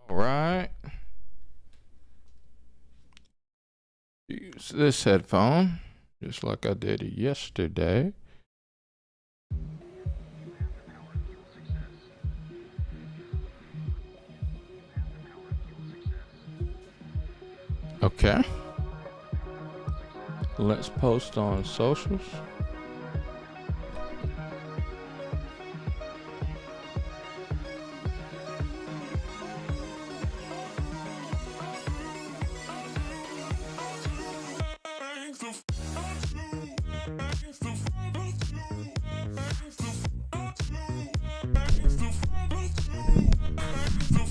All right. Use this headphone just like I did yesterday. Okay. Let's post on socials.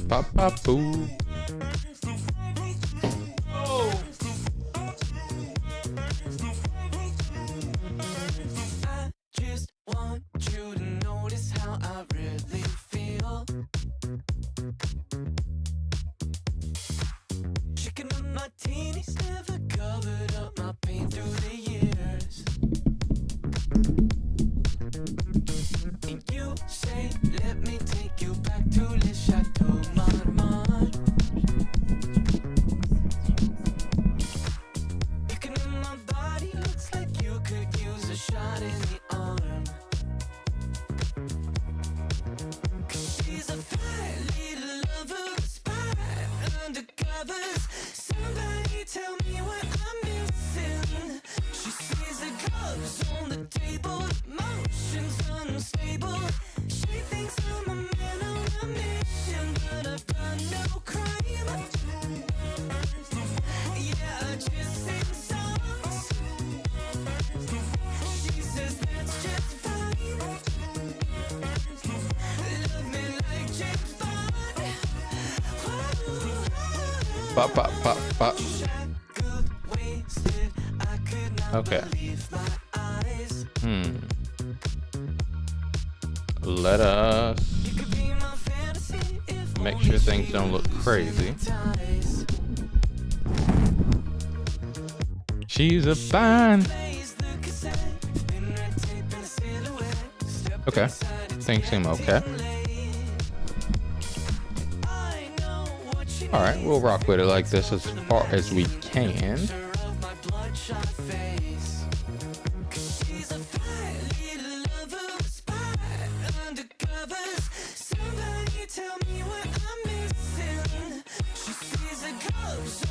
Pop pop boo. Pop, pop, pop, pop. Okay. Let us make sure things don't look crazy. She's a fine. Okay. Things seem okay. All right, we'll rock with it like this as far as we can.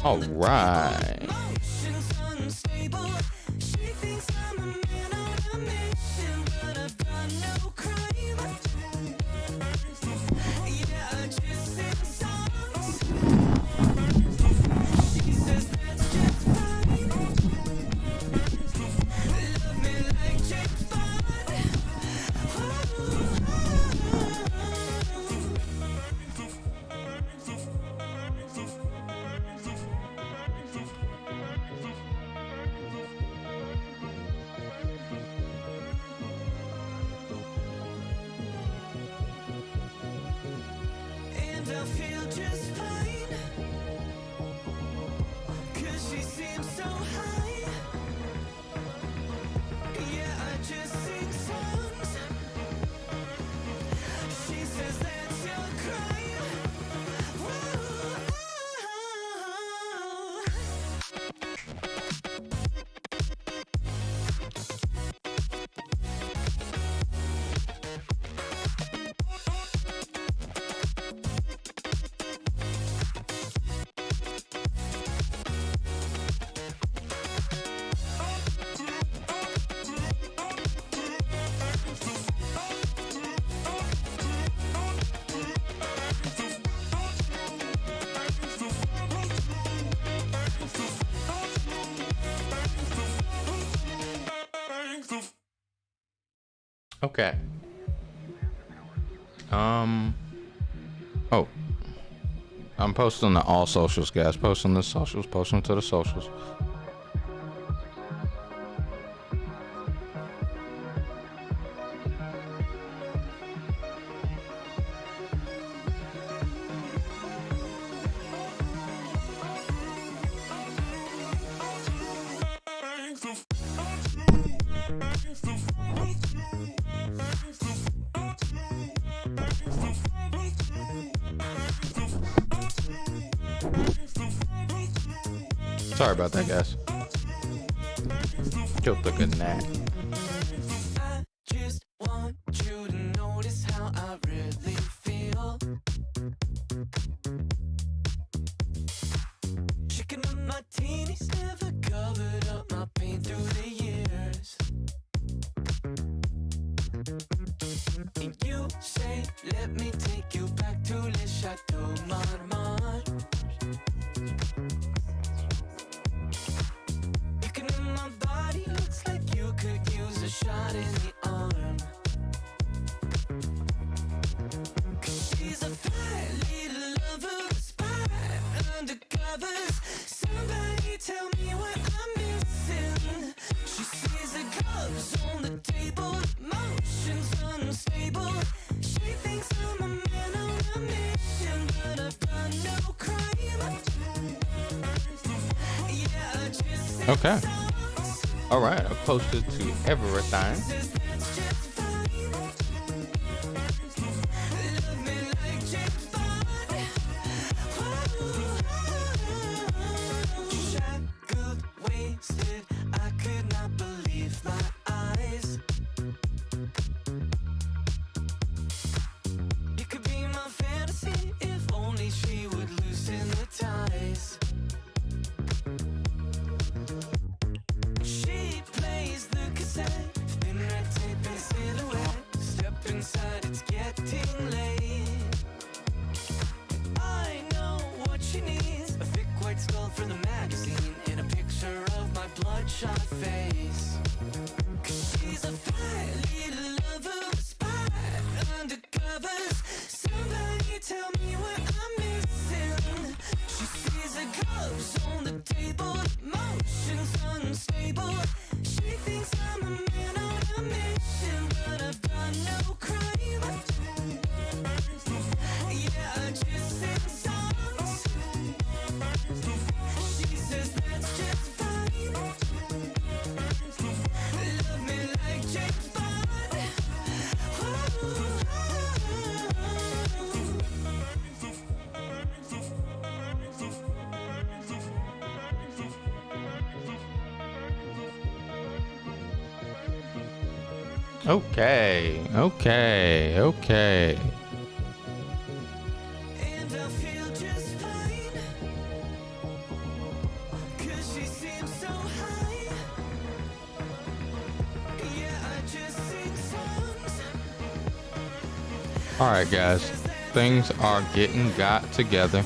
All right. Okay. Oh. I'm posting to all socials, guys. Posting the socials. Posting to the socials. Sorry about that, guys. Killed the good nap. I just want you to notice how I really feel. Shaking up my teenies, never covered up my pain through the years. And you say, let me take you back to Le Chateau Marmont. Looking in my body, looks like you could use a shot in the arm. 'Cause she's a fine little lover, spy undercovers. Somebody tell me what I'm missing. She sees the gloves on the table, motions unstable. She thinks I'm a man on a mission, but I've done no crime. Yeah, I just sing Okay. songs. All right. I posted to everything. Says that's just fine. Love me like James Bond. Shackled, wasted, I could not believe my eyes. You could be my fantasy if only she would loosen the ties. She plays the cassette, thin red tape and silhouette. Step inside, it's getting late. I know what she needs, a thick white skull for the magazine, and a picture of my bloodshot face. 'Cause she's a fine little lover, spy undercovers. Somebody tell me what I'm missing. She sees the gloves on the table, motions unstable. She thinks I'm a man on a mission, but I've done no crime. Yeah, I just sing songs. She says that's just fine. Love me like James Bond. Okay. Okay. Okay. And I feel just fine, 'cause she seems so high. Yeah, I just sing songs. All right, guys. Things are getting got together.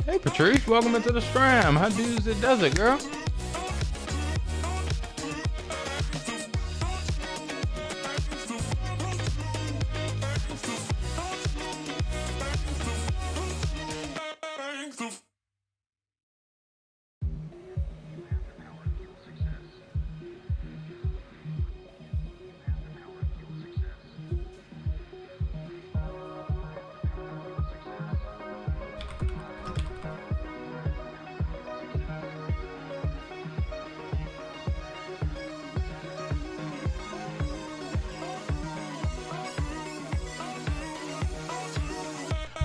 Hey, Patrice, welcome into the stream. How does it, girl?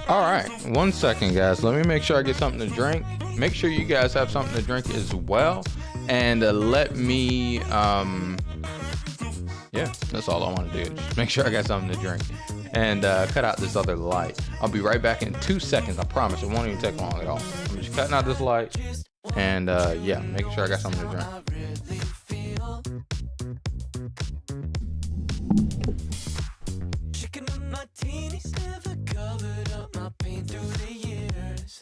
All right, 1 second, guys. Let me make sure I get something to drink. Make sure you guys have something to drink as well. And let me, yeah, that's all I want to do. Just make sure I got something to drink. And cut out this other light. I'll be right back in 2 seconds. I promise. It won't even take long at all. I'm just cutting out this light. And yeah, making sure I got something to drink. I really feel. Shaking up my teenies, never covered up my pain through the years.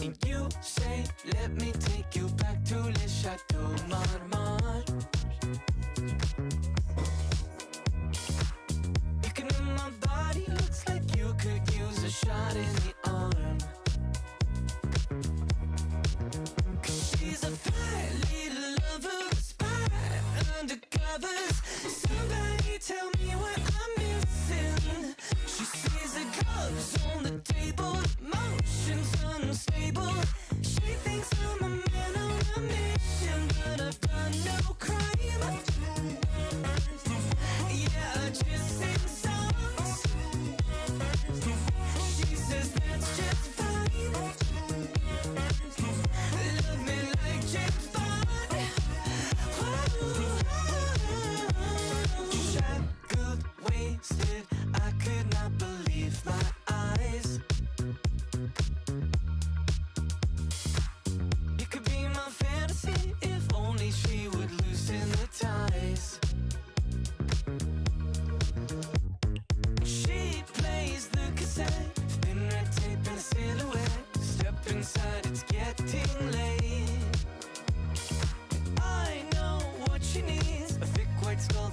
And you say, let me take you back to Le Chateau Marmont. Looking in my body, looks like you could use a shot in the arm. 'Cause she's a fine little lover, spy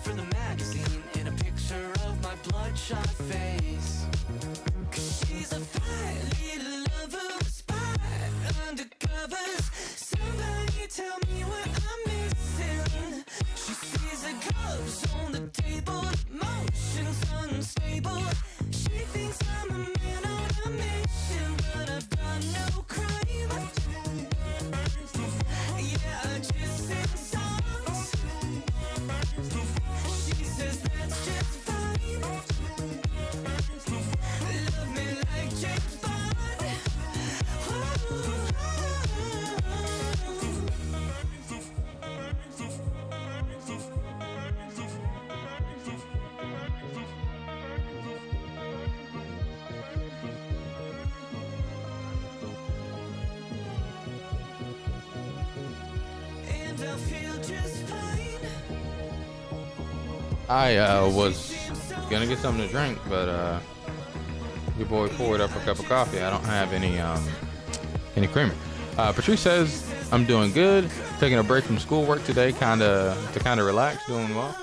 for the magazine in a picture of my bloodshot face. 'Cause she's a fine little lover, spy undercovers. Somebody tell me what I'm missing. She sees the gloves on the table, emotions unstable. She thinks I'm a man on a mission, but I've done no crime. Yeah, I just sing songs. She says that's just fine. Love me like James Bond. And I feel just fine. I was gonna get something to drink, but your boy poured up a cup of coffee. I don't have any creamer. Patrice says I'm doing good. Taking a break from schoolwork today, to relax, doing well.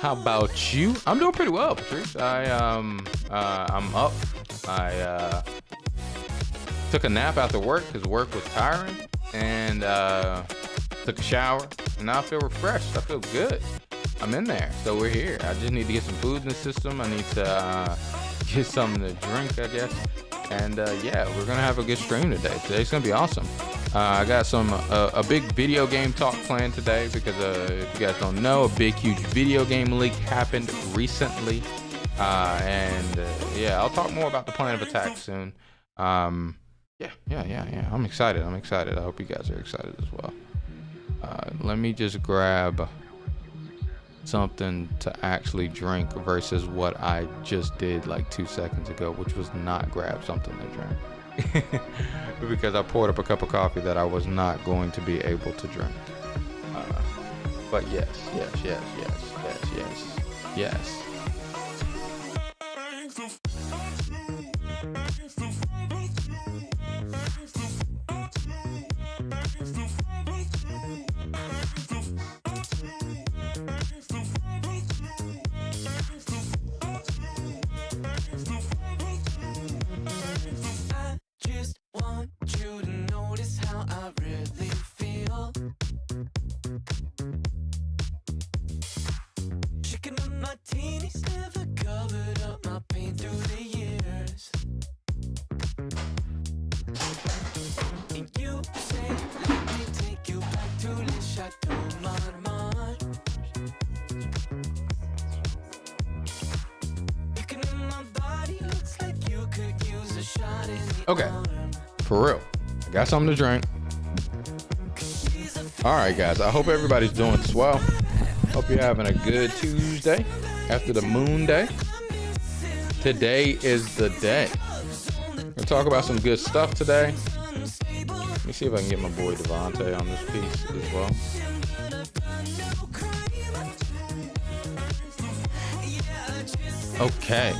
How about you? I'm doing pretty well, Patrice. I'm up. I took a nap after work because work was tiring, and took a shower, and now I feel refreshed. I feel good. I'm in there, so we're here. I just need to get some food in the system. I need to get something to drink, I guess. And yeah, we're gonna have a good stream today. Today's gonna be awesome. I got a big video game talk planned today because if you guys don't know, a big huge video game leak happened recently. Yeah, I'll talk more about the plan of attack soon. Yeah. I'm excited. I hope you guys are excited as well. Let me just grab something to actually drink versus what I just did like 2 seconds ago, which was not grab something to drink. Because I poured up a cup of coffee that I was not going to be able to drink. But yes. Want you to notice how I really feel. Shaking up my teenies, never covered up my pain through the years. And you say, let me take you back to Le Chateau Marmont. Looking in my body, looks like you could use a shot in the Okay. arm. For real, I got something to drink. All right, guys, I hope everybody's doing swell. Hope you're having a good Tuesday after the moon day. Today is the day. We'll talk about some good stuff today. Let me see if I can get my boy Devontae on this piece as well. Okay.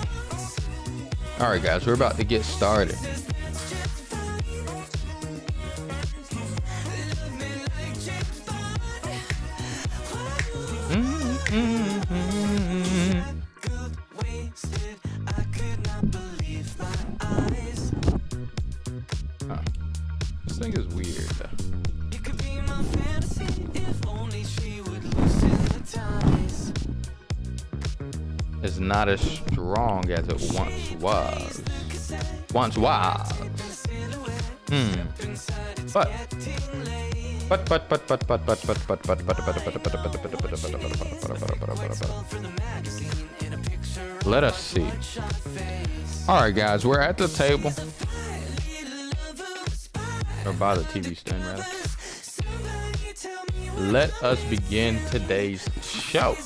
All right, guys, we're about to get started. This thing is weird. It's not as strong as it once was. Let us see. All right, guys, we're at the table, or by the TV stand rather. Let us begin today's show.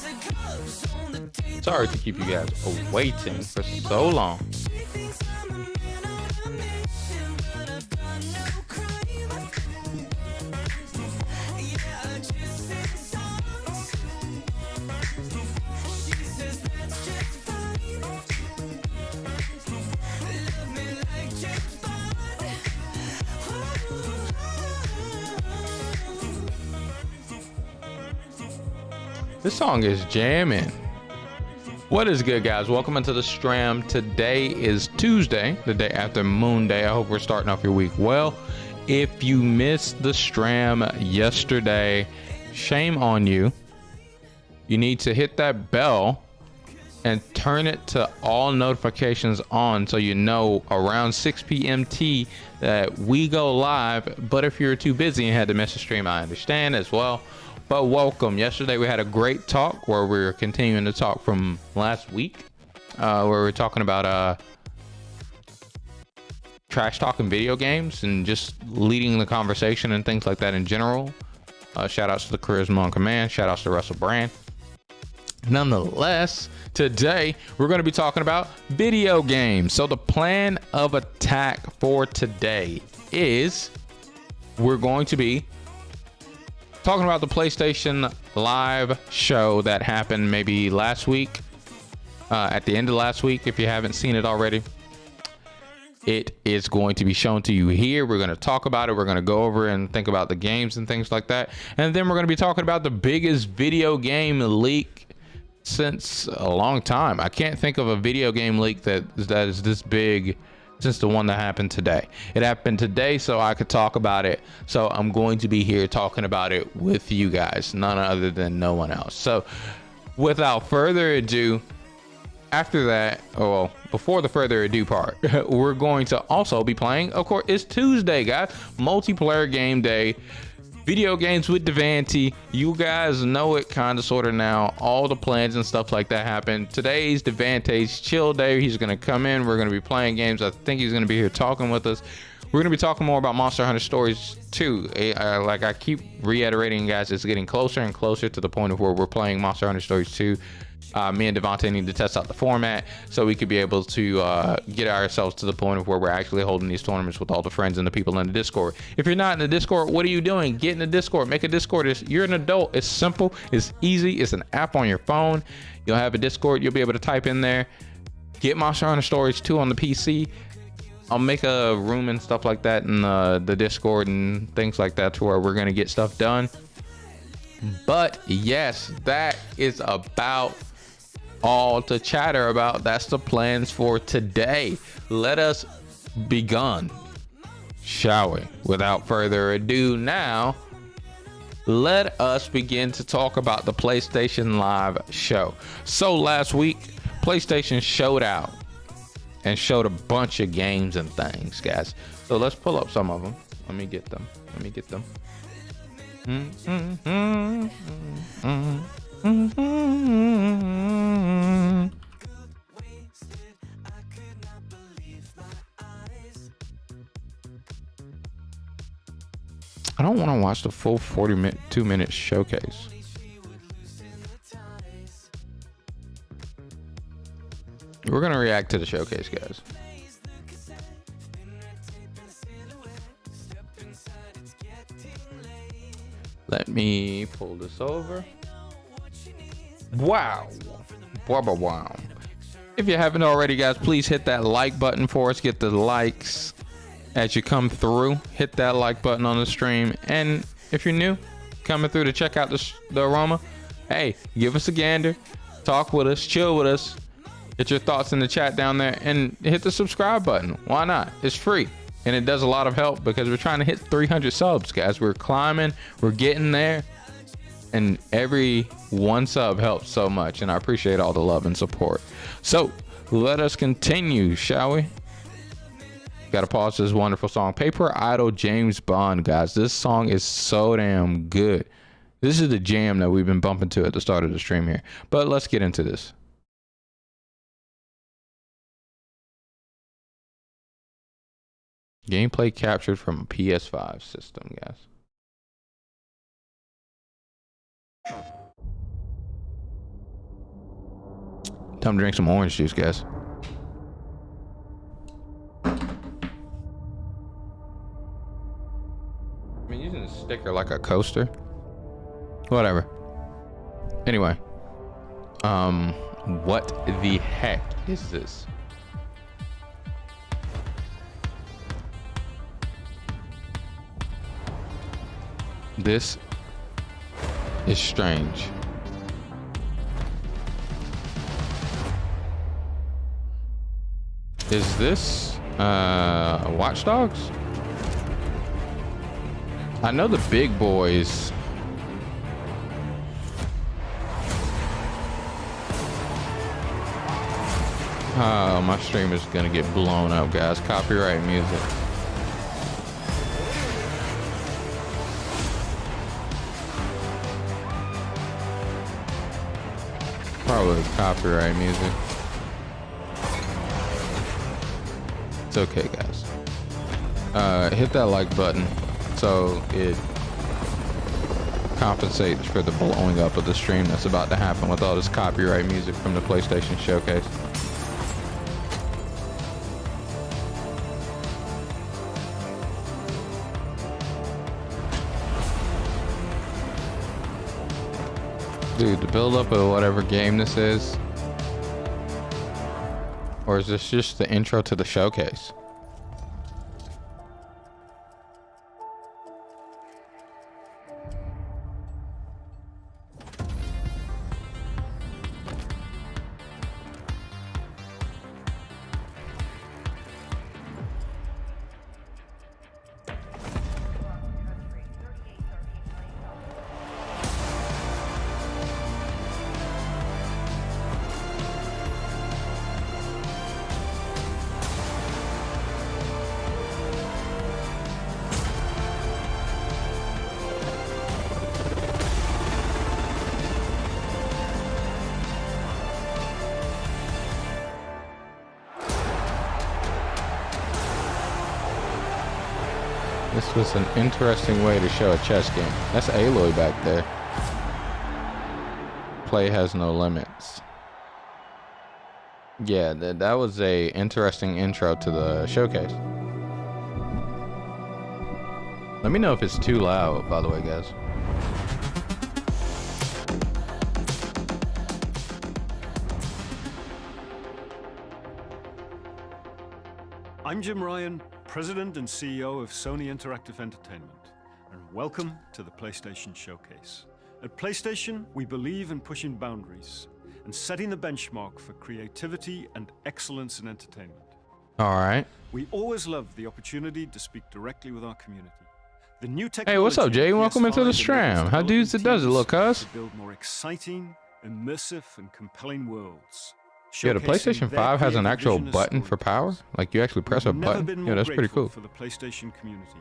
Sorry to keep you guys waiting for so long. This song is jamming. What is good, guys? Welcome into the stream. Today is Tuesday, the day after Moon Day. I hope we're starting off your week well. If you missed the stream yesterday, shame on you. You need to hit that bell and turn it to all notifications on so you know around 6 p.m. T that we go live. But if you're too busy and had to miss the stream, I understand as well. But welcome. Yesterday we had a great talk where we were continuing to talk from last week, where we were talking about trash talking video games and just leading the conversation and things like that in general. Shout outs to the Charisma on Command. Shout outs to Russell Brand. Nonetheless, today we're going to be talking about video games. So the plan of attack for today is we're going to be talking about the PlayStation Live show that happened maybe last week, at the end of last week. If you haven't seen it already, it is going to be shown to you here. We're going to talk about it. We're going to go over and think about the games and things like that. And then we're going to be talking about the biggest video game leak since a long time. I can't think of a video game leak that is this big since the one that happened today. It happened today, so I could talk about it. So I'm going to be here talking about it with you guys, none other than no one else. So without further ado, after that, well, before the further ado part, we're going to also be playing, of course, it's Tuesday, guys, multiplayer game day. Video games with Devanti. You guys know it kind of sort of now. All the plans and stuff like that happen. Today's Devante's chill day. He's going to come in. We're going to be playing games. I think he's going to be here talking with us. We're going to be talking more about Monster Hunter Stories 2. Like I keep reiterating, guys, it's getting closer and closer to the point of where we're playing Monster Hunter Stories 2. Me and Devontae need to test out the format so we could be able to get ourselves to the point of where we're actually holding these tournaments with all the friends and the people in the Discord. If you're not in the Discord, what are you doing? Get in the Discord. Make a Discord. You're an adult. It's simple. It's easy. It's an app on your phone. You'll have a Discord. You'll be able to type in there. Get Monster Hunter Stories 2 on the PC. I'll make a room and stuff like that in the Discord and things like that to where we're going to get stuff done. But yes, that is about all to chatter about. That's the plans for today. Let us begin, shall we? Without further ado, now let us begin to talk about the PlayStation Live show. So last week, PlayStation showed out and showed a bunch of games and things, guys. So let's pull up some of them. Let me get them. I don't want to watch the full 42-minute showcase. We're gonna react to the showcase, guys. Let me pull this over. Wow. Wow. If you haven't already, guys, please hit that like button for us. Get the likes as you come through. Hit that like button on the stream. And if you're new, coming through to check out the aroma, hey, give us a gander. Talk with us. Chill with us. Get your thoughts in the chat down there. And hit the subscribe button. Why not? It's free. And it does a lot of help because we're trying to hit 300 subs, guys. We're climbing. We're getting there. And every one sub helps so much. And I appreciate all the love and support. So let us continue, shall we? Gotta pause this wonderful song. Paper Idol, James Bond, guys. This song is so damn good. This is the jam that we've been bumping to at the start of the stream here. But let's get into this. Gameplay captured from a PS5 system, guys. Time to drink some orange juice, guys. I mean, using a sticker like a coaster. Whatever. Anyway. What the heck is this? This is strange. Is this Watch Dogs? I know the big boys. Oh, my stream is gonna get blown up, guys. Copyright music. Probably copyright music. It's okay, guys. Hit that like button so it compensates for the blowing up of the stream that's about to happen with all this copyright music from the PlayStation Showcase. Dude, the build up of whatever game this is, or is this just the intro to the showcase? This was an interesting way to show a chess game. That's Aloy back there. Play has no limits. Yeah, that was a interesting intro to the showcase. Let me know if it's too loud, by the way, guys. I'm Jim Ryan, President and CEO of Sony Interactive Entertainment, and welcome to the PlayStation Showcase. At PlayStation, we believe in pushing boundaries and setting the benchmark for creativity and excellence in entertainment. All right. We always love the opportunity to speak directly with our community. The new Hey, what's up, Jay? Welcome into the stream. How dudes it does it look, cuz? To build more exciting, immersive, and compelling worlds. Yeah, the PlayStation 5 has an actual button for power. Like you actually press a button. Yeah, that's pretty cool. For the PlayStation community.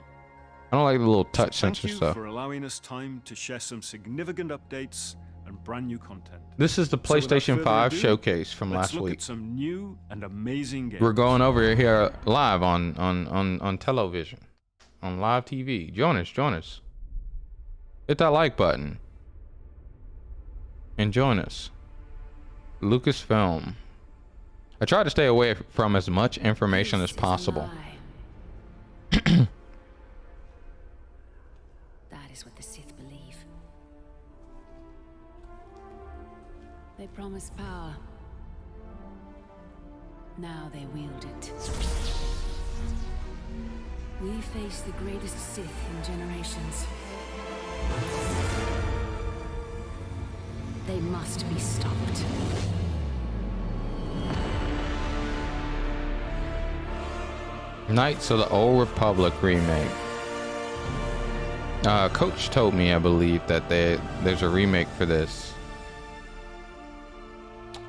I don't like the little touch sensor Thank you stuff. for allowing us time to share some significant updates and brand new content. This is the So without PlayStation further 5 ado, showcase from let's last look week. at some new and amazing games. We're going over here live on television, on live TV. Join us. Hit that like button and join us. Lucasfilm. I try to stay away from as much information as possible. That is what the Sith believe. They promise power. Now they wield it. We face the greatest Sith in generations. They must be stopped. Knights of the Old Republic remake. Coach told me, I believe, that there's a remake for this.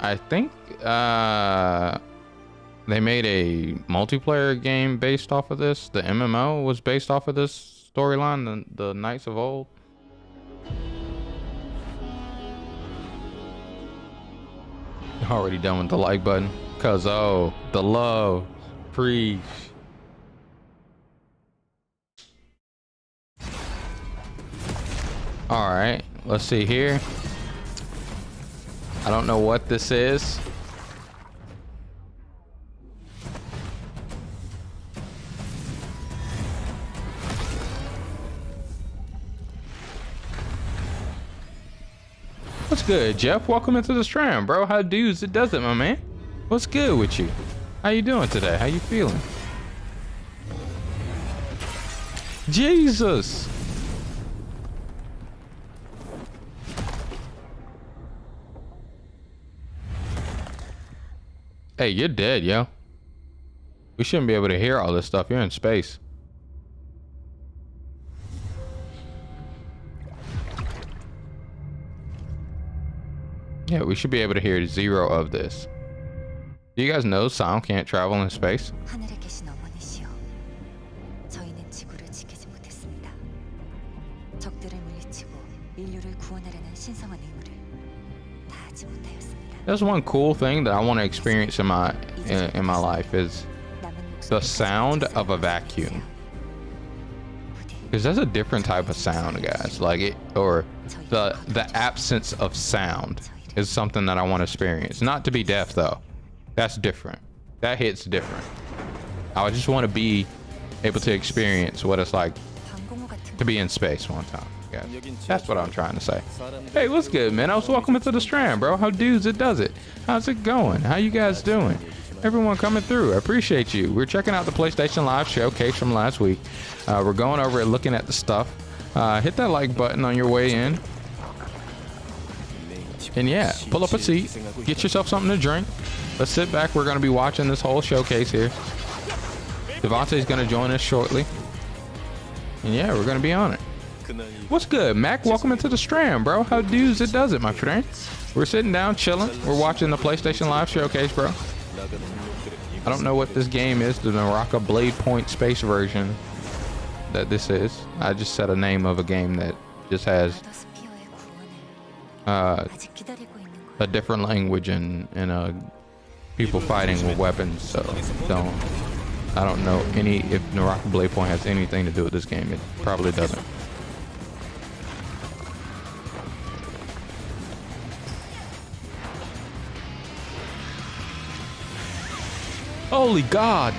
I think they made a multiplayer game based off of this. The MMO was based off of this storyline, the Knights of Old. Already done with the like button. Cause oh, the love. Preach. All right, let's see here. I don't know what this is. What's good, Jeff? Welcome into the stream, bro. How dudes it does it, my man? What's good with you? How you doing today? How you feeling? Jesus. Hey, you're dead, yo. We shouldn't be able to hear all this stuff. You're in space. Yeah, we should be able to hear 0 of this. Do you guys know sound can't travel in space? 하늘에 계신 어머니시여, 저희는 지구를 지키지 못했습니다. 적들을 물리치고 인류를 구원하려는 신성한 의무를 다하지 못하였습니다. That's one cool thing that I want to experience in my life is the sound of a vacuum. Because that's a different type of sound, guys. Like it, or the absence of sound is something that I want to experience. Not to be deaf though. That's different. That hits different. I just want to be able to experience what it's like to be in space one time, guys. That's what I'm trying to say. Hey, what's good, man? Welcome into the Strand, bro. How dudes it does it? How's it going? How you guys doing? Everyone coming through, I appreciate you. We're checking out the PlayStation Live showcase from last week. We're going over it, looking at the stuff. Hit that like button on your way in. And yeah, pull up a seat, get yourself something to drink. Let's sit back. We're going to be watching this whole showcase here. Devontae's going to join us shortly. And yeah, we're going to be on it. What's good, Mac? Welcome into the Strand, bro. How dudes it does it, my friend. We're sitting down, chilling. We're watching the PlayStation Live showcase, bro. I don't know what this game is, the Naraka Blade Point Space version that this is. I just said a name of a game that just has a different language and people fighting with weapons. So I don't know if Naraka Blade Point has anything to do with this game. It probably doesn't. Holy God!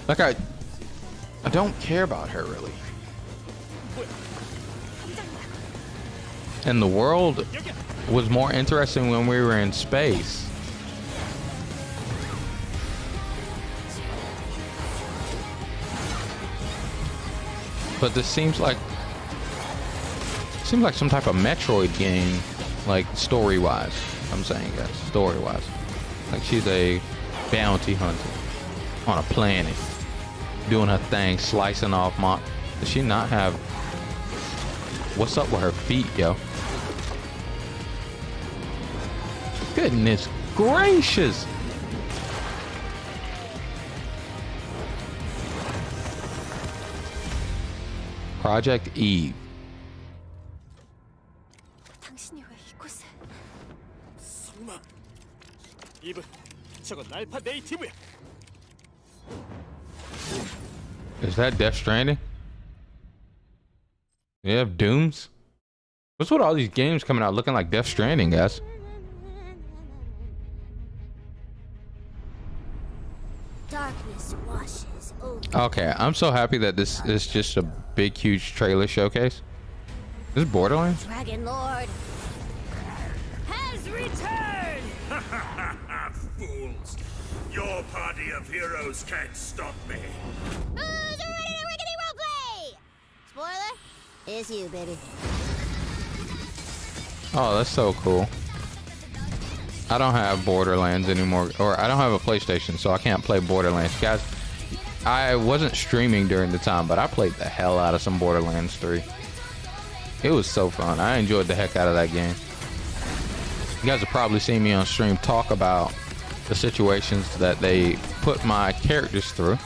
Like I don't care about her really. And the world was more interesting when we were in space. But this seems like some type of Metroid game, like story-wise. I'm saying, guys, story-wise. Like she's a bounty hunter on a planet, doing her thing, slicing off Does she not have? What's up with her feet, yo? Goodness gracious! Project Eve. 당신이 왜 이곳에? 설마 이브, 저건 알파 네이티브야. Is that Death Stranding? You have Dooms? What's with all these games coming out looking like Death Stranding, guys? Darkness washes over. Okay, I'm so happy that this is just a big, huge trailer showcase. This is Borderlands? Dragon Lord has returned! Fools! Your party of heroes can't stop me. Who's ready to rickety roleplay? Spoiler? It's you, baby. Oh, that's so cool. I don't have Borderlands anymore, or I don't have a PlayStation, so I can't play Borderlands. Guys, I wasn't streaming during the time, but I played the hell out of some Borderlands 3. It was so fun. I enjoyed the heck out of that game. You guys have probably seen me on stream talk about the situations that they put my characters through,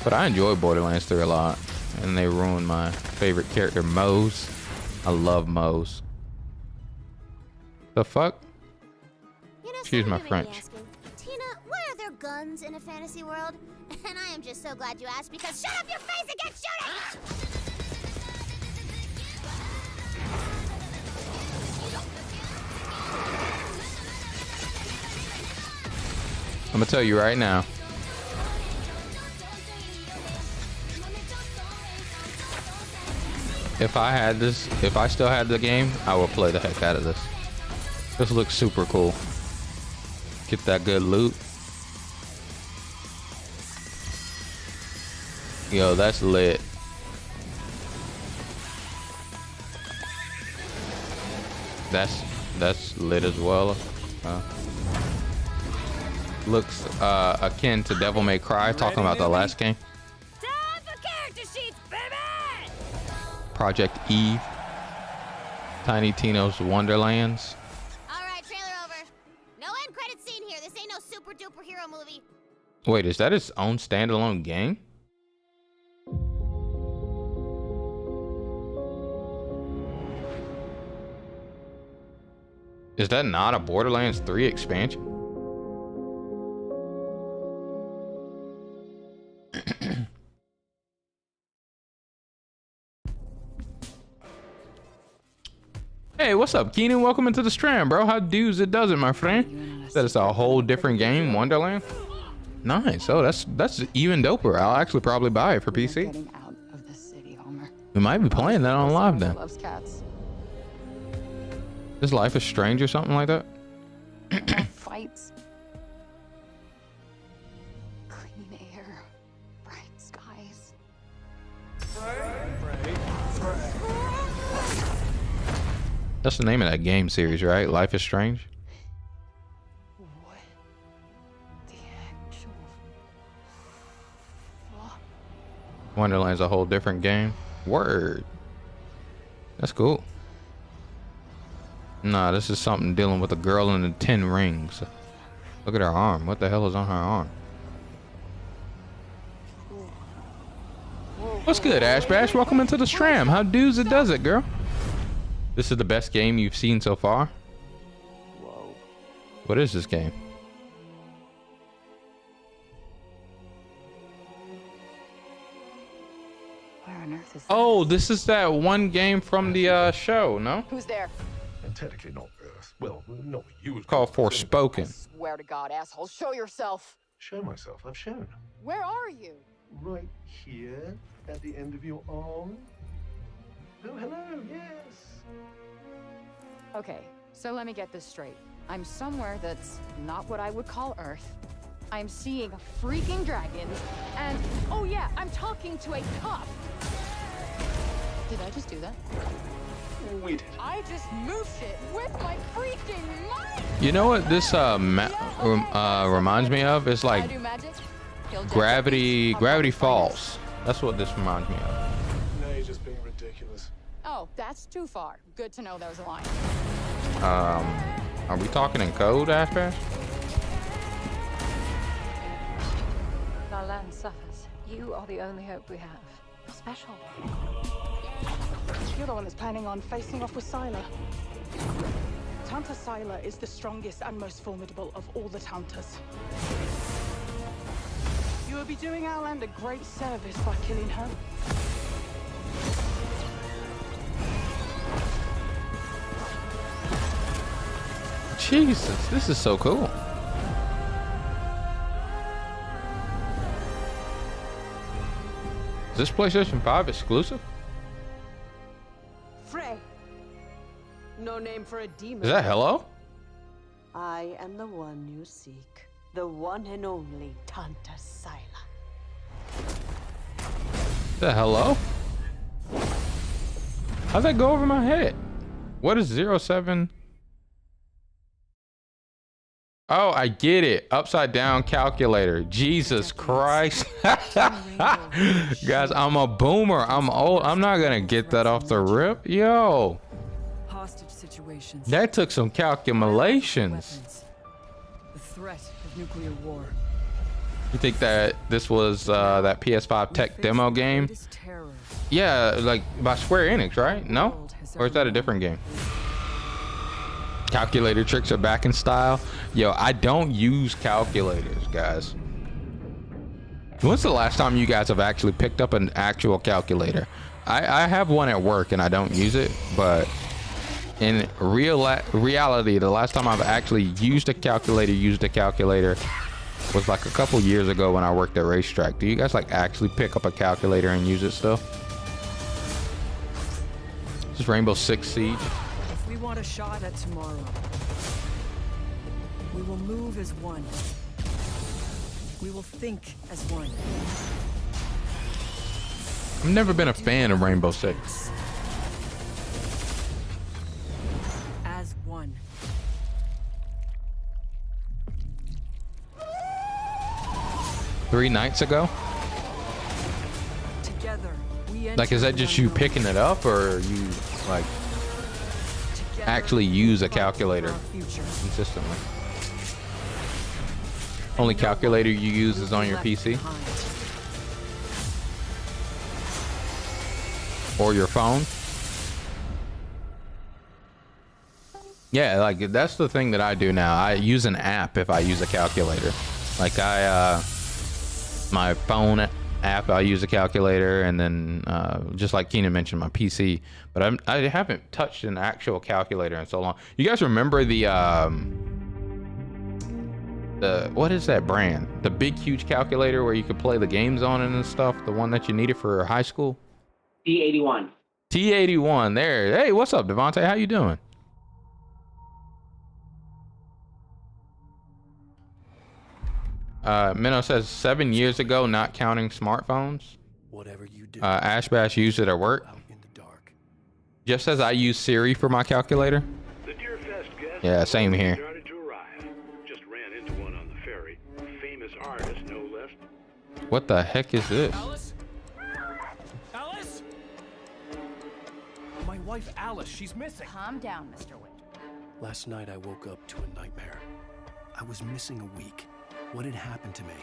but I enjoy Borderlands 3 a lot, and they ruined my favorite character, Mose. I love Mose. The fuck? You know, Excuse my someone may be French. asking, Tina, why are there guns in a fantasy world? And I am just so glad you asked, because shut up your face and get shooting! I'm gonna tell you right now. If I still had the game, I would play the heck out of this. This looks super cool. Get that good loot. Yo, that's lit. That's lit as well. Looks akin to Devil May Cry, talking about the last game. Time for character sheets, baby! Project Eve. Tiny Tina's Wonderlands. Alright, trailer over. No end credit scene here. This ain't no super duper hero movie. Wait, is that its own standalone game? Is that not a Borderlands 3 expansion? Hey, what's up, Keenan? Welcome into the stream, bro. How does it my friend? That is a whole different game, Wonderland. Nice. Oh, that's even doper. I'll actually probably buy it for PC. Getting out of the city, Homer. We might be playing that on live then. Loves cats. This Life is Strange or something like that. More fights. Clean air. Bright skies. That's the name of that game series, right? Life is Strange. What? The actual... Wonderland's a whole different game. Word. That's cool. Nah, this is something dealing with a girl in the 10 rings. Look at her arm. What the hell is on her arm? What's good, Ash Bash? Welcome into the stream. How does it, girl? This is the best game you've seen so far? Whoa. What is this game? Where on earth is Oh, this is that one game from the show, no? Who's there? And technically not Earth. Well, no, you would Called Forspoken. Swear to God, asshole. Show yourself. show myself. I've shown. Where are you? Right here, at the end of your arm. Oh, hello, yes. Okay, so let me get this straight. I'm somewhere that's not what I would call Earth. I'm seeing freaking dragons, and oh yeah, I'm talking to a cop. Did I just do that? We did. I just moved it with my freaking mind. You know what this reminds me of? It's I like do magic. Kill Gravity Falls. That's what this reminds me of. No, you're just being ridiculous. Oh, that's too far. Good to know there's a line. Are we talking in code, Ash Bash? Our land suffers. You are the only hope we have. You're special. You're the one that's planning on facing off with Sylar. Tanta Sylar is the strongest and most formidable of all the Tantas. You will be doing our land a great service by killing her. Jesus, this is so cool. Is this PlayStation 5 exclusive? Frey. No name for a demon. Is that Hello? I am the one you seek. The one and only Tanta Sylar. Is that Hello? How'd that go over my head? What is 07? Oh, I get it. Upside down calculator. Jesus Christ. Guys, I'm a boomer. I'm old. I'm not gonna get that off the rip. Yo. Hostage situations. That took some calculations. The threat of nuclear war. You think that this was that PS5 tech demo game? Yeah, like by Square Enix, right? No? Or is that a different game? Calculator tricks are back in style. Yo, I don't use calculators, guys. When's the last time you guys have actually picked up an actual calculator? I have one at work and I don't use it, but in reality, the last time I've actually used a calculator was like a couple years ago when I worked at Racetrack. Do you guys like actually pick up a calculator and use it still? This is Rainbow Six Siege. If we want a shot at tomorrow, we will move as one. We will think as one. I've never been a fan of Rainbow Six. As 3 nights ago. Together, we Like, is that just you picking it up, or you like actually use a calculator consistently? Only calculator you use is on your PC or your phone? Yeah, like that's the thing that I do now. I use an app if I use a calculator. Like my phone app, I use a calculator, and then just like Keenan mentioned, my PC. But I haven't touched an actual calculator in so long. You guys remember the what is that brand? The big huge calculator where you could play the games on it and stuff. The one that you needed for high school. T81. T81. There. Hey, what's up, Devontae? How you doing? Minnow says 7 years ago, not counting smartphones. Whatever you do. Ashbash used it at work. Jeff says I use Siri for my calculator. Yeah, same here. Started to arrive. Just ran into one on the ferry. Famous artist, no less. What the heck is this? Alice? Alice? My wife Alice, she's missing. Calm down, Mr. Wick. Last night I woke up to a nightmare. I was missing a week. What had happened to me?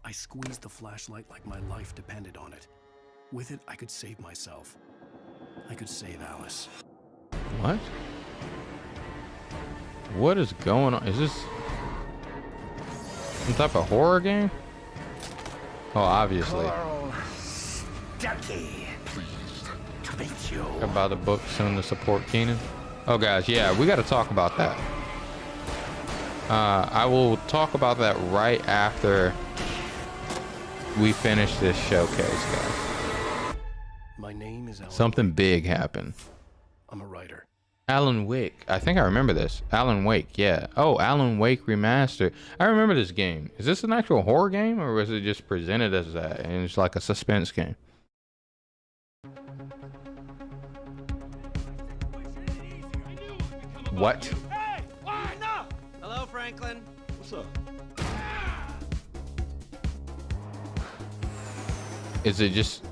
I squeezed the flashlight like my life depended on it. With it, I could save myself. I could save Alice. What? What is going on? Is this some type of horror game? Oh, obviously. Ducky, pleased to meet you. I'll buy the book soon to support Keenan. Oh, guys, yeah, we got to talk about that. I will talk about that right after we finish this showcase, guys. My name is Alan. Something big happened. I'm a writer. Alan Wake. I think I remember this. Alan Wake, yeah. Oh, Alan Wake Remastered. I remember this game. Is this an actual horror game, or was it just presented as that? And it's like a suspense game. What? Hello, Franklin. What's up? Is it just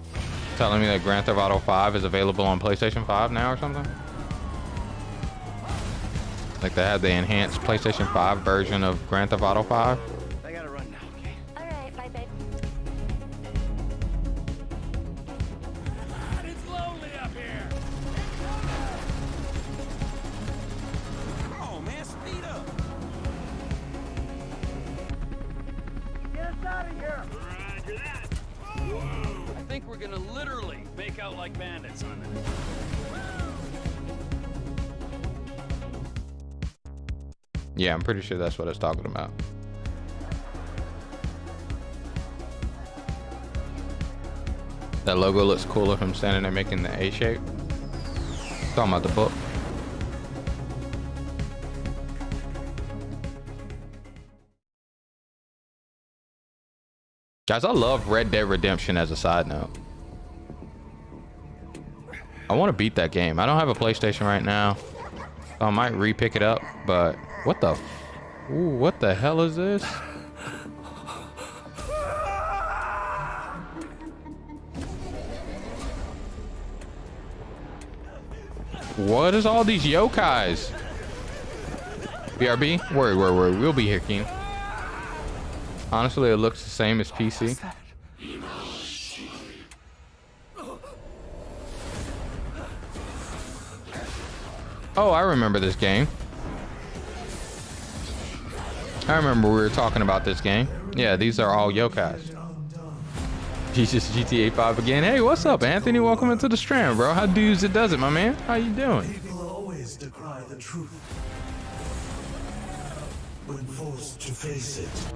telling me that Grand Theft Auto 5 is available on PlayStation 5 now or something? Like they have the enhanced PlayStation 5 version of Grand Theft Auto 5? I gotta run now, okay? Alright, bye babe. It's lonely up here. Oh man, speed up. Get us out of here! Roger that! I think we're gonna literally make out like bandits on it. Yeah, I'm pretty sure that's what it's talking about. That logo looks cooler from standing there making the A shape. Talking about the book. Guys, I love Red Dead Redemption as a side note. I want to beat that game. I don't have a PlayStation right now, so I might re-pick it up, but what the ooh, what the hell is this? What is all these yokais? BRB? Word, we'll be here, Keen. Honestly, it looks the same as PC. Oh, I remember this game. I remember we were talking about this game. Yeah, these are all yokais. Jesus, GTA 5 again. Hey, what's up, Anthony? Welcome into the stream, bro. How does it, my man? How you doing? People always decry the truth when forced to face it.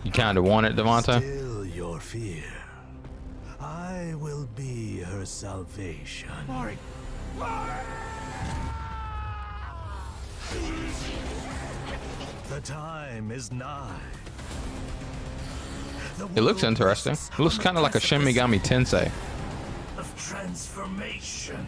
You kind of want it, Devonta? Still your fear. I will be her salvation. Mari! The time is nigh. It looks interesting. It looks kind of like a Shin Megami Tensei. Of transformation.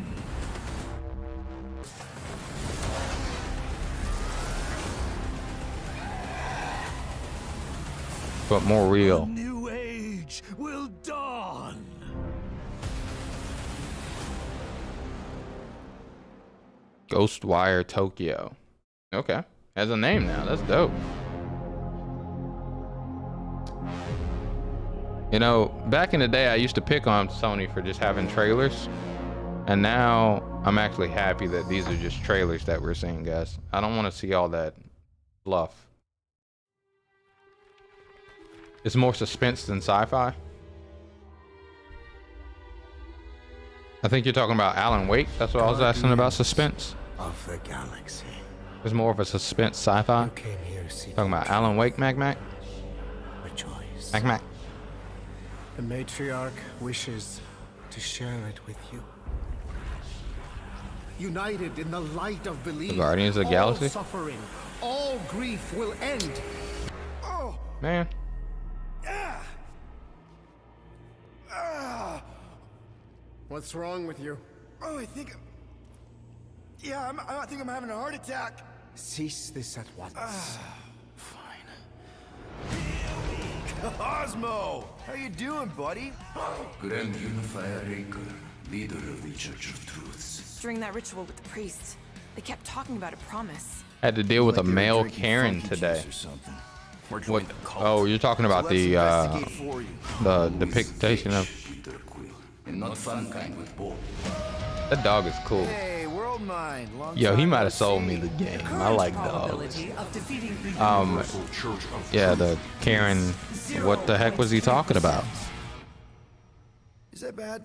but more real. A new age will dawn. Ghostwire Tokyo. Okay, has a name now. That's dope. You know, back in the day, I used to pick on Sony for just having trailers, and now I'm actually happy that these are just trailers that we're seeing, guys. I don't want to see all that fluff. It's more suspense than sci-fi. I think you're talking about Alan Wake. That's what I was asking about, suspense. Of the galaxy. It's more of a suspense sci-fi. Talking about Alan Wake, Mac. Rejoice. Mac. The matriarch wishes to share it with you. United in the light of belief, The Guardians of the Galaxy? all suffering, all grief will end. Oh, Man. what's wrong with you? Oh, I think I'm having a heart attack. Cease this at once. Cosmo, how you doing, buddy? Grand Unifier Raker, leader of the Church of Truths. During that ritual with the priest, they kept talking about a promise. Had to deal with a male Karen today. What? Oh, you're talking about the depiction of. And not fun kind with Bob. That dog is cool. Hey, World Mind. Yo, he might have sold me the game. I like dogs. Yeah, the Karen. What the heck was he talking about? Is that bad?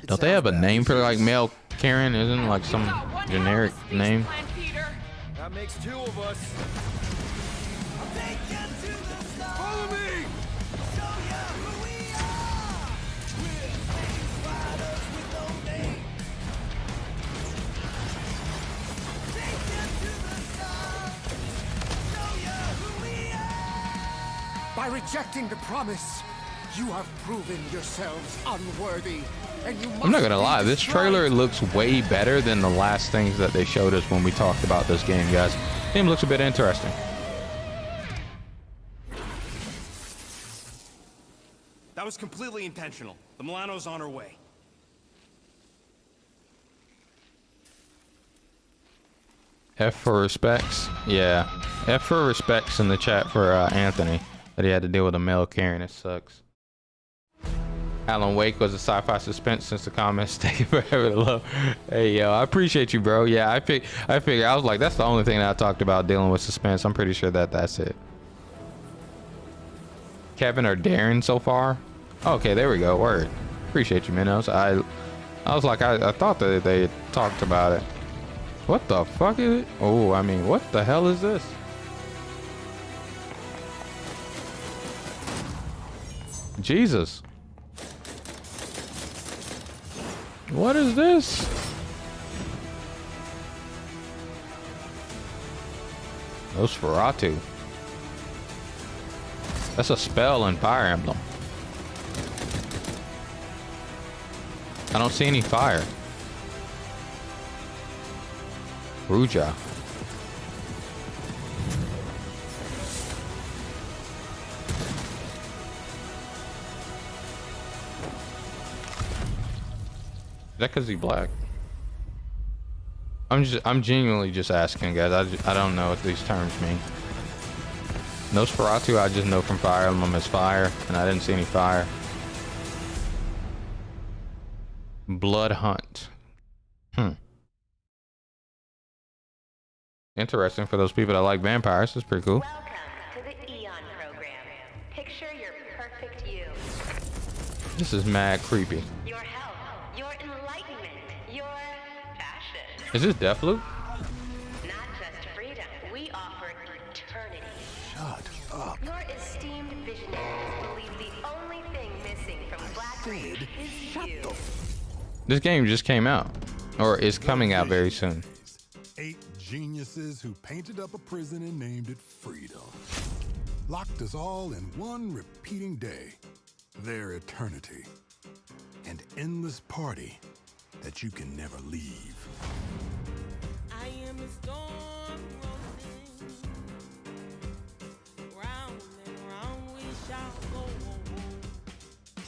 Don't they have a name for like male Karen? Isn't it like some generic name? That makes two of us. Follow me! By rejecting the promise, you have proven yourselves unworthy. And you I'm not must gonna be lie, this destroyed. trailer looks way better than the last things that they showed us when we talked about this game, guys. Game looks a bit interesting. That was completely intentional. The Milano's on her way. F for respects. Yeah, F for respects in the chat for Anthony, that he had to deal with a male Karen. It sucks. Alan Wake was a sci-fi suspense since the comments taking forever to load. Hey yo, I appreciate you, bro. Yeah, I figured I was like, that's the only thing that I talked about dealing with suspense. I'm pretty sure that that's it. Kevin or Darren so far? Okay, there we go. Word. Appreciate you, Minos. I was like, I thought that they talked about it. What the fuck is it? Oh, I mean, what the hell is this? Jesus. What is this? Nosferatu. That's a spell in Fire Emblem. I don't see any fire. Ruja. Is that because he's black? I'm genuinely just asking, guys. I don't know what these terms mean. Nosferatu, I just know from Fire Emblem is fire, and I didn't see any fire. Blood Hunt. Interesting for those people that like vampires. That's pretty cool. Welcome to the Eon program. Picture your perfect you. This is mad creepy. Your health, your enlightenment, your passion. Is this Deathloop? Not just freedom, we offer eternity. Shut up. Your esteemed visionaries believe the only thing missing from Black Reach is you. This game just came out, or is coming out very soon. 8 geniuses who painted up a prison and named it Freedom. Locked us all in one repeating day. Their eternity. An endless party that you can never leave. I am a storm rolling round and round we shall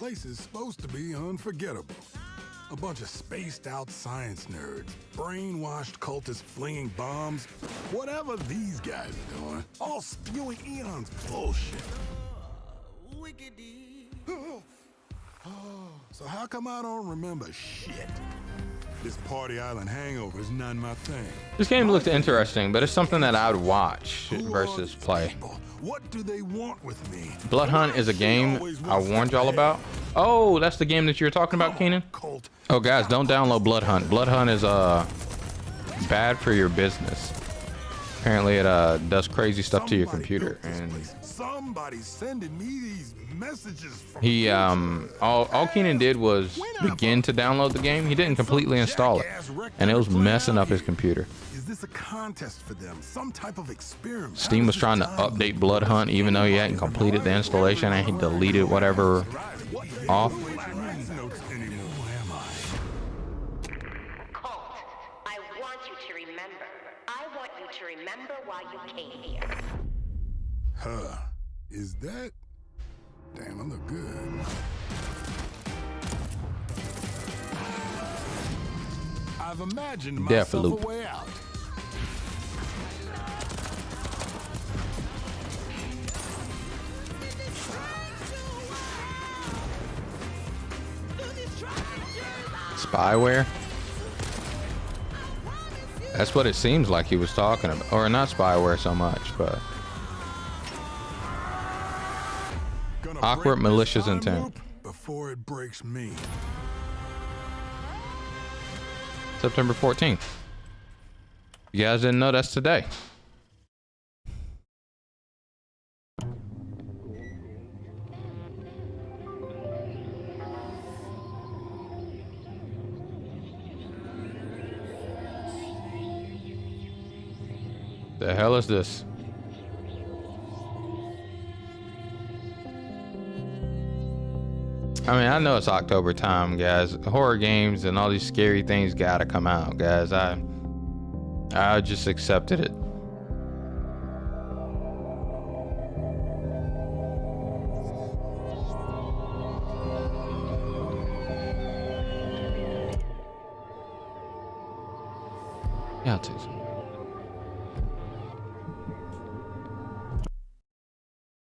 place is supposed to be unforgettable. A bunch of spaced out science nerds, brainwashed cultists flinging bombs, whatever these guys are doing, all spewing Eon's bullshit. So how come I don't remember shit? This Party Island hangover is not my thing. This game looked interesting, but it's something that I would watch versus play. What do they want with me? Blood Hunt is a game I warned y'all about. Oh, that's the game that you were talking about, Keenan? Oh, guys, don't download Blood Hunt. Blood Hunt is bad for your business. Apparently, it does crazy stuff to your computer. And somebody's sending me these messages from he all Keenan did was begin to download the game. He didn't completely install it, and it was messing up his computer. Is this a contest for them? Some type of experiment? Steam was trying to update Blood Hunt even though he hadn't completed the installation, and he deleted whatever off. Colt, I want you to remember. I want you to remember why you came here. Huh. Is that? Damn, I look good. I've imagined myself a way out. Spyware? That's what it seems like he was talking about. Or not spyware so much, but awkward malicious intent. Before it breaks me. September 14th. You guys didn't know that's today. The hell is this? I mean, I know it's October time, guys. Horror games and all these scary things gotta come out, guys. I just accepted it. Yeah, I'll take some.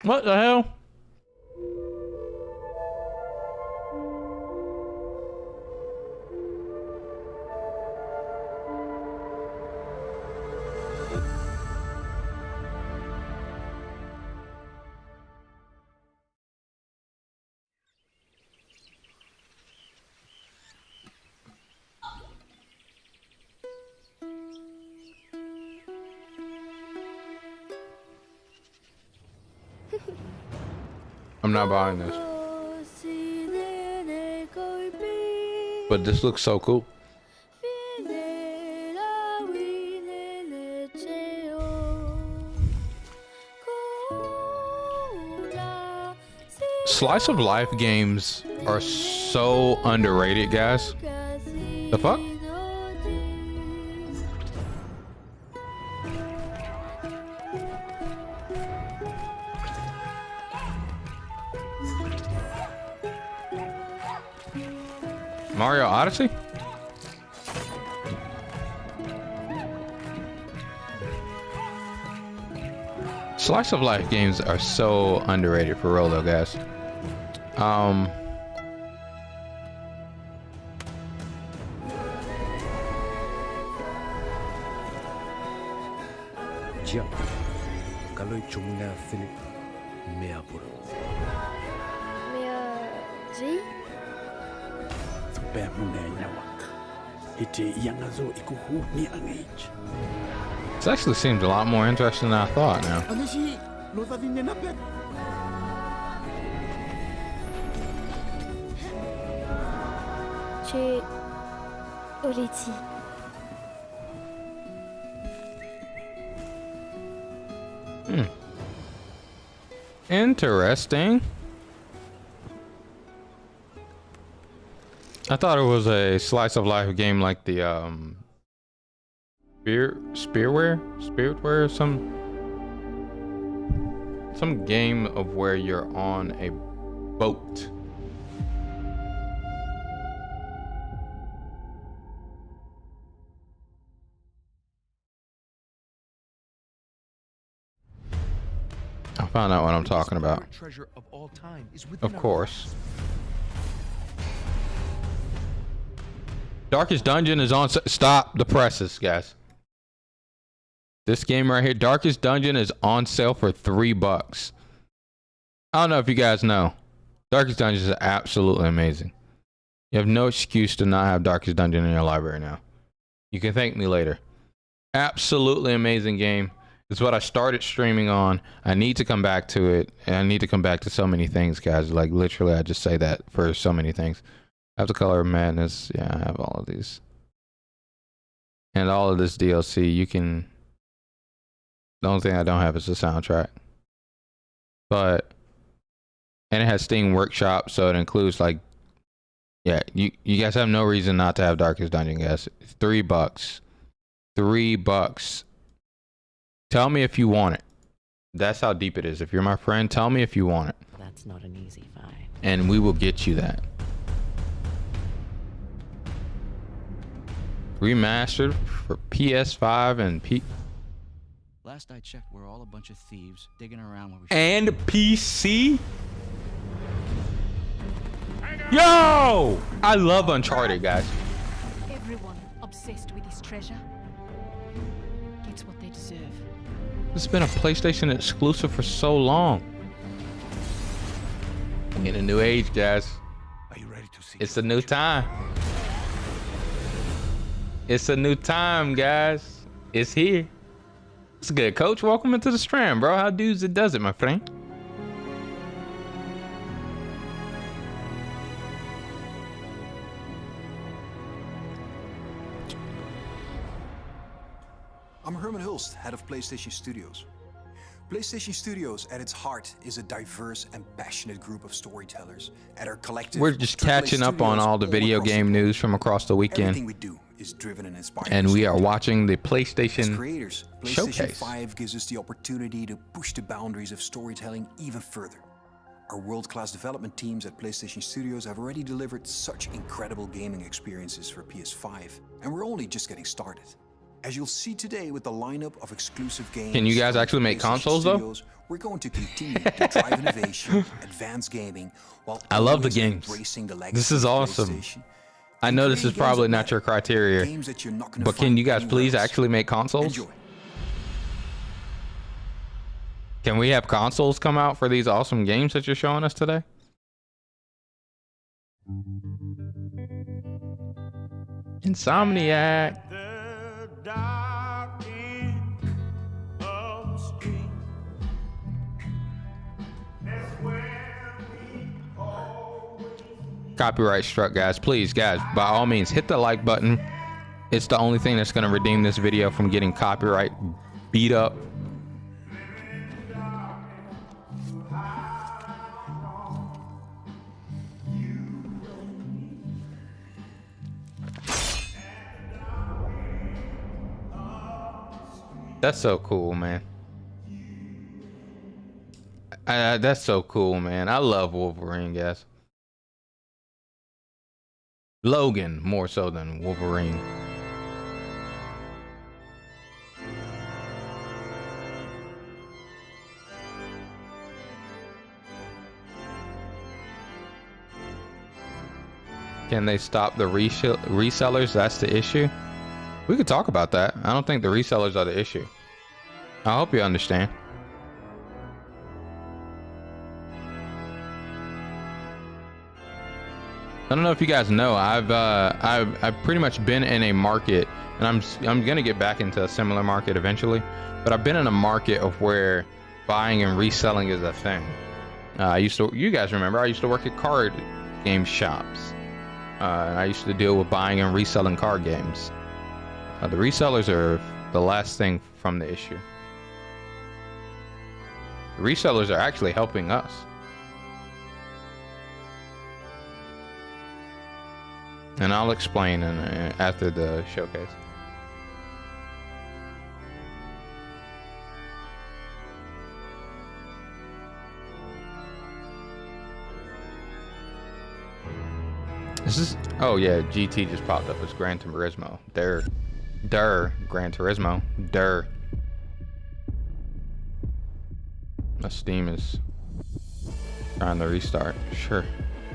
What the hell? I'm not buying this. But this looks so cool. Slice of life games are so underrated, guys. The fuck? Mario Odyssey? Slice of life games are so underrated for real though, guys. Kalau cumna Philip Meapuro. Meaji? Supaya muna nyawak. Iti yang azo ikuhu ni angage. This actually seems a lot more interesting than I thought now. Ano si Lofi Girl? Che Oriti. Interesting. I thought it was a slice of life game like the Spiritware, some game of where you're on a boat Found out what I'm talking about. Treasure of all time is within Of our course. grasp. Darkest Dungeon is on. Stop the presses, guys. This game right here, Darkest Dungeon, is on sale for $3. I don't know if you guys know. Darkest Dungeon is absolutely amazing. You have no excuse to not have Darkest Dungeon in your library now. You can thank me later. Absolutely amazing game. It's what I started streaming on. I need to come back to it. And I need to come back to so many things, guys. Like, literally, I just say that for so many things. I have the Color of Madness. Yeah, I have all of these. And all of this DLC, you can... The only thing I don't have is the soundtrack. But... And it has Steam Workshop, so it includes, like... Yeah, you guys have no reason not to have Darkest Dungeon, guys. It's $3. $3. Tell me if you want it. That's how deep it is. If you're my friend, tell me if you want it. That's not an easy find. And we will get you that. Remastered for PS5 and Last I checked, we're all a bunch of thieves digging around where we and PC. Yo! I love Uncharted, guys. Everyone obsessed with this treasure gets what they deserve. It's been a PlayStation exclusive for so long. In a new age, guys. Are you ready to see? It's a new time. It's a new time, guys. It's here. It's good, Coach. Welcome into the stream, bro. How does it, my friend? I'm Herman Hulst, head of PlayStation Studios. PlayStation Studios, at its heart, is a diverse and passionate group of storytellers. At our collective, We're just catching up on all the video game news from across the weekend. Everything we do is driven and inspired. And we are watching the As PlayStation creators, PlayStation Showcase. 5 gives us the opportunity to push the boundaries of storytelling even further. Our world-class development teams at PlayStation Studios have already delivered such incredible gaming experiences for PS5, and we're only just getting started. As you'll see today with the lineup of exclusive games. Can you guys actually make consoles though? Studios, we're going to continue to drive innovation, advance gaming, while I love the always games. embracing the legacy This is of awesome. PlayStation. I know this is Creating games probably that not matter, your criteria, games that you're not gonna but can find you guys anywhere please else. actually make consoles? Enjoy. Can we have consoles come out for these awesome games that you're showing us today? Insomniac. Copyright struck, guys. Please, guys, by all means, hit the like button. It's the only thing that's going to redeem this video from getting copyright beat up. That's so cool, man. That's so cool, man. I love Wolverine, guys. Logan more so than Wolverine. Can they stop the resellers? That's the issue. We could talk about that. I don't think the resellers are the issue. I hope you understand. I don't know if you guys know, I've pretty much been in a market, and I'm gonna get back into a similar market eventually, but I've been in a market of where buying and reselling is a thing. You guys remember, I used to work at card game shops. And I used to deal with buying and reselling card games. The resellers are the last thing from the issue. The resellers are actually helping us. And I'll explain after the showcase. This is, oh yeah, GT just popped up as Gran Turismo. Gran Turismo. My Steam is trying to restart. Sure,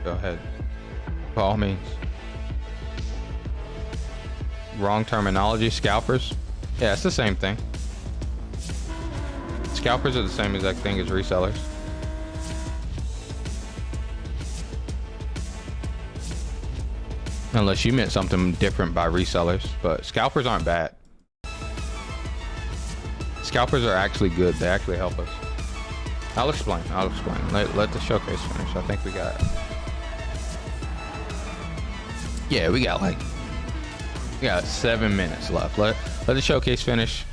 go ahead. By all means. Wrong terminology. Scalpers. Yeah, it's the same thing. Scalpers are the same exact thing as resellers. Unless you meant something different by resellers, but scalpers aren't bad. Scalpers are actually good. They actually help us. I'll explain. Let the showcase finish. I think we got... Yeah, we got 7 minutes left. Let the showcase finish.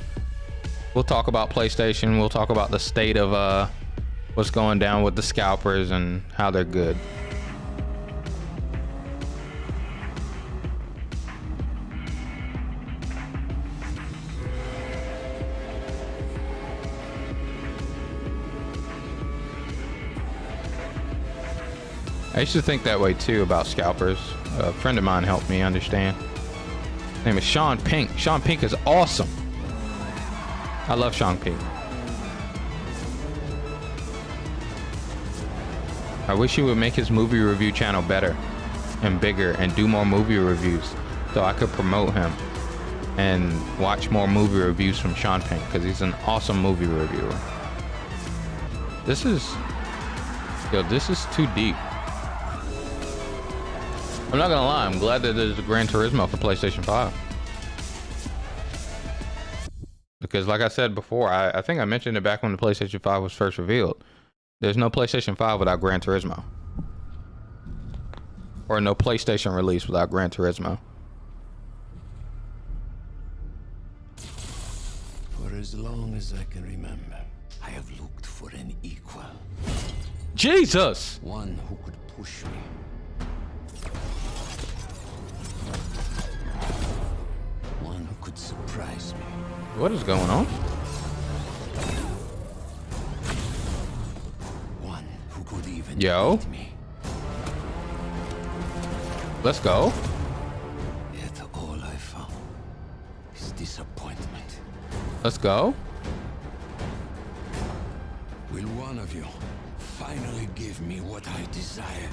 We'll talk about PlayStation. We'll talk about the state of what's going down with the scalpers and how they're good. I used to think that way too about scalpers. A friend of mine helped me understand. His name is Sean Pink. Sean Pink is awesome. I love Sean Pink. I wish he would make his movie review channel better and bigger and do more movie reviews so I could promote him and watch more movie reviews from Sean Pink because he's an awesome movie reviewer. This is too deep. I'm not gonna lie, I'm glad that there's a Gran Turismo for PlayStation 5. Because like I said before, I think I mentioned it back when the PlayStation 5 was first revealed. There's no PlayStation 5 without Gran Turismo. Or no PlayStation release without Gran Turismo. For as long as I can remember, I have looked for an equal. Jesus! One who could push me. One who could surprise me. What is going on? One who could even beat me. Let's go. Yet all I found is disappointment. Let's go. Will one of you finally give me what I desire?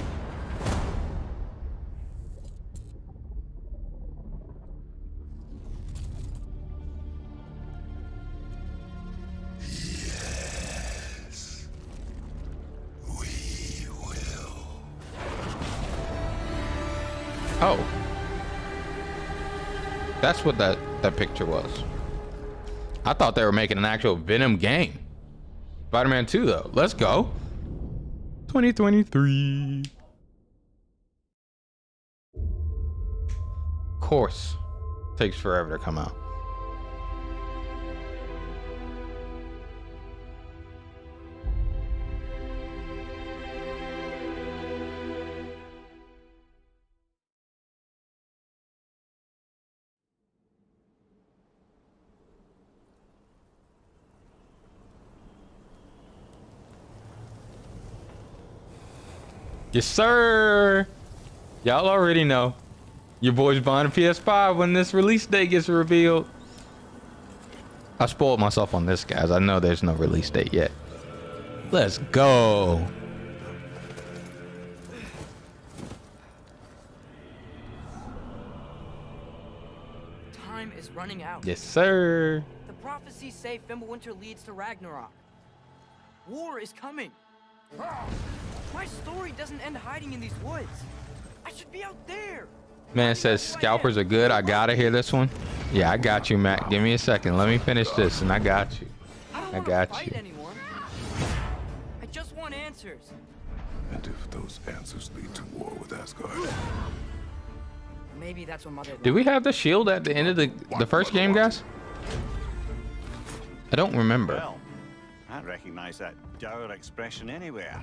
Yes. We will. Oh. That's what that picture was. I thought they were making an actual Venom game. Spider-Man 2 though. Let's go. 2023. Of course. Takes forever to come out. Yes, sir. Y'all already know. Your boy's buying a PS5 when this release date gets revealed. I spoiled myself on this, guys. I know there's no release date yet. Let's go. Time is running out. Yes, sir. The prophecies say Fimbulwinter leads to Ragnarok. War is coming. My story doesn't end hiding in these woods. I should be out there. Man says scalpers are good. I gotta hear this one. Yeah, I got you, Matt. Give me a second. Let me finish this, and I got you. I got you. I just want answers. And if those answers lead to war with Asgard? Maybe that's what Mother. Did we have the shield at the end of the first game, guys? I don't remember. Well, I recognize that dour expression anywhere.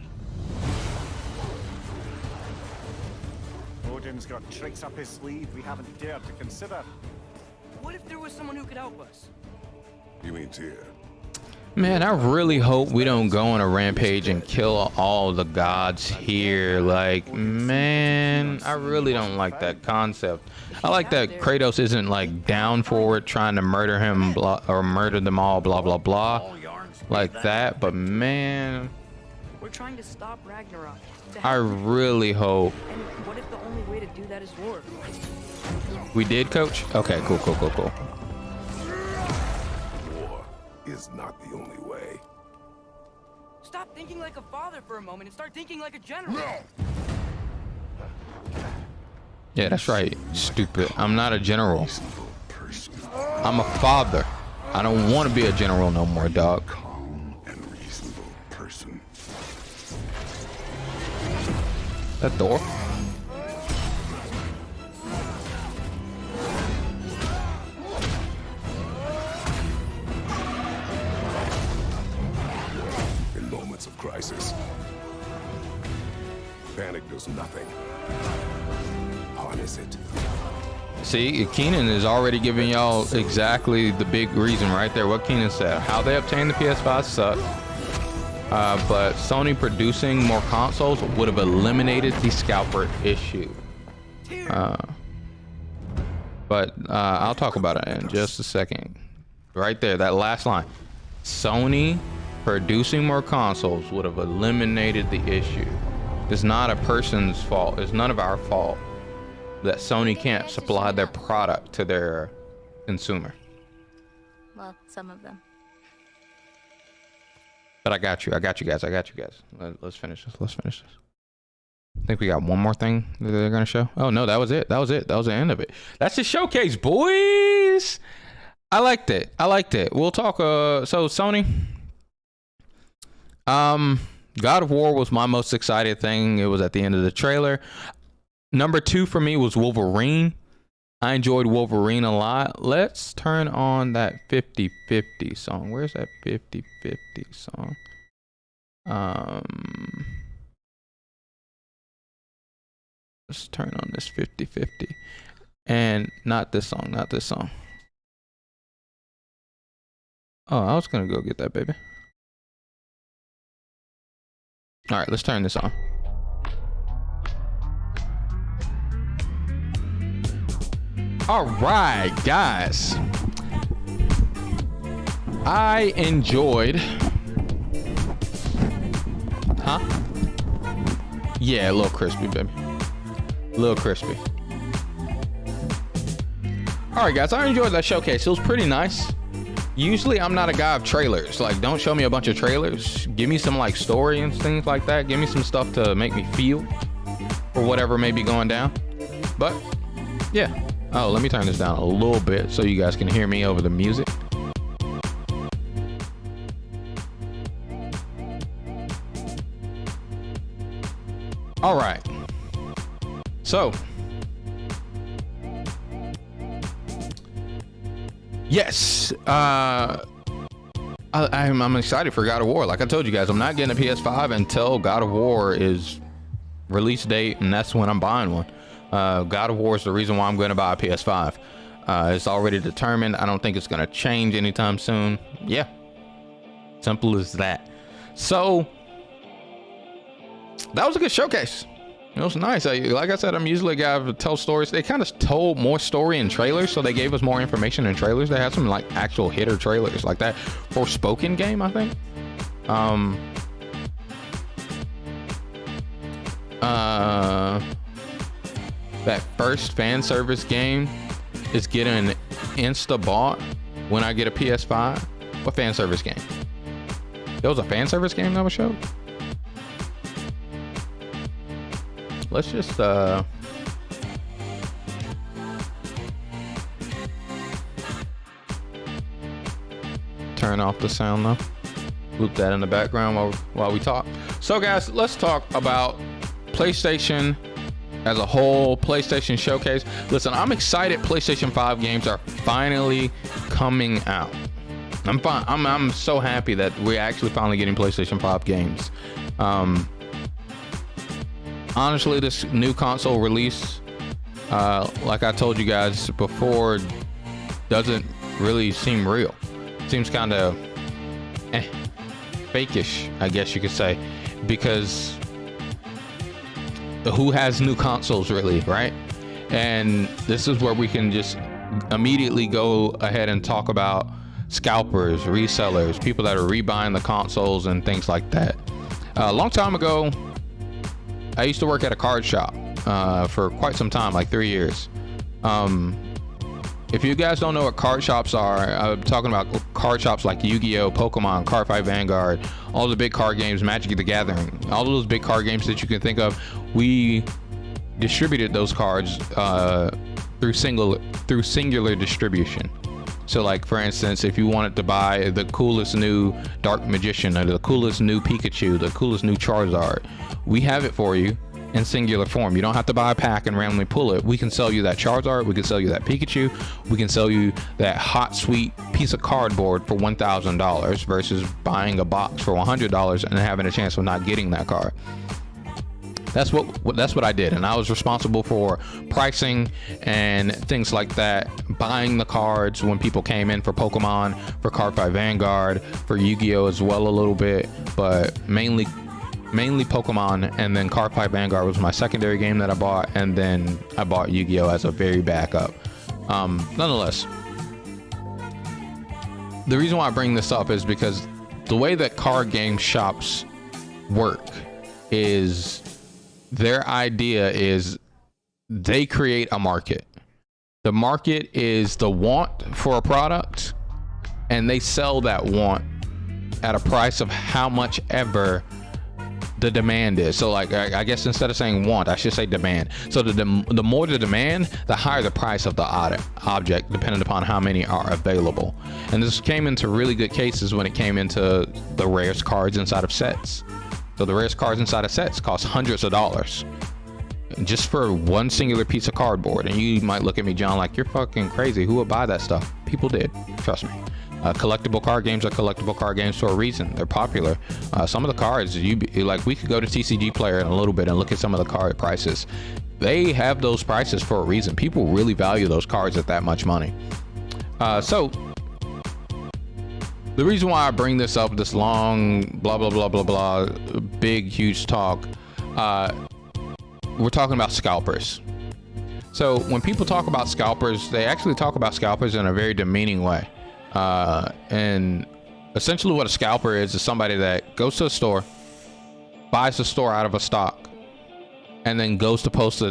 Odin's got tricks up his sleeve we haven't dared to consider. What if there was someone who could help us? You mean Tyr? Man, I really hope we don't go on a rampage and kill all the gods here. Like, man, I really don't like that concept. I like that Kratos isn't like down for it, trying to murder him or murder them all, blah, blah, blah. like that, but man, We're trying to stop Ragnarok. I really hope And what if the only way to do that is war? we did, coach. Okay, cool. War is not the only way. Stop thinking like a father for a moment and start thinking like a general. Yeah, that's right, stupid. I'm not a general. I'm a father. I don't want to be a general no more, dog. That door? In moments of crisis, panic does nothing. Harness it. See, Keenan is already giving y'all exactly the big reason right there. What Keenan said. How they obtained the PS5 sucked. But Sony producing more consoles would have eliminated the scalper issue. But I'll talk about it in just a second. Right there, that last line. Sony producing more consoles would have eliminated the issue. It's not a person's fault. It's none of our fault that Sony can't supply their product to their consumer. Well, some of them. But I got you guys. Let's finish this. I think we got one more thing that they're gonna show. Oh no, that was it. That was the end of it. That's the showcase, boys. I liked it. We'll talk. So Sony. God of War was my most excited thing. It was at the end of the trailer. Number 2 for me was Wolverine. I enjoyed Wolverine a lot. Let's turn on that 50/50 song. Where's that 50/50 song? Let's turn on this 50/50. And not this song. Oh, I was gonna go get that, baby. All right, let's turn this on. All right, guys. I enjoyed. Huh? Yeah, a little crispy, baby. A little crispy. All right, guys. I enjoyed that showcase. It was pretty nice. Usually, I'm not a guy of trailers. Like, don't show me a bunch of trailers. Give me some like story and things like that. Give me some stuff to make me feel for whatever may be going down. But yeah. Oh, let me turn this down a little bit so you guys can hear me over the music. All right. So, yes, I'm excited for God of War. Like I told you guys, I'm not getting a PS5 until God of War is release date, and that's when I'm buying one. God of War is the reason why I'm going to buy a PS5. It's already determined. I don't think it's going to change anytime soon. Yeah, simple as that. So that was a good showcase. It was nice. Like I said, I'm usually a guy who tells stories. They kind of told more story in trailers, so they gave us more information in trailers. They had some like actual hitter trailers like that for Spoken game, I think. That first fan service game is getting insta bought when I get a PS5. What fan service game? There was a fan service game that was showed. Let's just turn off the sound though. Loop that in the background while we talk. So guys, let's talk about PlayStation as a whole, PlayStation Showcase. Listen, I'm excited PlayStation 5 games are finally coming out. I'm so happy that we're actually finally getting PlayStation 5 games. Honestly, this new console release, like I told you guys before, doesn't really seem real. Seems kind of fakeish, I guess you could say, because who has new consoles really, right? And this is where we can just immediately go ahead and talk about scalpers, resellers, people that are rebuying the consoles and things like that. A long time ago, I used to work at a card shop for quite some time, like 3 years. If you guys don't know what card shops are, I'm talking about card shops like Yu-Gi-Oh, Pokemon, Cardfight Vanguard, all the big card games, Magic the Gathering, all of those big card games that you can think of. We distributed those cards through singular distribution. So like, for instance, if you wanted to buy the coolest new Dark Magician or the coolest new Pikachu, the coolest new Charizard, we have it for you in singular form. You don't have to buy a pack and randomly pull it. We can sell you that Charizard, we can sell you that Pikachu, we can sell you that hot sweet piece of cardboard for $1,000 versus buying a box for $100 and having a chance of not getting that card. That's what I did, and I was responsible for pricing and things like that, buying the cards when people came in for Pokemon, for Cardfight Vanguard, for Yu-Gi-Oh as well a little bit, but mainly Pokemon, and then Cardfight Vanguard was my secondary game that I bought, and then I bought Yu-Gi-Oh as a very backup. Nonetheless, the reason why I bring this up is because the way that card game shops work is their idea is they create a market. The market is the want for a product, and they sell that want at a price of how much ever the demand is. So like, I guess instead of saying want, I should say demand. So the more the demand, the higher the price of the object, depending upon how many are available. And this came into really good cases when it came into the rarest cards inside of sets. So the rarest cards inside of sets cost hundreds of dollars just for one singular piece of cardboard. And you might look at me, John, like, you're fucking crazy. Who would buy that stuff? People did, trust me. Collectible card games are collectible card games for a reason. They're popular. Some of the cards, like, we could go to TCG Player in a little bit and look at some of the card prices. They have those prices for a reason. People really value those cards at that much money. So the reason why I bring this up, this long blah blah blah blah blah, big huge talk, we're talking about scalpers. So when people talk about scalpers, they actually talk about scalpers in a very demeaning way. And essentially what a scalper is somebody that goes to a store, buys the store out of a stock, and then goes to post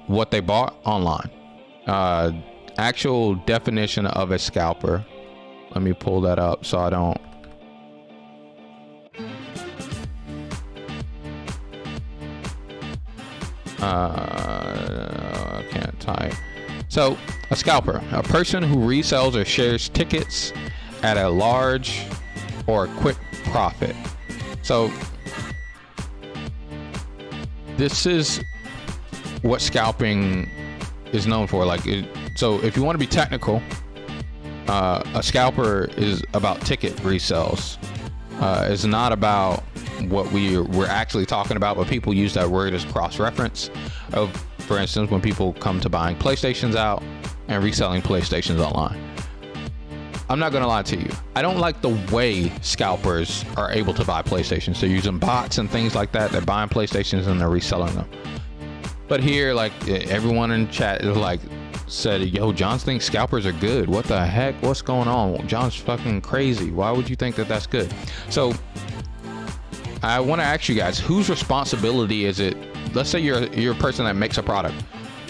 what they bought online. Actual definition of a scalper, let me pull that up so I don't I can't type. So a scalper, a person who resells or shares tickets at a large or a quick profit. So this is what scalping is known for. So if you want to be technical, a scalper is about ticket resales. It's not about what we're actually talking about, but people use that word as cross-reference of, for instance, when people come to buying PlayStations out and reselling PlayStations online. I'm not gonna lie to you, I don't like the way scalpers are able to buy PlayStations. They're using bots and things like that. They're buying PlayStations and they're reselling them. But here, like, everyone in chat is like, said, yo, John thinks scalpers are good. What the heck? What's going on? John's fucking crazy. Why would you think that that's good? So I want to ask you guys, whose responsibility is it? Let's say you're a person that makes a product.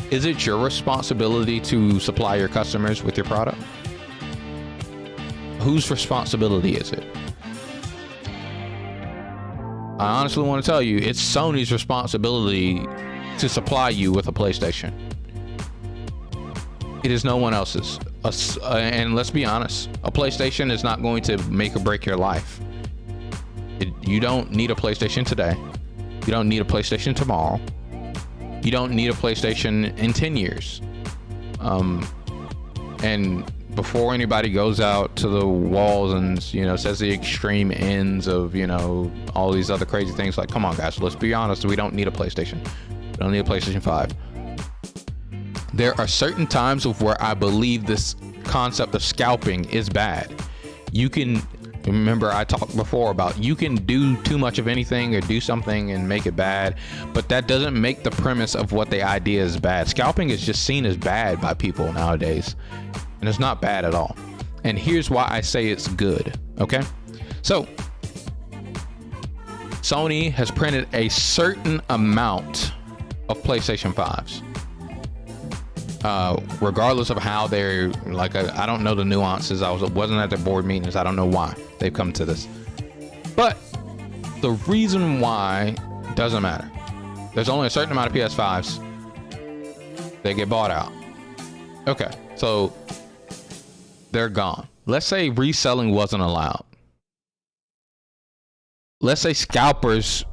Is it your responsibility to supply your customers with your product? Whose responsibility is it? I honestly want to tell you, it's Sony's responsibility to supply you with a PlayStation. It is no one else's. And let's be honest, a PlayStation is not going to make or break your life. You don't need a PlayStation today. You don't need a PlayStation tomorrow. You don't need a PlayStation in 10 years. And before anybody goes out to the walls and, says the extreme ends of, all these other crazy things, like, come on guys, let's be honest, we don't need a PlayStation. We don't need a PlayStation 5. There are certain times of where I believe this concept of scalping is bad. You can, remember I talked before about, you can do too much of anything or do something and make it bad, but that doesn't make the premise of what the idea is bad. Scalping is just seen as bad by people nowadays, and it's not bad at all. And here's why I say it's good. Okay, so Sony has printed a certain amount of PlayStation 5s. Regardless of how they're like, I don't know the nuances. Wasn't at the board meetings. I don't know why they've come to this, but the reason why doesn't matter. There's only a certain amount of PS5s. They get bought out. Okay, so they're gone. Let's say reselling wasn't allowed. Let's say scalpers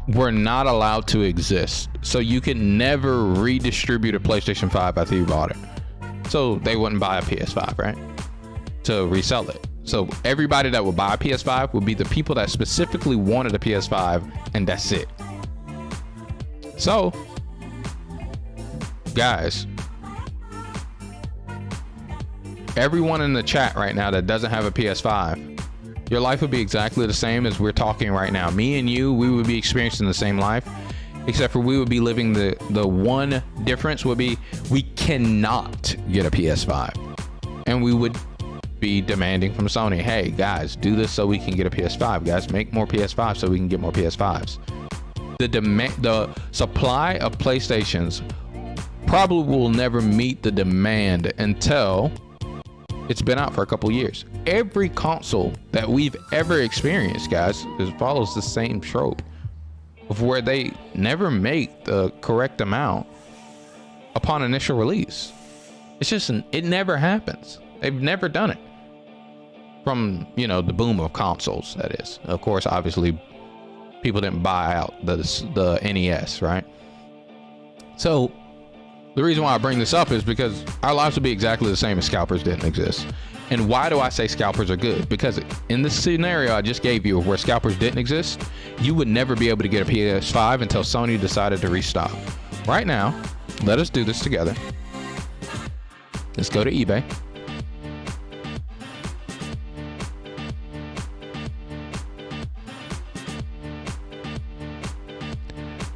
were not allowed to exist, so you could never redistribute a PlayStation 5 after you bought it. So they wouldn't buy a PS5, right? To resell it. So everybody that would buy a PS5 would be the people that specifically wanted a PS5, and that's it. So, guys, everyone in the chat right now that doesn't have a PS5, your life would be exactly the same as we're talking right now. Me and you, we would be experiencing the same life, except for we would be living the one difference would be we cannot get a PS5, and we would be demanding from Sony, hey guys, do this so we can get a PS5. Guys, make more PS5 so we can get more PS5s. The supply of PlayStations probably will never meet the demand until it's been out for a couple years. Every console that we've ever experienced, guys, follows the same trope of where they never make the correct amount upon initial release. It's just, it never happens. They've never done it. From, you know, the boom of consoles, that is. Of course, obviously, people didn't buy out the NES, right? So, the reason why I bring this up is because our lives would be exactly the same if scalpers didn't exist. And why do I say scalpers are good? Because in this scenario I just gave you, where scalpers didn't exist, you would never be able to get a PS5 until Sony decided to restock. Right now, let us do this together. Let's go to eBay.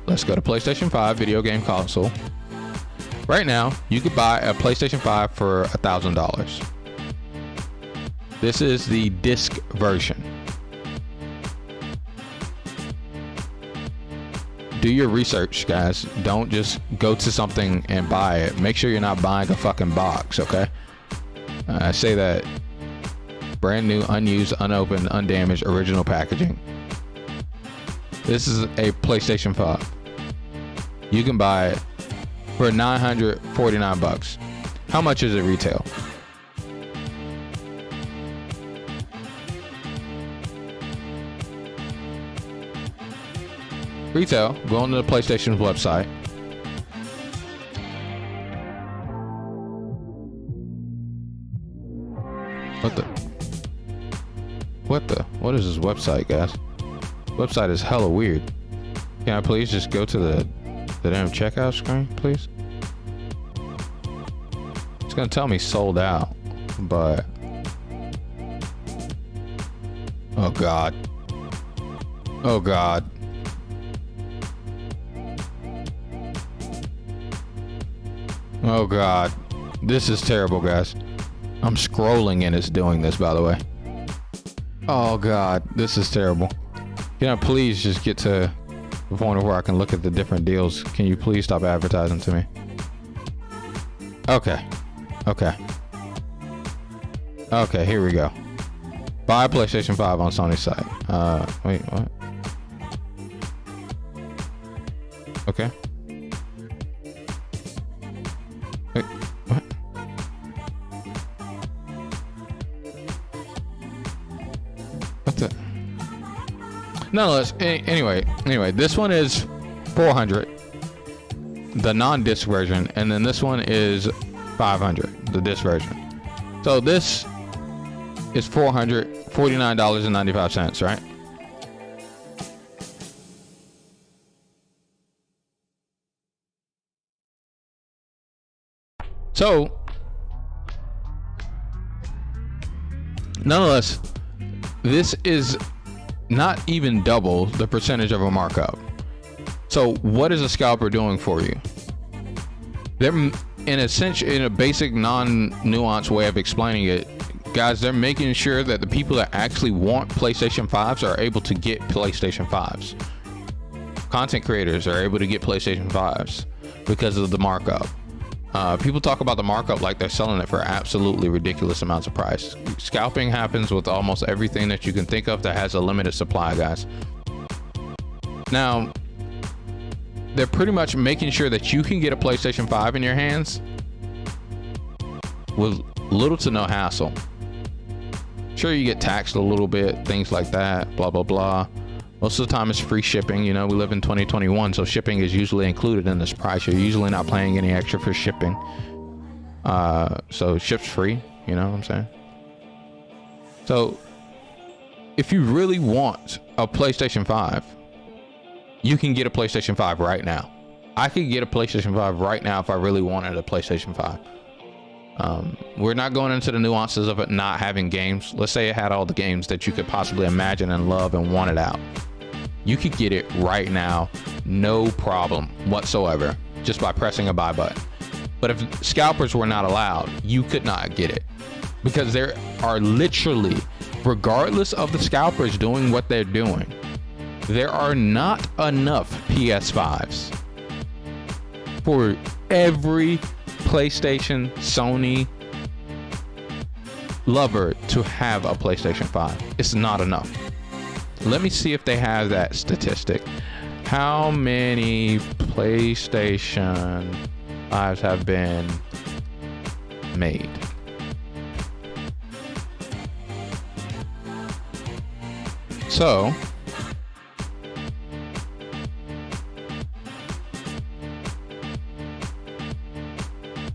Let's go to PlayStation 5 video game console. Right now, you could buy a PlayStation 5 for $1,000. This is the disc version. Do your research, guys. Don't just go to something and buy it. Make sure you're not buying a fucking box, okay? I say that brand new, unused, unopened, undamaged, original packaging. This is a PlayStation 5. You can buy it for $949. How much is it retail? Retail, go on to the PlayStation's website. What is this website, guys? Website is hella weird. Can I please just go to the damn checkout screen, please? It's gonna tell me sold out, but oh god. Oh god. Oh god. This is terrible, guys. I'm scrolling and it's doing this, by the way. Oh god, this is terrible. Can I please just get to the point where I can look at the different deals? Can you please stop advertising to me? Okay. Okay, here we go. Buy a PlayStation 5 on Sony's site. Wait, what? Okay. Wait, what? What the? Nonetheless, anyway, this one is $400, the non-disc version, and then this one is $500, the disc version. So this is $449.95, right? So, nonetheless, this is not even double the percentage of a markup. So what is a scalper doing for you? They're in a basic non-nuanced way of explaining it, Guys, they're making sure that the people that actually want PlayStation 5s are able to get PlayStation 5s. Content creators are able to get PlayStation 5s because of the markup. People talk about the markup like they're selling it for absolutely ridiculous amounts of price. Scalping happens with almost everything that you can think of that has a limited supply, guys. Now, they're pretty much making sure that you can get a PlayStation 5 in your hands with little to no hassle. Sure, you get taxed a little bit, things like that, blah, blah, blah. Most of the time it's free shipping. You know, we live in 2021, so shipping is usually included in this price. You're usually not paying any extra for shipping. So ship's free, you know what I'm saying? So if you really want a PlayStation 5, you can get a PlayStation 5 right now. I could get a PlayStation 5 right now if I really wanted a PlayStation 5. We're not going into the nuances of it not having games. Let's say it had all the games that you could possibly imagine and love and want it out. You could get it right now, no problem whatsoever, just by pressing a buy button. But if scalpers were not allowed, you could not get it, because there are literally, regardless of the scalpers doing what they're doing, there are not enough PS5s for every PlayStation, Sony lover to have a PlayStation 5. It's not enough. Let me see if they have that statistic. How many PlayStation 5s have been made? So,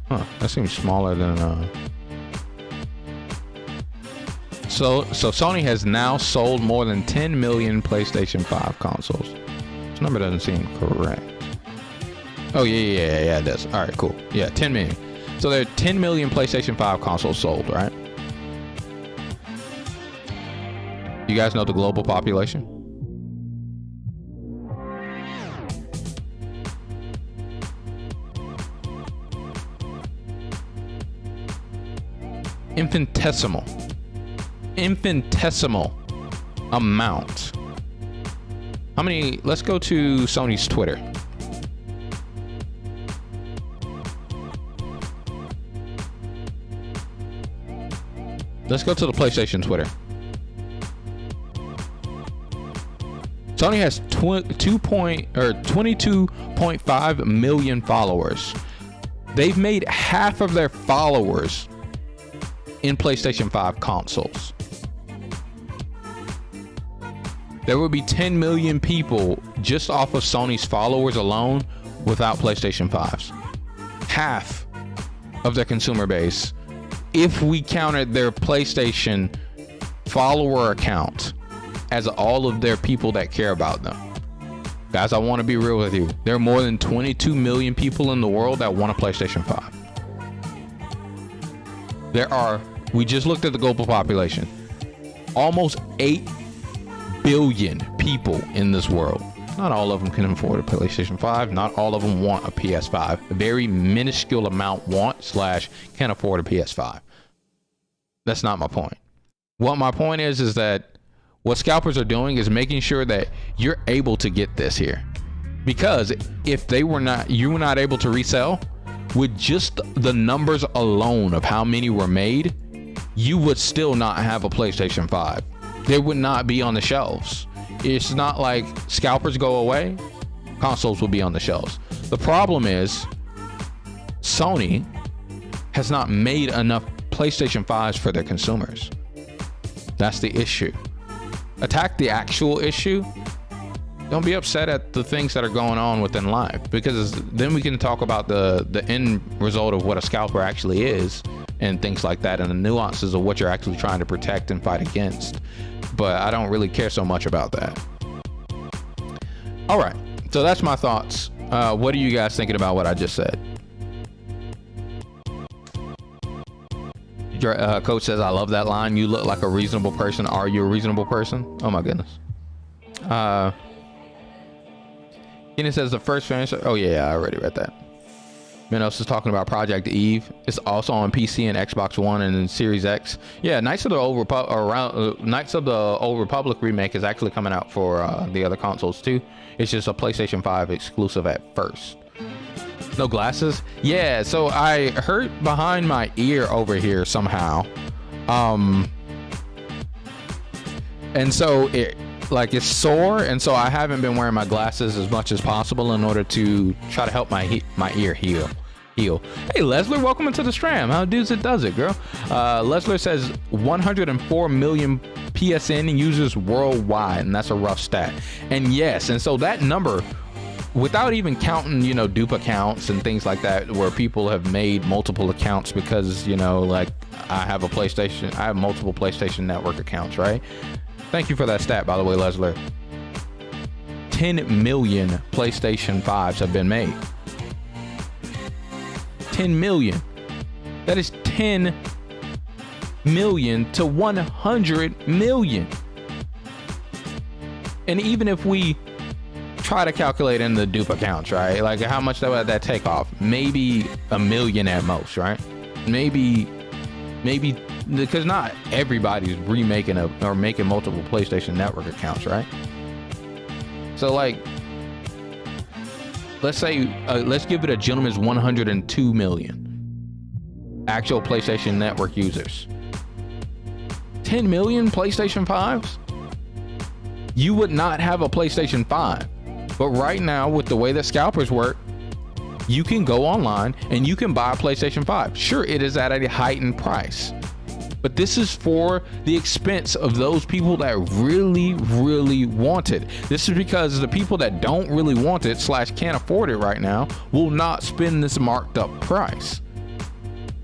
that seems smaller than So Sony has now sold more than 10 million PlayStation 5 consoles. This number doesn't seem correct. Oh yeah, it does. All right, cool. Yeah, 10 million. So there are 10 million PlayStation 5 consoles sold, right? You guys know the global population? Infinitesimal amount. How many? Let's go to Sony's Twitter. Let's go to the PlayStation Twitter. Sony has 22.5 million followers. They've made half of their followers in PlayStation 5 consoles. There would be 10 million people just off of Sony's followers alone without PlayStation 5s. Half of their consumer base, if we counted their PlayStation follower account as all of their people that care about them. Guys, I want to be real with you. There are more than 22 million people in the world that want a PlayStation 5. We just looked at the global population. Almost 8 billion people in this world. Not all of them can afford a PlayStation 5. Not all of them want a PS5. A very minuscule amount can afford a PS5. That's not my point. What my point is that what scalpers are doing is making sure that you're able to get this here. Because if you were not able to resell, with just the numbers alone of how many were made, you would still not have a PlayStation 5. They would not be on the shelves. It's not like scalpers go away, consoles will be on the shelves. The problem is Sony has not made enough PlayStation 5s for their consumers. That's the issue. Attack the actual issue. Don't be upset at the things that are going on within life, because then we can talk about the end result of what a scalper actually is and things like that, and the nuances of what you're actually trying to protect and fight against. But I don't really care so much about that. All right, so that's my thoughts. What are you guys thinking about what I just said? Coach says, I love that line. You look like a reasonable person. Are you a reasonable person? Oh my goodness. Keenan says the first finish. Oh yeah, I already read that. Minos is talking about Project Eve. It's also on PC and Xbox One and Series X. Yeah, Knights of the Old Republic remake is actually coming out for the other consoles too. It's just a PlayStation 5 exclusive at first. No glasses? Yeah, so I hurt behind my ear over here somehow. And so it's sore, and so I haven't been wearing my glasses as much as possible in order to try to help my ear heal. Hey Leslie, welcome into the stream. How does it girl? Leslie says 104 million PSN users worldwide, and that's a rough stat. And yes, and so that number, without even counting, dupe accounts and things like that, where people have made multiple accounts because, like I have multiple PlayStation Network accounts, right? Thank you for that stat, by the way, Leslie. 10 million PlayStation 5s have been made. 10 million. That is 10 million to 100 million. And even if we try to calculate in the dupe accounts, right? Like how much would that take off? Maybe 1 million at most, right? Maybe because not everybody's remaking or making multiple PlayStation Network accounts, right? So like, let's say, let's give it a gentleman's 102 million actual PlayStation Network users. 10 million PlayStation 5s? You would not have a PlayStation 5. But right now, with the way that scalpers work, you can go online and you can buy a PlayStation 5. Sure, it is at a heightened price, but this is for the expense of those people that really, really want it. This is because the people that don't really want it / can't afford it right now will not spend this marked up price.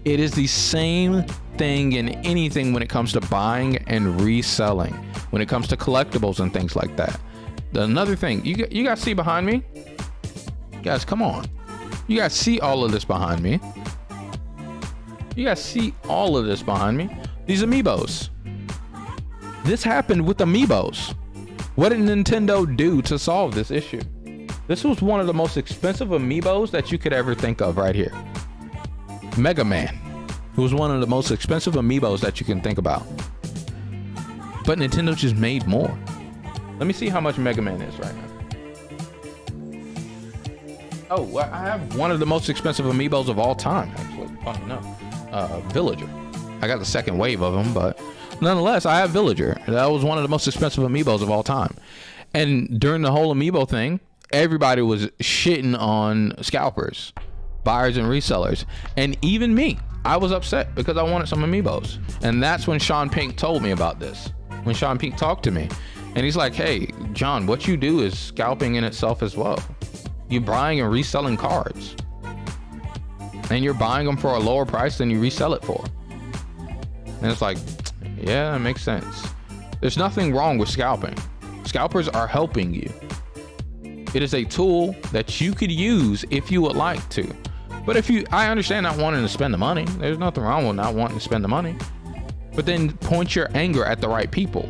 It is the same thing in anything when it comes to buying and reselling, when it comes to collectibles and things like that. Another thing, you guys see behind me? Guys, come on. You guys see all of this behind me? You guys see all of this behind me? These amiibos. This happened with amiibos. What did Nintendo do to solve this issue? This was one of the most expensive amiibos that you could ever think of right here. Mega Man. It was one of the most expensive amiibos that you can think about. But Nintendo just made more. Let me see how much Mega Man is right now. Oh, well, I have one of the most expensive amiibos of all time, actually. Funny enough. Villager. I got the second wave of them, but nonetheless, I have Villager. That was one of the most expensive amiibos of all time. And during the whole amiibo thing, everybody was shitting on scalpers, buyers and resellers. And even me, I was upset because I wanted some amiibos. And that's when Sean Pink told me about this. When Sean Pink talked to me. And he's like, hey, John, what you do is scalping in itself as well. You're buying and reselling cards. And you're buying them for a lower price than you resell it for. And it's like, yeah, that makes sense. There's nothing wrong with scalping. Scalpers are helping you. It is a tool that you could use if you would like to. But I understand not wanting to spend the money. There's nothing wrong with not wanting to spend the money. But then point your anger at the right people.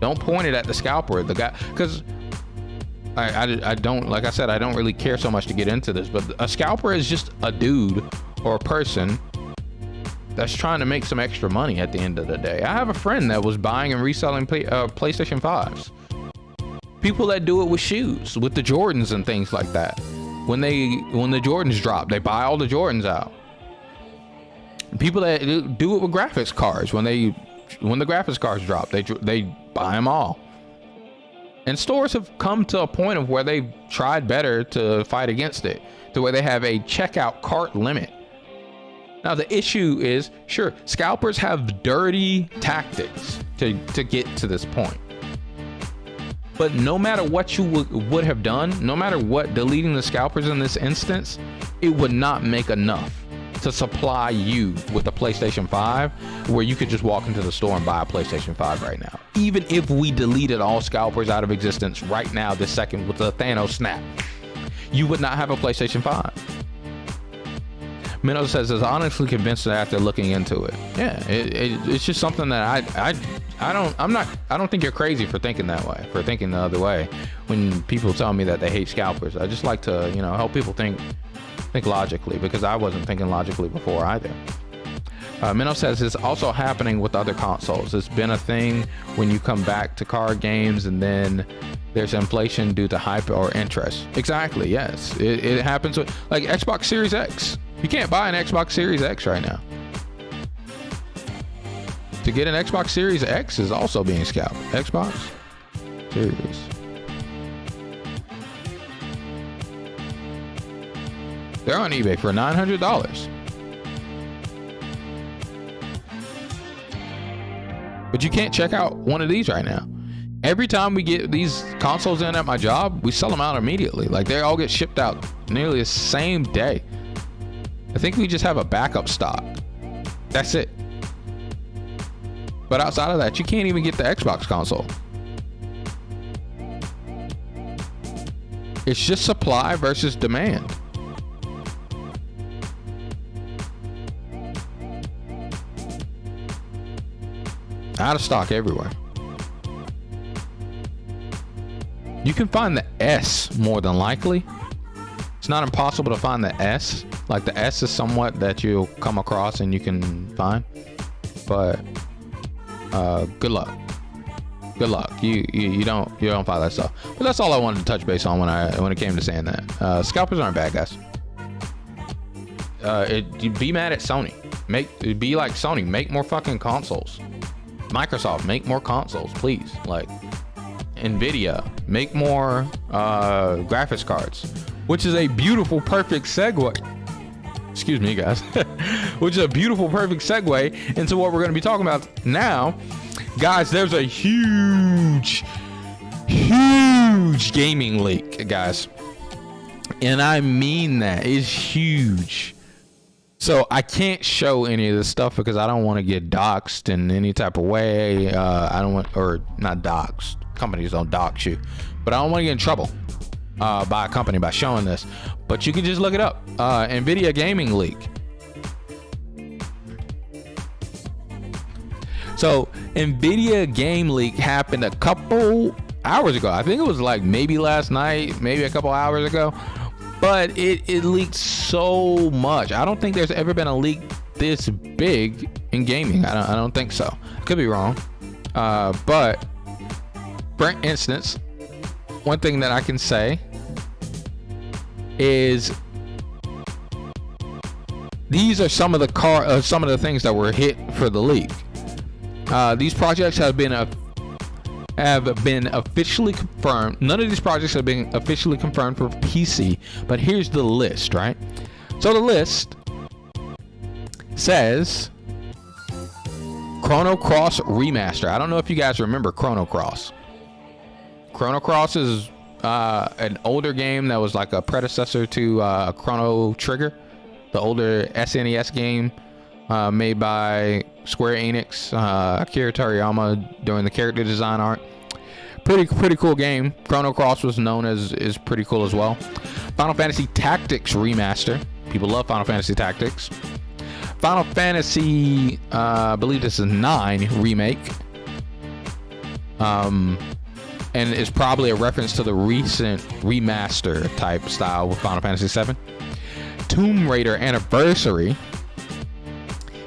Don't point it at the scalper, the guy, because I don't, like I said, I don't really care so much to get into this, but a scalper is just a dude or a person that's trying to make some extra money at the end of the day. I have a friend that was buying and reselling PlayStation 5s. People that do it with shoes, with the Jordans and things like that. When the Jordans drop, they buy all the Jordans out. People that do it with graphics cards, when the graphics cards drop, they buy them all. And stores have come to a point of where they've tried better to fight against it, to where they have a checkout cart limit. Now the issue is, sure, scalpers have dirty tactics to get to this point. But no matter what you would have done, no matter what, deleting the scalpers in this instance, it would not make enough to supply you with a PlayStation 5 where you could just walk into the store and buy a PlayStation 5 right now. Even if we deleted all scalpers out of existence right now, this second, with the Thanos snap, you would not have a PlayStation 5. Minnow says, is honestly convinced that after looking into it. Yeah, it's just something that I don't think you're crazy for thinking that way, for thinking the other way. When people tell me that they hate scalpers, I just like to, you know, help people think logically, because I wasn't thinking logically before either. Minnow says it's also happening with other consoles. It's been a thing when you come back to card games, and then there's inflation due to hype or interest. Exactly, yes. It happens with, like, Xbox Series X. You can't buy an Xbox Series X right now. To get an Xbox Series X is also being scalped. Xbox Series. They're on eBay for $900. But you can't check out one of these right now. Every time we get these consoles in at my job, we sell them out immediately. Like, they all get shipped out nearly the same day. I think we just have a backup stock. That's it. But outside of that, you can't even get the Xbox console. It's just supply versus demand. Out of stock everywhere. You can find the S more than likely. It's not impossible to find the S. Like, the S is somewhat that you'll come across and you can find. But good luck. Good luck. You don't find that stuff. But that's all I wanted to touch base on when it came to saying that. Scalpers aren't bad guys. Be mad at Sony. Be like Sony. Make more fucking consoles. Microsoft, make more consoles, please. Like, Nvidia, make more graphics cards, which is a beautiful, perfect segue. Excuse me, guys. Which is a beautiful, perfect segue into what we're going to be talking about now. Guys, there's a huge gaming leak, guys. And I mean that. It's huge. So I can't show any of this stuff because I don't want to get doxxed in any type of way. I don't want, or not doxxed. Companies don't dox you, but I don't want to get in trouble by a company by showing this. But you can just look it up. Nvidia gaming leak. So Nvidia game leak happened a couple hours ago. I think it was like maybe last night, maybe a couple hours ago. But it leaked so much. I don't think there's ever been a leak this big in gaming. I don't think so. I could be wrong. But for instance, one thing that I can say is these are some of the things that were hit for the leak. These projects have been officially confirmed. None of these projects have been officially confirmed for PC, but here's the list, right? So the list says Chrono Cross Remaster. I don't know if you guys remember Chrono Cross. Chrono Cross is an older game that was like a predecessor to Chrono Trigger, the older SNES game made by Square Enix, Akira Toriyama doing the character design art. Pretty cool game. Chrono Cross was known as is pretty cool as well. Final Fantasy Tactics Remaster. People love Final Fantasy Tactics. Final Fantasy, I believe this is 9 remake. And it's probably a reference to the recent remaster type style with Final Fantasy 7. Tomb Raider Anniversary.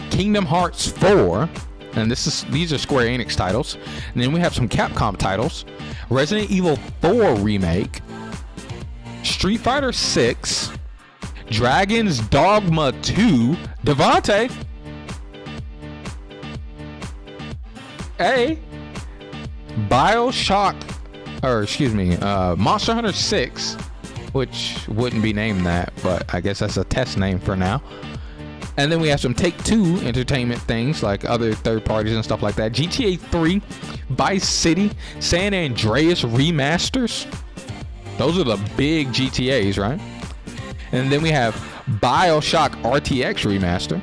Kingdom Hearts 4, and these are Square Enix titles. And then we have some Capcom titles. Resident Evil 4 remake, Street Fighter 6, Dragon's Dogma 2, Devante, Monster Hunter 6, which wouldn't be named that, but I guess that's a test name for now. And then we have some Take-Two Entertainment things like other third parties and stuff like that. GTA 3, Vice City, San Andreas remasters. Those are the big GTAs, right? And then we have BioShock RTX remaster.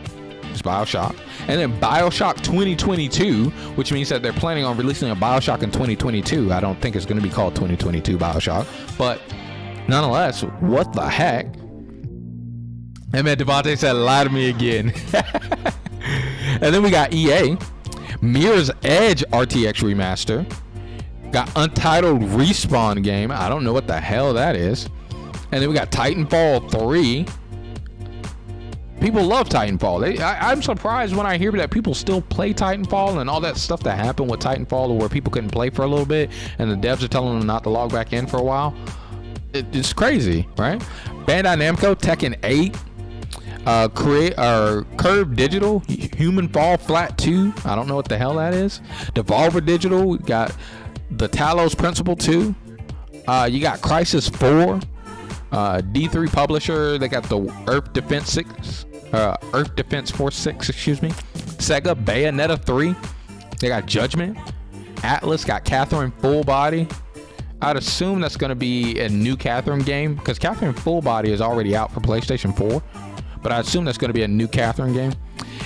It's BioShock. And then BioShock 2022, which means that they're planning on releasing a BioShock in 2022. I don't think it's going to be called 2022 BioShock. But nonetheless, what the heck? And man, Devontae said, lie to me again. And then we got EA. Mirror's Edge RTX remaster. Got Untitled Respawn game. I don't know what the hell that is. And then we got Titanfall 3. People love Titanfall. I'm surprised when I hear that people still play Titanfall and all that stuff that happened with Titanfall where people couldn't play for a little bit and the devs are telling them not to log back in for a while. It's crazy, right? Bandai Namco, Tekken 8. Curve Digital, Human Fall Flat 2. I don't know what the hell that is. Devolver Digital, we got the Talos Principle 2. You got Crysis 4. D3 Publisher, they got the Earth Defense Force 6, excuse me. Sega Bayonetta 3. They got Judgment. Atlas got Catherine Full Body. I'd assume that's going to be a new Catherine game because Catherine Full Body is already out for PlayStation 4. But I assume that's going to be a new Catherine game.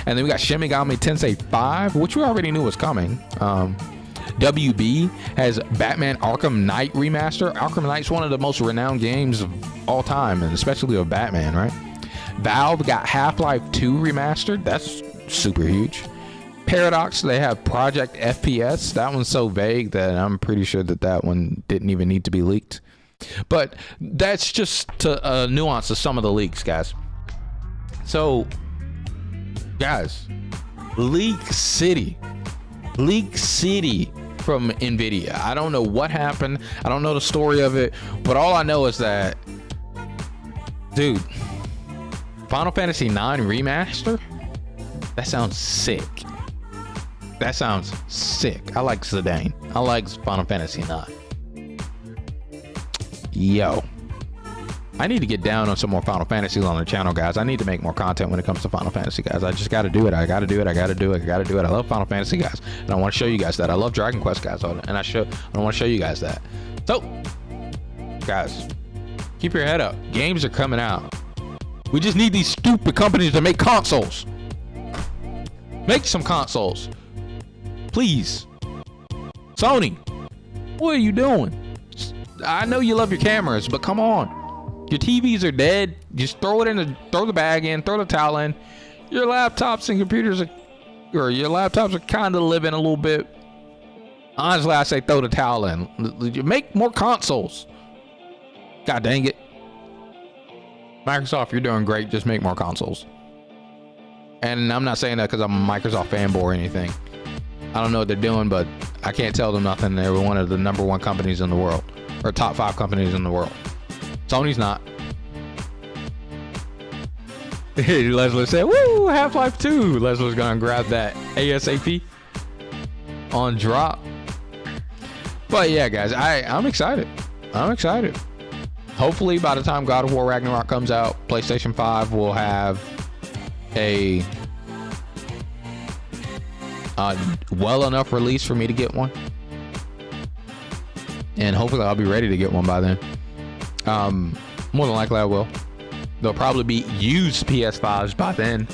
And then we got Shin Megami Tensei 5, which we already knew was coming. WB has Batman Arkham Knight Remaster. Arkham Knight's one of the most renowned games of all time, and especially of Batman, right? Valve got Half-Life 2 Remastered. That's super huge. Paradox, they have Project FPS. That one's so vague that I'm pretty sure that one didn't even need to be leaked. But that's just to nuance of some of the leaks, guys. So, guys, Leak City from Nvidia. I don't know what happened. I don't know the story of it, but all I know is that, dude, Final Fantasy IX Remaster? That sounds sick. I like Zidane. I like Final Fantasy IX. Yo. I need to get down on some more Final Fantasies on the channel, guys. I need to make more content when it comes to Final Fantasy, guys. I just got to do it. I love Final Fantasy, guys. And I want to show you guys that. I love Dragon Quest, guys. And I want to show you guys that. So, guys, keep your head up. Games are coming out. We just need these stupid companies to make consoles. Make some consoles. Please. Sony, what are you doing? I know you love your cameras, but come on. Your TVs are dead. Just throw the bag in, throw the towel in. Your laptops and computers are kind of living a little bit. Honestly, I say throw the towel in. Make more consoles. God dang it. Microsoft, you're doing great. Just make more consoles. And I'm not saying that because I'm a Microsoft fanboy or anything. I don't know what they're doing, but I can't tell them nothing. They're one of the #1 companies in the world, or top 5 companies in the world. Sony's not. Leslie said, woo, Half-Life 2. Leslie's gonna grab that ASAP on drop. But yeah, guys, I'm excited. Hopefully by the time God of War Ragnarok comes out, PlayStation 5 will have a well enough release for me to get one. And hopefully I'll be ready to get one by then. More than likely I will. There'll probably be used PS5s by then.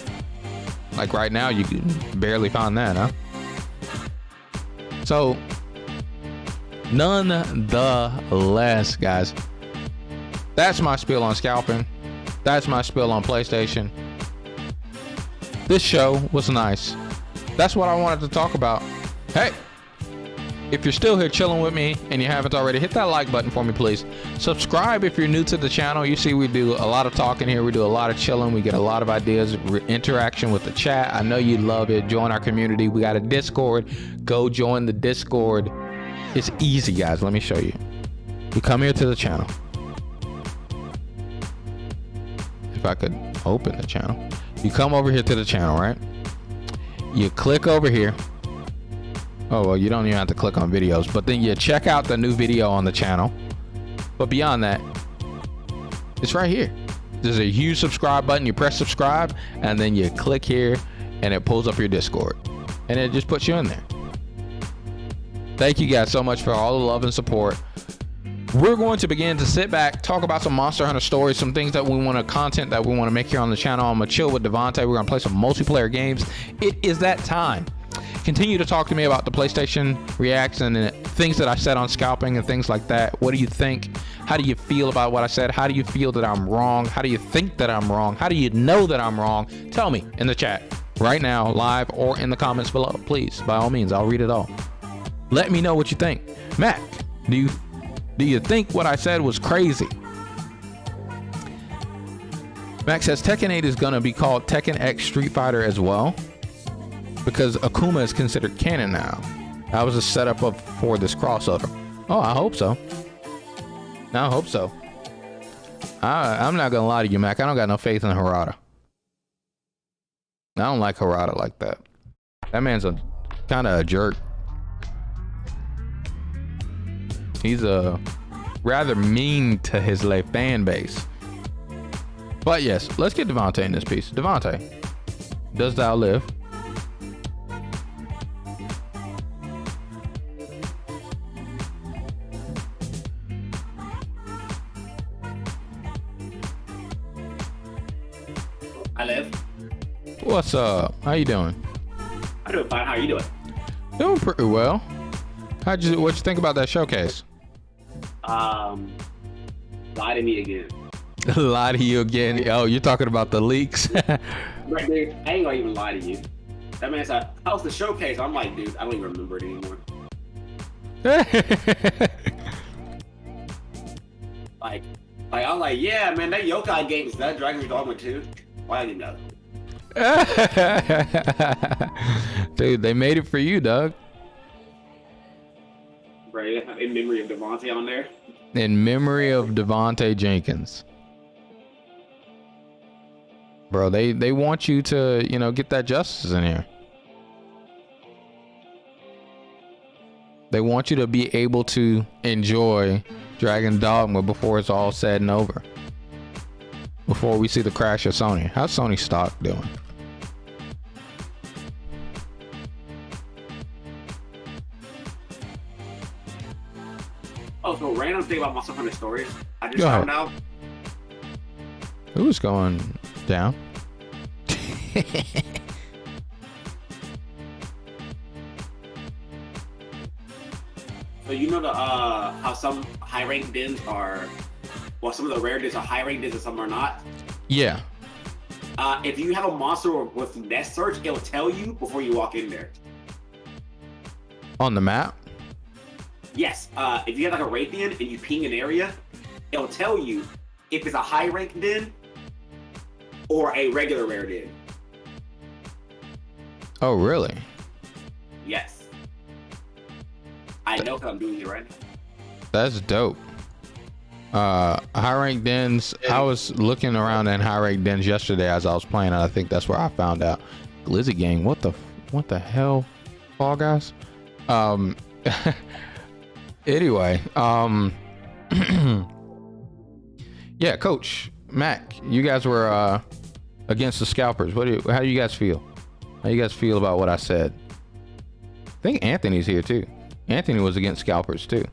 Like right now, you can barely find that, huh? So, nonetheless, guys, that's my spiel on scalping. That's my spiel on PlayStation. This show was nice. That's what I wanted to talk about. Hey, if you're still here chilling with me and you haven't already, hit that like button for me, please. Subscribe if you're new to the channel. You see we do a lot of talking here. We do a lot of chilling. We get a lot of ideas, interaction with the chat. I know you love it. Join our community. We got a Discord. Go join the Discord. It's easy, guys. Let me show you. You come here to the channel. If I could open the channel. You come over here to the channel, right? You click over here. Oh, well, you don't even have to click on videos, but then you check out the new video on the channel. But beyond that, it's right here. There's a huge subscribe button. You press subscribe, and then you click here, and it pulls up your Discord. And it just puts you in there. Thank you guys so much for all the love and support. We're going to begin to sit back, talk about some Monster Hunter stories, some things that we want to, content that we want to make here on the channel. I'm going to chill with Devontae. We're going to play some multiplayer games. It is that time. Continue to talk to me about the PlayStation Reacts and things that I said on scalping and things like that. What do you think? How do you feel about what I said? How do you feel that I'm wrong? How do you think that I'm wrong? How do you know that I'm wrong? Tell me in the chat. right now, live or in the comments below. Please, by all means, I'll read it all. Let me know what you think. Mac, do you think what I said was crazy? Mac says Tekken 8 is gonna be called Tekken X Street Fighter as well, because Akuma is considered canon now. That was a setup for this crossover. Oh, I hope so. I hope so. I'm not gonna lie to you, Mac. I don't got no faith in Harada. I don't like Harada like that. That man's a kind of a jerk. He's rather mean to his fan base. But yes, let's get Devontae in this piece. Devontae, does thou live? I live. What's up? How you doing? I'm doing fine. How are you doing? Doing pretty well. What'd you think about that showcase? Lie to me again. Lie to you again? Oh, you're talking about the leaks? Right, dude. I ain't gonna even lie to you. That man said, "How's the showcase?" I'm like, dude, I don't even remember it anymore. like I was like, yeah, man, that yokai game is that Dragon's Dogma 2. Why didn't know? Dude, they made it for you, Doug. Right, in memory of Devontae on there. In memory of Devontae Jenkins. Bro, they want you to, get that justice in here. They want you to be able to enjoy Dragon Dogma before it's all said and over. Before we see the crash of Sony. How's Sony stock doing? Oh, so random thing about myself on the stories. I just found out. Who's going down? So you know the how some high rank dens are, well, some of the rare dens are high rank dens and some are not. Yeah. If you have a monster with nest search, it'll tell you before you walk in there. On the map? Yes. If you have like a Raytheon and you ping an area, it'll tell you if it's a high rank den or a regular rare den. Oh, really? Yes. I know because I'm doing it right now. That's dope. High rank dens. I was looking around in high rank dens yesterday as I was playing, and I think that's where I found out. Glizzy Gang, what the hell, Fall Guys? Anyway, yeah, Coach Mac, you guys were against the scalpers. How do you guys feel? How do you guys feel about what I said? I think Anthony's here too. Anthony was against scalpers too.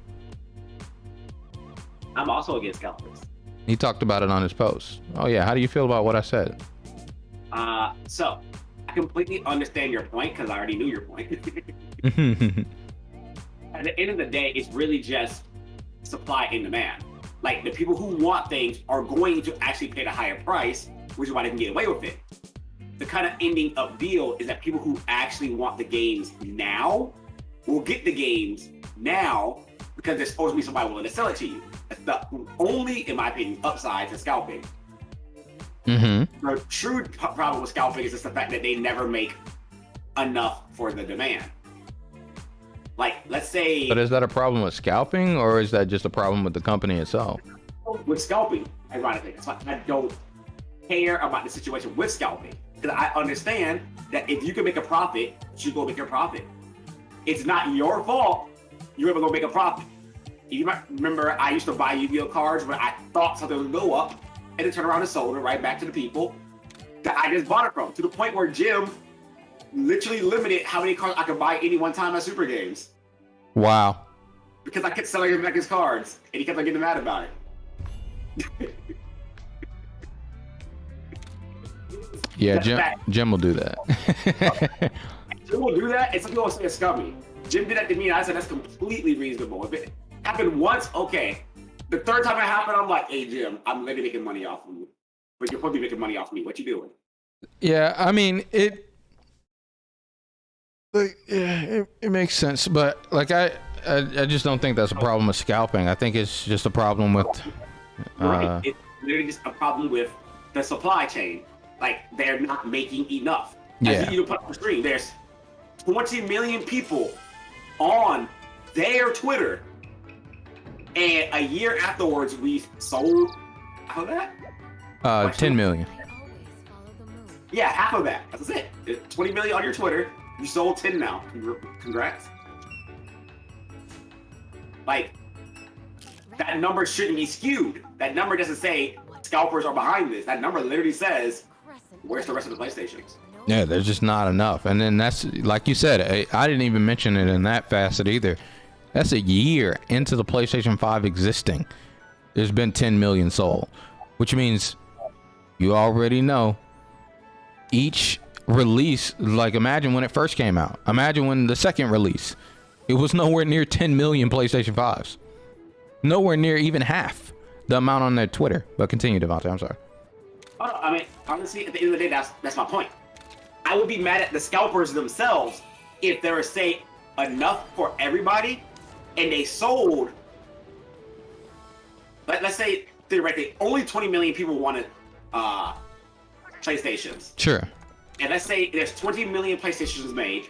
I'm also against scalpers. He talked about it on his post. Oh yeah, how do you feel about what I said? So I completely understand your point because I already knew your point. At the end of the day, it's really just supply and demand. Like the people who want things are going to actually pay the higher price, which is why they can get away with it. The kind of ending of deal is that people who actually want the games now will get the games now because there's supposed to be somebody willing to sell it to you. That's the only, in my opinion, upside to scalping. The true problem with scalping is just the fact that they never make enough for the demand. Like, let's say... But is that a problem with scalping, or is that just a problem with the company itself? With scalping, ironically. That's why I don't care about the situation with scalping. Because I understand that if you can make a profit, you go make your profit. It's not your fault you're able to go make a profit. You might remember I used to buy Yu-Gi-Oh cards when I thought something would go up, and then turn around and sold it right back to the people that I just bought it from. To the point where Jim literally limited how many cards I could buy any one time at Super Games. Wow. Because I kept selling him back his cards, and he kept on getting mad about it. Yeah, Jim will do that. Jim will do that, and some people will say it's scummy. Jim did that to me, and I said that's completely reasonable. If it happened once, okay. The third time it happened, I'm like, hey, Jim, I'm making money off of you. But you're supposed to be making money off me. What you doing? Yeah, I mean, Like, yeah, it makes sense, but like I just don't think that's a problem with scalping. I think it's just a problem with right. It's literally just a problem with the supply chain. Like, they're not making enough. As you put on the screen, there's 20 million people on their Twitter, and a year afterwards, we've sold half of that. 10 million. Yeah, half of that. That's it. 20 million on your Twitter. You sold 10 now. Congrats. Like, that number shouldn't be skewed. That number doesn't say scalpers are behind this. That number literally says, where's the rest of the PlayStations? Yeah, there's just not enough. And then that's, like you said, I didn't even mention it in that facet either. That's a year into the PlayStation 5 existing. There's been 10 million sold, which means you already know each release, like imagine when it first came out. Imagine when the second release, it was nowhere near 10 million PlayStation 5s. Nowhere near even half the amount on their Twitter. But continue, Devontae, I'm sorry. Oh, no, I mean, honestly, at the end of the day, that's my point. I would be mad at the scalpers themselves if there was, say, enough for everybody and they sold, let's say, theoretically, only 20 million people wanted PlayStations. Sure. And let's say there's 20 million PlayStations made,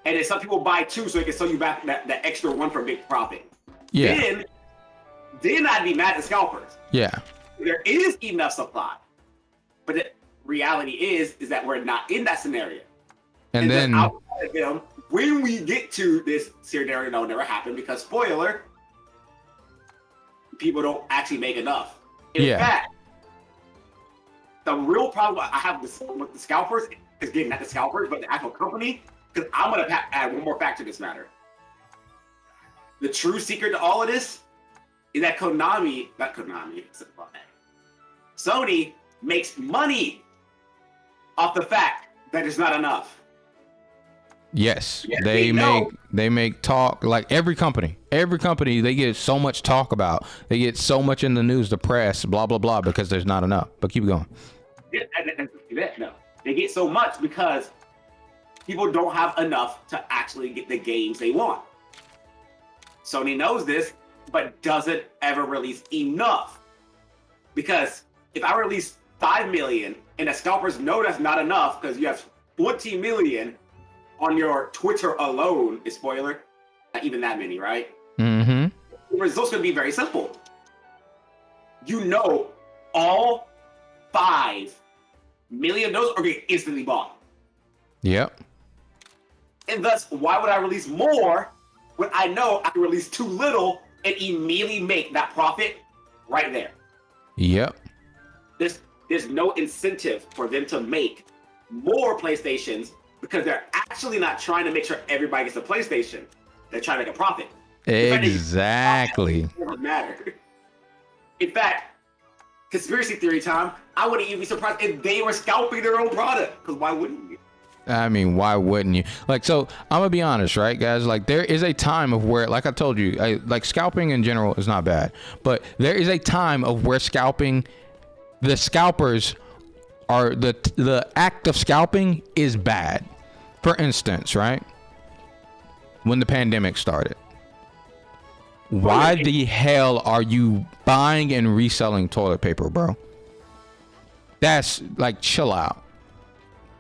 and then some people buy 2 so they can sell you back that extra 1 for a big profit. Yeah. Then I'd be mad at scalpers. Yeah. There is enough supply, but the reality is that we're not in that scenario. And then outside of them, when we get to this scenario, it'll never happen because, spoiler, people don't actually make enough. In fact, the real problem I have with the scalpers is getting not the scalpers, but the actual company, because I'm going to add one more fact to this matter. The true secret to all of this is that Sony makes money off the fact that there's not enough. Yes, they make talk, like every company, they get so much talk about, they get so much in the news, the press, blah, blah, blah, because there's not enough. But keep going. No, they get so much because people don't have enough to actually get the games they want. Sony knows this, but doesn't ever release enough. Because if I release 5 million and the scalpers know that's not enough because you have 20 million on your Twitter alone, is spoiler, not even that many, right? Mm-hmm. The result's gonna be very simple. You know, all 5 million of those are getting instantly bought. Yep. And thus, why would I release more when I know I can release too little and immediately make that profit right there? Yep. There's no incentive for them to make more PlayStations because they're actually not trying to make sure everybody gets a PlayStation. They're trying to make a profit. Exactly. It doesn't matter. In fact, conspiracy theory time, I wouldn't even be surprised if they were scalping their own product. Because why wouldn't you? I mean, why wouldn't you? Like, so I'm gonna be honest, right, guys? Like, there is a time of where, like I told you, like scalping in general is not bad, but there is a time of where scalping, the scalpers are the act of scalping is bad. For instance, right, when the pandemic started, why the hell are you buying and reselling toilet paper, bro? That's like, chill out.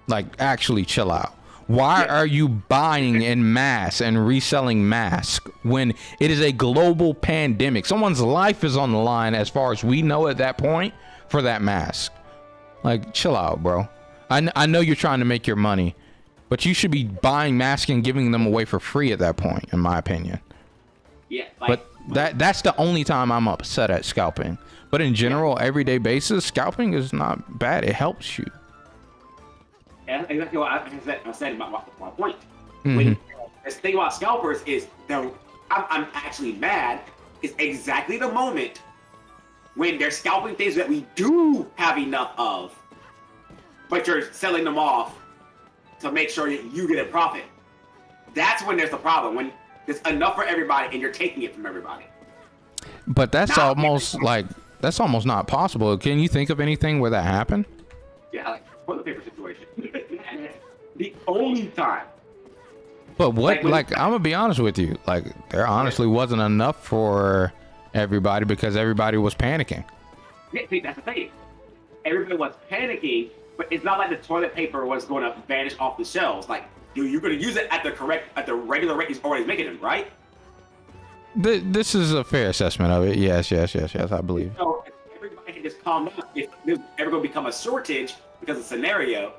Like, actually chill out. Why are you buying in mass and reselling masks when it is a global pandemic? Someone's life is on the line as far as we know at that point for that mask. Like, chill out, bro. I know you're trying to make your money, but you should be buying masks and giving them away for free at that point, in my opinion. Yeah. But that's the only time I'm upset at scalping. But in general, everyday basis, scalping is not bad. It helps you. And exactly what I said about my point. Mm-hmm. When the thing about scalpers is I'm actually mad is exactly the moment when they're scalping things that we do have enough of, but you're selling them off to make sure that you get a profit. That's when there's the problem, when there's enough for everybody and you're taking it from everybody. But that's almost not possible. Can you think of anything where that happened? Yeah, like toilet paper situation. The only time But what, like, I'm gonna be honest with you, like, there honestly wasn't enough for everybody because everybody was panicking. Yeah, see, that's the thing. Everybody was panicking, but it's not like the toilet paper was going to vanish off the shelves. Like, you're going to use it at the regular rate he's always making it, right? This is a fair assessment of it. Yes, I believe. So if everybody can just calm down. If there's ever going to become a shortage because of the scenario,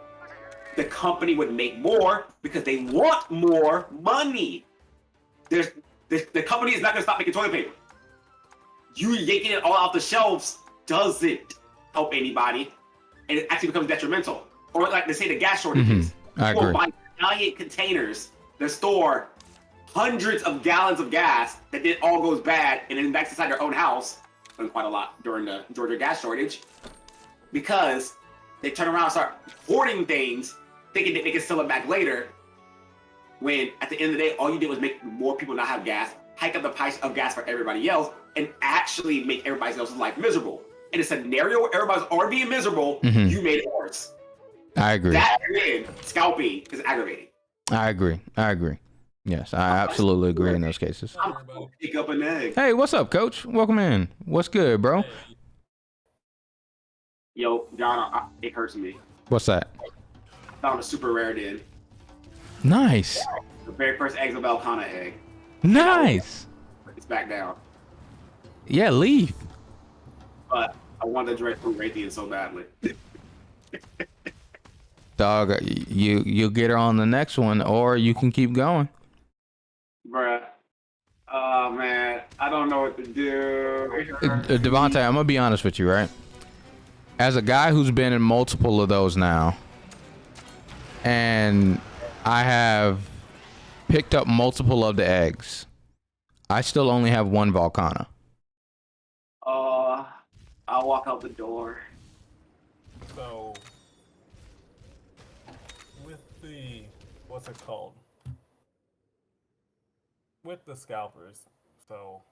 the company would make more because they want more money. The company is not going to stop making toilet paper. You yanking it all off the shelves doesn't help anybody, and it actually becomes detrimental. Or like they say, the gas shortages. I agree. Buy giant containers that store hundreds of gallons of gas that then all goes bad, and then back inside their own house. Done quite a lot during the Georgia gas shortage, because they turn around and start hoarding things, thinking that they can sell it back later. When at the end of the day, all you did was make more people not have gas, hike up the price of gas for everybody else, and actually make everybody else's life miserable. In a scenario where everybody's already being miserable, you made it worse. I agree. That again, scalping is aggravating. I agree. Yes, I absolutely agree in those cases. I'm gonna pick up an egg. Hey, what's up, Coach? Welcome in. What's good, bro? Yo, John, it hurts me. What's that? I found a super rare den. Nice. The very first egg's a Valcana egg. Nice. It's back down. Yeah, leave. But I wanted to direct from Raytheon so badly. Dog, you'll get her on the next one, or you can keep going. Bruh. Oh, man. I don't know what to do. Devontae, I'm going to be honest with you, right? As a guy who's been in multiple of those now, and I have picked up multiple of the eggs, I still only have one Valcana. I'll walk out the door. So, with the, what's it called? With the scalpers, so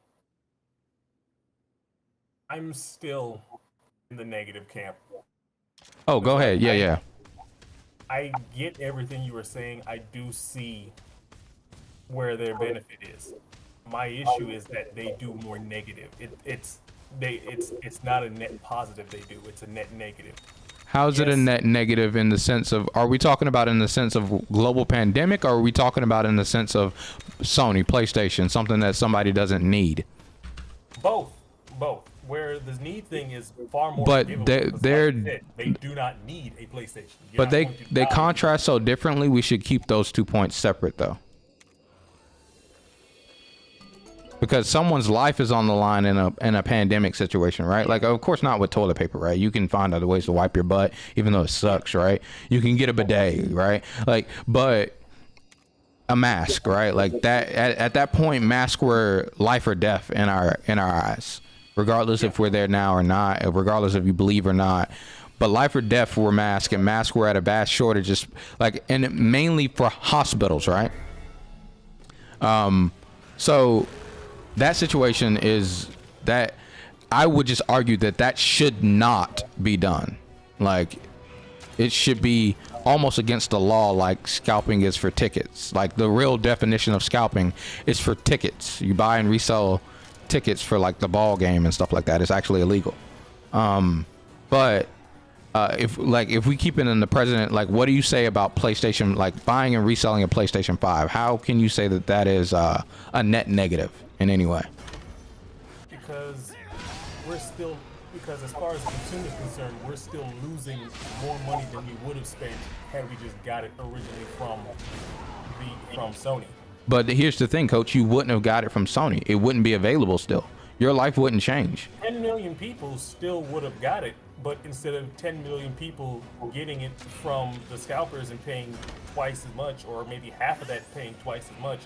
I'm still in the negative camp. Oh, go ahead. Yeah. I get everything you were saying. I do see where their benefit is. My issue is that they do more negative. It's not a net positive they do. It's a net negative. How is it a net negative in the sense of, are we talking about in the sense of global pandemic, or are we talking about in the sense of Sony, PlayStation, something that somebody doesn't need? Both. Where the need thing is far more. But they do not need a PlayStation. But they contrast so differently. We should keep those 2 points separate, though. Because someone's life is on the line in a pandemic situation, right? Like, of course, not with toilet paper, right? You can find other ways to wipe your butt, even though it sucks, right? You can get a bidet, right? Like, but a mask, right? Like that. At that point, masks were life or death in our eyes, regardless if we're there now or not, regardless if you believe or not. But life or death for masks, and masks were at a vast shortage, just like, and mainly for hospitals, right? So that situation is that I would just argue that should not be done. Like, it should be almost against the law, like scalping is for tickets. Like, the real definition of scalping is for tickets. You buy and resell tickets for like the ball game and stuff like that. It's actually illegal. But if we keep it in the president, like, what do you say about PlayStation, like buying and reselling a PlayStation 5? How can you say that is a net negative in any way? Because as far as the consumer is concerned, we're still losing more money than we would have spent had we just got it originally from Sony. But here's the thing, Coach, you wouldn't have got it from Sony. It wouldn't be available still. Your life wouldn't change. 10 million people still would have got it, but instead of 10 million people getting it from the scalpers and paying twice as much, or maybe half of that paying twice as much,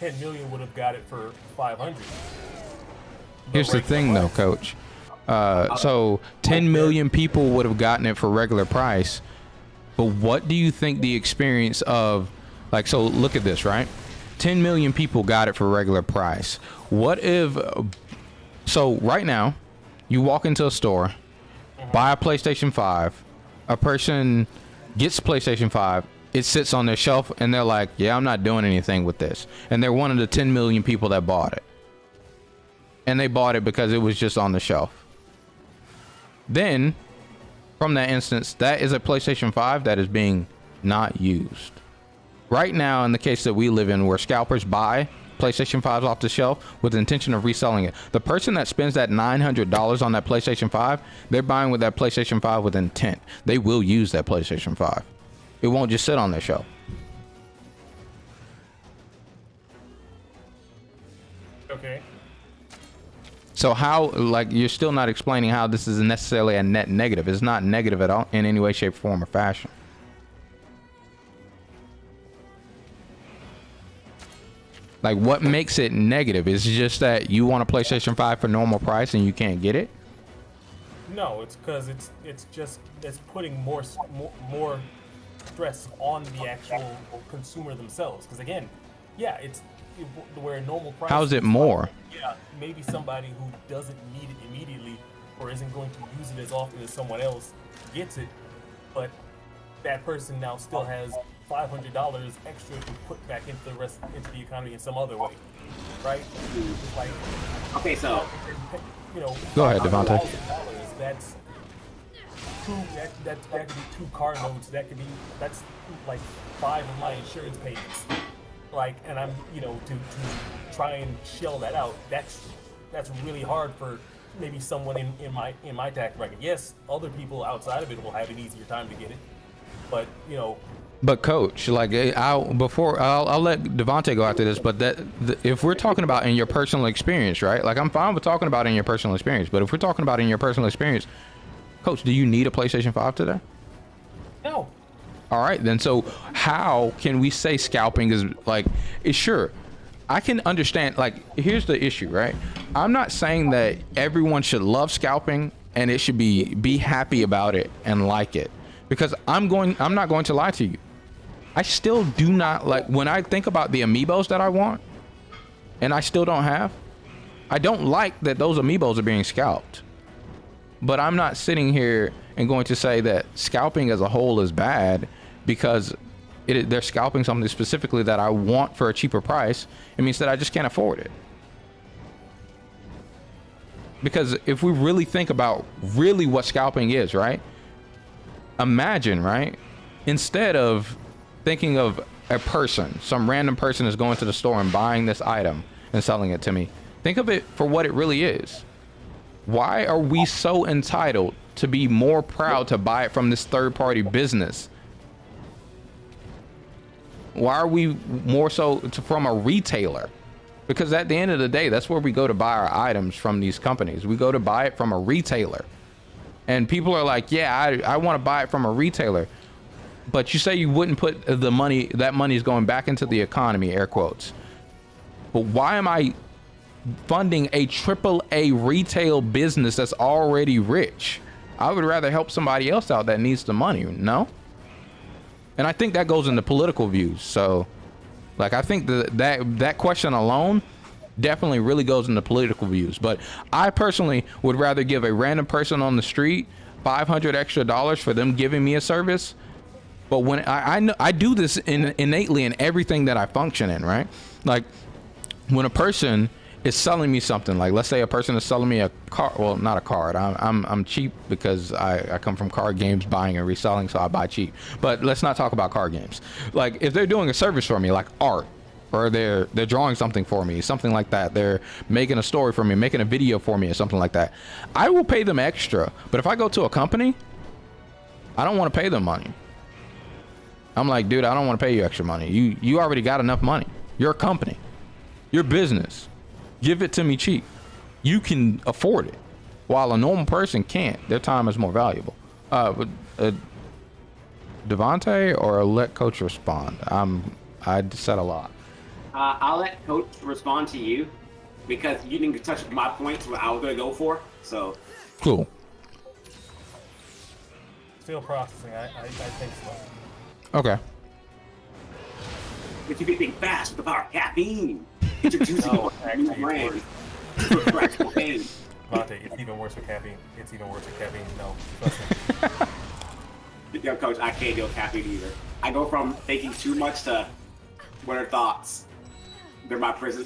10 million would have got it for 500. Here's the thing, though, Coach. So 10 million people would have gotten it for regular price. But what do you think the experience of, like, so look at this, right? 10 million people got it for regular price. What if, so right now, you walk into a store, buy a PlayStation 5, a person gets PlayStation 5, it sits on their shelf and they're like, yeah, I'm not doing anything with this. And they're one of the 10 million people that bought it. And they bought it because it was just on the shelf. Then, from that instance, that is a PlayStation 5 that is being not used. Right now, in the case that we live in, where scalpers buy PlayStation 5s off the shelf with the intention of reselling it, the person that spends that $900 on that PlayStation 5, they're buying with that PlayStation 5 with intent. They will use that PlayStation 5. It won't just sit on their shelf. Okay. So how, like, you're still not explaining how this is necessarily a net negative. It's not negative at all in any way, shape, form, or fashion. Like, what makes it negative? Is it just that you want a PlayStation 5 for normal price and you can't get it? No, it's because it's putting more stress on the actual consumer themselves. Because again, yeah, it's where normal price. How's it more? Yeah, maybe somebody who doesn't need it immediately or isn't going to use it as often as someone else gets it, but that person now still has $500 extra to put back into the economy in some other way, right? Like, okay, so you know, go ahead, Devontae. That's two. That could be 2 car notes. That's like 5 of my insurance payments. Like, and I'm, you know, to try and shell that out. That's really hard for maybe someone in my tax bracket. Yes, other people outside of it will have an easier time to get it, but you know. But coach, like, I'll let Devontae go after this, but if we're talking about in your personal experience, right? Like, I'm fine with talking about in your personal experience, but if we're talking about in your personal experience, coach, do you need a PlayStation 5 today? No. All right, then. So how can we say scalping is like, sure, I can understand. Like, here's the issue, right? I'm not saying that everyone should love scalping and it should be happy about it and like it, because I'm not going to lie to you. I still do not like, when I think about the amiibos that I want and I still don't have, I don't like that those amiibos are being scalped. But I'm not sitting here and going to say that scalping as a whole is bad because they're scalping something specifically that I want for a cheaper price. It means that I just can't afford it. Because if we really think about really what scalping is, right? Imagine, right? Instead of thinking of a person, some random person is going to the store and buying this item and selling it to me. Think of it for what it really is. Why are we so entitled to be more proud to buy it from this third-party business? Why are we more so from a retailer? Because at the end of the day, that's where we go to buy our items from these companies. We go to buy it from a retailer. And people are like, yeah, I want to buy it from a retailer. But you say you wouldn't put the money, that money is going back into the economy, air quotes. But why am I funding a AAA retail business that's already rich? I would rather help somebody else out that needs the money, no? And I think that goes into political views. So, like, I think that question alone definitely really goes into political views. But I personally would rather give a random person on the street $500 extra for them giving me a service. But when I do this innately in everything that I function in, right? Like, when a person is selling me something, like let's say a person is selling me a car, well, not a card. I'm cheap because I come from card games buying and reselling, so I buy cheap. But let's not talk about card games. Like, if they're doing a service for me, like art, or they're drawing something for me, something like that, they're making a story for me, making a video for me, or something like that, I will pay them extra. But if I go to a company, I don't want to pay them money. I'm like, dude, I don't want to pay you extra money. You already got enough money. You're a company. You're business. Give it to me cheap. You can afford it, while a normal person can't. Their time is more valuable. Devontae, or let Coach respond? I said a lot. I'll let Coach respond to you because you didn't touch my points what I was going to go for. So cool. Still processing. I think so. Okay. But you can think fast with the power of caffeine. Introducing a new brand. Monte, it's even worse with caffeine. It's even worse with caffeine. No, trust me. Yeah, Coach, I can't deal with caffeine either. I go from thinking too much to what are thoughts? They're my prison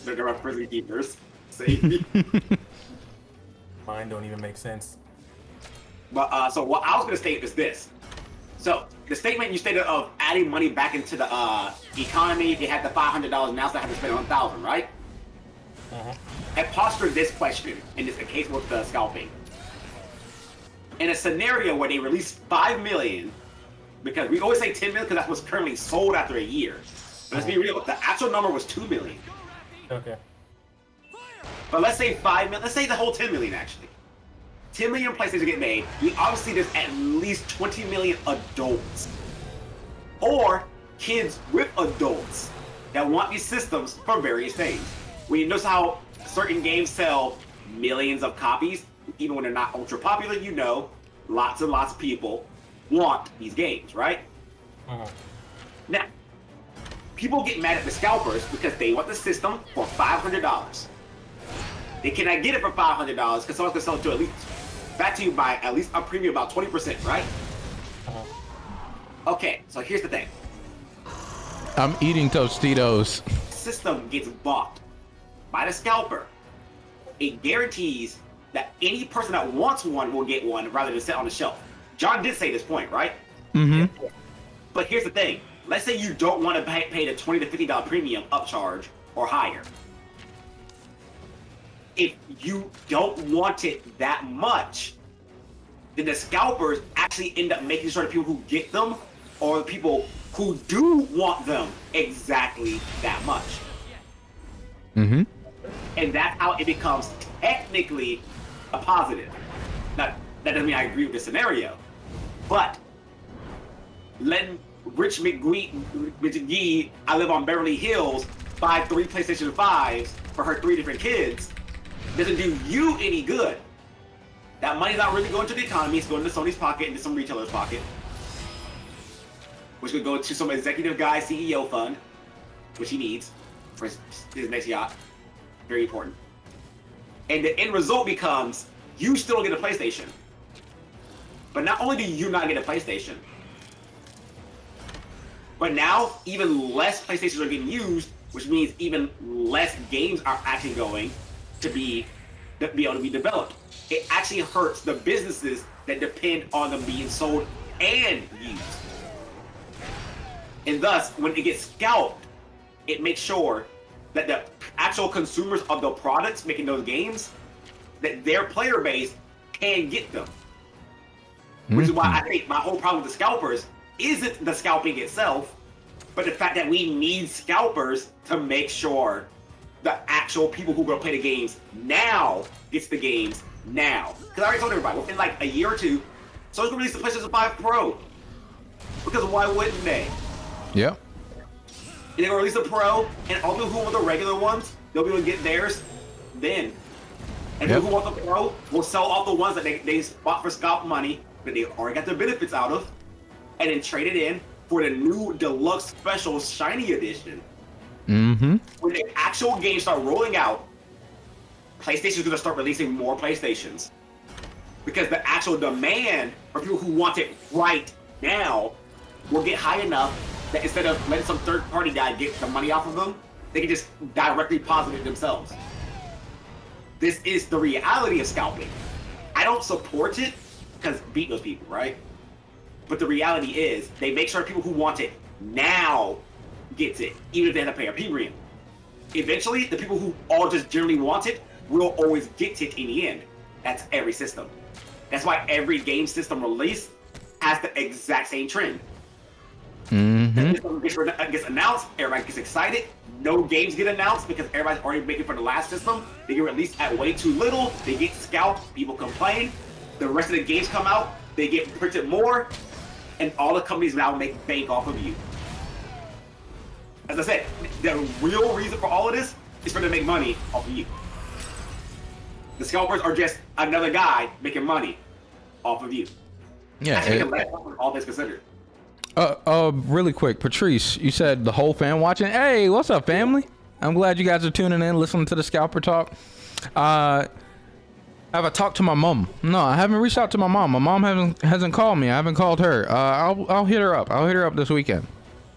keepers. Save me. Mine don't even make sense. But so what I was gonna state is this. So the statement you stated of adding money back into the economy, they had the $500, now they have to spend $1,000, right? I postured this question in this case with the scalping. In a scenario where they release 5 million, because we always say 10 million because that's what's currently sold after a year. But let's be real, the actual number was 2 million. Okay. But let's say 5 million, let's say the whole 10 million actually. 10 million PlayStation get made. We obviously there's at least 20 million adults. Or kids with adults that want these systems for various things. When you notice how certain games sell millions of copies, even when they're not ultra popular, you know, lots and lots of people want these games, right? Now, people get mad at the scalpers because they want the system for $500. They cannot get it for $500 because someone's gonna sell it to at least back to you by at least a premium about 20%, right? Okay, so here's the thing. I'm eating Tostitos. System gets bought by the scalper. It guarantees that any person that wants one will get one rather than sit on the shelf. John did say this point, right? Mm-hmm. But here's the thing. Let's say you don't want to pay the $20 to $50 premium upcharge or higher. If you don't want it that much, then the scalpers actually end up making sure the people who get them are the people who do want them exactly that much. Mm-hmm. And that's how it becomes technically a positive. Now, that doesn't mean I agree with the scenario, but letting Rich McGee, I live on Beverly Hills, buy 3 PlayStation 5s for her 3 different kids doesn't do you any good. That money's not really going to the economy, it's going to Sony's pocket and to some retailer's pocket, which could go to some executive guy CEO fund, which he needs for his next yacht. Very important. And the end result becomes you still get a PlayStation. But not only do you not get a PlayStation, but now even less PlayStations are getting used, which means even less games are actually going to be able to be developed. It actually hurts the businesses that depend on them being sold and used. And thus, when it gets scalped, it makes sure that the actual consumers of the products making those games, that their player base can get them. Which is why I think my whole problem with the scalpers isn't the scalping itself, but the fact that we need scalpers to make sure the actual people who are going to play the games now gets the games now. Because I already told everybody, within like a year or two, someone's going to release the PlayStation 5 Pro. Because why wouldn't they? Yep. And they're going to release the Pro, and all the people who want the regular ones, they'll be able to get theirs then. And people who want the Pro will sell off the ones that they bought for scalp money, that they already got their benefits out of, and then trade it in for the new deluxe special shiny edition. Mm-hmm. When the actual games start rolling out, PlayStation's gonna start releasing more PlayStations. Because the actual demand for people who want it right now will get high enough that instead of letting some third party guy get the money off of them, they can just directly deposit it themselves. This is the reality of scalping. I don't support it because beat those people, right? But the reality is they make sure people who want it now gets it, even if they have to pay a premium. Eventually, the people who all just generally want it will always get it in the end. That's every system. That's why every game system release has the exact same trend. The system gets announced, everybody gets excited. No games get announced because everybody's already making for the last system. They get released at way too little. They get scalped. People complain. The rest of the games come out. They get printed more, and all the companies now make bank off of you. As I said, the real reason for all of this is for them to make money off of you. The scalpers are just another guy making money off of you. Yeah. All this considered. Really quick, Patrice, you said the whole fam watching. Hey, what's up, family? I'm glad you guys are tuning in, listening to the Scalper Talk. Have I talked to my mom? No, I haven't reached out to my mom. My mom hasn't called me. I haven't called her. I'll hit her up. I'll hit her up this weekend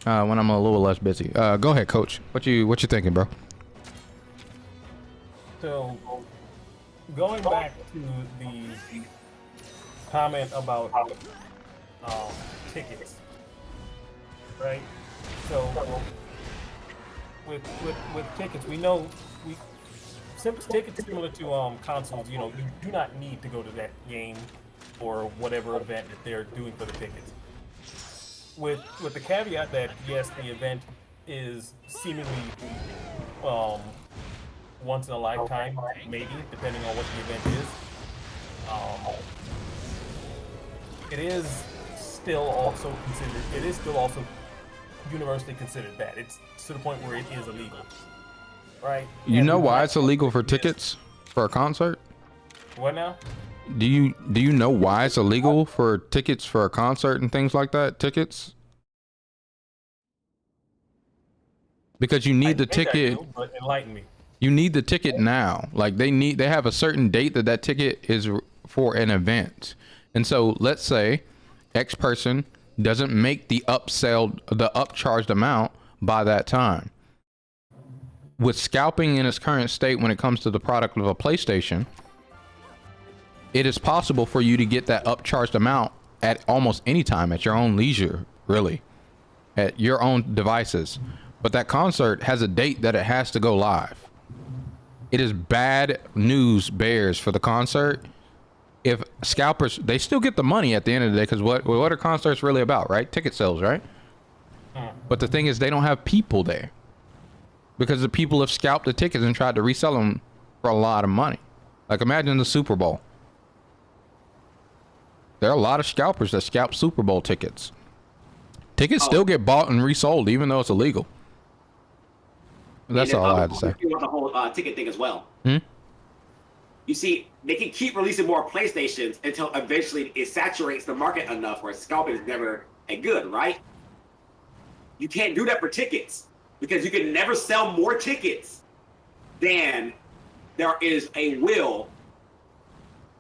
when I'm a little less busy. Go ahead, Coach. What you thinking, bro? So, going back to the comment about tickets, right? So, with tickets, we know tickets similar to consoles. You know, you do not need to go to that game or whatever event that they're doing for the tickets. With the caveat that yes, the event is seemingly once in a lifetime, maybe depending on what the event is. It is still also considered. It is still also universally considered bad. It's to the point where it is illegal, right? You know why it's illegal for tickets for a concert? What now? Do you know why it's illegal for tickets for a concert and things like that? Tickets? Because you need the ticket. I do, but enlighten me. You need the ticket now. Like they have a certain date that ticket is for an event. And so let's say X person doesn't make the upcharged amount by that time. With scalping in its current state when it comes to the product of a PlayStation, it is possible for you to get that upcharged amount at almost any time at your own leisure, really, at your own devices. But that concert has a date that it has to go live. It is bad news bears for the concert. If scalpers, they still get the money at the end of the day, because what are concerts really about, right? Ticket sales, right? But the thing is, they don't have people there because the people have scalped the tickets and tried to resell them for a lot of money. Like imagine the Super Bowl. There are a lot of scalpers that scalp Super Bowl tickets. Tickets still get bought and resold even though it's illegal. That's all I had to say. You want the whole ticket thing as well. You see, they can keep releasing more PlayStations until eventually it saturates the market enough where scalping is never a good, right? You can't do that for tickets because you can never sell more tickets than there is a will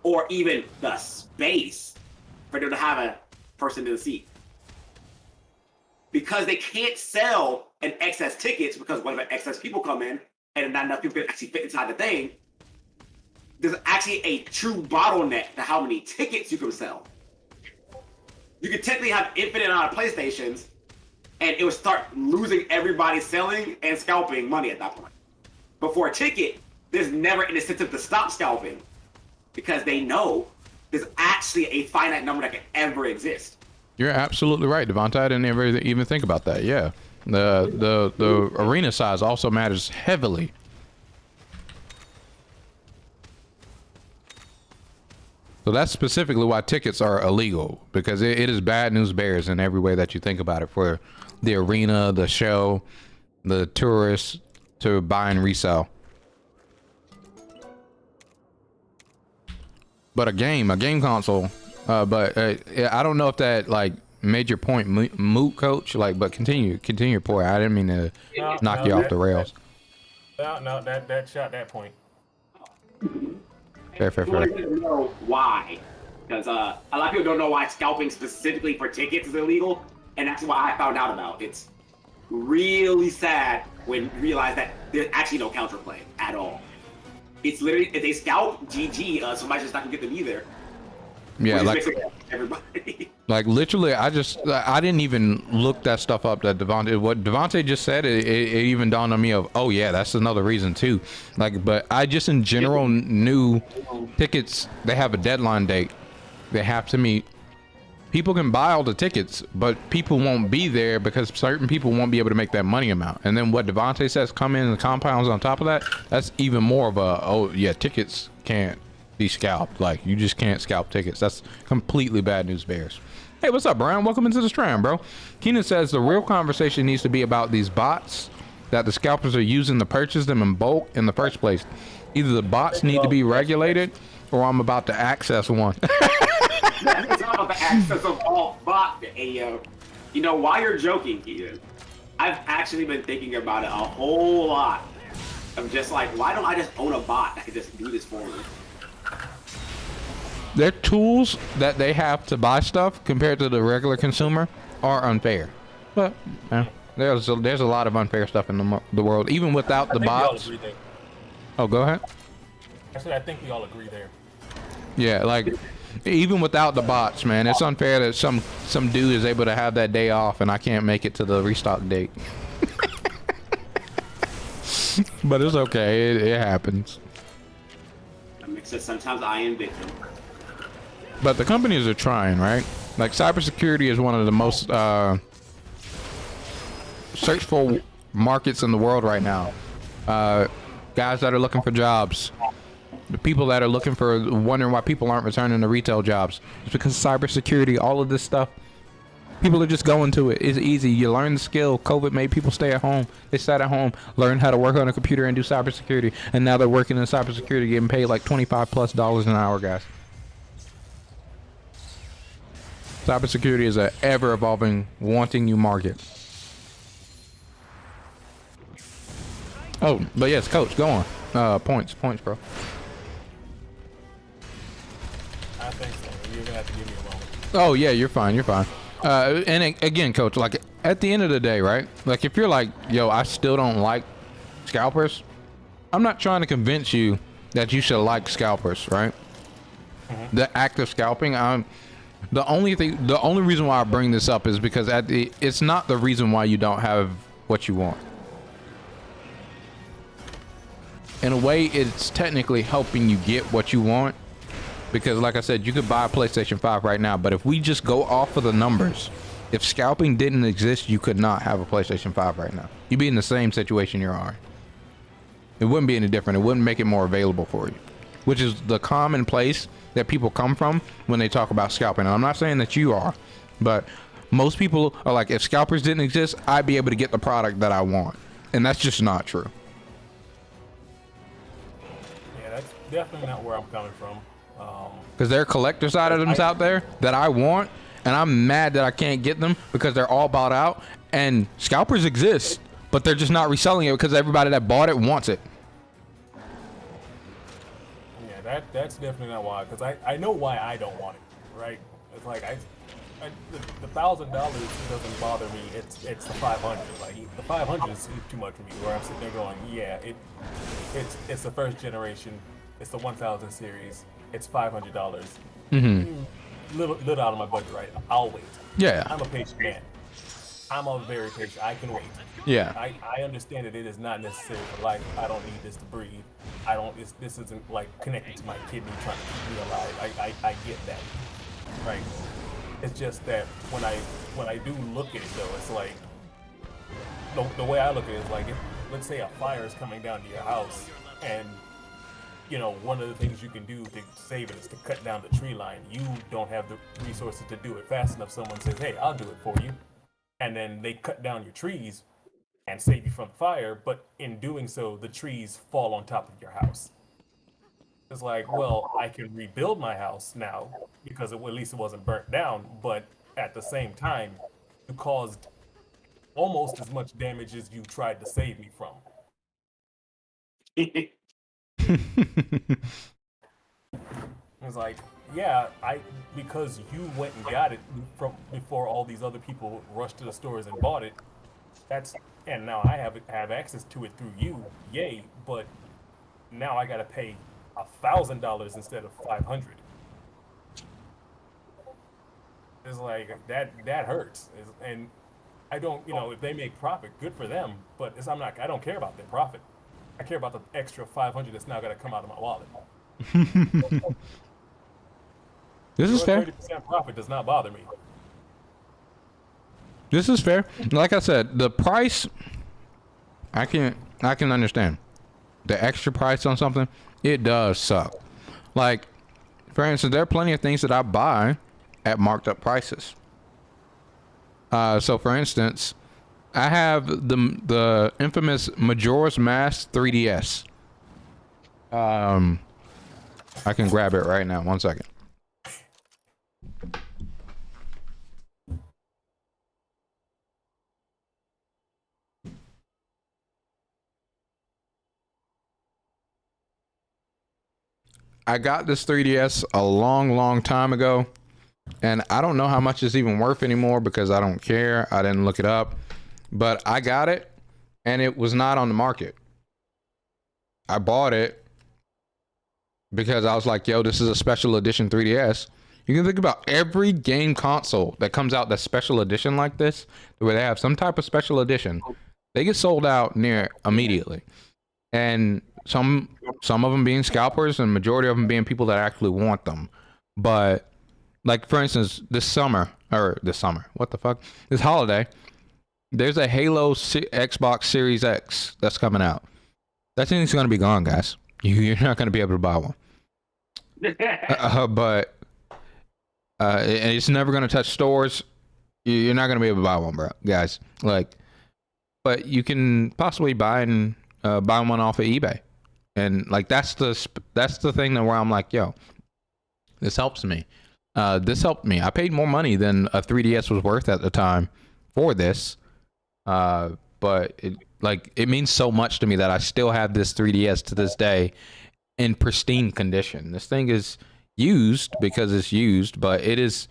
or even the space for them to have a person in the seat. Because they can't sell an excess tickets because when excess people come in and not enough people can actually fit inside the thing, there's actually a true bottleneck to how many tickets you can sell. You could technically have infinite amount of PlayStations and it would start losing everybody selling and scalping money at that point. But for a ticket, there's never an incentive to stop scalping because they know there's actually a finite number that can ever exist. You're absolutely right, Devontae. I didn't ever even think about that. Yeah, the arena size also matters heavily. So that's specifically why tickets are illegal, because it is bad news bears in every way that you think about it, for the arena, the show, the tourists to buy and resell. But a game console. But I don't know if that like made your point moot, Coach. Like, but continue your point. I didn't mean to knock you off the rails. No, that shot that point. Fair. Know why? Because a lot of people don't know why scalping specifically for tickets is illegal, and that's why I found out about. It's really sad when you realize that there's actually no counterplay at all. It's literally if they scalp, GG. Somebody's just not gonna get them either. Yeah, like everybody. Like literally, I didn't even look that stuff up. That what Devontae just said, it even dawned on me of, oh yeah, that's another reason too. Like, but I just in general knew tickets, they have a deadline date they have to meet. People can buy all the tickets, but people won't be there because certain people won't be able to make that money amount. And then what Devontae says, come in the compounds on top of that, that's even more of a, oh yeah, tickets can't be scalped. Like, you just can't scalp tickets. That's completely bad news bears. Hey, what's up, Brian? Welcome into the stream, bro. Keenan says the real conversation needs to be about these bots that the scalpers are using to purchase them in bulk in the first place. Either the bots need to be regulated or I'm about to access one. It's not about the access of all bot. You know, while you're joking, Keenan, I've actually been thinking about it a whole lot. I'm just like, why don't I just own a bot that can just do this for me? their tools that they have to buy stuff compared to the regular consumer are unfair. But there's a lot of unfair stuff in the world, even without the bots. Oh, go ahead. Actually, I think we all agree there. Yeah, like even without the bots, man, it's unfair that some dude is able to have that day off and I can't make it to the restock date. But it's okay. It happens. That makes sense. Sometimes I am victim. But the companies are trying, right? Like cybersecurity is one of the most searched for markets in the world right now. Guys that are looking for jobs, the people that are looking for, wondering why people aren't returning to retail jobs. It's because cybersecurity, all of this stuff, people are just going to it. It's easy. You learn the skill. COVID made people stay at home. They sat at home, learned how to work on a computer and do cybersecurity, and now they're working in cybersecurity, getting paid like $25+ an hour, guys. Cybersecurity is an ever-evolving, wanting new market. Oh, but yes, Coach, go on. Points, bro. I think so. You're gonna have to give me a moment. Oh yeah, you're fine. And again, Coach, like at the end of the day, right? Like if you're like, yo, I still don't like scalpers, I'm not trying to convince you that you should like scalpers, right? The act of scalping, the only reason why I bring this up is because it's not the reason why you don't have what you want. In a way, it's technically helping you get what you want, because like I said, you could buy a PlayStation 5 right now, but if we just go off of the numbers, if scalping didn't exist, you could not have a PlayStation 5 right now. You'd be in the same situation you are. It wouldn't be any different. It wouldn't make it more available for you, which is the common place that people come from when they talk about scalping. And I'm not saying that you are, but most people are like, if scalpers didn't exist, I'd be able to get the product that I want. And that's just not true. Yeah, that's definitely not where I'm coming from. Because there are collector's items out there that I want, and I'm mad that I can't get them because they're all bought out. And scalpers exist, but they're just not reselling it because everybody that bought it wants it. Yeah, that's definitely not why. Because I know why I don't want it, right? It's like the $1,000 doesn't bother me. It's the 500. Like the 500 is too much for me. Where I'm sitting there going, yeah, it's the first generation. It's the 1000 series. It's $500. Little out of my budget, right? I'll wait. Yeah. I'm a patient man. I'm a very patient. I can wait. Yeah. I understand that it is not necessary for life. I don't need this to breathe. This isn't like connected to my kidney trying to keep me alive. I get that, right? It's just that when I do look at it though, it's like the way I look at it is like, if, let's say a fire is coming down to your house, and you know, one of the things you can do to save it is to cut down the tree line. You don't have the resources to do it fast enough. Someone says, hey, I'll do it for you. And then they cut down your trees and save you from the fire. But in doing so, the trees fall on top of your house. It's like, well, I can rebuild my house now because at least it wasn't burnt down. But at the same time, you caused almost as much damage as you tried to save me from. It's like, yeah, because you went and got it from before all these other people rushed to the stores and bought it. And now I have access to it through you, yay! But now I gotta pay $1,000 instead of $500. It's like that hurts, and I don't, if they make profit, good for them. But I don't care about their profit. I care about the extra $500 that's now got to come out of my wallet. This is fair. 30% profit does not bother me. This is fair. Like I said, the price, I can understand. The extra price on something, it does suck. Like, for instance, there are plenty of things that I buy at marked up prices. So for instance, I have the infamous Majora's Mask 3DS. I can grab it right now. 1 second. I got this 3DS a long time ago, and I don't know how much it's even worth anymore because I don't care. I didn't look it up, but I got it, and it was not on the market. I bought it because I was like, yo, this is a special edition 3DS. You can think about every game console that comes out that's special edition like this, where they have some type of special edition, they get sold out near immediately. And some of them being scalpers and majority of them being people that actually want them. But like, for instance, this holiday, there's a Halo Xbox Series X that's coming out. That thing's going to be gone, guys. You're not going to be able to buy one. But it's never going to touch stores. You're not going to be able to buy one, bro, guys. Like, but you can possibly buy one off of eBay, and like that's the thing that where I'm like, yo, this helps me. This helped me. I paid more money than a 3DS was worth at the time for this, but it means so much to me that I still have this 3DS to this day in pristine condition. This thing is used because it's used, but it is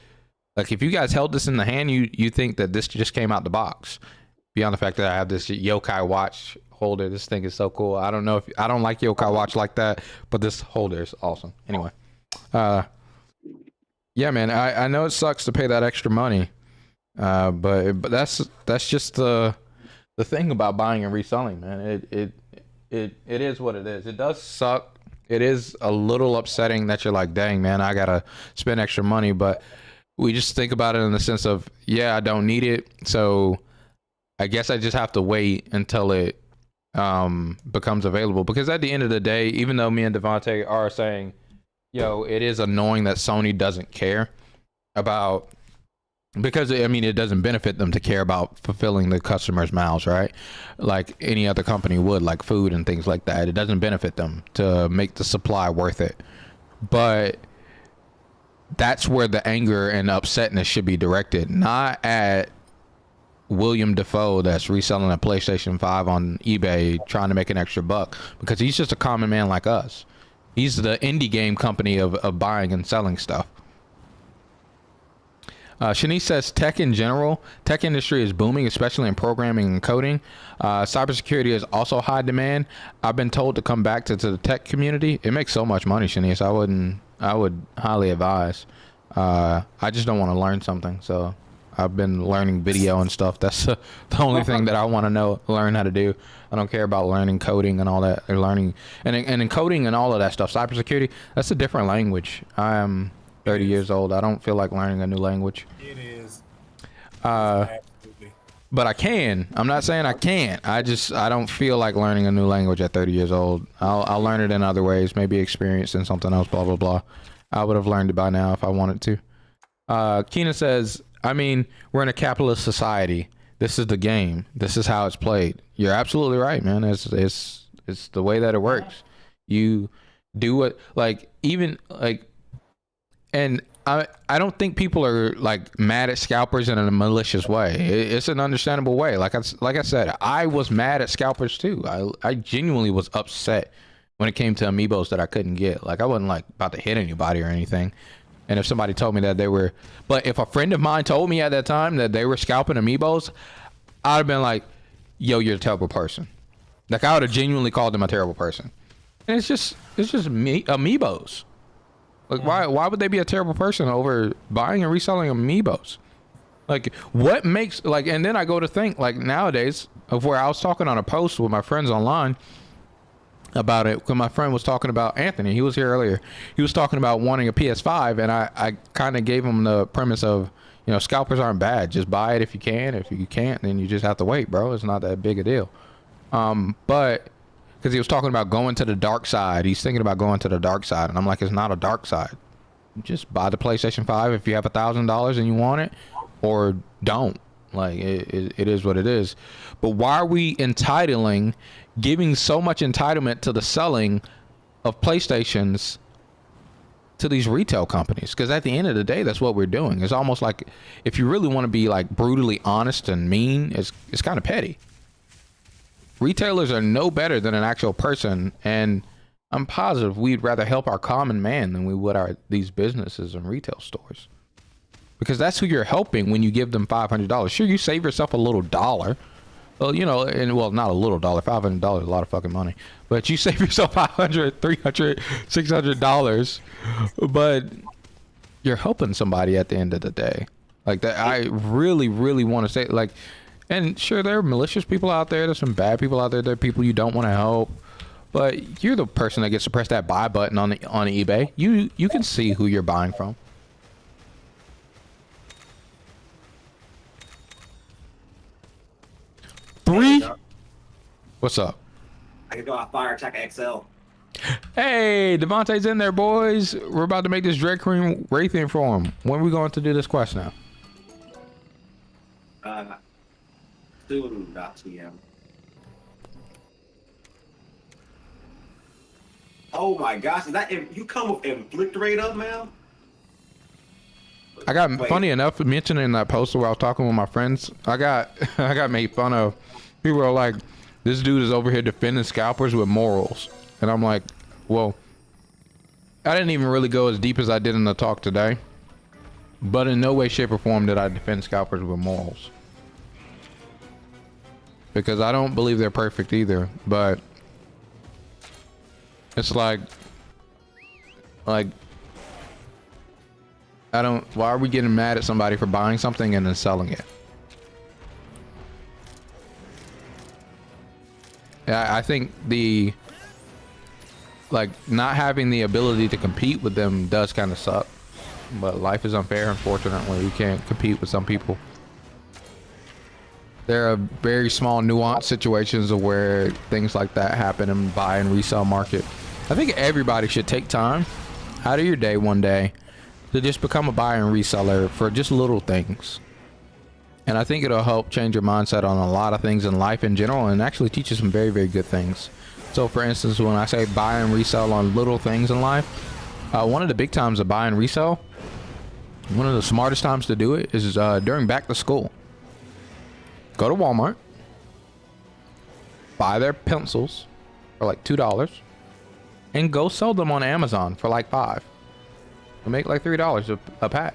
like, if you guys held this in the hand, you think that this just came out the box. Beyond the fact that I have this yokai watch holder, this thing is so cool. I don't like yokai watch like that, but this holder is awesome. Anyway, yeah, man, I know it sucks to pay that extra money, but that's just the thing about buying and reselling, man. It is what it is. It does suck. It is a little upsetting that you're like, dang, man, I gotta spend extra money, but we just think about it in the sense of, yeah, I don't need it, so I guess I just have to wait until it becomes available. Because at the end of the day, even though me and Devontae are saying, yo, it is annoying that Sony doesn't care about, because I mean, it doesn't benefit them to care about fulfilling the customers' mouths, right? Like any other company would, like food and things like that. It doesn't benefit them to make the supply worth it. But that's where the anger and upsetness should be directed, not at William Dafoe that's reselling a PlayStation 5 on eBay trying to make an extra buck, because he's just a common man like us. He's the indie game company of buying and selling stuff. Shanice says, tech industry is booming, especially in programming and coding. Cybersecurity is also high demand. I've been told to come back to the tech community. It makes so much money, Shanice. I would highly advise. I just don't want to learn something, so I've been learning video and stuff. That's the only thing that I want to learn how to do. I don't care about learning coding and all that. Or learning and in coding and all of that stuff. Cybersecurity, that's a different language. I am 30 years old. I don't feel like learning a new language. It is. Absolutely. But I can. I'm not saying I can't. I don't feel like learning a new language at 30 years old. I'll learn it in other ways. Maybe experience in something else. Blah blah blah. I would have learned it by now if I wanted to. Keena says, I mean, we're in a capitalist society. This is the game. This is how it's played. You're absolutely right, man. It's the way that it works. You do it like, even like, and I don't think people are like mad at scalpers in a malicious way. It's an understandable way. Like I said, I was mad at scalpers too. I genuinely was upset when it came to amiibos that I couldn't get. Like, I wasn't like about to hit anybody or anything. And if somebody told me that they were, but if a friend of mine told me at that time that they were scalping amiibos, I'd have been like, yo, you're a terrible person. Like, I would have genuinely called them a terrible person. And it's just amiibos. Like, why would they be a terrible person over buying and reselling amiibos? Like, what makes, like, and then I go to think, like, nowadays, of where I was talking on a post with my friends online about it, because my friend was talking about Anthony. He was here earlier. He was talking about wanting a PS5, and I kind of gave him the premise of, you know, scalpers aren't bad. Just buy it if you can. If you can't, then you just have to wait, bro. It's not that big a deal. But because he was talking about going to the dark side, he's thinking about going to the dark side, and I'm like, it's not a dark side. Just buy the PlayStation 5 if you have $1,000 and you want it, or don't. Like, it is what it is. But why are we giving so much entitlement to the selling of PlayStations to these retail companies? Because at the end of the day, that's what we're doing. It's almost like, if you really want to be like brutally honest and mean, it's kind of petty. Retailers are no better than an actual person, and I'm positive we'd rather help our common man than we would these businesses and retail stores. Because that's who you're helping when you give them $500. Sure, you save yourself a little dollar. Well, you know, and well, not a little dollar. $500 is a lot of fucking money. But you save yourself $500, $300, $600. But you're helping somebody at the end of the day. Like that, I really, really want to say, like, and sure, there are malicious people out there. There's some bad people out there. There are people you don't want to help. But you're the person that gets to press that buy button on eBay. You can see who you're buying from. What's up? I can go out Fire Attack XL. Hey, Devontae's in there, boys. We're about to make this Dread Cream Wraithian for him. When are we going to do this quest now? Soon.tm. Oh my gosh, is that you come with inflict rate up, man? I got funny enough mentioning that poster where I was talking with my friends. I got made fun of. People are like, this dude is over here defending scalpers with morals. And I'm like, well, I didn't even really go as deep as I did in the talk today. But in no way, shape, or form did I defend scalpers with morals. Because I don't believe they're perfect either. But it's like I don't, why are we getting mad at somebody for buying something and then selling it? I think not having the ability to compete with them does kind of suck, but life is unfair. Unfortunately, you can't compete with some people. There are very small nuanced situations of where things like that happen in buy and resell market. I think everybody should take time out of your day one day to just become a buyer and reseller for just little things. And I think it'll help change your mindset on a lot of things in life in general, and actually teach you some very, very good things. So for instance, when I say buy and resell on little things in life, one of the big times to buy and resell, one of the smartest times to do it is during back to school. Go to Walmart, buy their pencils for like $2, and go sell them on Amazon for like $5. You'll make like $3 a pack.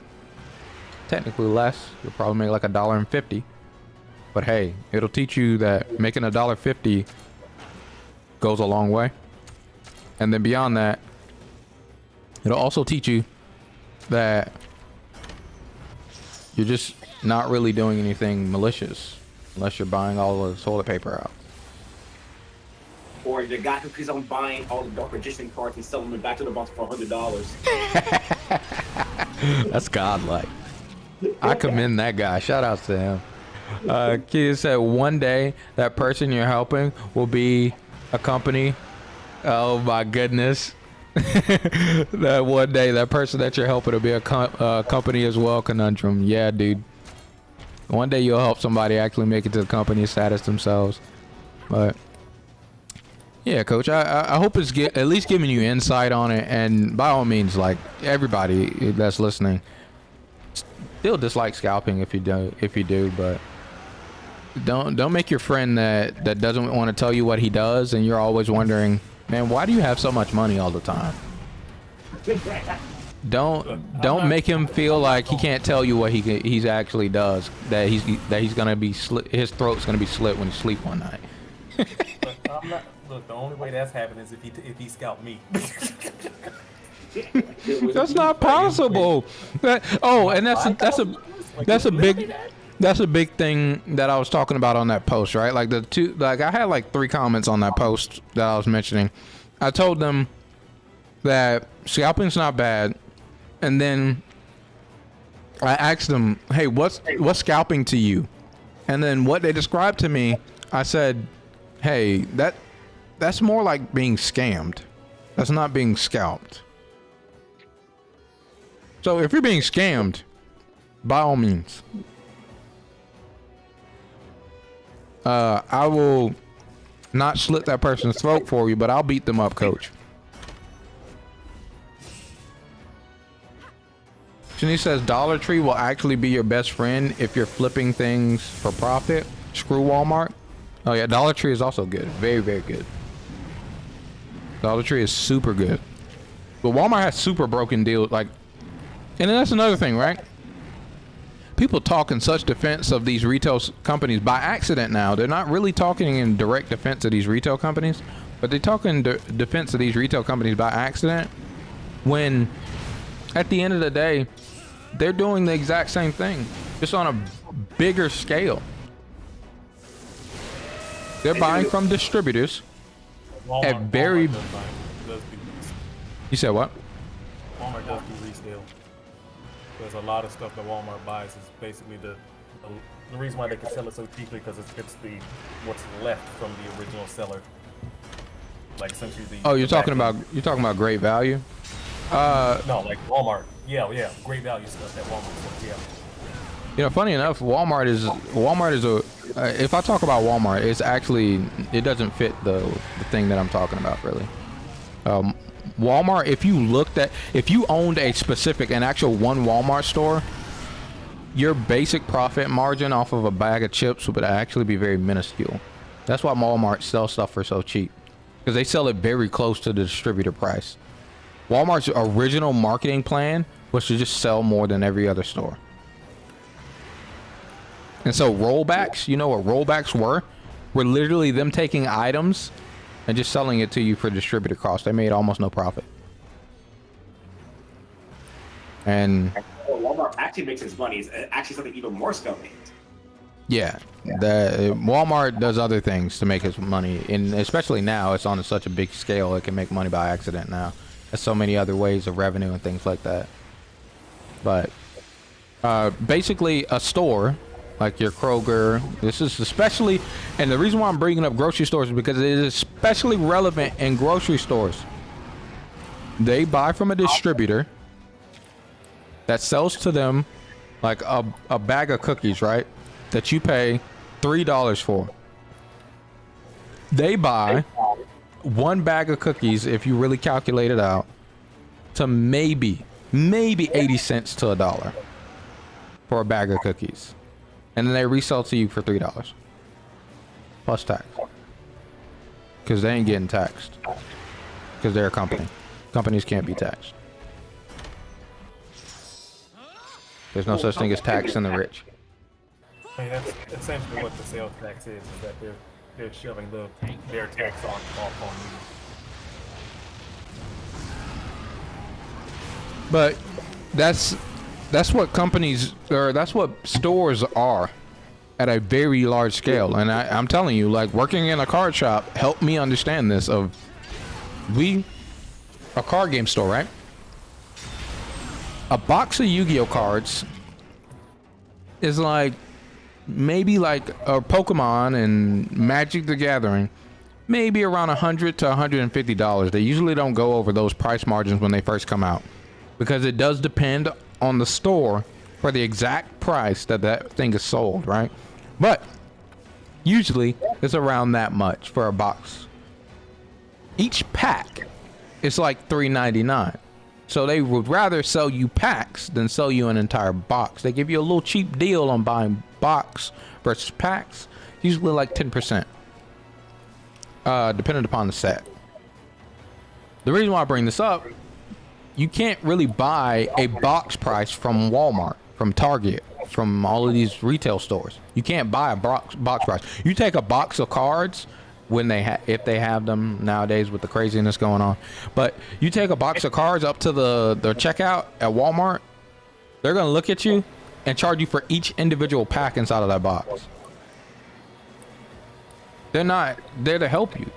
Technically less. You'll probably make like $1.50. But hey, it'll teach you that making $1.50 goes a long way. And then beyond that, it'll also teach you that you're just not really doing anything malicious unless you're buying all the toilet paper out. Or the guy who keeps on buying all the Dark Magician cards and selling them back to the box for $100. That's godlike. I commend that guy. Shout out to him. Kid said one day that person you're helping will be a company. Oh my goodness. That one day that person that you're helping will be a company as well. Conundrum. Yeah, dude. One day you'll help somebody actually make it to the company status themselves. But yeah, coach, I hope it's at least giving you insight on it. And by all means, like everybody that's listening, still dislike scalping if you do, but don't make your friend that doesn't want to tell you what he does, and you're always wondering, man, why do you have so much money all the time? Don't make him feel like he can't tell you what he actually does, that he's gonna be his throat's gonna be slit when he sleep one night. Look, the only way that's happening is if he scalped me. That's not possible. And that's a big thing that I was talking about on that post, right? Like I had like 3 comments on that post that I was mentioning. I told them that scalping's not bad, and then I asked them, hey, what's scalping to you? And then what they described to me, I said, hey, that's more like being scammed. That's not being scalped. So if you're being scammed, by all means, I will not slit that person's throat for you, but I'll beat them up, coach. Shanice says Dollar Tree will actually be your best friend if you're flipping things for profit. Screw Walmart. Oh yeah, Dollar Tree is also good. Very, very good. Dollar Tree is super good. But Walmart has super broken deals. Like, and that's another thing, right? People talk in such defense of these retail companies by accident now. They're not really talking in direct defense of these retail companies, but they talk in defense of these retail companies by accident when at the end of the day, they're doing the exact same thing, just on a bigger scale. They're buying from distributors at very... You said what? Walmart does do resale. There's a lot of stuff that Walmart buys is basically the reason why they can sell it so cheaply, because it's the what's left from the original seller. Like essentially the. Oh, you're talking about great value? No, like Walmart. Yeah, great value stuff at Walmart. Yeah. You know, funny enough, Walmart is a. If I talk about Walmart, it's actually, it doesn't fit the thing that I'm talking about really. Walmart, if you owned an actual one Walmart store, your basic profit margin off of a bag of chips would actually be very minuscule. That's why Walmart sells stuff for so cheap, because they sell it very close to the distributor price. Walmart's original marketing plan was to just sell more than every other store. And so rollbacks, you know what rollbacks were literally them taking items and just selling it to you for distributor cost. They made almost no profit. And Walmart actually makes its money. It's actually something even more scummy. yeah, Walmart does other things to make its money, and especially now it's on such a big scale it can make money by accident now. There's so many other ways of revenue and things like that. But basically a store like your Kroger, this is especially, and the reason why I'm bringing up grocery stores is because it is especially relevant in grocery stores. They buy from a distributor that sells to them like a bag of cookies, right? That you pay $3 for. They buy one bag of cookies, if you really calculate it out, to maybe 80 cents to $1 for a bag of cookies. And then they resell to you for $3 plus tax, because they ain't getting taxed, because they're a company. Companies can't be taxed. There's no such thing as taxing the rich. I mean, that's essentially what the sales tax is that they're shoving their tax off on you. But that's what companies, or that's what stores are at a very large scale. And I'm telling you, like, working in a card shop helped me understand this. A card game store, right? A box of Yu-Gi-Oh cards is like maybe like a Pokemon and Magic the Gathering, maybe around $100 to $150. They usually don't go over those price margins when they first come out, because it does depend on the store for the exact price that thing is sold, right? But usually it's around that much for a box. Each pack is like $3.99. So they would rather sell you packs than sell you an entire box. They give you a little cheap deal on buying box versus packs, usually like 10%, depending upon the set. The reason why I bring this up, you can't really buy a box price from Walmart, from Target, from all of these retail stores. You can't buy a box price. You take a box of cards when if they have them nowadays with the craziness going on, but you take a box of cards up to the checkout at Walmart, they're gonna look at you and charge you for each individual pack inside of that box. They're not there to help you.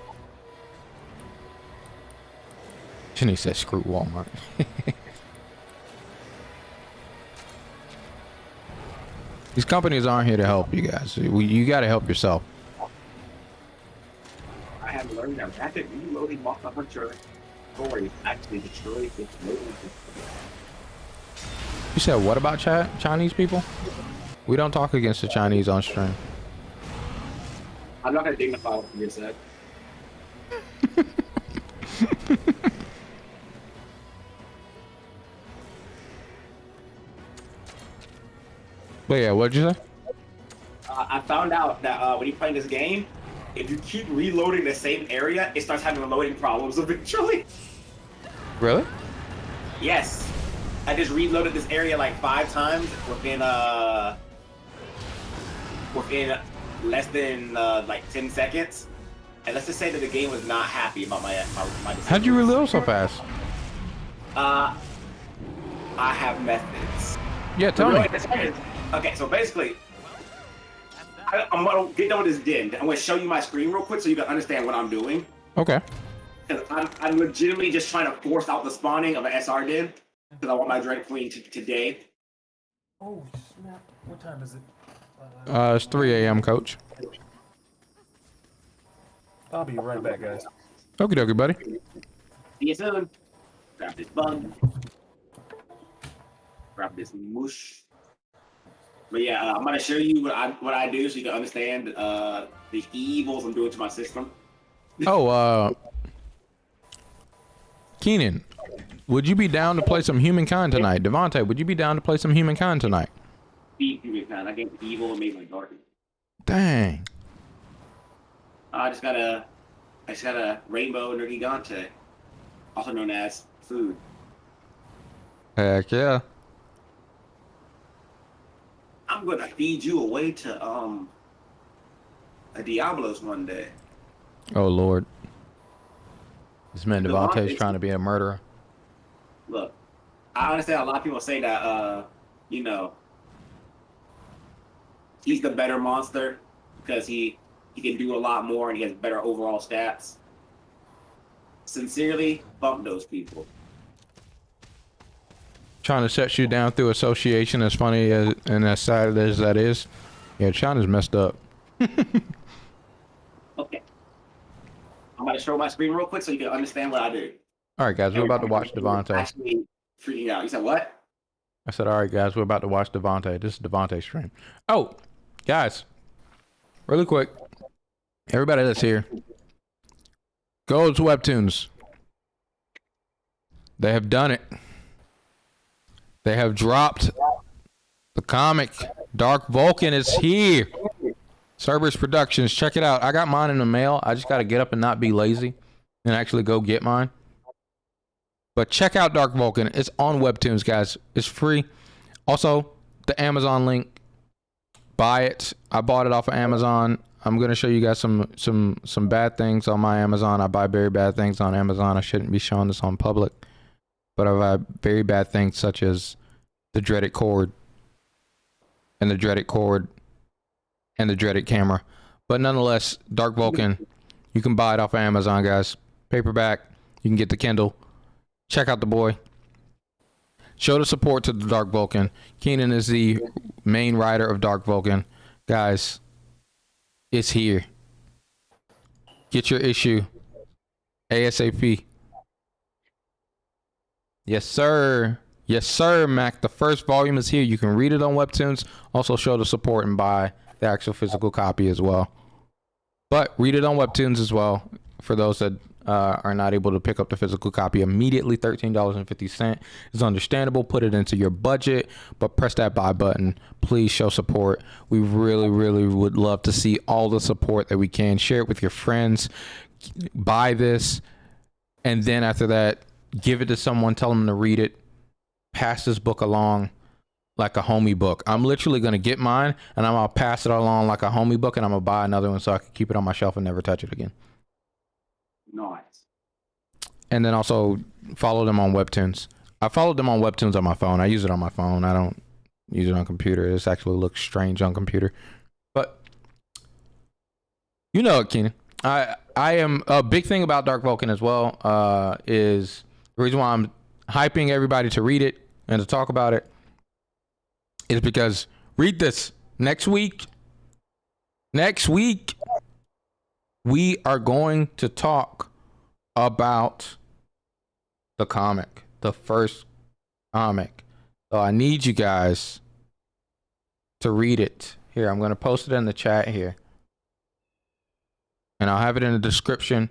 Jenny said, "Screw Walmart." These companies aren't here to help you guys. You got to help yourself. I have learned that rapid reloading Monster Hunter story actually destroys its loading. You said what about Chinese people? We don't talk against the Chinese on stream. I'm not going to dignify what you said. But yeah, what'd you say? I found out that when you play this game, if you keep reloading the same area, it starts having loading problems eventually. Really? Yes. I just reloaded this area like 5 times within less than like 10 seconds. And let's just say that the game was not happy about my decisions. How'd you reload so fast? I have methods. Yeah, tell me. Okay, so basically, I'm gonna get done with this den. I'm gonna show you my screen real quick so you can understand what I'm doing. Okay. Because I'm legitimately just trying to force out the spawning of an SR den because I want my drink clean today. Oh snap! What time is it? It's 3 a.m. Coach. I'll be right back, guys. Okie dokie, buddy. See you soon. Grab this bug. Grab this mush. But yeah, I'm gonna show you what I do so you can understand the evils I'm doing to my system. Oh, Keenan, would you be down to play some Humankind tonight? Devontae, would you be down to play some Humankind tonight? Humankind. I get evil and made my garden. Dang. I just got a rainbow nergigante, also known as food. Heck yeah. I'm gonna feed you away to a Diablos one day. Oh Lord. This man Devontae's trying to be a murderer. Look, I understand a lot of people say that you know, he's the better monster because he can do a lot more and he has better overall stats. Sincerely, fuck those people. Trying to set you down through association, as funny as and as sad as that is. Yeah, China's messed up. Okay. I'm gonna show my screen real quick so you can understand what I do. All right, guys, we're about to watch Devontae. Actually freaking out. You said what? I said, all right, guys, we're about to watch Devontae. This is Devontae's stream. Oh, guys, really quick. Everybody that's here, go to Webtoons. They have done it. They have dropped the comic. Dark Vulcan is here. Cerberus Productions, check it out. I got mine in the mail. I just got to get up and not be lazy and actually go get mine. But check out Dark Vulcan. It's on Webtoons, guys. It's free. Also, the Amazon link. Buy it. I bought it off of Amazon. I'm gonna show you guys some bad things on my Amazon. I buy very bad things on Amazon. I shouldn't be showing this on public, but I buy very bad things such as the dreaded cord and the dreaded cord and the dreaded camera. But nonetheless, Dark Vulcan, you can buy it off of Amazon, guys. Paperback. You can get the Kindle. Check out the boy. Show the support to the Dark Vulcan. Keenan is the main writer of Dark Vulcan. Guys, it's here. Get your issue ASAP. Yes, sir. Yes, sir, Mac. The first volume is here. You can read it on Webtoons. Also show the support and buy the actual physical copy as well. But read it on Webtoons as well. For those that are not able to pick up the physical copy immediately, $13.50 is understandable. Put it into your budget, but press that buy button. Please show support. We really, really would love to see all the support that we can. Share it with your friends. Buy this. And then after that, give it to someone. Tell them to read it. Pass this book along like a homie book. I'm literally going to get mine and I'm going to pass it along like a homie book, and I'm going to buy another one so I can keep it on my shelf and never touch it again. Nice. And then also follow them on Webtoons. I followed them on Webtoons on my phone. I use it on my phone. I don't use it on computer. This actually looks strange on computer. But you know it, Keenan. I am a big thing about Dark Vulcan as well. Is the reason why I'm hyping everybody to read it and to talk about it is because read this next week. Next week, we are going to talk about the comic, the first comic. So I need you guys to read it. Here, I'm going to post it in the chat here. And I'll have it in the description.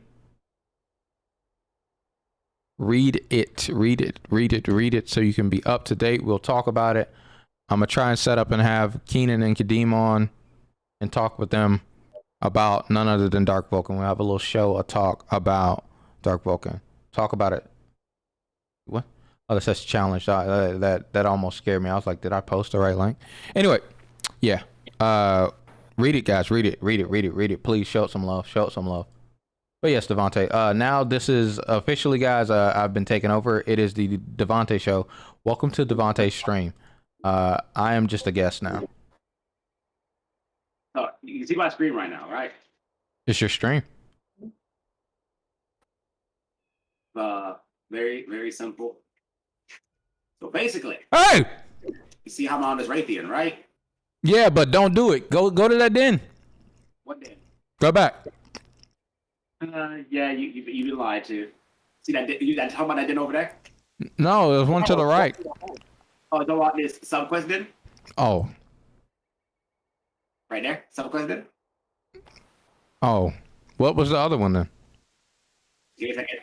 Read it, read it, read it, read it so you can be up to date. We'll talk about it. I'm going to try and set up and have Keenan and Kadeem on and talk with them about none other than Dark Vulcan. We'll have a little show, a talk about Dark Vulcan. Talk about it. What? Oh, that's such a challenge. That almost scared me. I was like, did I post the right link? Anyway, yeah. Read it, guys. Read it. Please show it some love. But yes, Devontae. Now this is officially, guys. I've been taking over. It is the Devontae show. Welcome to Devontae's stream. I am just a guest now. Oh, you can see my screen right now, right? It's your stream. Very, very simple. So basically, hey, you see how I'm on this Raytheon, right? Yeah, but don't do it. Go to that den. What den? Go back. Yeah, you've been lied to. See that? You talking about that den over there? No, there's one to the right. Oh, don't want this subquest den? Oh. Right there, subquest den. Oh, what was the other one then? Give me a second.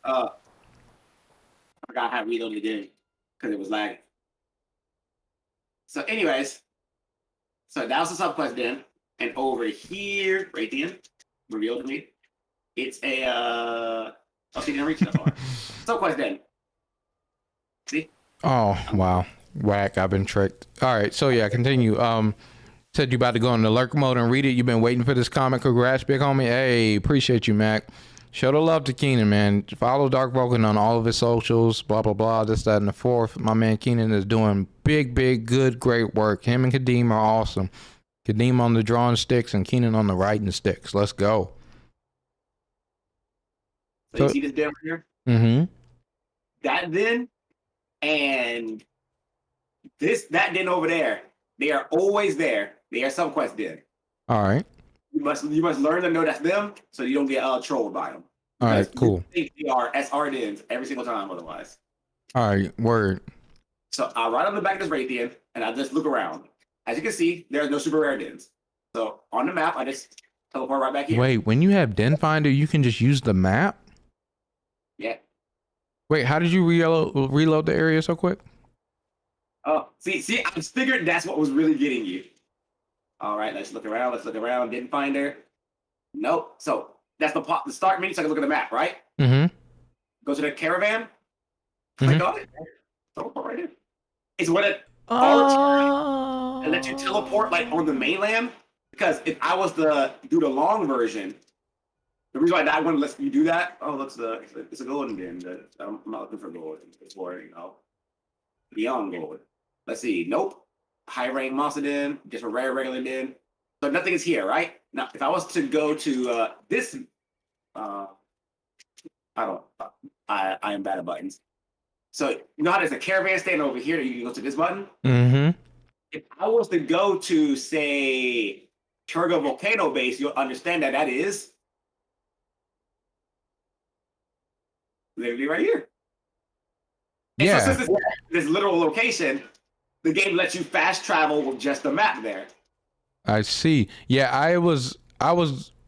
I forgot how to reload it again because it was lagging. So, anyways, so that was the subquest den, and over here, Raytheon revealed to me, it's a oh, she didn't reach that far. Subquest den. See? Oh wow, whack! I've been tricked. All right, so yeah, continue. Said you about to go into lurk mode and read it. You've been waiting for this comment. Congrats, big homie. Hey, appreciate you, Mac. Show the love to Keenan, man. Follow Dark Vulcan on all of his socials, blah, blah, blah, this, that, and the fourth. My man Keenan is doing big, good, great work. Him and Kadeem are awesome. Kadeem on the drawing sticks and Keenan on the writing sticks. Let's go. So you see this den right here? Mm-hmm. That den and that den over there, they are always there. They are subquest den. All right. You must learn to know that's them, so you don't get trolled by them. All right, cool. They are SR dens every single time, otherwise. All right, word. So I ride on the back of this Raytheon, and I just look around. As you can see, there's no super rare dens. So on the map, I just teleport right back here. Wait, when you have Den Finder, you can just use the map? Yeah. Wait, how did you reload the area so quick? Oh, see, I just figured that's what was really getting you. All right, let's look around. Didn't find her. Nope. So that's the start menu. So I can look at the map, right? Mm-hmm. Go to the caravan. Click on it. Teleport right in. It's what it and let you teleport like on the mainland. Because if I was to do the long version, the reason why that one lets you do that. Oh, looks it's a golden den. I'm not looking for gold. It's for beyond gold. Let's see. Nope. High rank monster den, just a regular den. So nothing is here, right? Now, if I was to go to this, I am bad at buttons. So you know how there's a caravan stand over here that you can go to this button? Mm-hmm. If I was to go to, say, Turga Volcano Base, you'll understand that is literally right here. And yeah. So since this literal location, the game lets you fast travel with just the map there. I see. Yeah, I was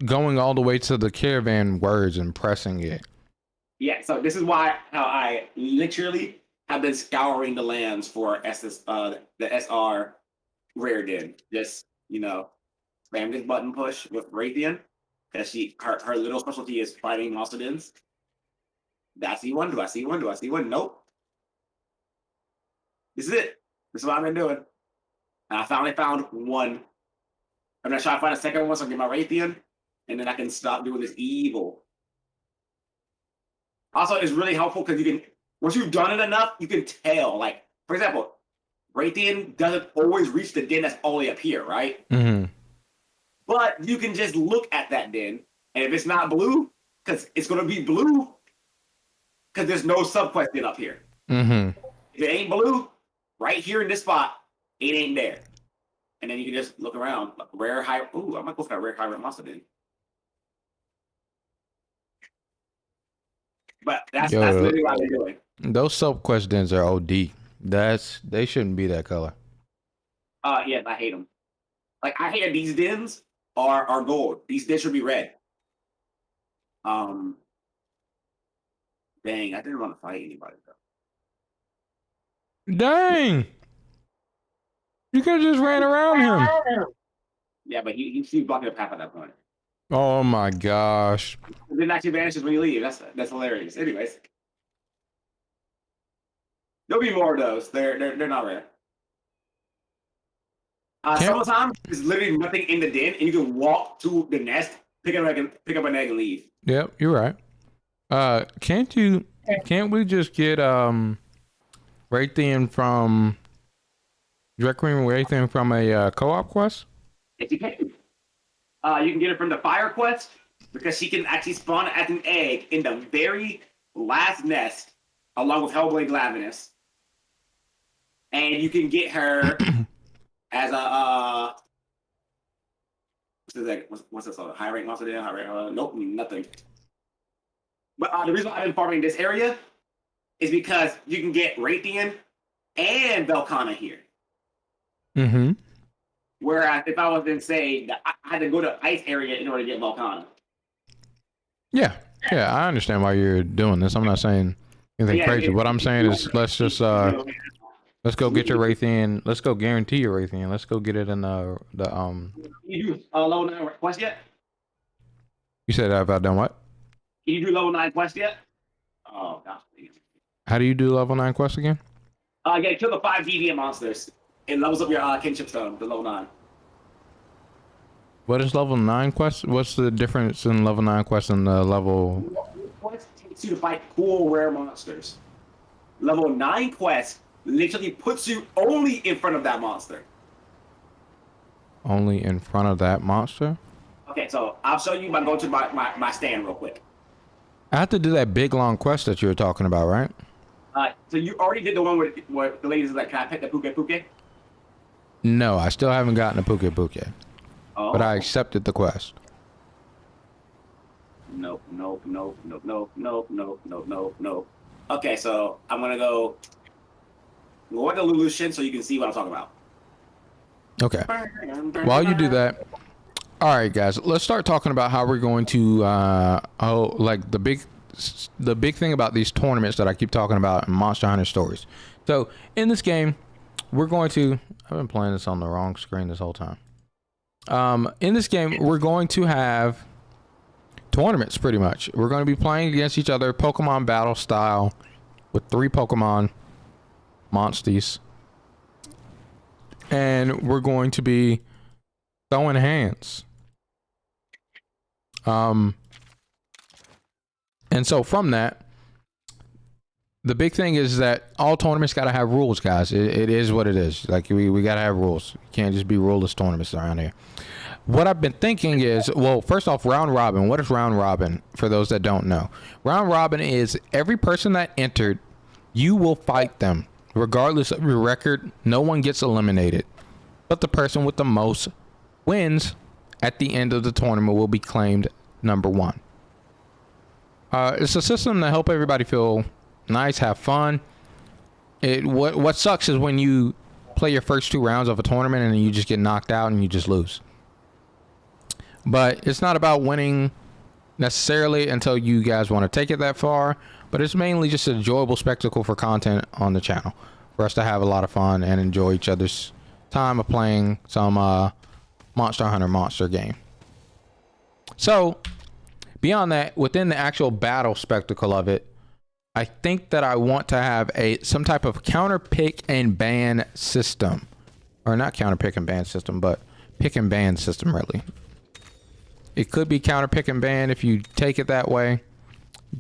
going all the way to the caravan words and pressing it. Yeah, so this is how I literally have been scouring the lands for the SR rare den. Just, spam this button push with Raytheon. Because her little specialty is fighting monster dens. Do I see one? Nope. This is it. This is what I've been doing. And I finally found one. I'm gonna try to find a second one so I can get my Raytheon, and then I can stop doing this evil. Also, it's really helpful because you can, once you've done it enough, you can tell. Like, for example, Raytheon doesn't always reach the den that's all the way up here, right? Mm-hmm. But you can just look at that den, and if it's not blue, because it's gonna be blue, because there's no subquest den up here. Mm-hmm. If it ain't blue, right here in this spot, it ain't there. And then you can just look around. Rare high. Ooh, I might go for that rare high monster then. But that's literally what I'm doing. Those subquest dens are OD. They shouldn't be that color. Yeah, I hate them. Like, I hate that these dens are gold. These dens should be red. Dang, I didn't want to fight anybody though. Dang. You could have just ran around him. Yeah, but he's blocking the path at that point. Oh my gosh. It didn't actually vanishes when you leave. That's hilarious. Anyways, there'll be more of those. They're not rare. Sometimes there's literally nothing in the den, and you can walk to the nest, pick up an egg, and leave. Yep, you're right. Can't we just get Raytheon from Raytheon from a co-op quest? If you can. You can get it from the fire quest because she can actually spawn as an egg in the very last nest, along with Hellblade Glavinus. And you can get her as a what's this called? High rank monster there? High rank? Nope, nothing. But the reason why I've been farming this area is because you can get Raytheon and Velkhana here. Mm-hmm. Whereas if I was in, say, I had to go to ice area in order to get Velkhana. Yeah, I understand why you're doing this. I'm not saying anything crazy. What I'm saying is let's just let's go get your Raytheon. Let's go guarantee your Raytheon. Let's go get it in the You do level 9 quest yet? You said have I done what? Can you do level 9 quest yet? Oh gosh. How do you do level 9 quest again? Yeah, kill the 5 deviant monsters. It levels up your kinship stone to level 9. What is level 9 quest? What's the difference in level 9 quest and the level? Quest takes you to fight cool rare monsters. Level 9 quest literally puts you only in front of that monster. Only in front of that monster? Okay, so I'll show you by going to my stand real quick. I have to do that big long quest that you were talking about, right? So you already did the one where the ladies like, can I pet the Puke? No, I still haven't gotten a Puke. Oh. But I accepted the quest. Nope. Okay, so I'm gonna go into Lelouch so you can see what I'm talking about. Okay. While you do that, all right, guys, let's start talking about how we're going to like the big thing about these tournaments that I keep talking about in Monster Hunter Stories. So in this game, we're going to. I've been playing this on the wrong screen this whole time. In this game, we're going to have tournaments pretty much. We're going to be playing against each other, Pokemon battle style, with 3 Pokemon monsters. And we're going to be throwing hands. And so from that, the big thing is that all tournaments got to have rules, guys. It is what it is. Like, we got to have rules. You can't just be ruleless tournaments around here. What I've been thinking is, well, first off, round robin. What is round robin for those that don't know? Round robin is every person that entered, you will fight them. Regardless of your record, no one gets eliminated. But the person with the most wins at the end of the tournament will be claimed number 1. It's a system to help everybody feel nice, have fun. What sucks is when you play your first 2 rounds of a tournament and you just get knocked out and you just lose. But it's not about winning necessarily until you guys want to take it that far. But it's mainly just an enjoyable spectacle for content on the channel, for us to have a lot of fun and enjoy each other's time of playing some Monster Hunter monster game. So beyond that, within the actual battle spectacle of it, I think that I want to have some type of counter pick and ban system, or not counter pick and ban system, but pick and ban system. Really, it could be counter pick and ban if you take it that way,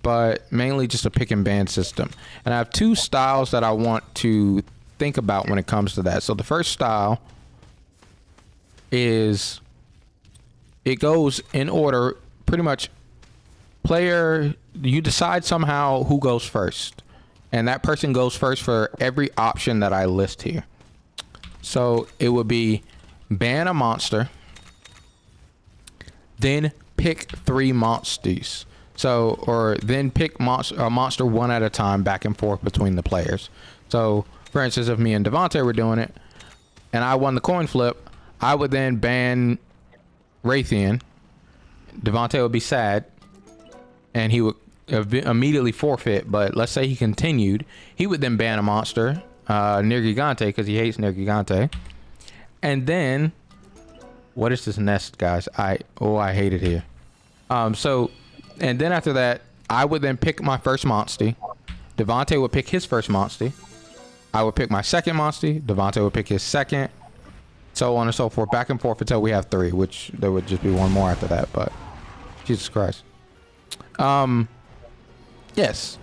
but mainly just a pick and ban system. And I have 2 styles that I want to think about when it comes to that. So the first style is, it goes in order pretty much. Player, you decide somehow who goes first, and that person goes first for every option that I list here. So it would be ban a monster, then pick 3 monsters. So, or then pick a monster 1 at a time, back and forth between the players. So for instance, if me and Devontae were doing it and I won the coin flip, I would then ban Raytheon. Devontae would be sad and he would immediately forfeit, but let's say he continued, he would then ban a monster, Nergigante, because he hates Nergigante, And then, what is this nest, guys? I hate it here. So, and then after that, I would then pick my first monster. Devontae would pick his first monster. I would pick my second monster. Devontae would pick his second. So on and so forth, back and forth until we have 3, which there would just be one more after that. But Jesus Christ. Yes.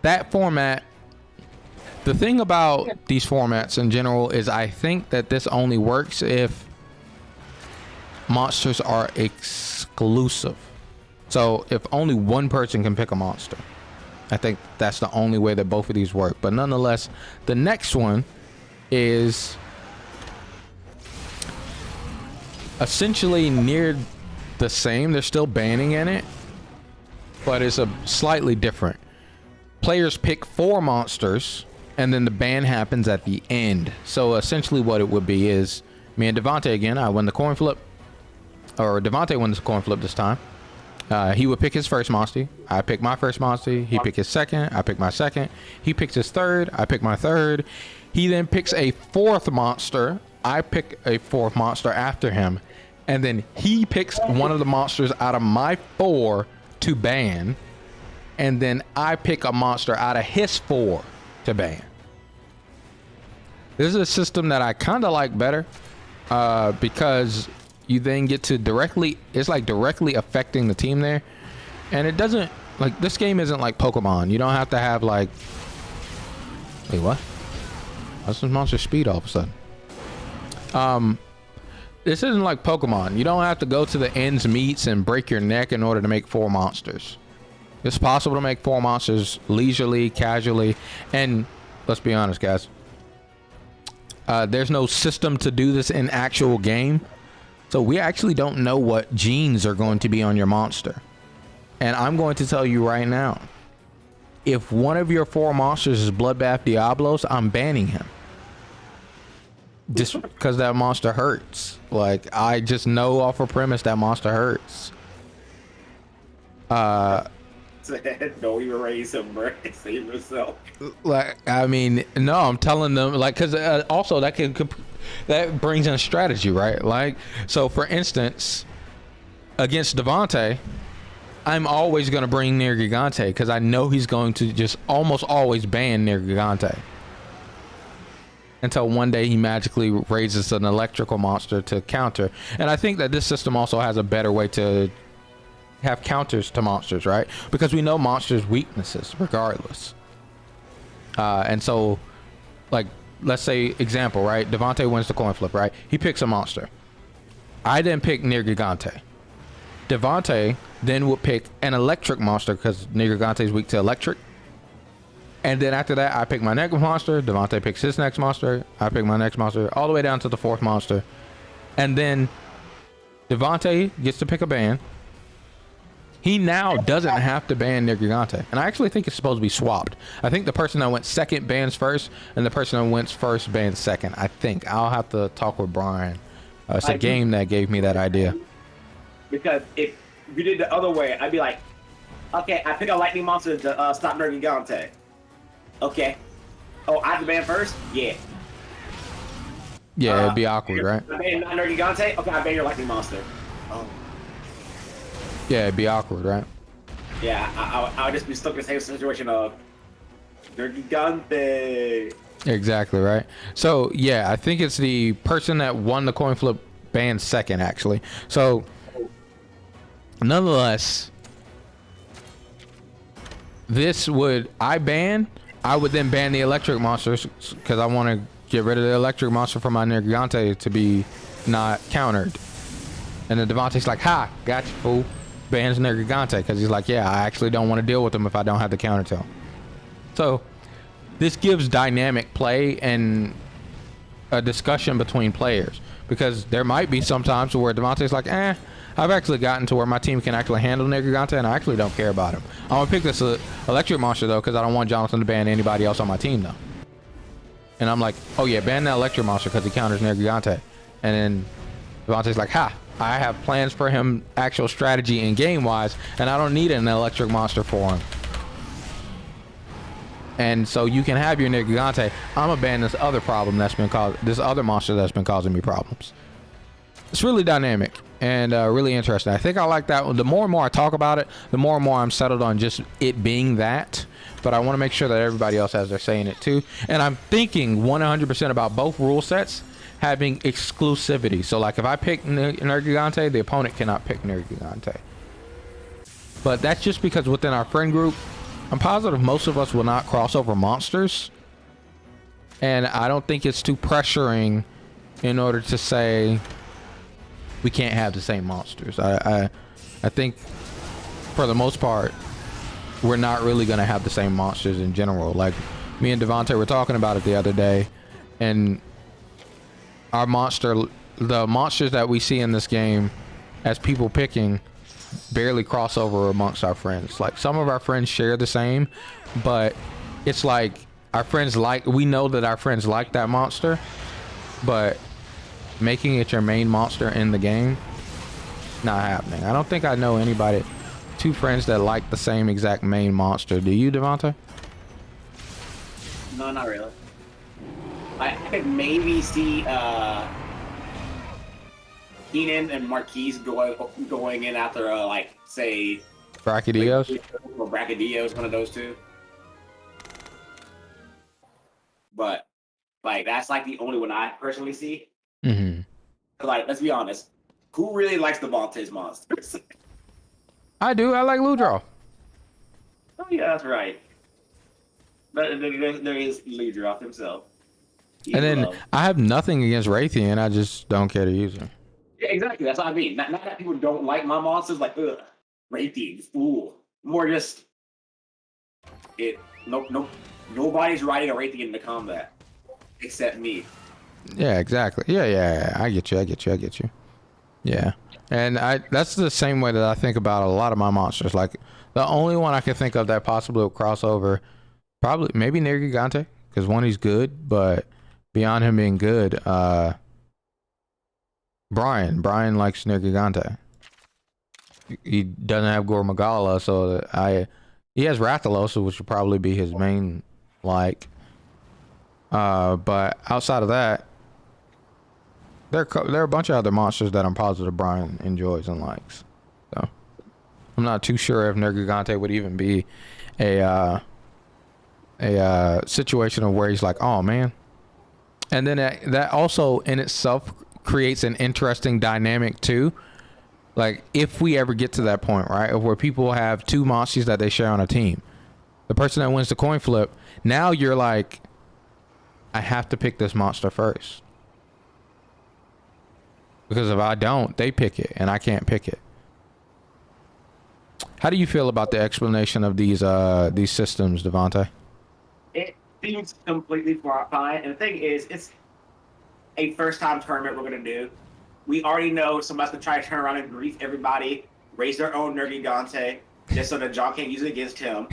That format. The thing about these formats in general is I think that this only works if monsters are exclusive. So if only one person can pick a monster, I think that's the only way that both of these work. But nonetheless, the next one is essentially near the same. They're still banning in it, but it's a slightly different. Players pick 4 monsters, and then the ban happens at the end. So essentially what it would be is me and Devontae again. I win the coin flip, or Devontae wins the coin flip this time. He would pick his first monster. I pick my first monster. He pick his second. I pick my second. He picks his third. I pick my third. He then picks a 4th monster. I pick a 4th monster after him. And then he picks one of the monsters out of my 4 to ban. And then I pick a monster out of his 4 to ban. This is a system that I kind of like better because you then get to directly, it's like directly affecting the team there. And it doesn't, like, this game isn't like Pokemon. You don't have to have like, wait, what? What's this monster speed all of a sudden? This isn't like Pokemon. You don't have to go to the ends meets and break your neck in order to make 4 monsters. It's possible to make 4 monsters leisurely, casually, and let's be honest, guys. There's no system to do this in actual game. So we actually don't know what genes are going to be on your monster. And I'm going to tell you right now, if one of your 4 monsters is Bloodbath Diablos, I'm banning him. Just because that monster hurts. Like, I just know off a premise that monster hurts. No, you raise him, bro. Save yourself. Like, I mean, no, I'm telling them, like, because also that brings in strategy, right? Like, so for instance, against Devontae, I'm always going to bring Near Gigante because I know he's going to just almost always ban Near Gigante until one day he magically raises an electrical monster to counter. And I think that this system also has a better way to have counters to monsters, right? Because we know monsters' weaknesses regardless. And so, like, let's say example, right? Devontae wins the coin flip, right? He picks a monster. I then pick Near Gigante. Devontae then would pick an electric monster because Near Gigante is weak to electric. And then after that, I pick my next monster. Devontae picks his next monster. I pick my next monster, all the way down to the 4th monster. And then Devontae gets to pick a ban. He now doesn't have to ban Near Gigante. And I actually think it's supposed to be swapped. I think the person that went second bans first, and the person that went first bans second. I think. I'll have to talk with Brian. It's a game that gave me that idea. Because if you did the other way, I'd be like, okay, I pick a lightning monster to stop Near Gigante. Okay. Oh, I have to ban first? Yeah. Yeah, it'd be awkward, right? I ban not Near Gigante? Okay, I ban your lightning monster. Oh. Yeah, it'd be awkward, right? Yeah, I would just be stuck in the same situation of Near Gigante. Exactly, right? So, yeah, I think it's the person that won the coin flip banned second, actually. So, nonetheless, this would, I would then ban the electric monsters because I want to get rid of the electric monster from my Near Gigante to be not countered. And then Devontae's like, ha, gotcha, fool. Bans Near Gigante because he's like, yeah, I actually don't want to deal with him if I don't have the counter to him. So this gives dynamic play and a discussion between players because there might be some times where Devontae's like, I've actually gotten to where my team can actually handle Near Gigante and I actually don't care about him. I'm gonna pick this electric monster though because I don't want Jonathan to ban anybody else on my team though. And I'm like, oh yeah, ban that electric monster because he counters Near Gigante. And then Devontae's like, ha, I have plans for him, actual strategy and game wise, and I don't need an electric monster for him. And so you can have your Nergigante. I'm gonna ban this other problem that's been this other monster that's been causing me problems. It's really dynamic and really interesting. I think I like that one. The more and more I talk about it, the more and more I'm settled on just it being that. But I want to make sure that everybody else has their say in it too. And I'm thinking 100% about both rule sets having exclusivity. So like if I pick Nergigante, the opponent cannot pick Nergigante. But that's just because within our friend group, I'm positive most of us will not cross over monsters. And I don't think it's too pressuring in order to say we can't have the same monsters. I think for the most part, we're not really going to have the same monsters in general. Like me and Devontae were talking about it the other day, and the monsters that we see in this game as people picking barely cross over amongst our friends. Like some of our friends share the same, but it's like our friends we know that our friends like that monster, but making it your main monster in the game, not happening. I don't think I know anybody, two friends that like the same exact main monster. Do you, Devontae? No, not really. I could maybe see Keenan and Marquise going in after like say Brachydios or Brachydios, one of those two. But like that's like the only one I personally see. Mm-hmm. Like, let's be honest, who really likes Devontae's monsters? I do. I like Ludrow. Oh yeah, that's right. But there is Ludrow himself. And then I have nothing against Raytheon. I just don't care to use him. Yeah, exactly. That's what I mean. Not that people don't like my monsters, like ugh, Raytheon, fool. More just nobody's riding a Raytheon into combat except me. Yeah, exactly. Yeah. I get you. Yeah. And that's the same way that I think about a lot of my monsters. Like the only one I can think of that possibly will cross over, probably maybe Nergigante, because one, he's good, but beyond him being good, Brian likes Nergigante. He doesn't have Gore Magala, so he has Rathalos, which would probably be his main like. But outside of that, there are a bunch of other monsters that I'm positive Brian enjoys and likes. So I'm not too sure if Nergigante would even be a situation of where he's like, oh man. And then that also in itself creates an interesting dynamic too. Like if we ever get to that point, right, of where people have two monsters that they share on a team, the person that wins the coin flip, now you're like, I have to pick this monster first. Because if I don't, they pick it and I can't pick it. How do you feel about the explanation of these systems, Devontae? It seems completely fine. And the thing is, it's a first-time tournament we're gonna do. We already know somebody's gonna try to turn around and grief everybody, raise their own Nergigante, just so that John can't use it against him.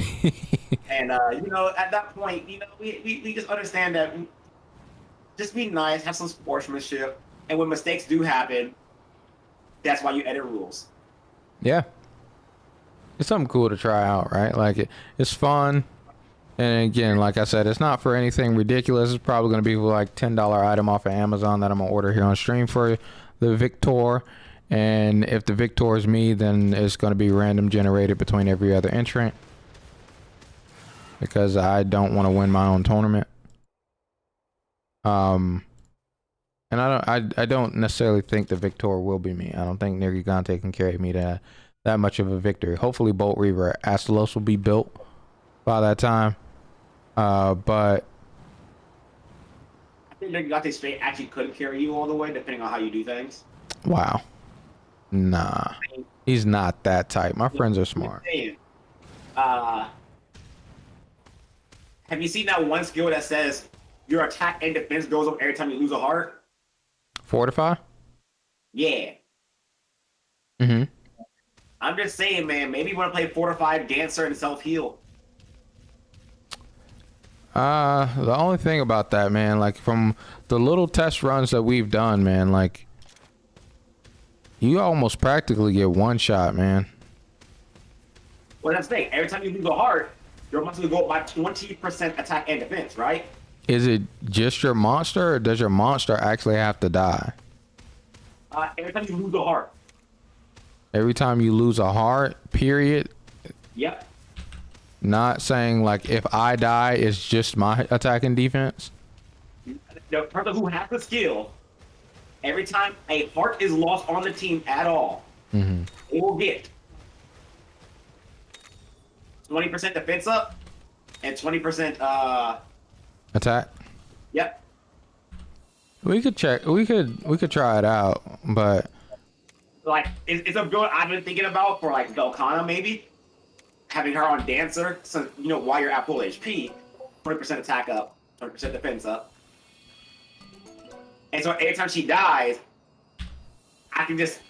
And at that point, we just understand that just be nice, have some sportsmanship, and when mistakes do happen, that's why you edit rules. Yeah. It's something cool to try out, right? Like it's fun. And again, like I said, it's not for anything ridiculous. It's probably going to be like $10 item off of Amazon that I'm going to order here on stream for the Victor. And if the Victor is me, then it's going to be random generated between every other entrant. Because I don't want to win my own tournament. And I don't necessarily think the Victor will be me. I don't think Nergigante can carry me to that much of a victory. Hopefully Bolt Reaver Astalos will be built by that time. But I think Nergigante straight actually could carry you all the way, depending on how you do things. Wow. Nah. He's not that type. My friends are smart. Have you seen that one skill that says your attack and defense goes up every time you lose a heart? Fortify? Yeah. Mm-hmm. I'm just saying, man, maybe you want to play Fortified, Dancer, and Self-Heal. The only thing about that, man, like from the little test runs that we've done, man, like you almost practically get one shot, man. Well, that's the thing. Every time you lose a heart, your monster will go up by 20% attack and defense, right? Is it just your monster, or does your monster actually have to die? Every time you lose a heart. Every time you lose a heart, period? Yep. Not saying like if I die, it's just my attack and defense? The person who has the skill, every time a heart is lost on the team at all, Mm-hmm. they will get 20% defense up and 20% Attack? Yep. We could check. We could try it out, but Like it's a build I've been thinking about for like Velkana maybe. Having her on Dancer, so you know while you're at full HP, 20% attack up, 20% defense up. And so every time she dies, I can just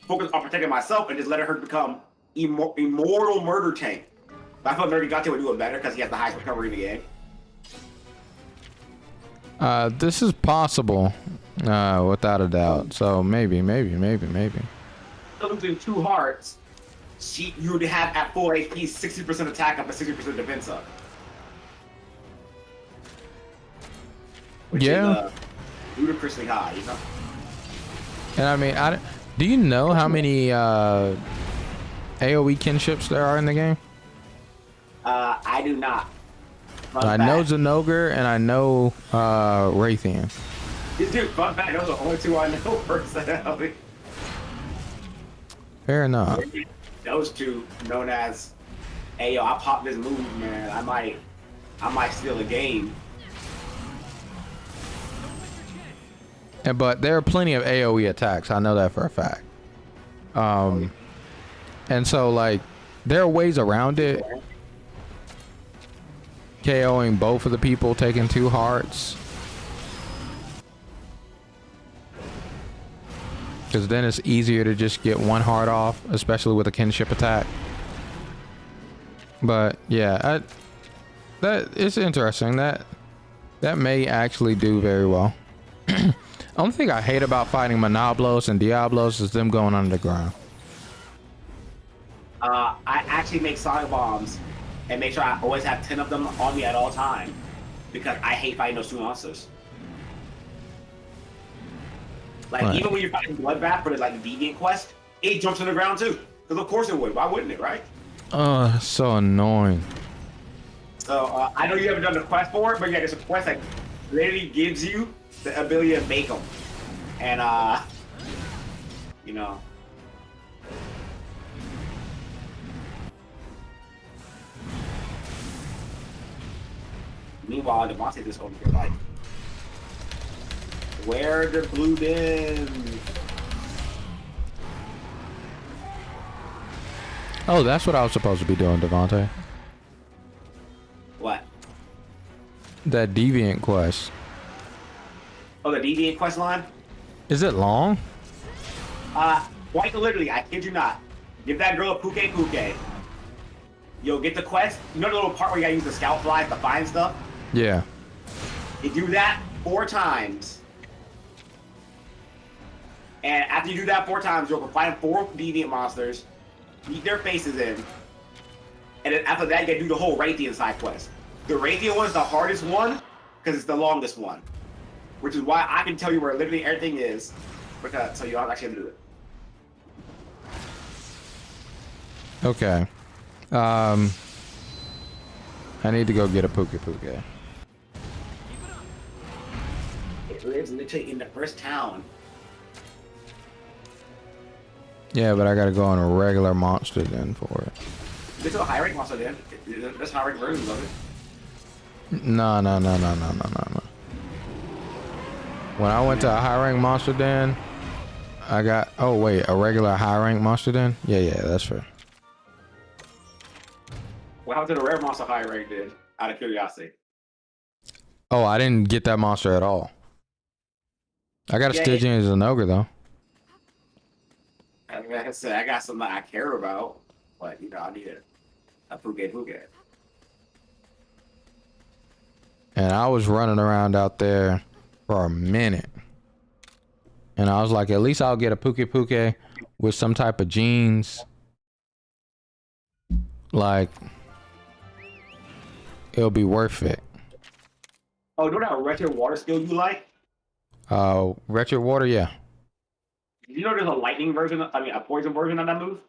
focus on protecting myself and just let her become immortal murder tank. But I thought Nerdy Gate would do it better because he has the highest recovery in the game. this is possible, without a doubt. So maybe. Losing 2 hearts, you would have at full HP 60% attack up and 60% defense up. Which Yeah. is ludicrously high, you know? And I mean, do you know how many AoE kinships there are in the game? I do not. I know Zenogre and I know Raytheon. Dude, fun fact, those are the only 2 I know personally. Fair enough. Those 2 known as, hey yo, I popped this move, man. I might steal a game. But there are plenty of AoE attacks. I know that for a fact. And so like there are ways around it. KOing both of the people, taking 2 hearts. Because then it's easier to just get 1 heart off, especially with a kinship attack. But yeah, that it's interesting. That may actually do very well. Only thing I hate about fighting Monoblos and Diablos is them going underground. I actually make sonic bombs and make sure I always have 10 of them on me at all times because I hate fighting those 2 monsters. Like Right. even when you're fighting Bloodbath for the like deviant quest, it jumps on the ground too. Because of course it would. Why wouldn't it, right? Oh, so annoying. So I know you haven't done the quest for it, but yeah, there's a quest that literally gives you the ability to make them. And you know. Meanwhile, the monster is over here like, where the blue been? Oh, that's what I was supposed to be doing, Devontae. What? That deviant quest. Oh, the deviant quest line? Is it long? Quite literally, I kid you not. Give that girl a puke. You'll get the quest. You know the little part where you gotta use the scout flies to find stuff? Yeah. You do that 4 times. And after you do that 4 times, you'll find 4 deviant monsters, beat their faces in, and then after that, you gotta do the whole Raytheon side quest. The Raytheon one is the hardest one, because it's the longest one. Which is why I can tell you where literally everything is, because so you don't actually have to do it. Okay. I need to go get a puke. It lives literally in the first town. Yeah, but I gotta go on a regular monster then for it. This is a high rank monster then. There's high rank versions of it. No. When I went to a high rank monster den, I got, oh wait, a regular high rank monster den? Yeah, that's fair. What happened to the rare monster high rank did? Out of curiosity. Oh, I didn't get that monster at all. I got a Stygian as an ogre though. Like I said, I got something I care about, but you know, I need a puke. And I was running around out there for a minute. And I was like, at least I'll get a puke with some type of jeans. Like, it'll be worth it. Oh, don't have a retro water skill you like? Retro water, yeah. You know there's a lightning version, a poison version of that move?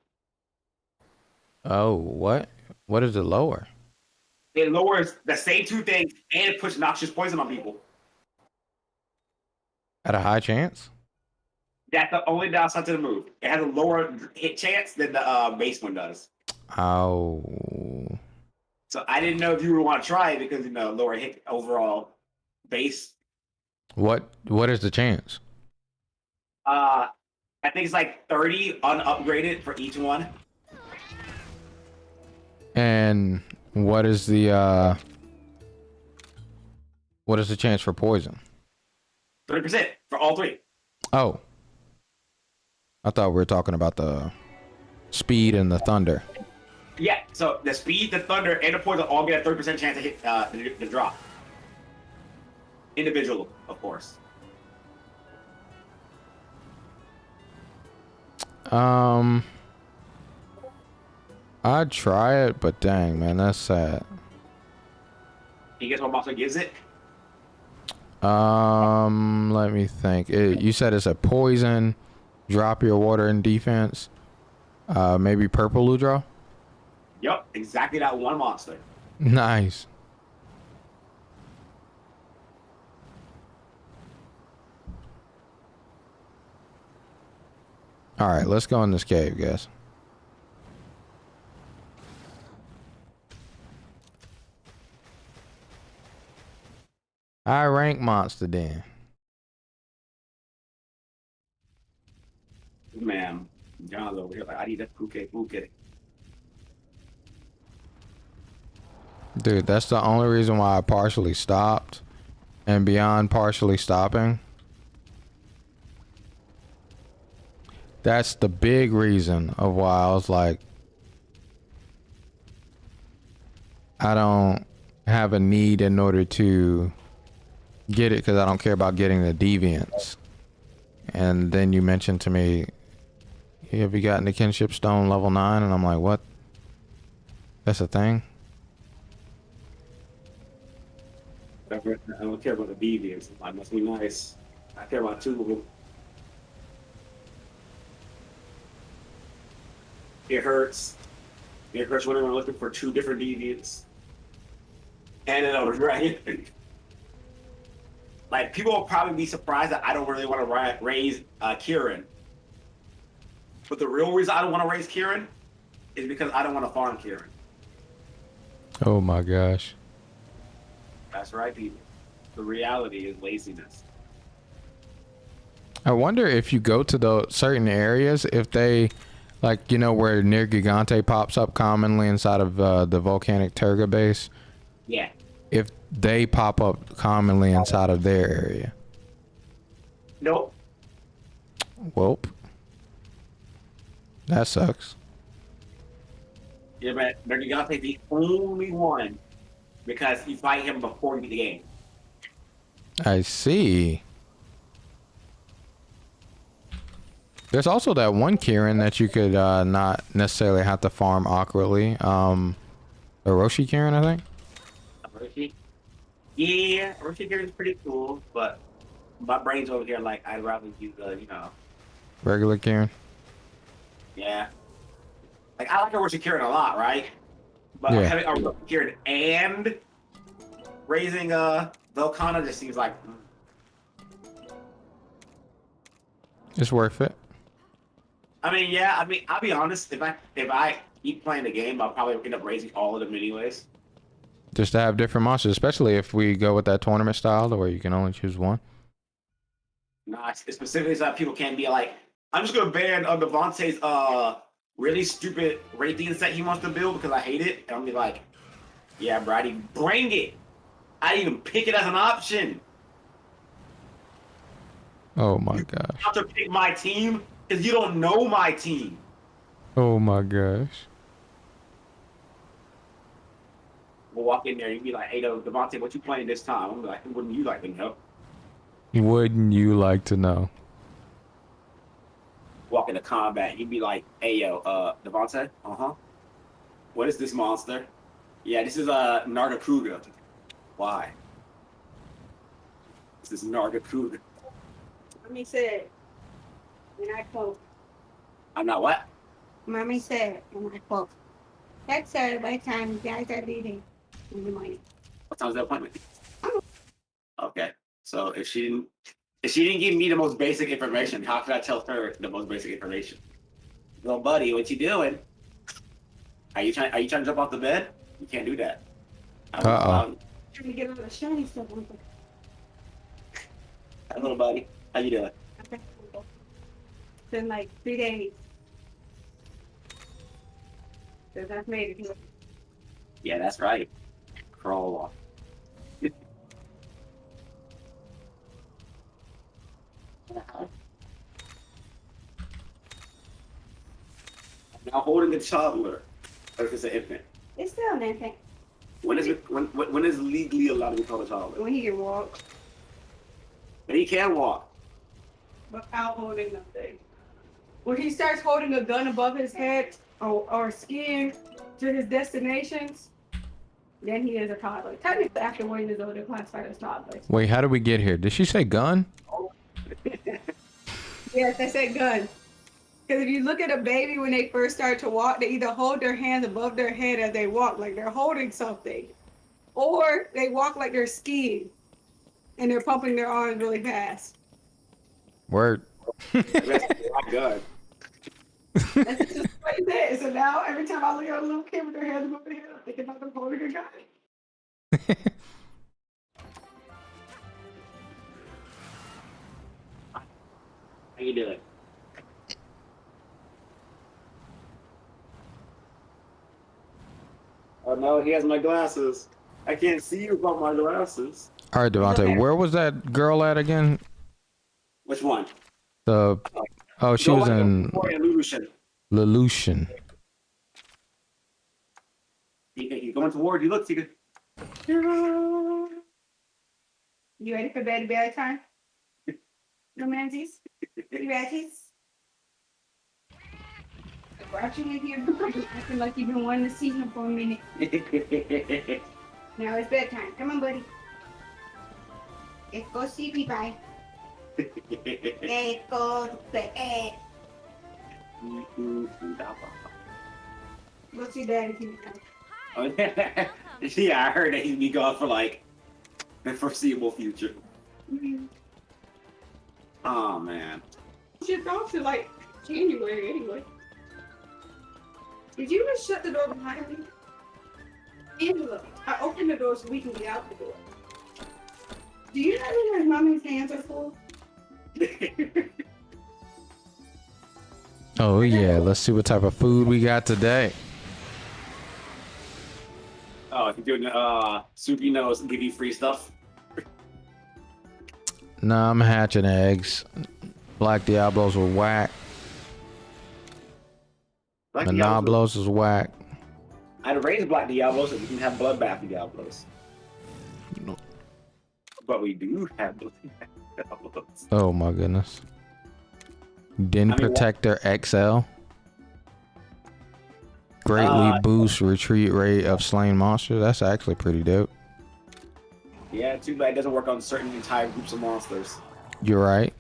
Oh, what? What is it lower? It lowers the same two things and it puts noxious poison on people. At a high chance? That's the only downside to the move. It has a lower hit chance than the base one does. Oh. So I didn't know if you would want to try it because, lower hit overall base. What is the chance? I think it's like 30 unupgraded for each one. And what is the chance for poison? 30% for all three. Oh. I thought we were talking about the speed and the thunder. Yeah, so the speed, the thunder, and the poison all get a 30% chance to hit the drop. Individual, of course. I'd try it, but dang, man, that's sad. You guess what monster gives it? Let me think. You said it's a poison, drop your water in defense. Maybe purple Ludrow? Yep, exactly that one monster. Nice. All right, let's go in this cave, guys. High rank monster den. Man, John's over here like, I need that puke. Dude, that's the only reason why I partially stopped. And beyond partially stopping, that's the big reason of why I was like, I don't have a need in order to get it because I don't care about getting the deviants. And then you mentioned to me, have you gotten the kinship stone level 9? And I'm like, what? That's a thing? I don't care about the deviants. I must be nice. I care about two of them. It hurts. It hurts when I'm looking for two different deviants. And another dragon. Like, people will probably be surprised that I don't really want to raise Kieran. But the real reason I don't want to raise Kieran is because I don't want to farm Kieran. Oh my gosh. That's right, people. The reality is laziness. I wonder if you go to those certain areas, if they, like, where near Gigante pops up commonly inside of the volcanic Turga base. Yeah. If they pop up commonly inside of their area. Nope. Welp. That sucks. Yeah, but Nergigante's the only one because you fight him before you beat the game. I see. There's also that one Kieran that you could not necessarily have to farm awkwardly. The Roshi Kieran, I think. Roshi? Yeah, Roshi Kieran's pretty cool, but my brain's over here like I'd rather use Regular Kieran. Yeah. Like, I like a Roshi Kieran a lot, right? But Yeah. having a Roshi Kieran and raising Velkhana just seems like... It's worth it. I'll be honest, if I keep playing the game, I'll probably end up raising all of them anyways. Just to have different monsters, especially if we go with that tournament style where you can only choose one. Nah, it's specifically so that people can't be like, I'm just gonna ban Devontae's really stupid Raytheon set he wants to build because I hate it. And I'll be like, yeah, bro, I didn't bring it. I didn't even pick it as an option. Oh my gosh. You have to pick my team because you don't know my team. Oh my gosh. We'll walk in there and be like, hey, Devontae, what you playing this time? I'm like, wouldn't you like to know? Wouldn't you like to know? Walk into combat, you'd be like, hey, yo, Devontae, what is this monster? Yeah, this is Nargacuga. Why? This is Nargacuga. Mommy said, and I quote. I'm not what? Mommy said, and I quote. That's by the time you guys are leaving in the morning. What time's the appointment? Okay. So if she didn't give me the most basic information, how could I tell her the most basic information? Well, buddy, what you doing? Are you trying to jump off the bed? You can't do that. Trying to get all the shiny stuff on. Hi, little buddy. How you doing? Okay. It's been like 3 days. Since I've made it here. Yeah, that's right. Crawl off. Now holding the toddler, or if it's an infant. It's still an infant. When is legally allowed to be called a toddler? When he can walk. But he can walk. Without holding nothing. When he starts holding a gun above his head or skiing to his destinations, then he is a toddler. Technically, after 1 year old, they're classified as toddlers. Wait, how did we get here? Did she say gun? Yes, I said gun. Because if you look at a baby when they first start to walk, they either hold their hands above their head as they walk, like they're holding something, or they walk like they're skiing and they're pumping their arms really fast. Word. That's good. That's just what it is. So now every time I look at a little kid with their hands above their head, I'm thinking about them holding a gun. How you doing? Oh no, he has my glasses. I can't see you without my glasses. All right, Devontae, where was that girl at again? Which one? She was in Lelouch. Lelouch. He's going toward you. Look, Tika. You ready for bedtime? Romances? You ready? Watching it here, acting like you've been wanting to see him for a minute. Now it's bedtime. Come on, buddy. Let's go sleepy bye. Let's go to bed. Go see daddy. Yeah, I heard that he'd be gone for like the foreseeable future. Oh man. Shit off to like January anyway. Did you just shut the door behind me? Angela, I opened the door so we can get out the door. Do you know where mommy's hands are full? Oh yeah, let's see what type of food we got today. Oh, if you're doing soupy nose and give you free stuff. Nah, I'm hatching eggs. Black Diablos were whack. Manablos is whack. I'd raise Black Diablos so we can have Bloodbath Diablos. No. But we do have Bloodbath Diablos. Oh my goodness. Din Protector XL. Greatly boosts retreat rate of slain monsters. That's actually pretty dope. Yeah, too bad it doesn't work on certain entire groups of monsters. You're right.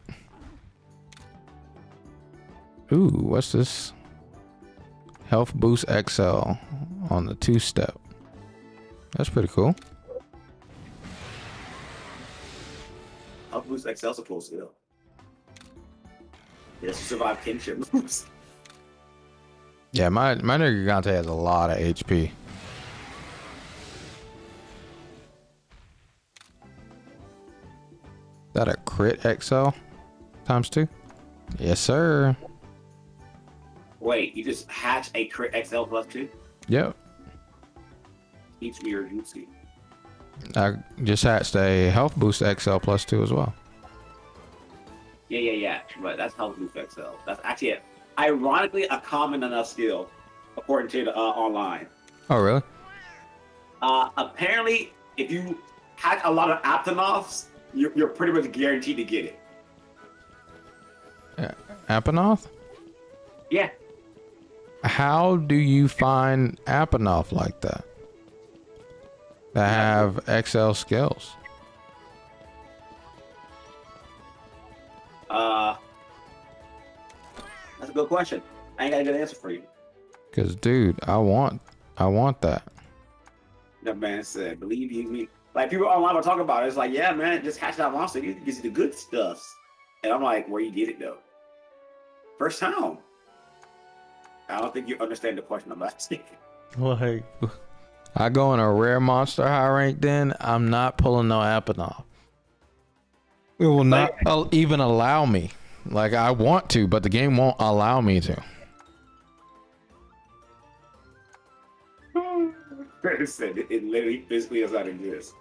Ooh, what's this? Health Boost XL on the 2-step. That's pretty cool. Health Boost XL is a cool skill. Yes, survive kinship moves. Yeah, my Nergigante has a lot of HP. Is that a crit XL times 2? Yes, sir. Wait, you just hatch a crit XL plus 2? Yep. Teach me your jutsu. I just hatched a health boost XL plus 2 as well. Yeah. But that's health boost XL. That's actually ironically a common enough skill, according to the online. Oh, really? Apparently, if you hatch a lot of Aptonoths, you're pretty much guaranteed to get it. Aptonoth? Yeah. How do you find Aptonoth like that? that have XL skills? That's a good question. I ain't got a good answer for you. Cause dude, I want that. That man said, believe you me. Like people online will talk about it. It's like, yeah, man, just catch that monster. It gives you the good stuff. And I'm like, where you get it though? First time. I don't think you understand the question I'm asking. Like, I go in a rare monster high rank, then I'm not pulling no Apanoff. It will not even allow me. Like I want to, but the game won't allow me to. It literally physically does not exist.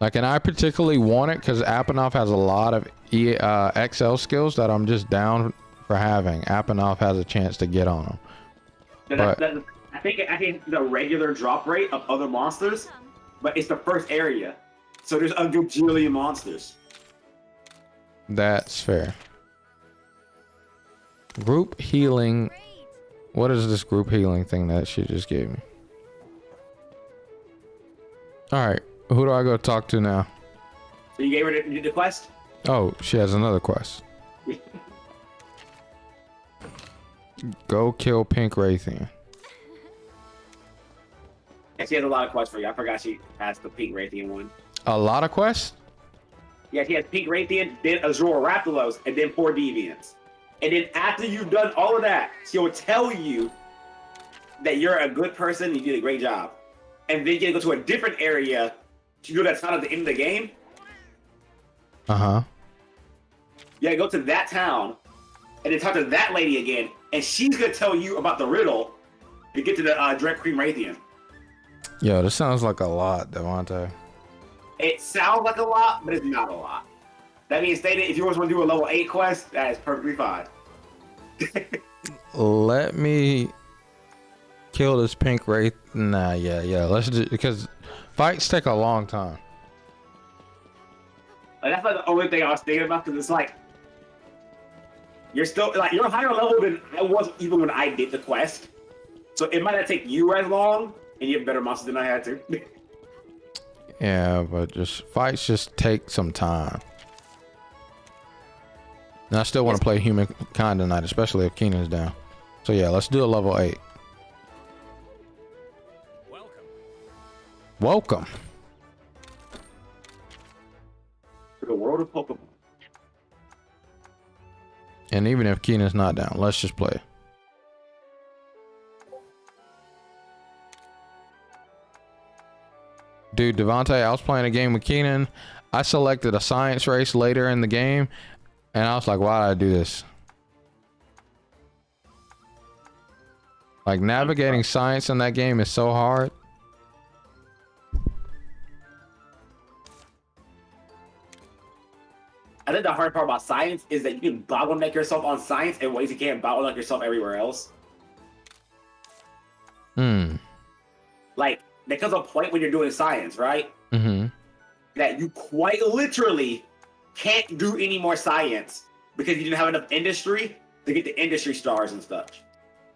Like, and I particularly want it because Apanoff has a lot of XL skills that I'm just down for having. Apanoff has a chance to get on them. I think the regular drop rate of other monsters, but it's the first area, so there's a gajillion monsters. That's fair. Group healing. What is this group healing thing that she just gave me? All right, who do I go talk to now? So you gave her the quest? Oh, she has another quest. Go kill Pink Raytheon. Yeah, she has a lot of quests for you. I forgot she has the Pink Raytheon one. A lot of quests? Yeah, she has Pink Raytheon, then Azure Raptolos, and then 4 Deviants. And then after you've done all of that, she'll tell you that you're a good person, you did a great job. And then you gotta go to a different area to do that town at the end of the game. Uh-huh. You gotta go to that town and then talk to that lady again, and she's gonna tell you about the riddle to get to the Direct Cream Raytheon. Yo, this sounds like a lot, Devontae. It sounds like a lot, but it's not a lot. That being stated, if you just want to do a level 8 quest, that is perfectly fine. Let me kill this Pink Wraith. Nah, yeah. Let's do, because fights take a long time. Like, that's like the only thing I was thinking about, because it's like you're still like you're higher level than I was even when I did the quest. So it might not take you as long, and you have better monsters than I had to. Yeah, but just fights just take some time. And I still want to play Humankind tonight, especially if Keenan's down. So yeah, let's do a level 8. Welcome. To the world of Pokemon. And even if Keenan's not down, let's just play. Dude, Devontae, I was playing a game with Keenan. I selected a science race later in the game, and I was like, why did I do this? Like, navigating science in that game is so hard. I think the hard part about science is that you can bottleneck yourself on science in ways you can't bottleneck yourself everywhere else. Like, there comes a point when you're doing science, right? That you quite literally can't do any more science because you didn't have enough industry to get the industry stars and stuff.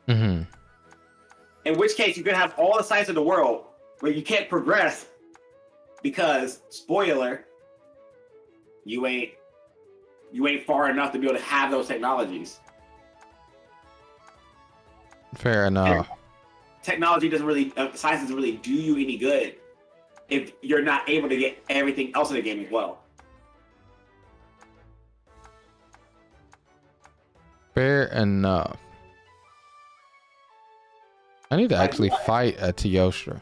In which case, you can have all the science in the world, but you can't progress because, spoiler, you ain't far enough to be able to have those technologies. Fair enough. Technology doesn't really, science doesn't really do you any good if you're not able to get everything else in the game as well. Fair enough. I need to actually fight a Teostra.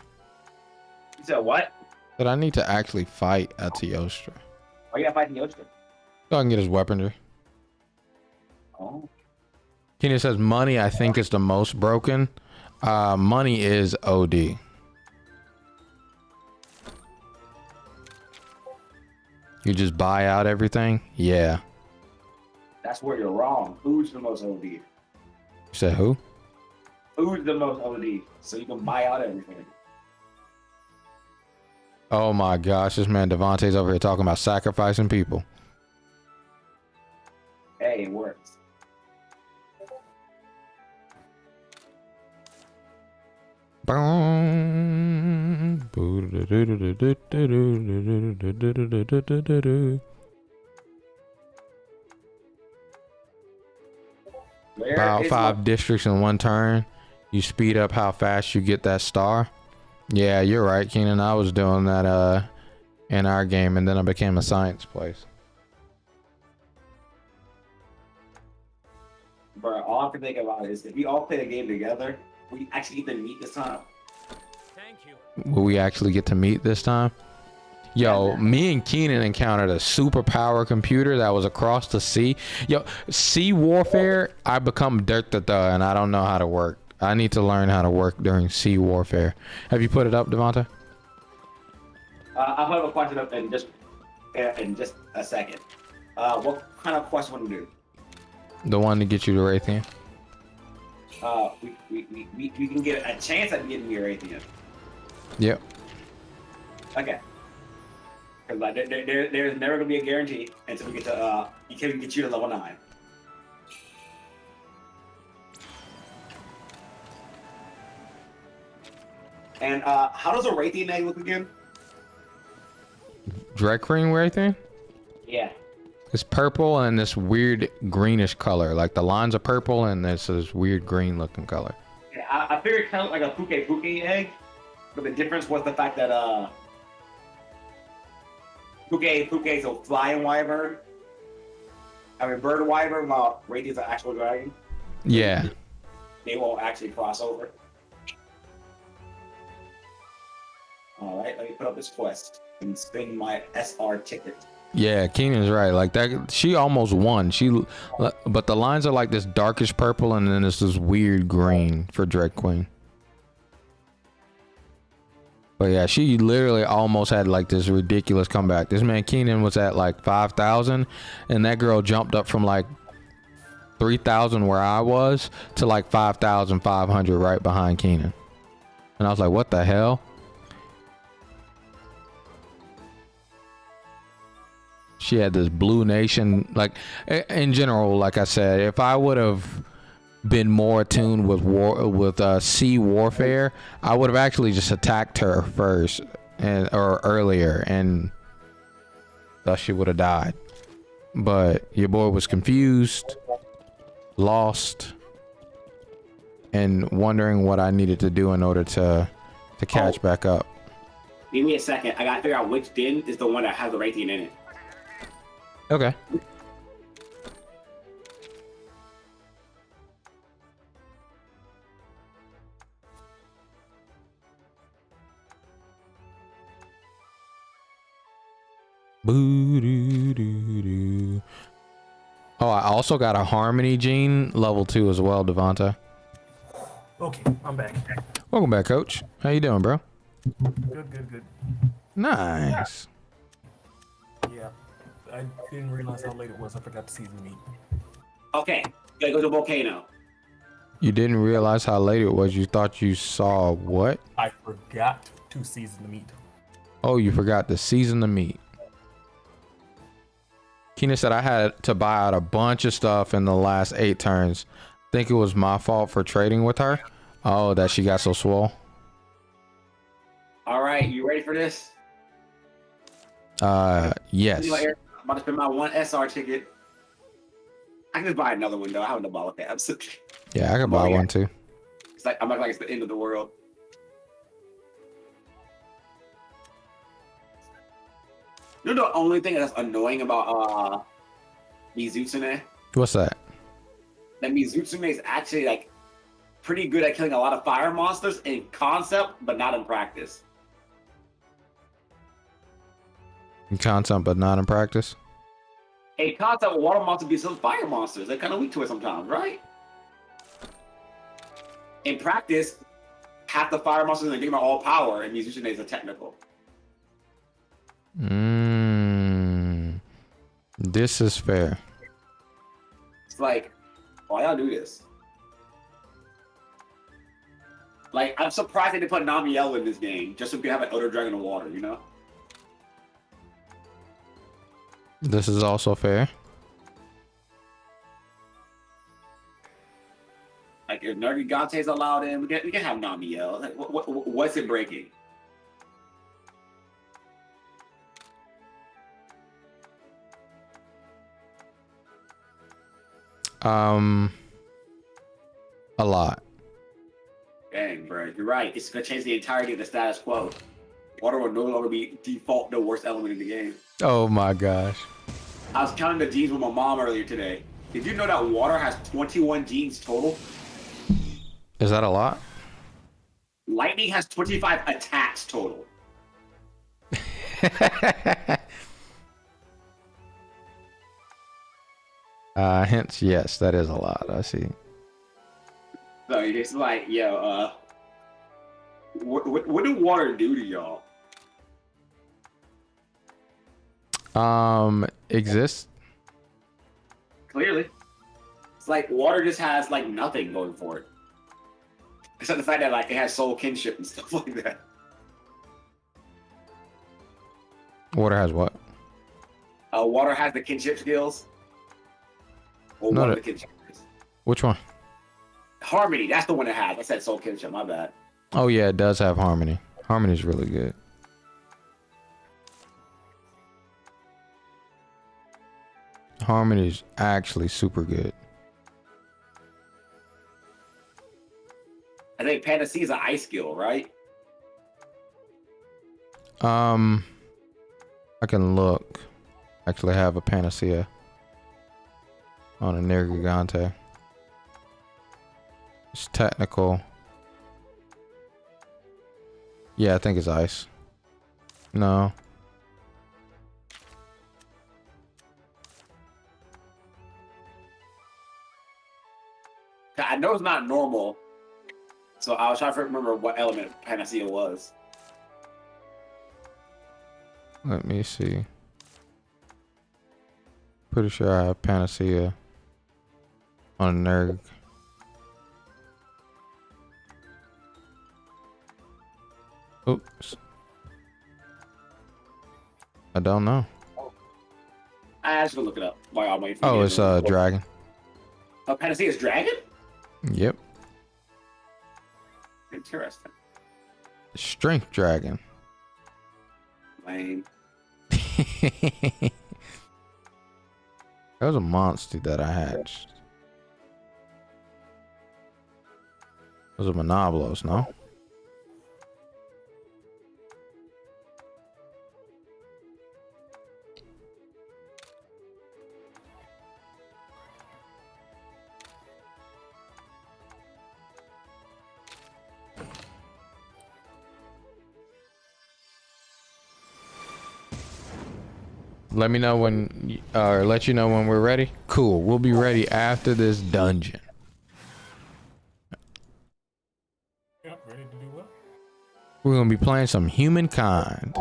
You said what? But I need to actually fight a Teostra. Why you gotta fight Teostra? So I can get his weaponry. Oh. Keenan says money, I think, is the most broken. Money is OD. You just buy out everything? Yeah. That's where you're wrong. Food's the most OD. You said who? Food's the most OD, so you can buy out everything. Oh my gosh, this man Devontae's over here talking about sacrificing people. Hey, it works. Boom. About 5 districts in 1 turn. You speed up how fast you get that star. Yeah, you're right, Keenan. I was doing that in our game, and then I became a science place. Bro, all I can think about is if we all play a game together, we actually get to meet this time. Will we actually get to meet this time? Yo, me and Keenan encountered a superpower computer that was across the sea. Yo, sea warfare, I become dirt and I don't know how to work. I need to learn how to work during sea warfare. Have you put it up, Devonta? I'll have a question up in just a second. What kind of question want to do? The one to get you to Raytheon? We can get a chance at getting your Raytheon. Yep. Okay. Because like, there's never gonna be a guarantee until we get to can get you to level 9. And how does a Raytheon egg look again? Dread cream Raytheon? Yeah. It's purple and this weird greenish color. Like the lines are purple and there's this weird green looking color. Yeah, I figured it kind of like a puke egg, but the difference was the fact that puke is a flying wyvern. I mean bird wyvern, while Raytheon's an actual dragon. Yeah. They won't actually cross over. All right, let me put up this quest and spin my SR ticket. Yeah, Keenan's right. Like that, she almost won. But the lines are like this darkish purple, and then it's this weird green for Dread Queen. But yeah, she literally almost had like this ridiculous comeback. This man Keenan was at like 5,000, and that girl jumped up from like 3,000 where I was to like 5,500 right behind Keenan. And I was like, what the hell? She had this Blue Nation, like in general, like I said, if I would have been more attuned with sea warfare, I would have actually just attacked her first or earlier, and thus she would have died. But your boy was confused, lost, and wondering what I needed to do in order to catch back up. Give me a second. I gotta figure out which din is the one that has the Raytheon in it. Okay. Boo-doo-doo-doo. Oh, I also got a Harmony gene level 2 as well, Devonta. Okay, I'm back. Welcome back, Coach. How you doing, bro? Good. Nice. Yeah, I didn't realize how late it was. I forgot to season the meat. Okay, gotta go to the volcano. You didn't realize how late it was. You thought you saw what? I forgot to season the meat. Oh, you forgot to season the meat. Kina said I had to buy out a bunch of stuff in the last 8 turns. Think it was my fault for trading with her? Oh, that she got so swole? All right, you ready for this? Yes. I'm about to spend my 1 SR ticket. I can just buy another one though. I have no ball tabs. Yeah, I could buy one too. It's like I'm not like it's the end of the world. You know the only thing that's annoying about Mizutsune? What's that? That Mizutsune is actually like pretty good at killing a lot of fire monsters in concept, but not in practice. In concept, but not in practice? In concept, water monsters be some fire monsters. They're kind of weak to it sometimes, right? In practice, half the fire monsters in the game are all power, and Mizutsune is a technical. This is fair. It's like, why y'all do this? Like, I'm surprised they didn't put Namiel in this game, just so we can have an Elder Dragon of Water, you know? This is also fair. Like, if Nergigante's allowed in, we can have Namiel. Like, what's it breaking? A lot. Dang, bro, you're right. It's gonna change the entirety of the status quo. Water will no longer be default the worst element in the game. Oh my gosh. I was counting the genes with my mom earlier today. Did you know that water has 21 genes total? Is that a lot? Lightning has 25 attacks total. Hence, yes, that is a lot. I see. So it's like, yo, what do water do to y'all? Exists. Clearly. It's like water just has like nothing going for it. Except the fact that like it has soul kinship and stuff like that. Water has what? Water has the kinship skills. Or No, one of that- the kinship skills. Which one? Harmony, that's the one it has. I said soul kinship, my bad. Oh yeah, it does have harmony. Harmony's really good. Harmony's actually super good. I think Panacea is an ice skill, right? I can look. Actually have a panacea on a Nergigante. It's technical. Yeah, I think it's ice. No. I know it's not normal, so I was trying to remember what element Panacea was. Let me see. Pretty sure I have panacea on a Nerg. Oops. I don't know. I just gonna look it up while I'm waiting for Oh, you it's guys. dragon. Oh, Panacea's dragon? Yep. Interesting. Strength dragon. Lame. That was a monster that I hatched. It was a Monoblos, no? Let me know when, or let you know when we're ready. Cool. We'll be ready after this dungeon. Yep, ready to do what? We're gonna be playing some Humankind.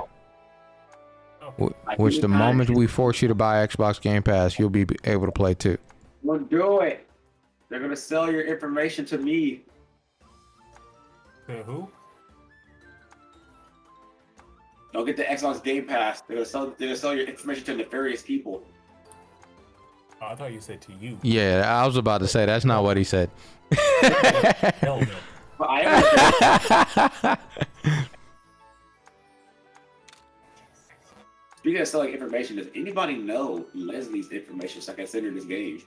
Which the moment we force you to buy Xbox Game Pass, you'll be able to play too. Don't do it. They're gonna sell your information to me. To who? Don't get the Xbox Game Pass. They're gonna sell your information to nefarious people. Oh, I thought you said to you. Yeah, I was about to say that's not what he said. Hell no. But I Speaking of selling information, does anybody know Leslie's information so I can send her this game?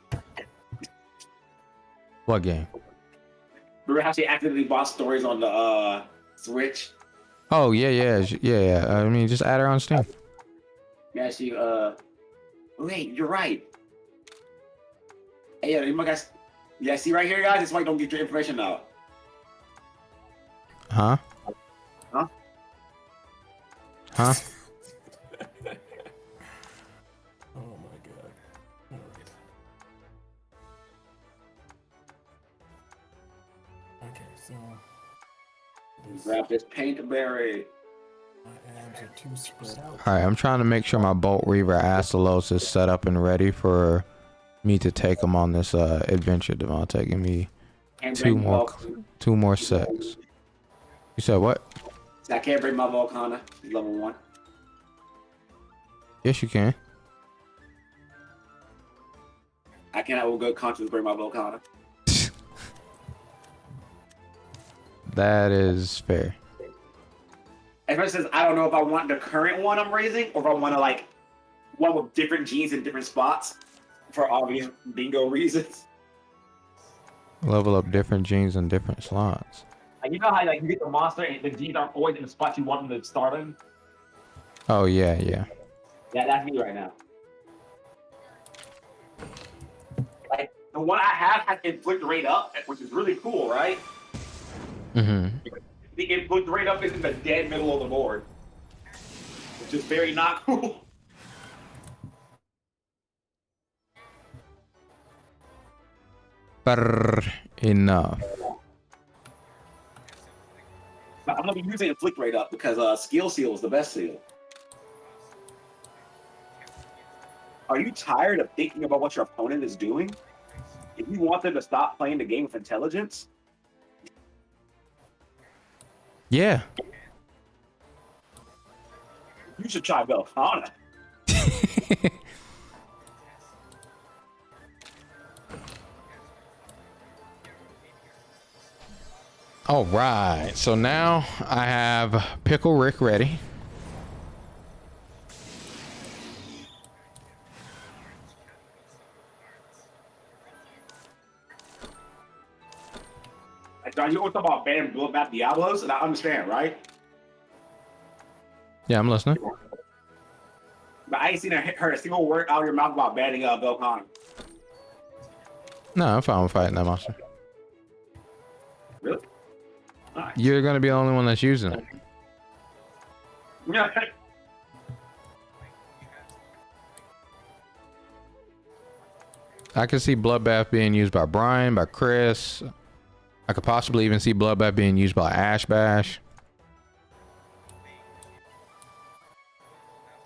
What game? Remember how she accidentally bought stories on the Switch? Oh yeah. I mean, just add her on Steam. Yeah, she wait, you're right. Hey, you guys, yeah, see right here, guys. This is why you don't get your information out. Huh? Huh? Huh? Oh my god. Alright. Okay, so Grab this paintberry. my abs are too spread out. All right, I'm trying to make sure my Bolt Reaver Astalos is set up and ready for me to take him on this adventure, Devontae. Give me And two bring more sets. You said what? I can't bring my Volcana. He's level 1. Yes, you can. I cannot with good conscience bring my Volcana. That is fair. And for instance, I don't know if I want the current one I'm raising or if I want to like one with different genes in different spots for obvious bingo reasons. Level up different genes in different slots. Like, you know how like you get the monster and the genes aren't always in the spot you want them to start in? Oh yeah, yeah. Yeah, that's me right now. Like the one I have has inflict rate up, which is really cool, right? Mm-hmm. The inflict rate up is in the dead middle of the board, which is very not cool. Enough. But I'm gonna be using inflict rate up because skill seal is the best seal. Are you tired of thinking about what your opponent is doing? If you want them to stop playing the game with intelligence, Yeah. you should try Belfana. All right. So now I have Pickle Rick ready. Like, John, you always talk about banning Bloodbath Diablos, and I understand, right? Yeah, I'm listening. But I ain't seen heard a single word out of your mouth about banning Belcon. No, I'm fine with fighting that monster. Really? Nice. You're gonna be the only one that's using it. Yeah. I can see Bloodbath being used by Brian, by Chris. I could possibly even see Bloodbath being used by Ash Bash.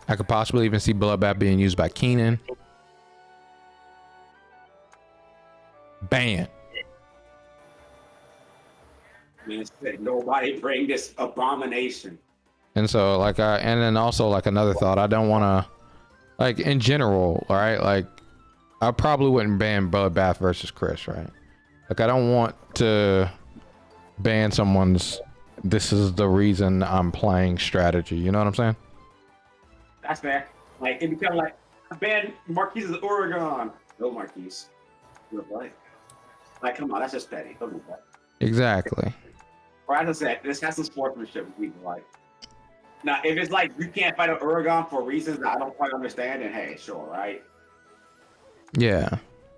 I could possibly even see Bloodbath being used by Keenan. Bam. Man said nobody bring this abomination. And so like and then also like another thought, I don't want to, like in general, all right, like I probably wouldn't ban Bloodbath versus Chris, right? Like I don't want to ban someone's this is the reason I'm playing strategy, you know what I'm saying? That's fair. Like it become like I banned Marquise's Oregon. No Marquise. You're right. Like come on, that's just petty. Don't do that. Exactly. Or as I said, this has some sportsmanship with people. Like, now if it's like you can't fight an Oregon for reasons that I don't quite understand, then hey, sure, right? Yeah.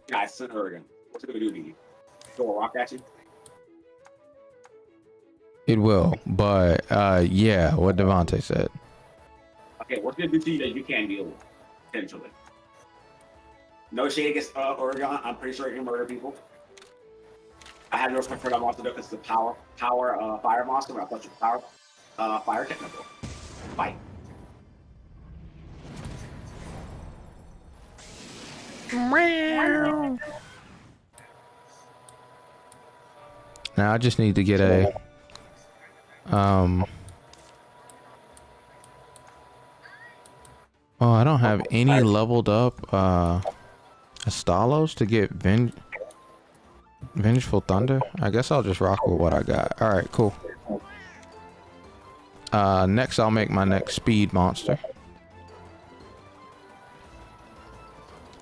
Yeah, it's an Oregon. What's it gonna do to you? Throw a rock at you? It will, but yeah, what Devontae said. Okay, what's it gonna do to you that you can't deal with? Potentially. No shade against Oregon. I'm pretty sure it can murder people. I have no respect for that monster because it's a power fire monster. But I thought you power fire technical. Fight. Now I just need to get a oh, I don't have any leveled up Astalos to get Vengeful Thunder. I guess I'll just rock with what I got. All right, cool. Next I'll make my next speed monster.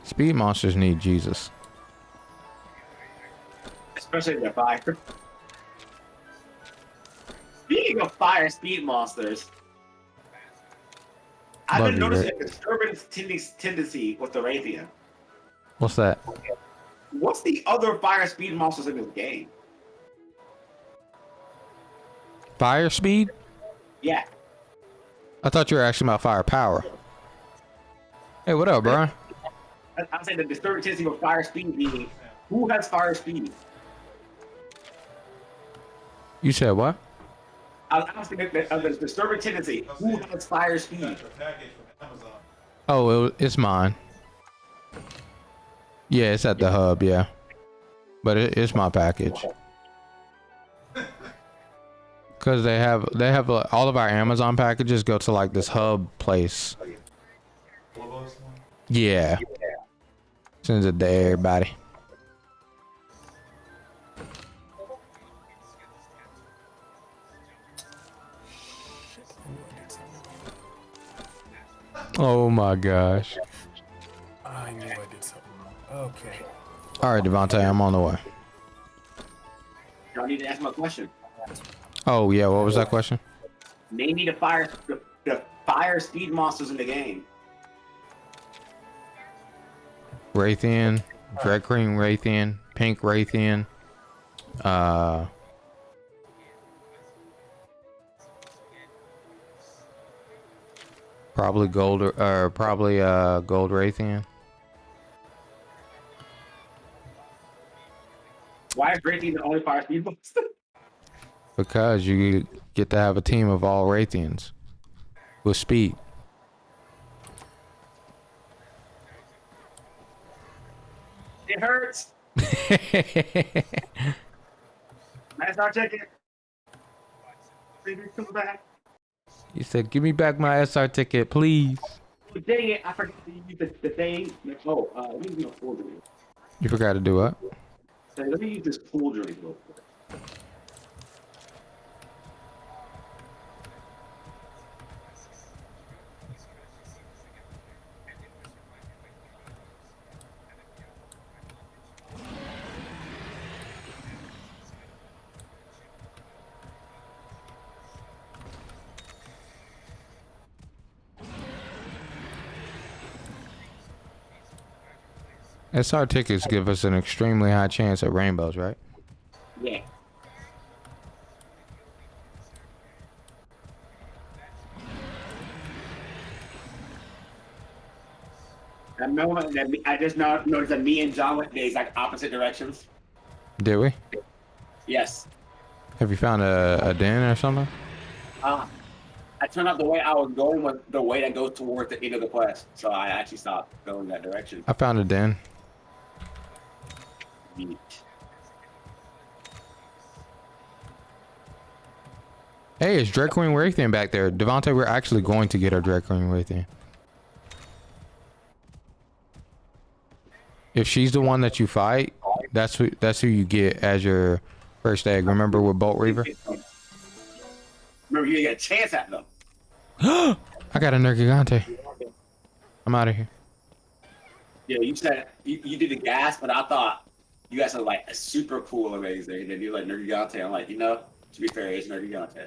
Speed monsters need Jesus. Especially the fire. Speaking of fire speed monsters, I've been noticing a disturbance tendency with the Raytheon. What's that? What's the other fire speed monsters in this game? Fire speed? Yeah. I thought you were asking about firepower. Hey, what up, Brian? I'm saying the disturbance tendency with fire speed meaning who has fire speed? You said what? I was thinking of the disturbing tendency. Who has fire speed? Oh, it's mine. Yeah, it's at the hub, yeah. But it's my package. Cause they have all of our Amazon packages go to like this hub place. Yeah. Sends it to everybody. Oh my gosh. I knew I did something wrong. Okay. All right, Devontae, I'm on the way. need to ask my question. Oh yeah, what was that question? Name me the fire speed monsters in the game. Raytheon, Dread Green Raytheon, Pink Raytheon, probably gold gold Raytheon. Why is Raytheon the only fire speed monster? Because you get to have a team of all Raytheons with speed. It hurts. That's our ticket. Come back. He said, "Give me back my SR ticket, please." Oh, dang it! I forgot to use the thing. Oh, let me use a pool drink. You forgot to do what? So let me use this pool drink real quick. SR tickets give us an extremely high chance at rainbows, right? Yeah. I remember that I just noticed that me and John went the exact opposite directions. Did we? Yes. Have you found a den or something? I turned out the way I was going was the way that goes towards the end of the quest, so I actually stopped going that direction. I found a den. Neat. Hey, it's Dread Queen Raytheon back there. Devontae, we're actually going to get our Dread Queen Raytheon. If she's the one that you fight, that's who you get as your first egg. Remember with Bolt Reaver? Remember, you didn't get a chance at them. I got a Nergigante. I'm out of here. Yeah, you said you did the gas, but I thought you guys are like a super cool amazing. And you're like Nergigante. I'm like, to be fair, it's Nergigante.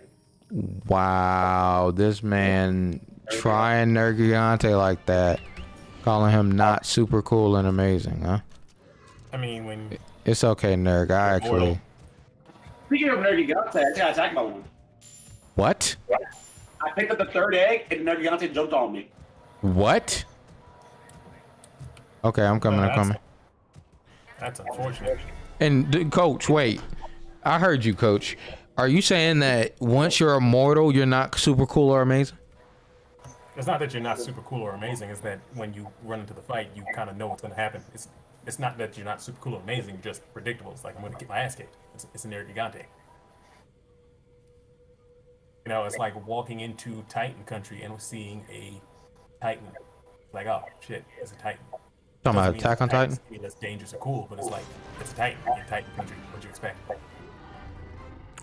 Wow, this man trying Nergigante like that, calling him not super cool and amazing, huh? I mean, when it's okay, Nerg. I actually. Speaking of Nergigante, I got attacked by one. What? I picked up the third egg and Nergigante jumped on me. What? Okay, I'm coming. I'm coming. That's unfortunate. And coach, wait. I heard you, coach. Are you saying that once you're immortal, you're not super cool or amazing? It's not that you're not super cool or amazing. It's that when you run into the fight, you kind of know what's going to happen. It's not that you're not super cool or amazing. You're just predictable. It's like, I'm going to get my ass kicked. It's an Nergigante. It's like walking into Titan country and seeing a Titan. Like, oh shit, it's a Titan. Talking about Attack on Titan? That's dangerous or cool, but it's like, it's a Titan in Titan country. What'd you expect? We're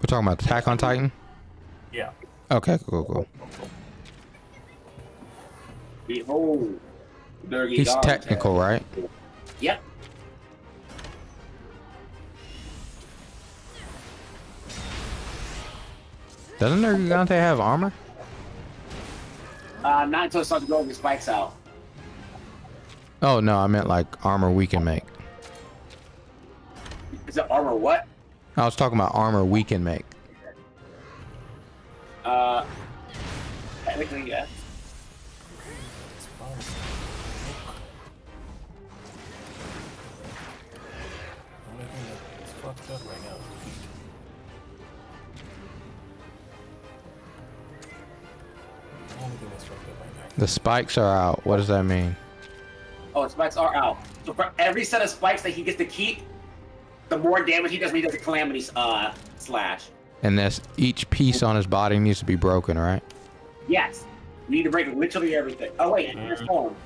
talking about Attack on Titan? Yeah. Okay, cool. Behold, He's technical, right? Yep. Doesn't Nergigante have armor? Not until it starts growing the spikes out. Oh no, I meant like armor we can make. Is it armor what? I was talking about armor we can make. Technically, yeah. It's fucked up right now. The spikes are out. What does that mean? Oh, spikes are out. So for every set of spikes that he gets to keep, the more damage he does when he does a calamity slash. And that's each piece on his body needs to be broken, right? Yes. We need to break literally everything. Oh wait, here's Storm.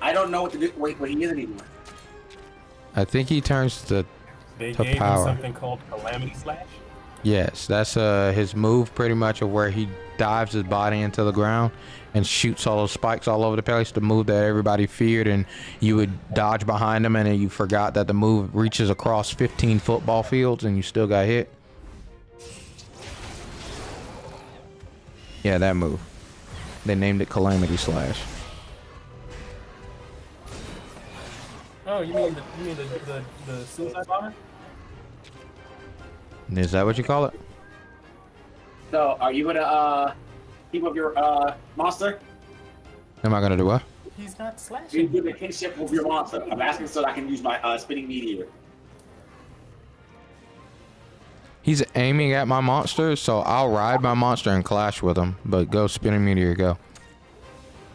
I don't know what to do. Wait, what he is anymore. I think he turns to They to gave power. him something called calamity slash. Yes, that's his move pretty much, of where he dives his body into the ground and shoots all those spikes all over the place. The move that everybody feared, and you would dodge behind him, and then you forgot that the move reaches across 15 football fields, and you still got hit. Yeah, that move. They named it Calamity Slash. Oh, you mean the suicide bomber? Is that what you call it? So, are you gonna keep up your monster? Am I gonna do what? He's not You slashing. do the kinship with your monster. I'm asking so that I can use my spinning meteor. He's aiming at my monster, so I'll ride my monster and clash with him. But go spinning meteor, go.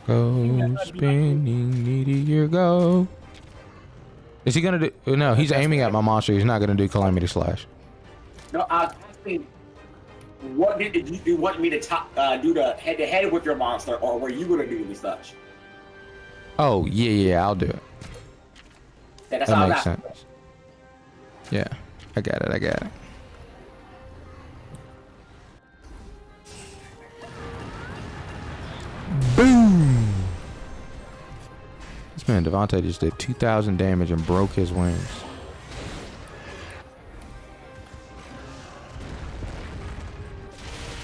Go spinning meteor, go. Is he gonna do? No, he's aiming at my monster. He's not gonna do Calamity Slash. No, I was asking, what did you want me to do the head-to-head with your monster, or were you gonna do the such? Oh yeah, I'll do it. Yeah, that's That all makes that. sense. Yeah, I got it. Boom! This man Devontae just did 2,000 damage and broke his wings.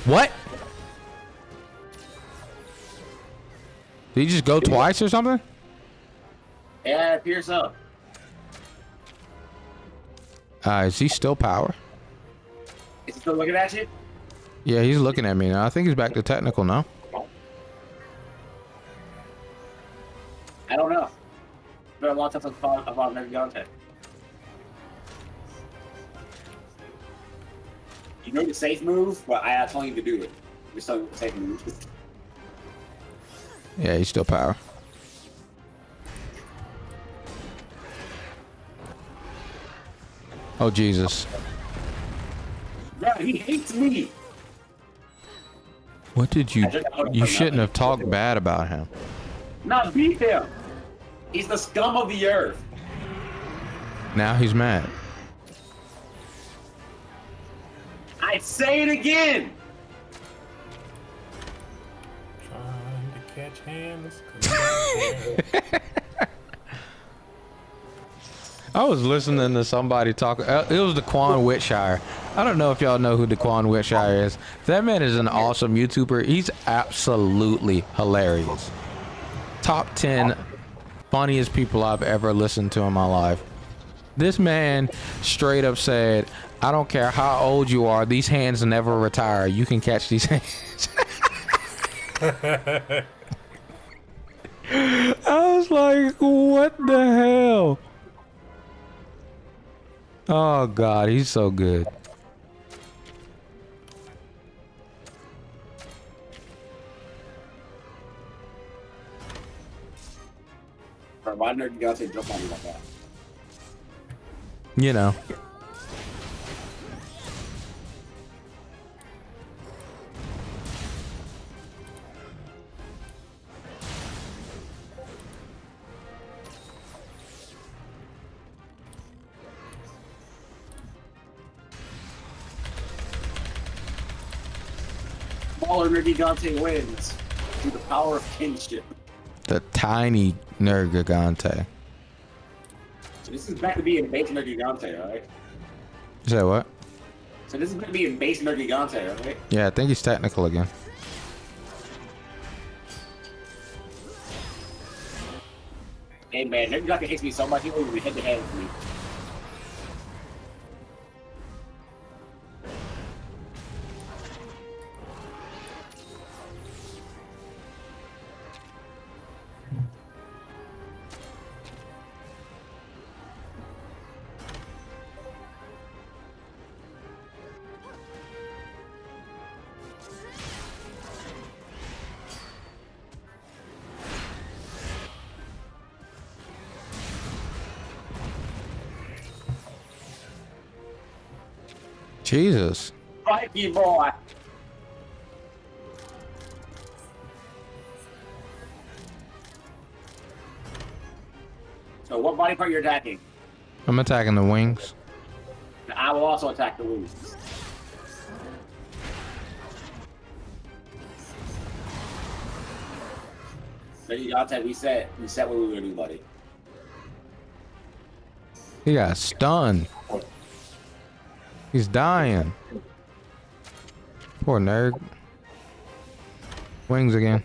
What? Did he just go twice or something? Yeah, it appears so. Is he still power? Is he still looking at you? Yeah, he's looking at me now. I think he's back to technical now. I don't know. It's been a long time since I've thought about content. You know the safe move, but I told you to do it. We're still the safe move. Yeah, he's still power. Oh, Jesus. Bro, he hates me. What did you... You shouldn't have talked bad about him. Not beat him. He's the scum of the earth. Now he's mad. I say it again. Trying to catch hands. I was listening to somebody talk. It was Daquan Whitshire. I don't know if y'all know who Daquan Whitshire is. That man is an awesome YouTuber. He's absolutely hilarious. Top 10 funniest people I've ever listened to in my life. This man straight up said, I don't care how old you are, these hands never retire. You can catch these hands. I was like, what the hell? Oh God, he's so good. Why did you guys say jump on me like that? You know. Smaller Nergigante wins through the power of kinship. The tiny Nergigante. So this is back to being base Nergigante, right? You say what? So this is going to be in base Nergigante, right? Yeah, I think he's technical again. Hey man, Nergigante hates me so much, he won't even head to head with me. Jesus. Mikey boy. So what body part you're attacking? I'm attacking the wings. I will also attack the wings. Nergigante, we said what we were gonna do, buddy. He got stunned. He's dying. Poor nerd. Wings again.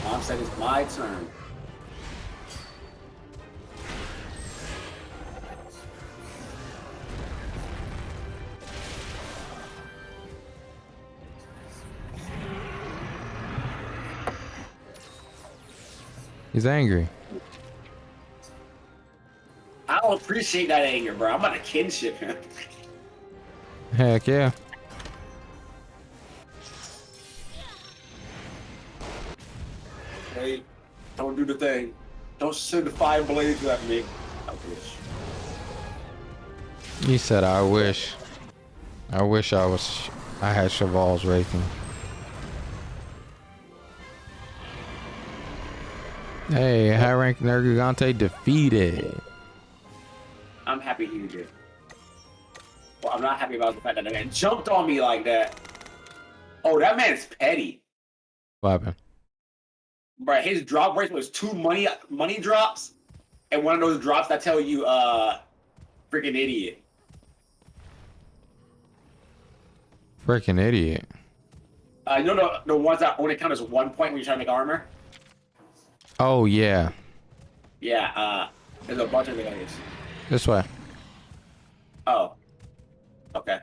Mom said it's my turn. He's angry. I don't appreciate that anger, bro. I'm about to kinship him. Heck yeah. Hey, don't do the thing. Don't send the fire blades at me. I wish. He said, I wish. I wish I had Cheval's rating. Hey, high rank Nergigante defeated. I'm happy he did. Well, I'm not happy about the fact that man jumped on me like that. Oh, that man's petty. What happened? Bro, his drop rate was 2 money drops, and one of those drops that tell you, freaking idiot. Freaking idiot. You know the ones that only count as 1 point when you're trying to make armor? Oh, yeah. Yeah, there's a bunch of those. This way. Oh. Okay.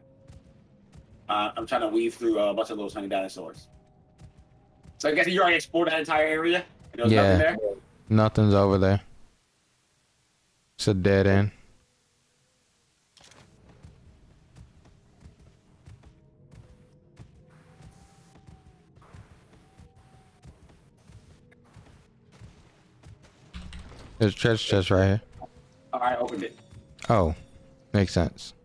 I'm trying to weave through a bunch of those honey dinosaurs. So I guess you already explored that entire area? And there was nothing there? Nothing's over there. It's a dead end. There's a treasure chest right here. Alright, I opened it. Oh, makes sense.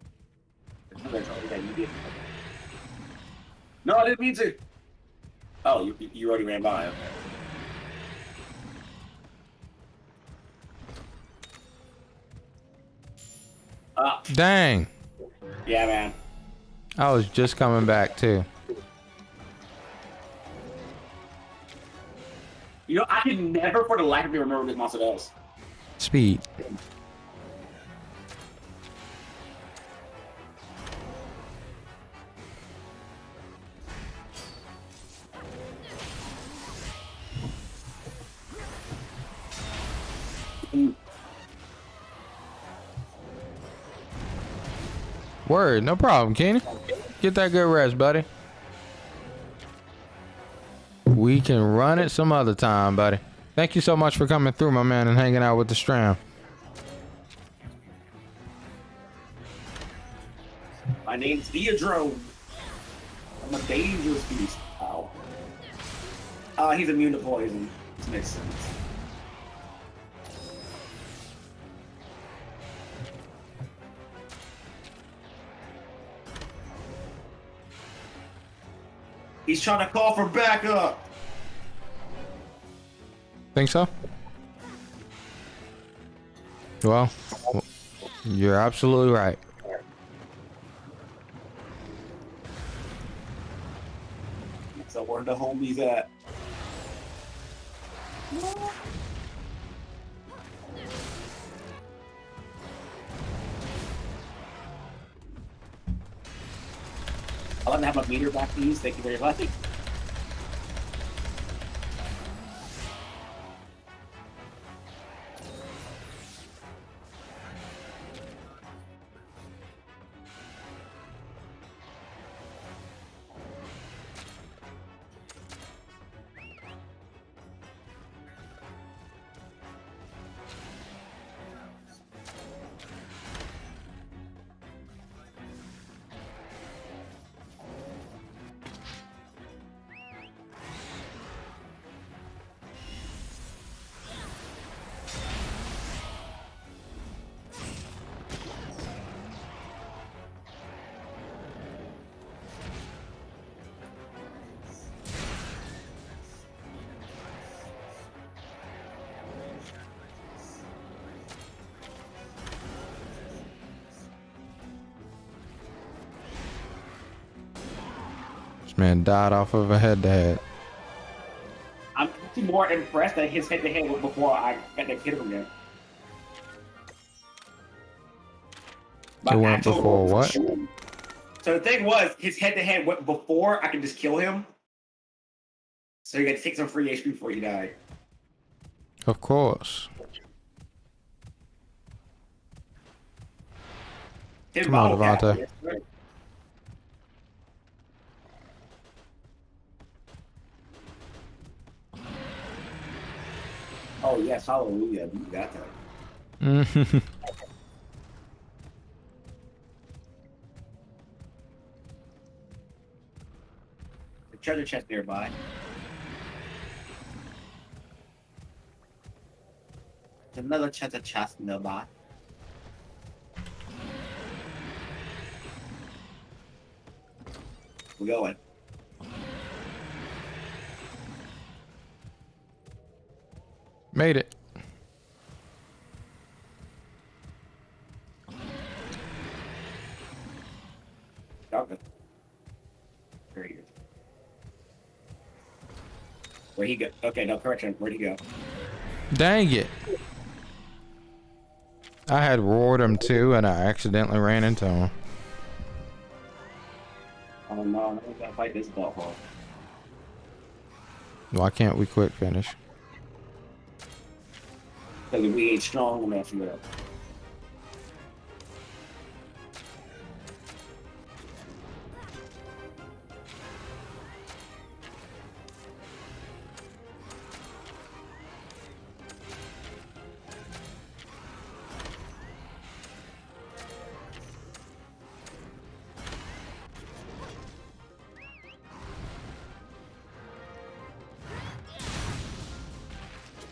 No, I didn't mean to. Oh, you already ran by. Okay. Dang. Yeah, man. I was just coming back too. You know, I can never for the life of me remember this monster does. Speed. Word, no problem, Kenny. Get that good rest, buddy. We can run it some other time, buddy. Thank you so much for coming through, my man, and hanging out with the stream. My name's Theodrome. I'm a dangerous beast. Ow. He's immune to poison. This makes sense. He's trying to call for backup. Think so? Well, you're absolutely right. So where the homies at? I'll let him have a meter back, please. Thank you very much. This man died off of a head-to-head. I'm more impressed that his head-to-head was before I got that kid from there. It went before what? So the thing was, his head-to-head went before I could just kill him. So you got to take some free HP before you died. Of course. Come on, Devontae. Oh yes, hallelujah. You got that. The treasure chest nearby. There's another treasure chest nearby. We're going. Made it. Okay. Very good. Where'd he go? Okay, no correction. Where'd he go? Dang it. I had roared him too, and I accidentally ran into him. Oh no, I'm gonna fight this butthole. Why can't we quick finish? Because we ain't strong enough for that.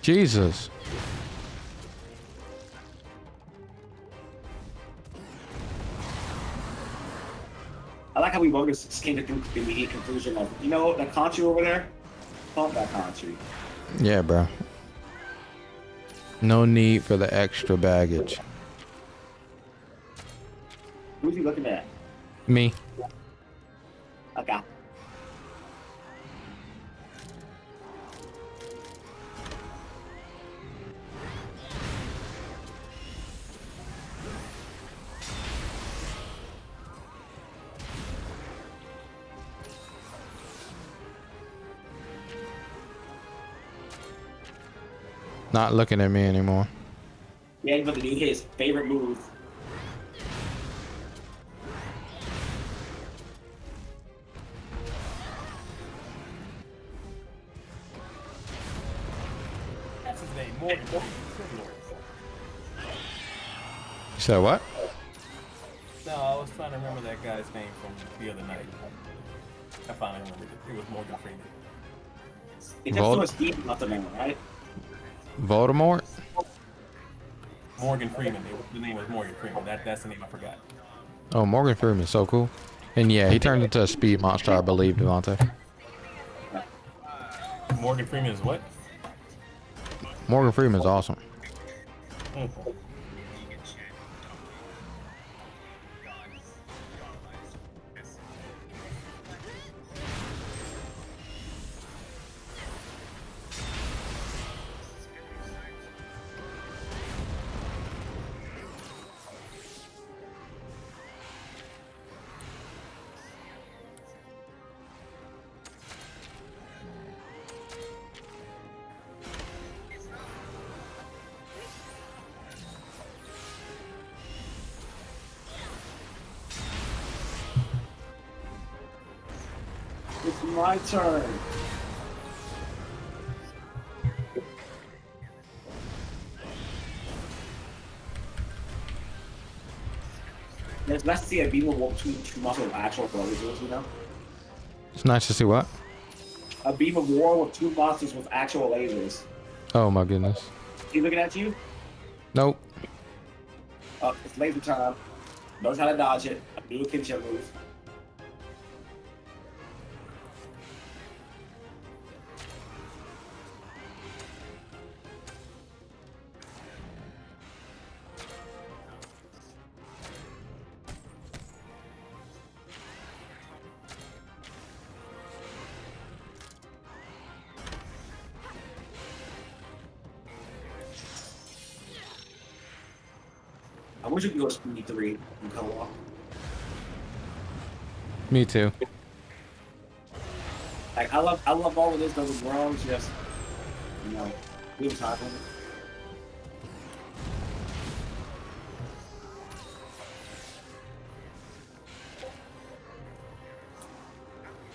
Jesus. I like how we both just came to the immediate conclusion of, you know, that country over there? Fuck that country. Yeah, bro. No need for the extra baggage. Who's he looking at? Me. Okay. Not looking at me anymore. Yeah, he's about to do his favorite move. That's his name, Morgan. You said what? No, I was trying to remember that guy's name from the other night. I finally remembered it. It was Morgan Freeman. It's just so much speed left of him, right? Voldemort? Morgan Freeman. The name was Morgan Freeman. That's the name I forgot. Oh, Morgan Freeman's so cool. And yeah, he turned into a speed monster, I believe, Devontae. Morgan Freeman is what? Morgan Freeman's awesome. It's my turn. It's nice to see a beam of war two monsters with actual lasers, you know? It's nice to see what? A beam of war with two monsters with actual lasers. Oh my goodness. He looking at you? Nope. Oh, it's laser time. Knows how to dodge it. Do a kinship move. I wish you could go speed 3 and co-op. Me too. Like I love all of this, but the world's just, you know, we were talking.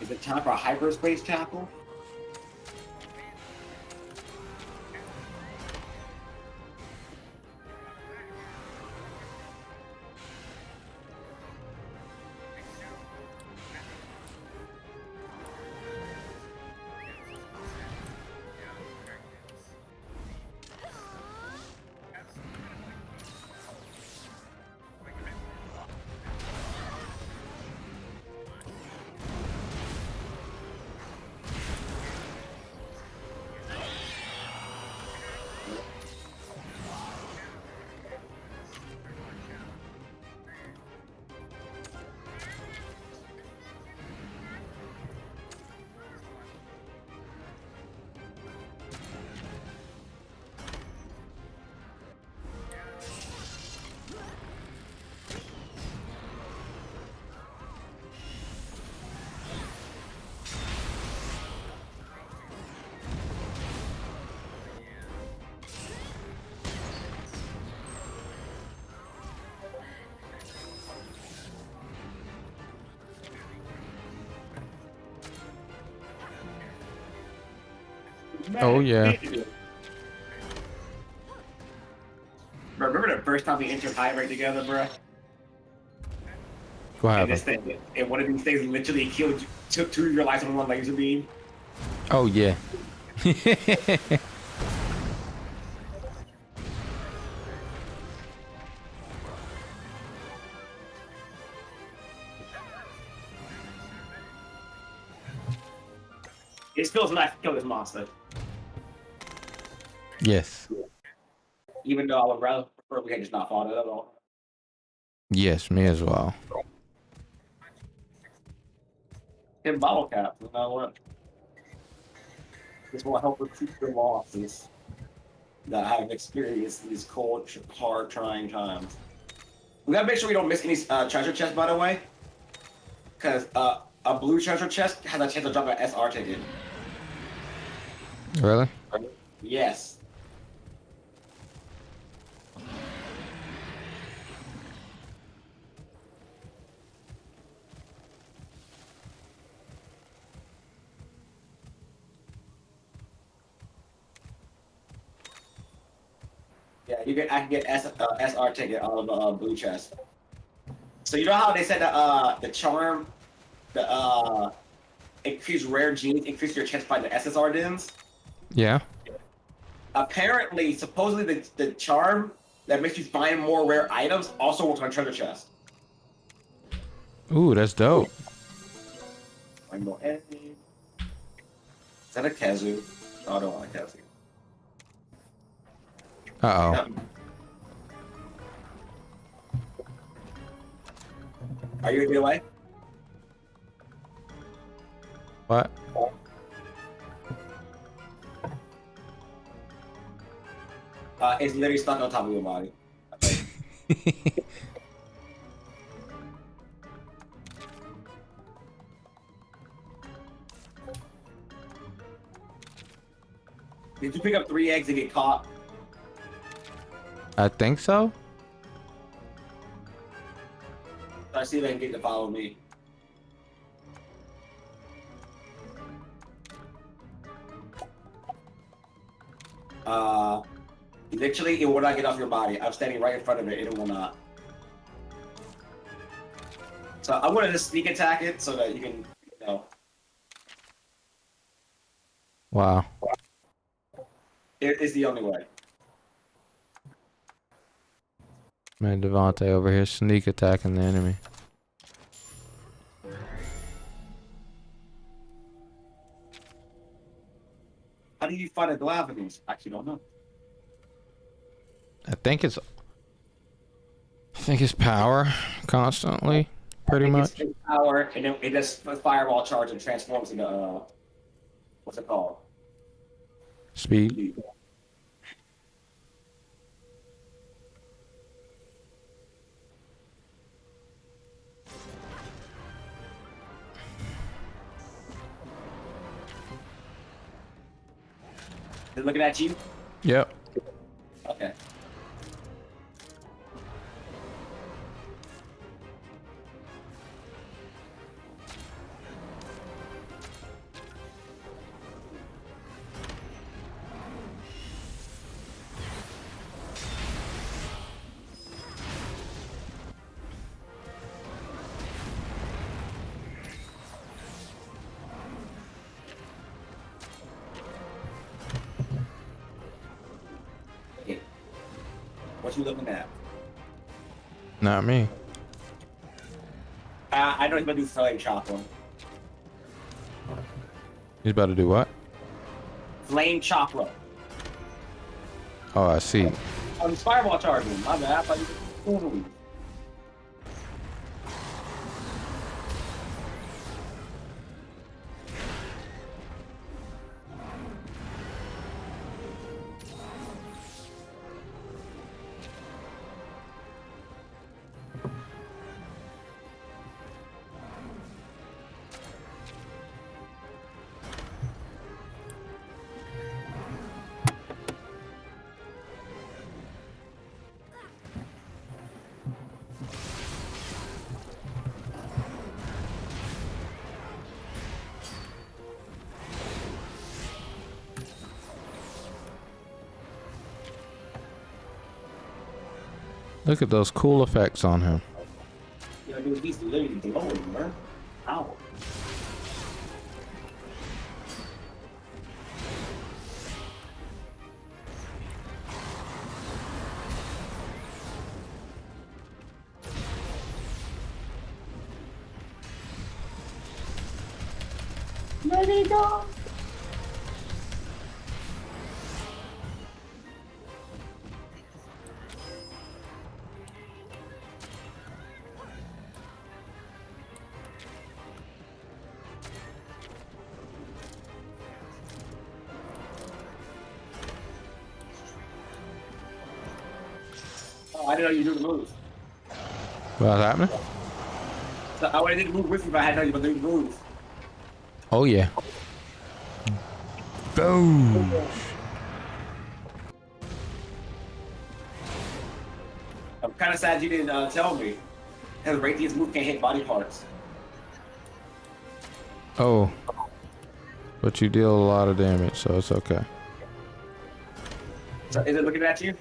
Is it time for a hyperspace chapel? Oh yeah. Bro, remember the first time we entered Hyoirei together, bro? What And this happened? thing, and one of these things literally killed you, took 2 of your lives on one laser beam. Oh yeah. It feels nice to kill this monster, Yes. even though I would rather prefer we had just not fought it at all. Yes, me as well. And bottle caps, you know what? This will help recoup your losses that I have experienced in these cold, hard, trying times. We gotta make sure we don't miss any treasure chests, by the way, because a blue treasure chest has a chance to drop an SR ticket. Really? Yes. Yeah, I can get SR ticket out of the blue chest. So you know how they said that the charm, the increase rare genes, increase your chance to find the SSR dens? Yeah. Apparently, supposedly the charm that makes you find more rare items also works on treasure chest. Ooh, that's dope. Rainbow Egg. Is that a Kazu? Oh, I don't want a Kazu. Uh-oh. Are you a good way? What? It's literally stuck on top of your body. Did you pick up 3 eggs and get caught? I think so. I see if I can get to follow me. Literally, it will not get off your body. I'm standing right in front of it, and it will not. So I'm gonna just sneak attack it so that you can, you know. Wow. It is the only way. Man, Devontae over here sneak attacking the enemy. How do you fight a Glavenus? I actually don't know. I think it's power constantly, pretty much. It's power, and then it does fireball charge and transforms into what's it called? Speed. They're looking at you? Yep. Okay. What you looking at? Not me. I know he's gonna do flame chakra. He's about to do what? Flame chakra. Oh, I see. Oh, he's fireball charging. My bad. I thought you were doing. Look at those cool effects on him. You know, dude, he's literally glowing, man. Ow. Let it go. Oh, I didn't know you do the move. What's happening? So I would have did the move with you, but I had no you but do the move. Oh yeah. Boom. I'm kind of sad you didn't tell me. Because Raytheon's move can't hit body parts. Oh. But you deal a lot of damage, so it's okay. So is it looking at you?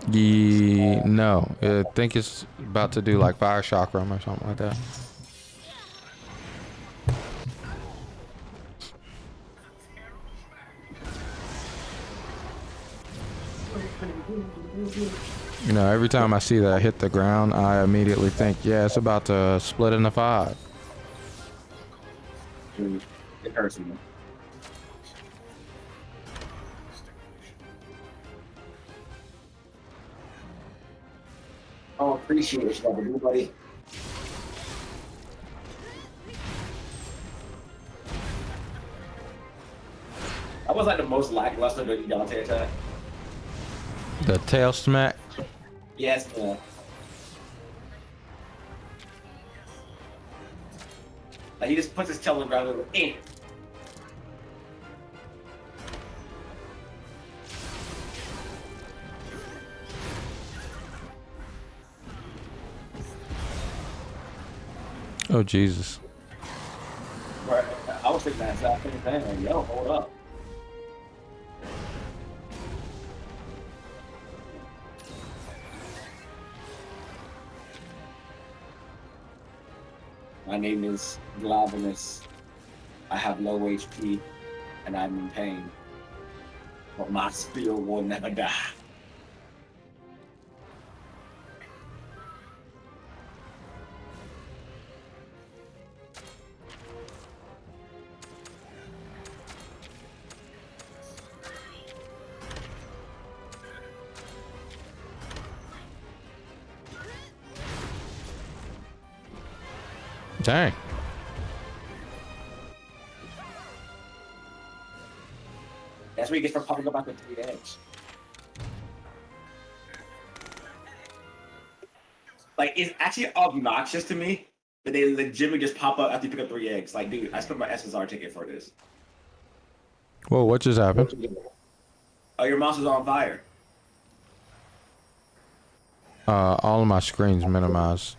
No. I think it's about to do like fire chakram or something like that. You know, every time I see that hit the ground, I immediately think, yeah, it's about to split into 5. It hurts me. Oh, appreciate it, you buddy. That was like the most lackluster Dante attack. The tail smack. Yes, man. Like he just puts his tail on the ground and goes, eh. Oh, Jesus. Right. I was thinking that exact same thing. Like, yo, hold up. My name is Glavinus. I have low HP, and I'm in pain. But my spear will never die. Dang. That's what you get for popping up after 3 eggs. Like, it's actually obnoxious to me that they legitimately just pop up after you pick up 3 eggs. Like, dude, I spent my SSR ticket for this. Whoa, what just happened? Oh, your monster's on fire. All of my screens minimized.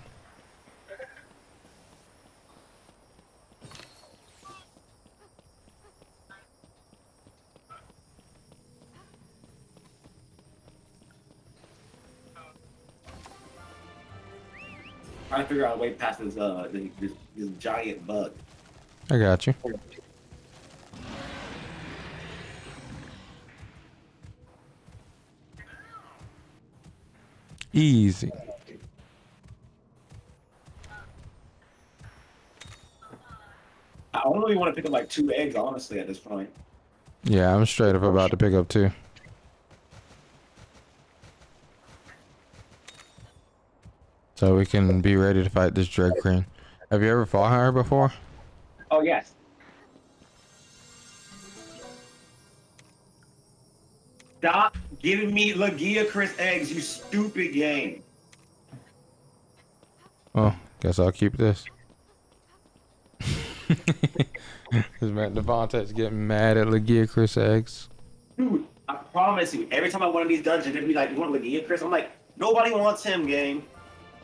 Trying to figure out a way past this giant bug. I got you. Easy. I only want to pick up like 2 eggs, honestly, at this point. Yeah, I'm straight up about to pick up 2. So we can be ready to fight this drag queen. Have you ever fought her before? Oh, yes. Stop giving me Lagia Chris eggs, you stupid game. Well, guess I'll keep this. Because man, Devontae's getting mad at Lagia Chris eggs. Dude, I promise you, every time I went in these dungeons, they'd be like, you want Lagia Chris? I'm like, nobody wants him, game.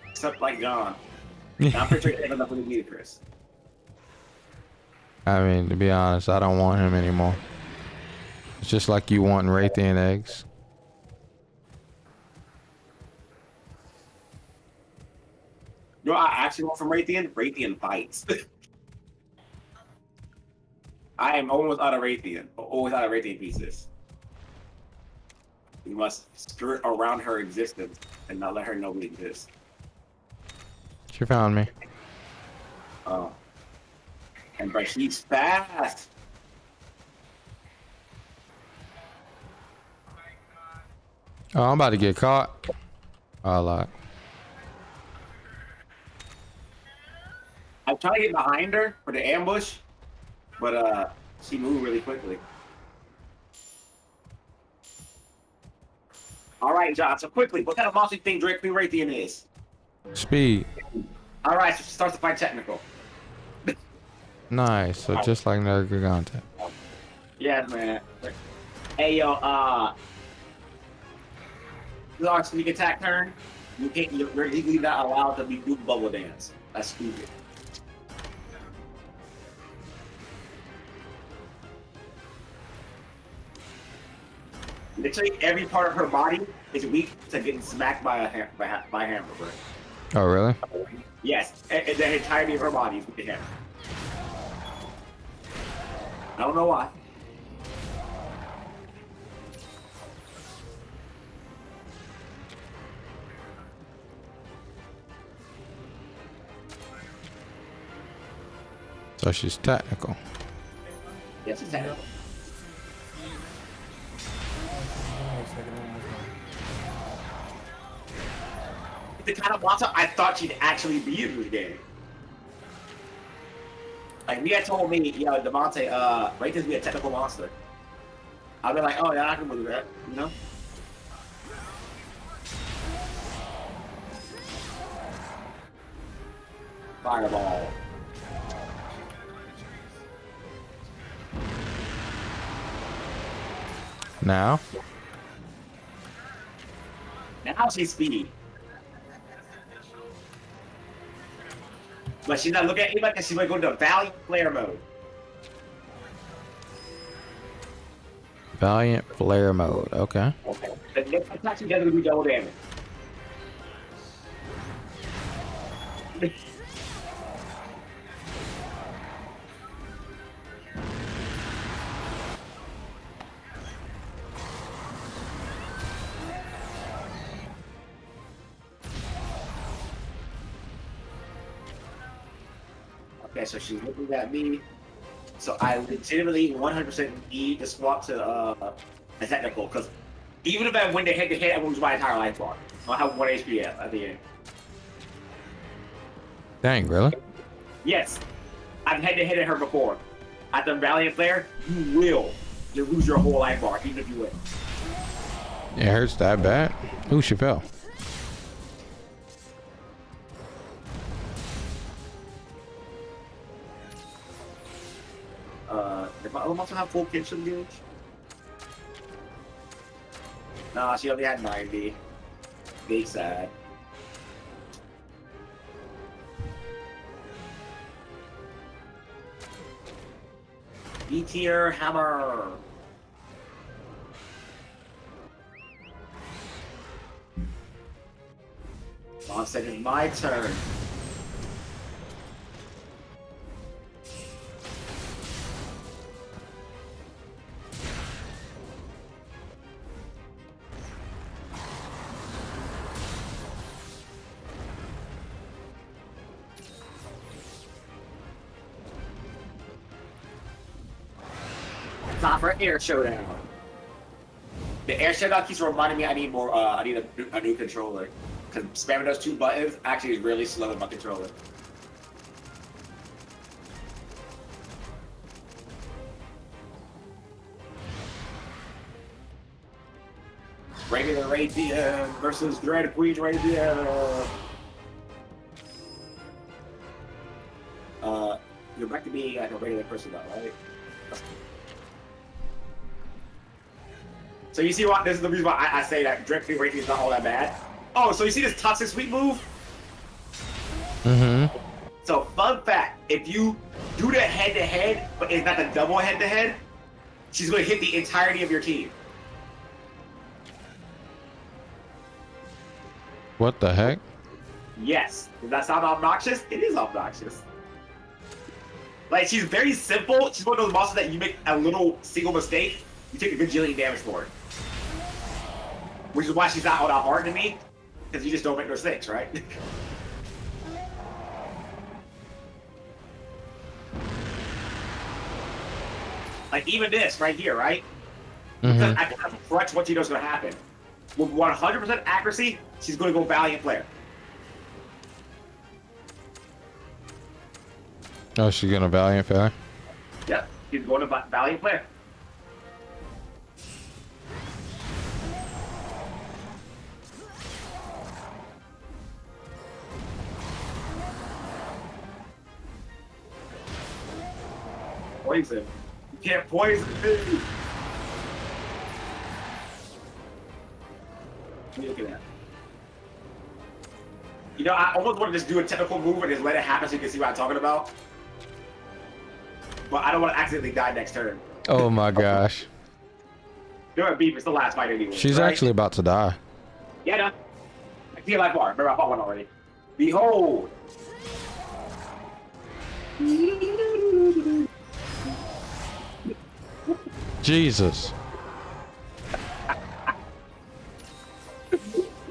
Except like John. And I'm pretty sure he has enough with Lagia Chris. I mean, to be honest, I don't want him anymore. It's just like you wanting Raytheon eggs. You know what I actually want from Raytheon? Raytheon fights. I am almost out of Raytheon. Always out of Raytheon pieces. You must skirt around her existence and not let her know we exist. She found me. Oh. And but she's fast. Oh, I'm about to get caught. A lot. I'm trying to get behind her for the ambush, but she moved really quickly. All right, John. So quickly, what kind of monster do you think Drake Queen Raytheon is? Speed. All right, so she starts to fight technical. Nice. So just like Nergigante. Yes, man. Hey, yo, our sneak attack turn, you're legally not allowed to do bubble dance. That's stupid. Literally every part of her body is weak to getting smacked by a hammer. Oh, really? Yes, the entirety of her body is with the hammer. I don't know why. So she's technical. Yes, it's technical. The kind of monster I thought she'd actually be in this game. Like Mia told me, yo, Devontae, Raytheon's be a technical monster. I've been like, oh yeah, I can believe that, you know? Fireball. Now? Now she's speedy. But she's not looking at anybody because she's going to go into Valiant Flare mode. Valiant Flare mode. Okay. Okay. The next attack she does will do double damage. Okay, so she's looking at me. So I legitimately 100% need to swap to a technical, because even if I win the head-to-head, I lose my entire life bar. I'll have 1 HP at the end. Dang, really? Yes. I've head-to-head her before. At the Valiant Flare, you will lose your whole life bar, even if you win. It hurts that bad? Ooh, she fell. If I also have full kitchen gauge. Nah, she only had 90. Big sad. B tier hammer. Mom said it's my turn. Time for air showdown. The air showdown keeps reminding me I need more. I need a new controller because spamming those 2 buttons actually is really slow with my controller. Regular Radiant versus Dread Queen Radiant. You're back to being like a regular person now, right? So you see what? This is the reason why I say that Dread Queen Radiant is not all that bad. Oh, so you see this Toxic Sweep move? Mm-hmm. So fun fact, if you do the head-to-head, but it's not the double head-to-head, she's going to hit the entirety of your team. What the heck? Yes. Does that sound obnoxious? It is obnoxious. Like, she's very simple. She's one of those monsters that you make a little single mistake, you take a gajillion damage for it. Which is why she's not all that hard to me, because you just don't make mistakes, right? Like, even this right here, right? Because I can crutch what she knows is going to happen. With 100% accuracy, she's going to go Valiant Player. Oh, she's gonna Valiant Player? Yep, she's going to Valiant Player. Poison. You can't poison me. What are you looking at? You know, I almost want to just do a technical move and just let it happen so you can see what I'm talking about. But I don't want to accidentally die next turn. Oh my gosh. You're a beef. It's the last fight anyway. She's right? actually about to die. Yeah, no. I see a life bar. Remember, I fought one already. Behold. Jesus.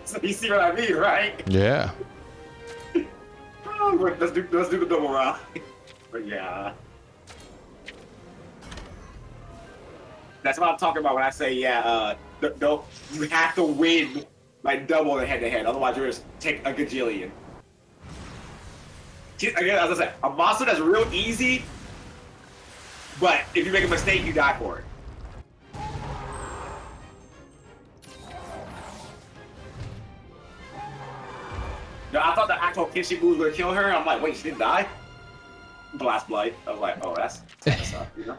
So you see what I mean, right? Yeah. Oh, let's do the double round. But yeah. That's what I'm talking about when I say, yeah, you have to win like double the head-to-head. Otherwise, you're just take a gajillion. Again, as I said, a monster that's real easy, but if you make a mistake, you die for it. No, I thought the actual Kishi move was gonna kill her. I'm like, wait, she didn't die? Blast Blight. I was like, oh, that's you know?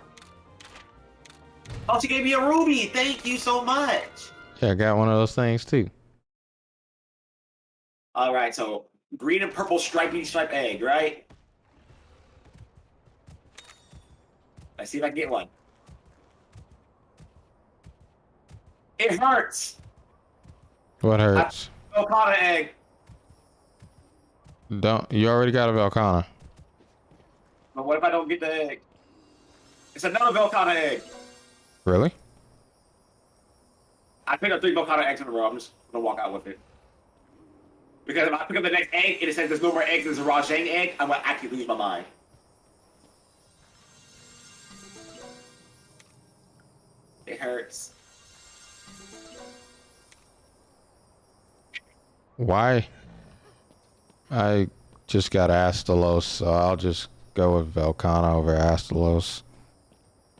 Oh, she gave me a ruby. Thank you so much. Yeah, I got one of those things too. All right, so green and purple striped egg, right? Let's see if I can get one. It hurts. What hurts? Velcana egg. You already got a Velcana. But what if I don't get the egg? It's another Velcana egg. Really? I picked up 3 Velcana eggs in a row. I'm just gonna walk out with it. Because if I pick up the next egg and it says there's no more eggs, there's a Rajang egg, I'm gonna actually lose my mind. It hurts. Why? I just got Astalos, so I'll just go with Velcana over Astalos.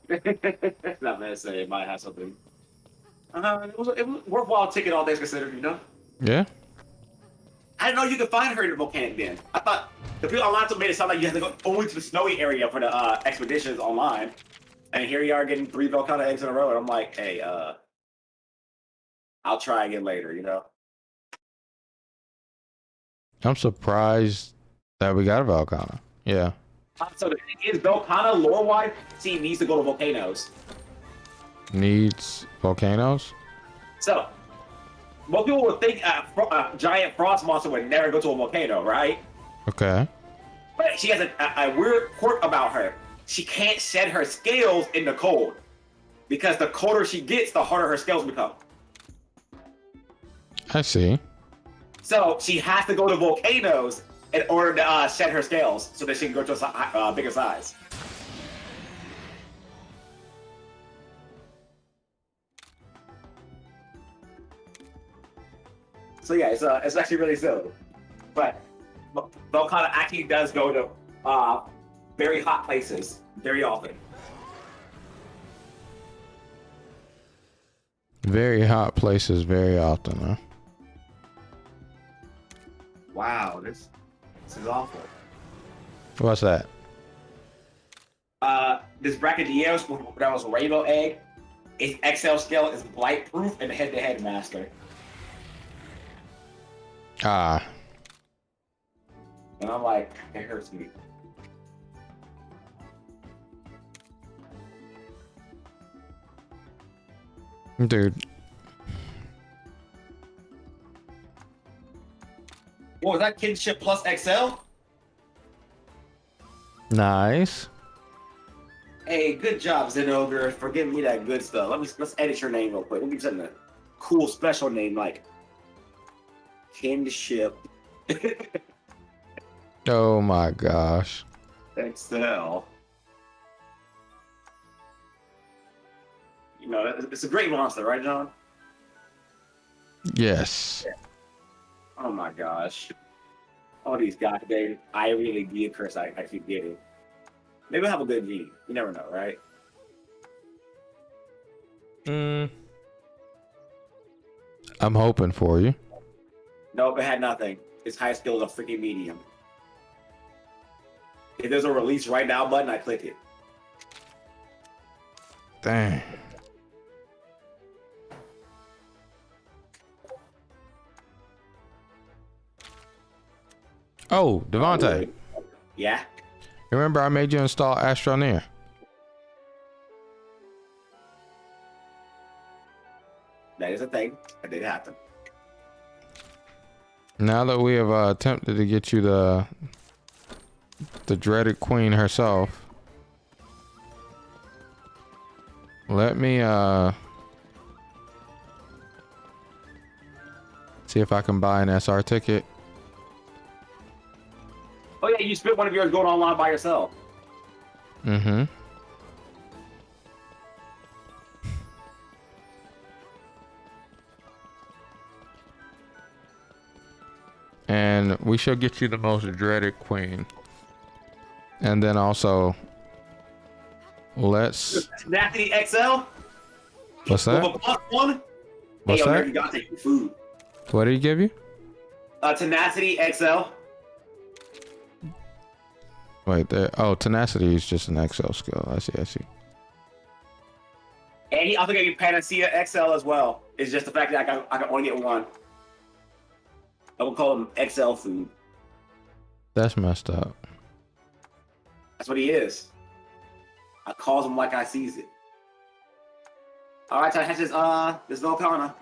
Not bad to say, it might have something. It was worthwhile ticket all things considered, you know? Yeah. I didn't know you could find her in the volcanic den. I thought the people online made it sound like you had to go only to the snowy area for the expeditions online. And here you are getting 3 Velcana eggs in a row, and I'm like, hey, I'll try again later, you know? I'm surprised that we got a Volcana. Yeah. So the thing is, Volcana lore-wise, she needs to go to volcanoes. Needs volcanoes? So, most people would think a giant frost monster would never go to a volcano, right? Okay. But she has a weird quirk about her. She can't shed her scales in the cold. Because the colder she gets, the harder her scales become. I see. So she has to go to volcanoes in order to shed her scales so that she can go to a bigger size. So yeah, it's actually really silly. But Volcana actually does go to very hot places very often. Very hot places very often, huh? Wow, this is awful. What's that? This Brachydios that was a rainbow egg. Its XL scale is blight proof and head-to-head master. Ah. And I'm like, it hurts me. Dude. What was that, kinship plus XL? Nice. Hey, good job, Zenogre, for giving me that good stuff. Let's edit your name real quick. We'll give you something a cool special name like Kinship Oh my gosh. XL. You know, it's a great monster, right, John? Yes. Oh my gosh. All these goddamn I really get curse I keep getting. Maybe we'll have a good G. You never know, right? I'm hoping for you. Nope, it had nothing. Its highest skill is a freaking medium. If there's a release right now button, I click it. Dang. Oh, Devontae. Yeah? Remember I made you install Astroneer? That is a thing. That did happen. Now that we have attempted to get you the dreaded queen herself, let me see if I can buy an SR ticket. Oh yeah, you spent one of yours going online by yourself. Mm-hmm. And we shall get you the most dreaded queen. And then also, let's... Tenacity XL? What's that? With a +1? What's hey, that? You gotta take your food. What did he give you? Tenacity XL. Wait, there. Oh, tenacity is just an XL skill. I see, I see. And he also gave you Panacea XL as well. It's just the fact that I can only get one. I will call him XL food. That's messed up. That's what he is. I calls him like I sees it. All right, so that's just this Volcana.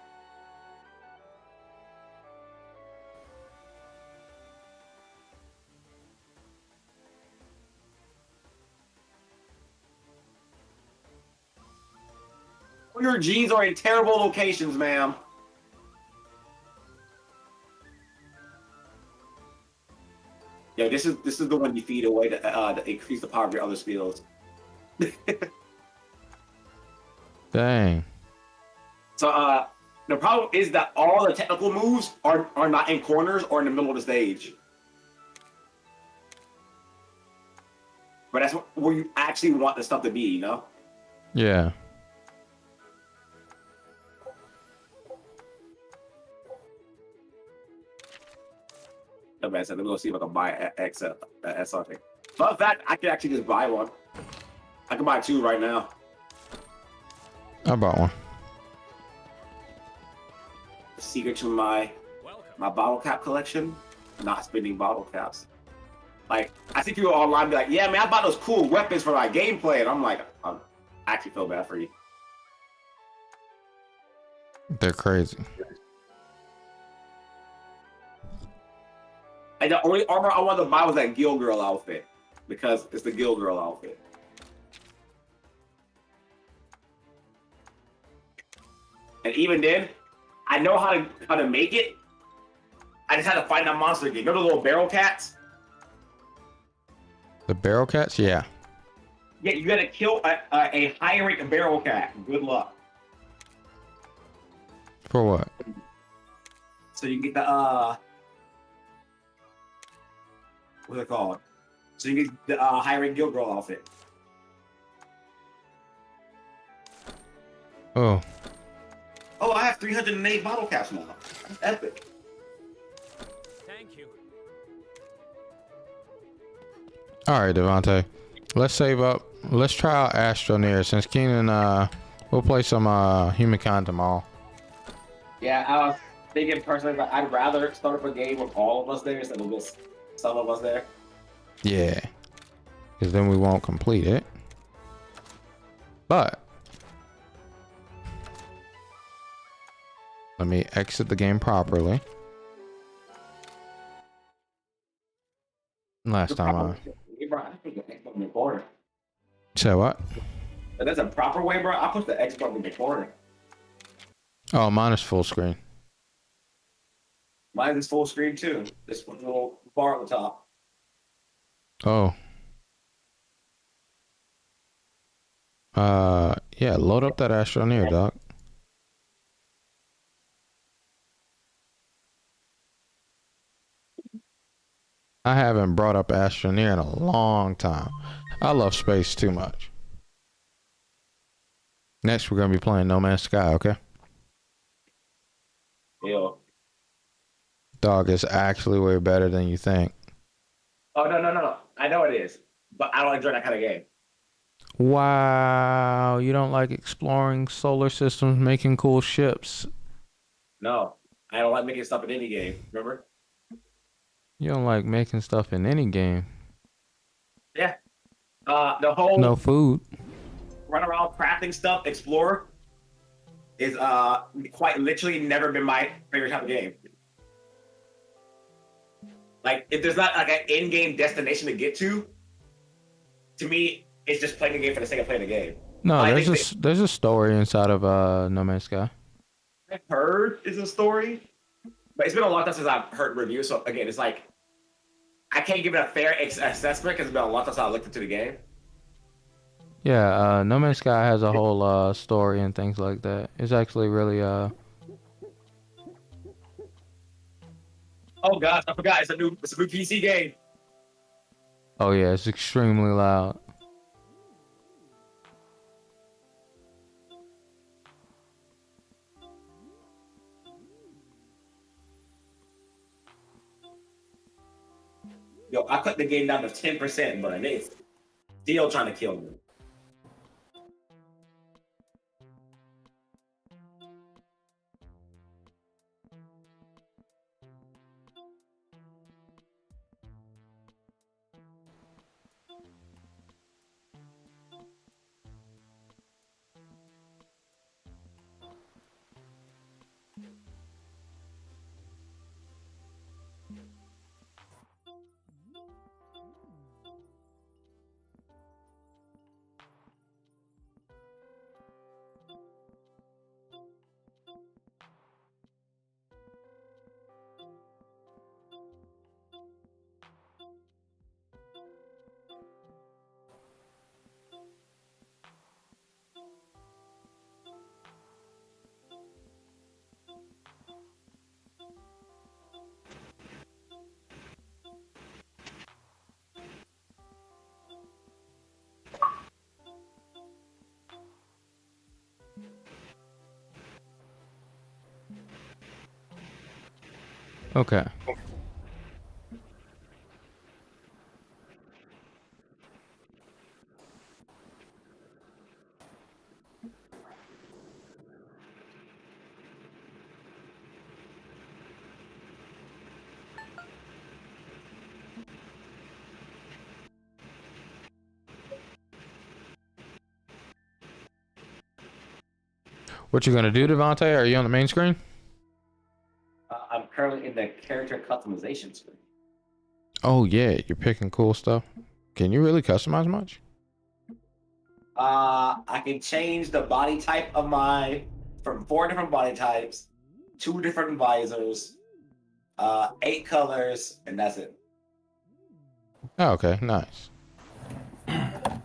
Your G's are in terrible locations, ma'am. Yeah, this is the one you feed away to increase the power of your other skills. Dang. So the problem is that all the technical moves are not in corners or in the middle of the stage. But that's where you actually want the stuff to be, you know? Yeah. No man said, let me go see if I can buy an SR thing. Fun fact, I can actually just buy one. I can buy two right now. I bought one. secret to my bottle cap collection, not spending bottle caps. Like, I see people online be like, yeah, man, I bought those cool weapons for my gameplay. And I'm like, I actually feel bad for you. They're crazy. And the only armor I wanted to buy was that Gill Girl outfit. Because it's the Gill Girl outfit. And even then, I know how to make it. I just had to find that monster game. Remember the little barrel cats? The barrel cats? Yeah. Yeah, you gotta kill a high rank barrel cat. Good luck. For what? So you can get the what's it called? So you get the high rank Guild Girl outfit. Oh. Oh, I have 308 bottle caps now. That's epic. Thank you. All right, Devontae. Let's save up. Let's try out Astroneer since Keenan. We'll play some Humankind tomorrow. Yeah, I was thinking personally that I'd rather start up a game with all of us there instead of just some of us there. Yeah. Because then we won't complete it. But let me exit the game properly. Last time I say what? That's a proper way, bro. I put the X button in the corner. Oh, mine is full screen. Mine is full screen too. This one little bar at the top. Oh. Yeah, load up that Astroneer, doc. I haven't brought up Astroneer in a long time. I love space too much. Next, we're gonna be playing No Man's Sky, okay? Yeah. Dog, is actually way better than you think. Oh no. I know it is, but I don't enjoy that kind of game. Wow, you don't like exploring solar systems, making cool ships. No, I don't like making stuff in any game. Remember? You don't like making stuff in any game. Yeah. The whole No food. run around crafting stuff, explore, is quite literally never been my favorite type of game. Like, if there's not like an in-game destination to get to me, it's just playing the game for the sake of playing the game. No, there's a story inside of No Man's Sky. I've heard is a story, but it's been a long time since I've heard reviews. So again, it's like I can't give it a fair assessment because it's been a long time since I looked into the game. Yeah, No Man's Sky has a whole story and things like that. It's actually really Oh gosh, I forgot. It's a new PC game. Oh yeah, it's extremely loud. Yo, I cut the game down to 10%, but they still trying to kill me. Okay. What you gonna do, Devontae? Are you on the main screen? I'm currently in the character customization screen. Oh yeah, you're picking cool stuff. Can you really customize much? I can change the body type of from 4 different body types, 2 different visors, 8 colors, and that's it. Oh, okay, nice. I'm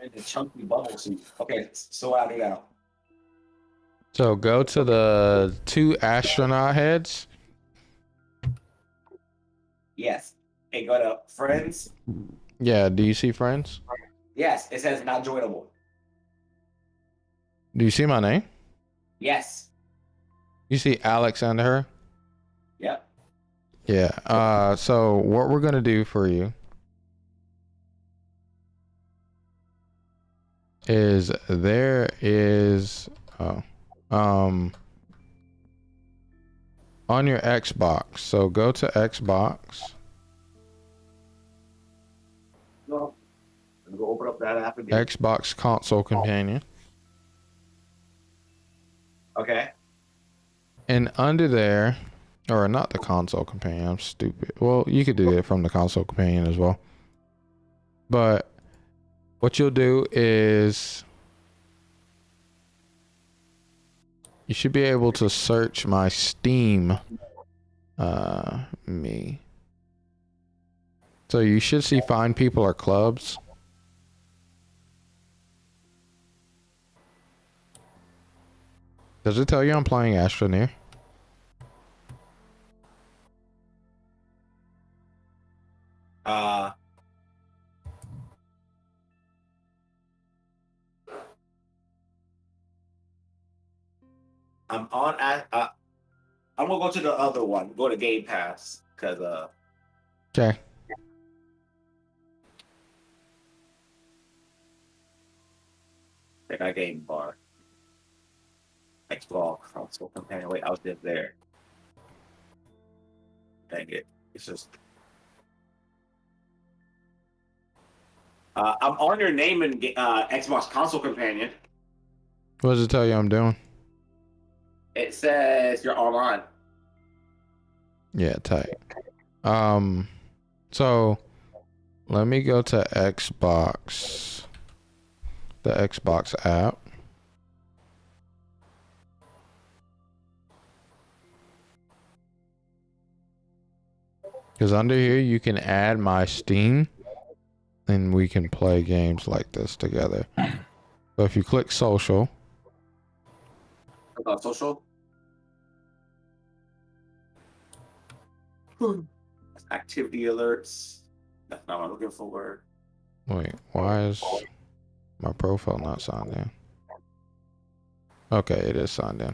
in the chunky bubble suit. Okay, so what I do now? So go to the 2 astronaut heads. Yes. And go to friends. Yeah, do you see friends? Yes, it says not joinable. Do you see my name? Yes. You see Alex under her? Yep. Yeah. So what we're gonna do for you is on your Xbox. So go to Xbox. No. I'm gonna open up that app again. Xbox Console Companion. Okay. And under there, or not the console companion, I'm stupid. Well, you could do it from the console companion as well. But what you'll do is you should be able to search my Steam me. So you should see find people or clubs. Does it tell you I'm playing Astroneer? I'm on. I'm gonna go to the other one. Go to Game Pass because Okay. I got Game Bar. Xbox Console Companion. Wait, I was just there. Dang it! It's just. I'm on your name in Xbox Console Companion. What does it tell you I'm doing? It says you're online. Yeah, tight. So let me go to Xbox, the Xbox app. Because under here you can add my Steam and we can play games like this together. So if you click social. Social. Activity alerts. That's not what I'm looking for. Wait, why is my profile not signed in? Okay, it is signed in.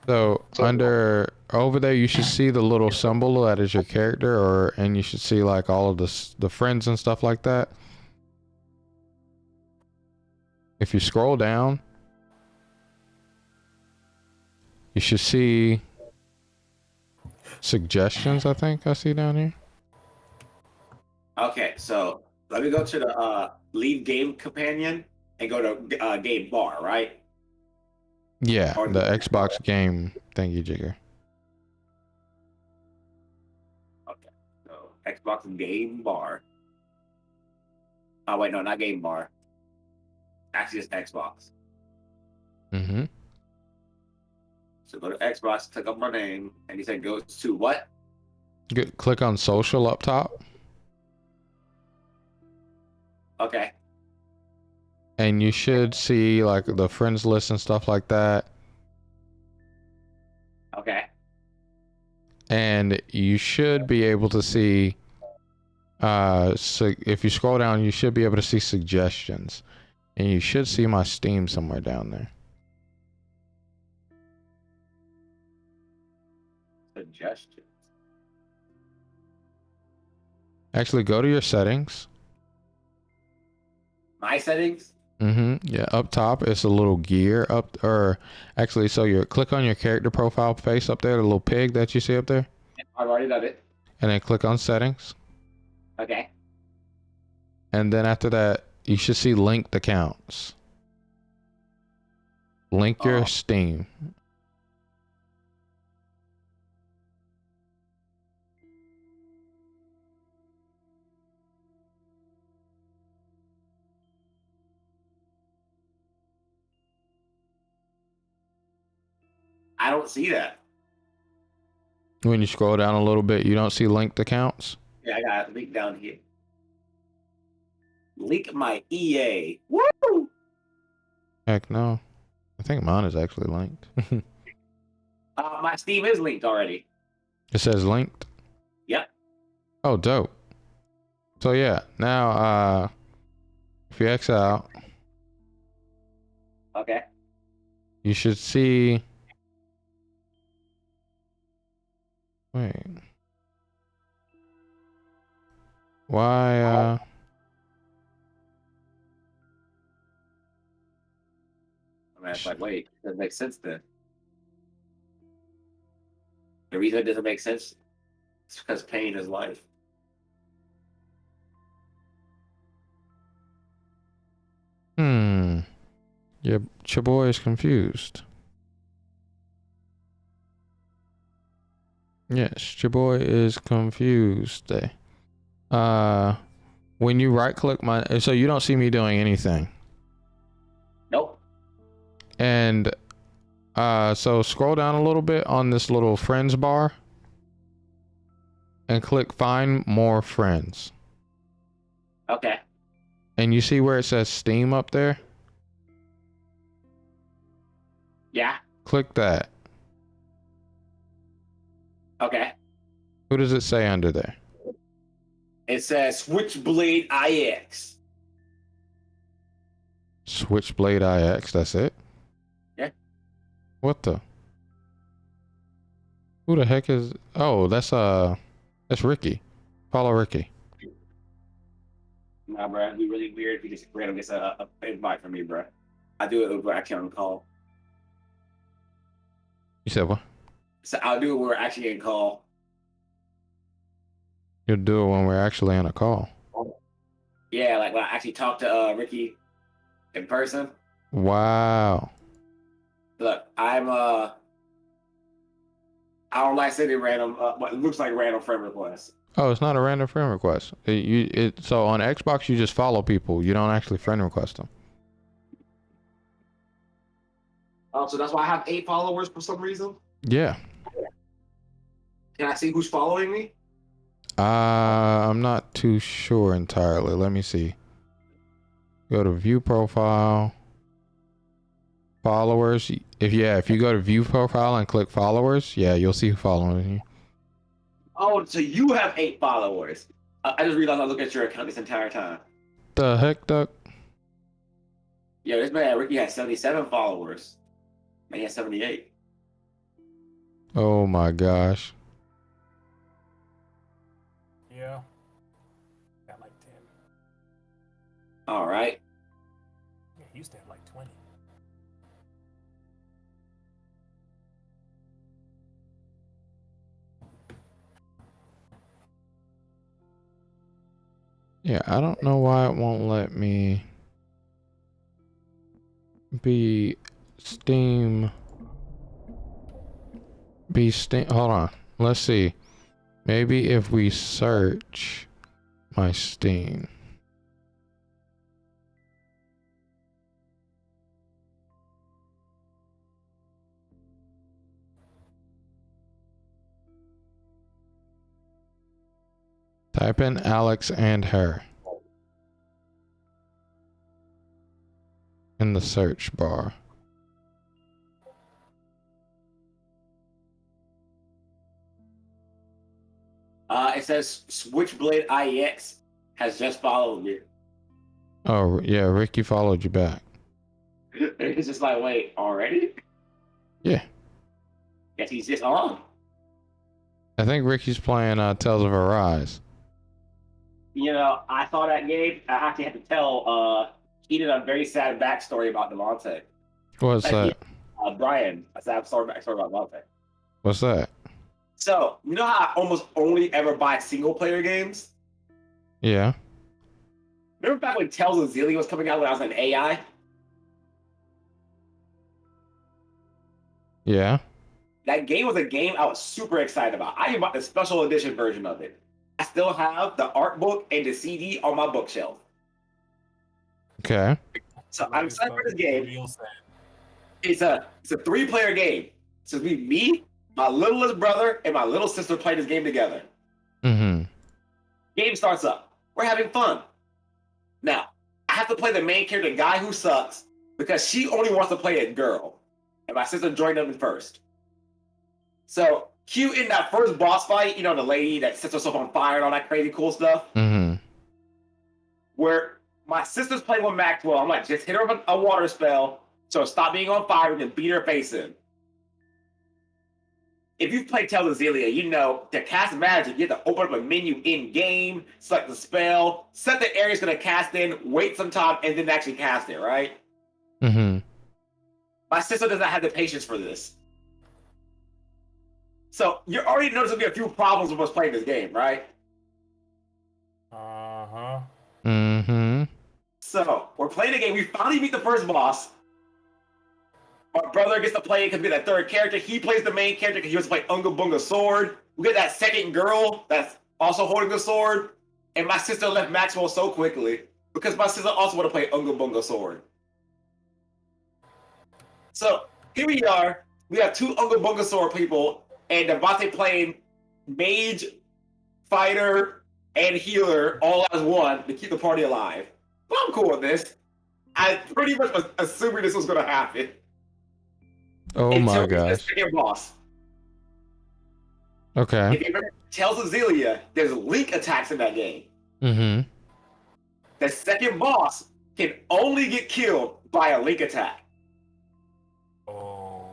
So under over there, you should see the little symbol that is your character, and you should see like all of the friends and stuff like that. If you scroll down, you should see suggestions. I think I see down here. Okay, so let me go to the leave game companion and go to game bar, right? Yeah, the Xbox game thingy jigger. Okay, so Xbox game bar. Oh wait, no, not game bar. Actually, it's Xbox. Mm-hmm. So go to Xbox, click on my name, and you said go to what? Click on social up top. Okay. And you should see like the friends list and stuff like that. Okay. And you should be able to see, so if you scroll down, you should be able to see suggestions. And you should see my Steam somewhere down there. Suggestions. Actually, go to your settings. My settings? Mm-hmm. Yeah, up top, it's a little gear up, or actually, so you click on your character profile face up there, the little pig that you see up there. I've already done it. And then click on settings. Okay. and then after that, you should see linked accounts. Link your Steam. I don't see that. When you scroll down a little bit, you don't see linked accounts? Yeah, I got a link down here. Link my EA. Woo! Heck no. I think mine is actually linked. My Steam is linked already. It says linked? Yep. Oh, dope. So yeah, now if you X out, Okay. you should see. Wait. Why I mean, it's like, wait, it doesn't make sense then. The reason it doesn't make sense is because pain is life. your boy is confused. Yes, your boy is confused. When you right click my, so you don't see me doing anything. Nope. And so scroll down a little bit on this little friends bar and click find more friends. Okay. And you see where it says Steam up there? Yeah. Click that. Okay. Who does it say under there? It says Switchblade IX. Switchblade IX, that's it? Yeah. What the? Who the heck is? Oh, that's Ricky. Follow Ricky. Nah, bro, it'd be really weird if he just randomly gets a invite from me, bro. I do it over actually on the call. You said what? So I'll do it when we're actually in call. You'll do it when we're actually on a call. Yeah, like when I actually talk to Ricky in person. Wow. Look, I don't like sending random, what looks like random friend requests. Oh, it's not a random friend request. So on Xbox, you just follow people. You don't actually friend request them. Oh, so that's why I have 8 followers for some reason? Yeah. Can I see who's following me? I'm not too sure entirely. Let me see. Go to view profile. Followers. If you go to view profile and click followers, yeah, you'll see who following you. Oh, so you have 8 followers. I just realized I looked at your account this entire time. The heck, Duck? Yeah, this man, Ricky, has 77 followers. Man, he has 78. Oh my gosh. Yeah. Got like 10. All right. Yeah, he used to have like 20. Yeah, I don't know why it won't let me be Steam. Hold on. Let's see. Maybe if we search my Steam. Type in Alex and her in the search bar. It says Switchblade IX has just followed me. Oh, yeah, Ricky followed you back. It's just like, wait, already? Yeah. Guess he's just on. I think Ricky's playing Tales of Arise. You know, I saw that game. I actually had to tell he did a very sad backstory about Delonte. What's that? Brian, a sad backstory about Delonte. What's that? So, you know how I almost only ever buy single player games? Yeah. Remember back when Tales of Xillia was coming out when I was an AI? Yeah. That game was a game I was super excited about. I even bought the special edition version of it. I still have the art book and the CD on my bookshelf. Okay. So I'm excited for this game. It's a 3-player game. So it's me, my littlest brother, and my little sister play this game together. Mm-hmm. Game starts up. We're having fun. Now, I have to play the main character, guy who sucks, because she only wants to play a girl. And my sister joined them first. So, cue in that first boss fight, you know, the lady that sets herself on fire and all that crazy cool stuff. Mm-hmm. Where my sister's playing with Maxwell. I'm like, just hit her with a water spell, so stop being on fire and then beat her face in. If you've played Tales of Xillia, you know to cast magic, you have to open up a menu in-game, select the spell, set the area it's going to cast in, wait some time, and then actually cast it, right? Mm-hmm. My sister doesn't have the patience for this. So you're already noticing a few problems with us playing this game, right? Uh-huh. Mm-hmm. So we're playing the game. We finally beat the first boss. My brother gets to play it because we're that third character. He plays the main character because he wants to play Unga Bunga sword. We get that second girl that's also holding the sword. And my sister left Maxwell so quickly because my sister also want to play Unga Bunga sword. So here we are. We have 2 Unga Bunga sword people and Devontae playing mage, fighter, and healer all as one to keep the party alive. But I'm cool with this. I pretty much was assuming this was going to happen. Oh my gosh. Second boss. Okay. If you remember Tales of Xillia, there's link attacks in that game. Mm-hmm. The second boss can only get killed by a link attack. Oh.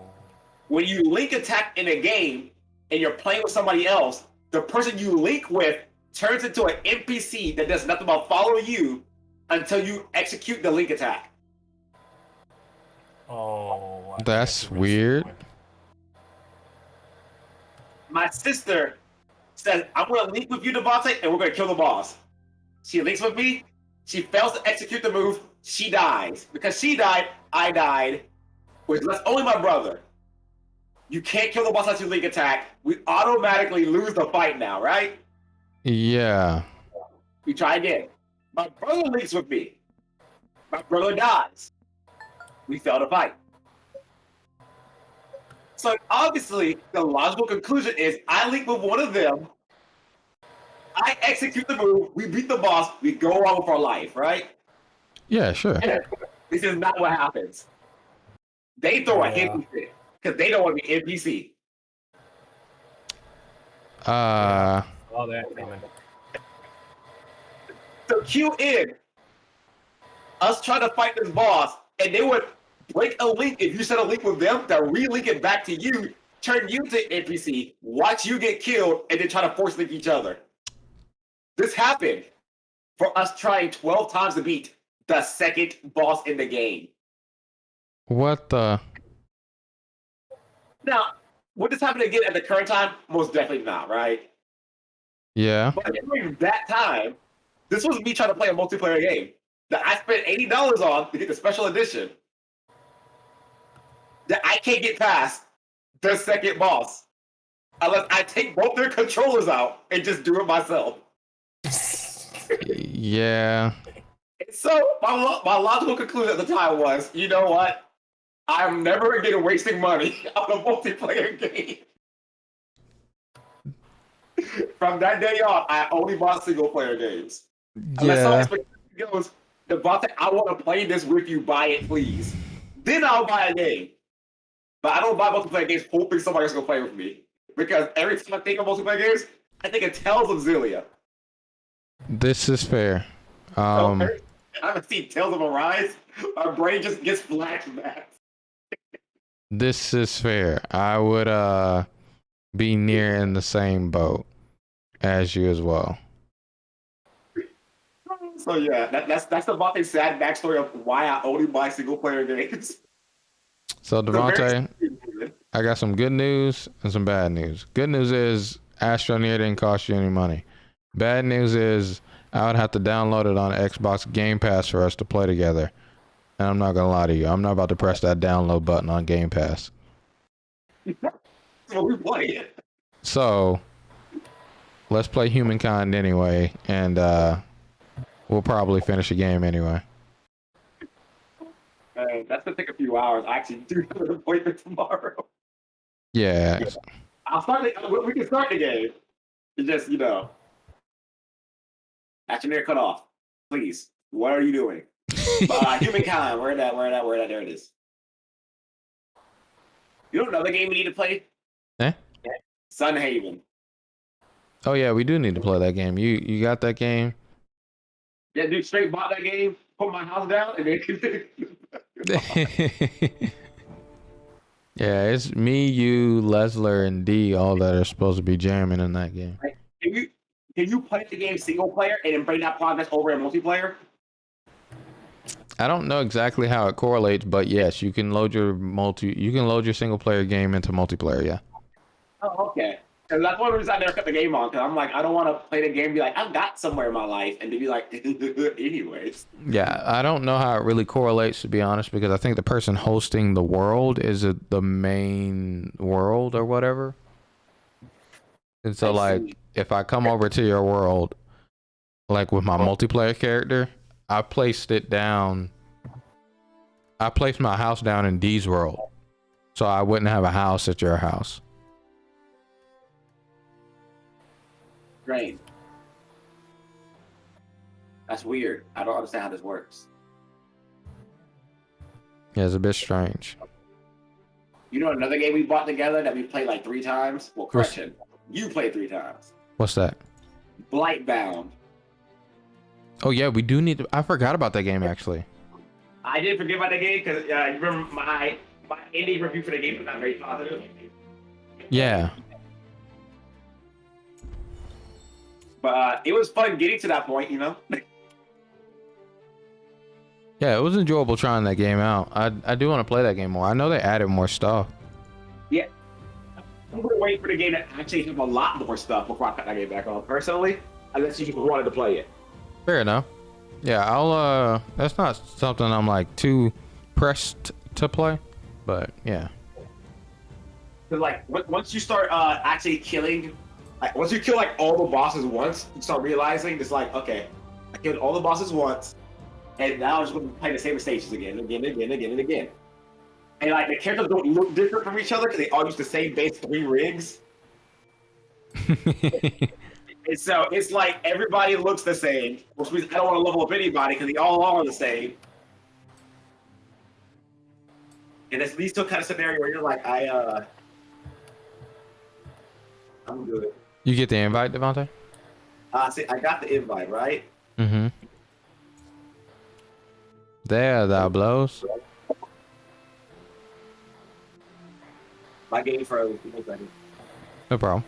When you link attack in a game and you're playing with somebody else, the person you link with turns into an NPC that does nothing but follow you until you execute the link attack. Oh. That's weird. My sister says, I'm going to link with you, Devontae, and we're going to kill the boss. She links with me. She fails to execute the move. She dies. Because she died, I died. Which left only my brother. You can't kill the boss unless you link attack. We automatically lose the fight now, right? Yeah. We try again. My brother links with me. My brother dies. We fail to fight. So obviously, the logical conclusion is I link with one of them. I execute the move. We beat the boss. We go on with our life, right? Yeah, sure. This is not what happens. They throw a hidden fit because they don't want to be NPC. All that coming. So cue in us trying to fight this boss, and they would break a link if you set a link with them that re-link it back to you, turn you to NPC, watch you get killed, and then try to force link each other. This happened for us trying 12 times to beat the second boss in the game. What the? Now, would this happen again at the current time? Most definitely not, right? Yeah. But during that time, this was me trying to play a multiplayer game that I spent $80 on to get the special edition that I can't get past the second boss unless I take both their controllers out and just do it myself. Yeah. So my logical conclusion at the time was, you know what? I'm never again wasting money on a multiplayer game. From that day on, I only bought single player games. Unless someone goes, Devontae, I want to play this with you, buy it, please. Then I'll buy a game. But I don't buy multiplayer games hoping somebody else will play with me. Because every time I think of multiplayer games, I think of Tales of Xillia. This is fair. I haven't seen Tales of Arise. My brain just gets flashbacks. This is fair. I would be near in the same boat as you as well. So yeah, that's the Devontae sad backstory of why I only buy single player games. So Devontae, I got some good news and some bad news. Good news is Astroneer didn't cost you any money. Bad news is I would have to download it on Xbox Game Pass for us to play together. And I'm not gonna lie to you, I'm not about to press that download button on Game Pass. So we play it. So let's play Humankind anyway, and we'll probably finish the game anyway. That's gonna take a few hours. I actually do have an appointment tomorrow. Yeah. I'll start. We can start the game. It's just action there cut off. Please. What are you doing? Humankind. Where that? There it is. You know another game we need to play? Eh? Sunhaven. Oh yeah, we do need to play that game. You got that game? Yeah, dude, straight bought that game, put my house down, and then Yeah, it's me, you, Lesler, and D, all that are supposed to be jamming in that game. Can you play the game single player and then bring that progress over in multiplayer? I don't know exactly how it correlates, but yes, you can load your single player game into multiplayer, yeah. Oh, okay. And that's one reason I never cut the game on, because I'm like, I don't want to play the game and be like, I've got somewhere in my life, and to be like, anyways. Yeah, I don't know how it really correlates, to be honest, because I think the person hosting the world is the main world or whatever. And so, like, if I come over to your world, like with my multiplayer character, I placed my house down in D's world, so I wouldn't have a house at your house. Great. That's weird. I don't understand how this works. Yeah, it's a bit strange. You know another game we bought together that we played like 3 times? Well, correction. You played 3 times. What's that? Blightbound. Oh yeah, we do need to. I forgot about that game actually. I didn't forget about the game because you remember my indie review for the game was not very positive. Yeah. But it was fun getting to that point, you know? Yeah, it was enjoyable trying that game out. I do want to play that game more. I know they added more stuff. Yeah. I'm going to wait for the game to actually have a lot more stuff before I cut that game back on, personally. Unless you wanted to play it. Fair enough. Yeah, I'll that's not something I'm like too pressed to play, but yeah. Cause like once you start actually killing, like once you kill like all the bosses once, you start realizing it's like, okay, I killed all the bosses once, and now I'm just going to play the same stages again. And like the characters don't look different from each other because they all use the same base 3 rigs. And so it's like everybody looks the same, which means I don't want to level up anybody because they all are the same. And it's these two kind of scenario where you're like, I'm good. You get the invite, Devontae? See, I got the invite, right? Mm-hmm. There thou blows. My game froze. No problem.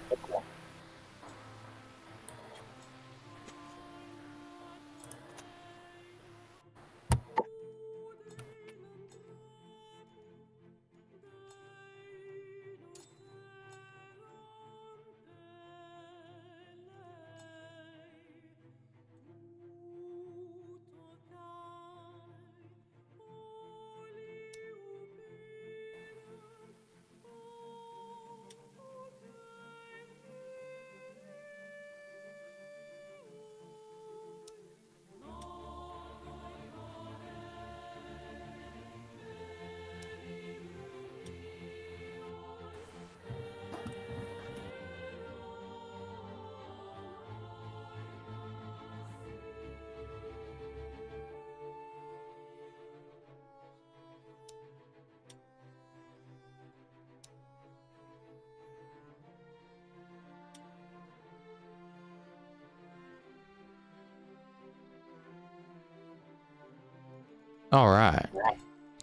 All right,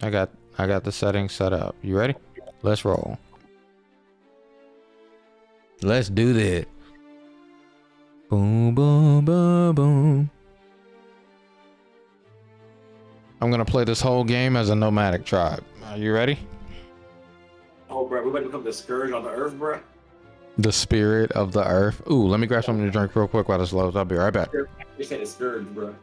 I got the settings set up. You ready? Let's roll. Let's do this. Boom, boom, boom, boom. I'm gonna play this whole game as a nomadic tribe. Are you ready? Oh, bro, we about to become the scourge on the earth, bro. The spirit of the earth. Ooh, let me grab something to drink real quick while this loads. I'll be right back. They said it's scourge, bro.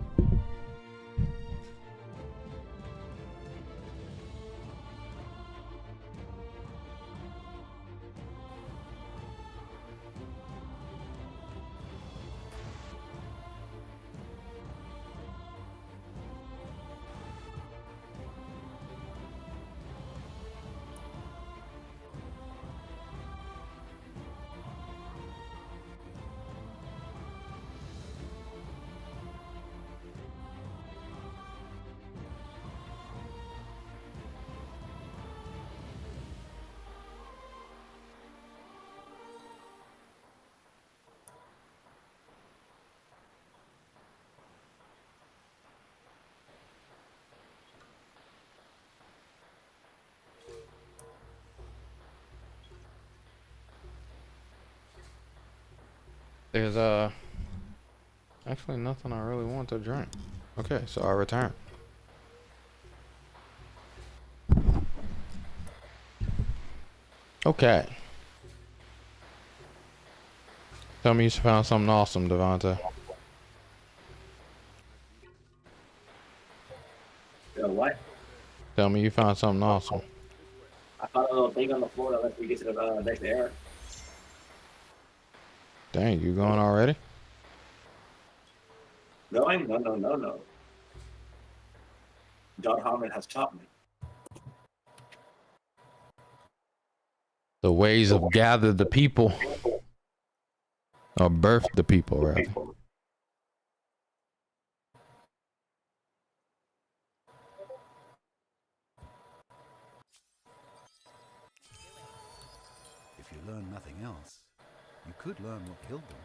There's actually nothing I really want to drink. Okay, so I return. Okay. Tell me you found something awesome, Devonta. What? Tell me you found something awesome. I found a little thing on the floor that lets me get to the next air. Dang, you going already? No. John Harmon has taught me. The ways of gather the people. Or birth the people, rather. If you learn nothing else, you could learn what killed them.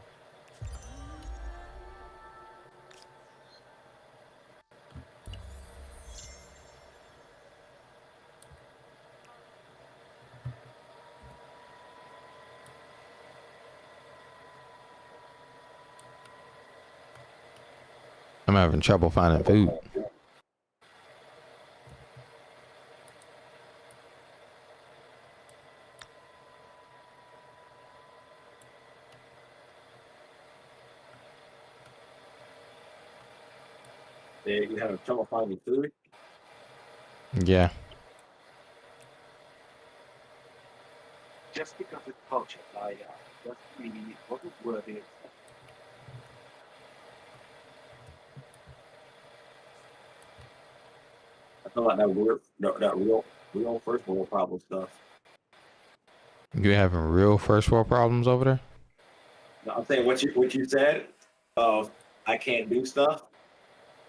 I'm having trouble finding food. You having trouble finding food? Yeah. Just because it's culture, just be what is worthy. I feel like that real first world problem stuff. You having real first world problems over there? No, I'm saying what you said of I can't do stuff.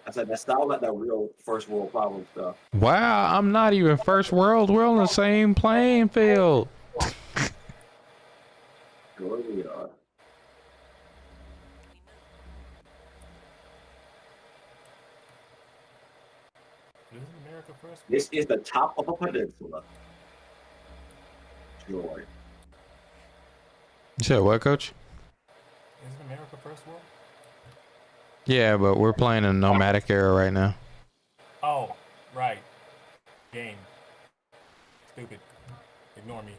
I said that sounds like that real first world problem stuff. Wow, I'm not even first world. We're on the same playing field. Sure we are. This is the top of a peninsula. Joy. You said what, Coach? Isn't America first world? Yeah, but we're playing in nomadic era right now. Oh, right. Game. Stupid. Ignore me.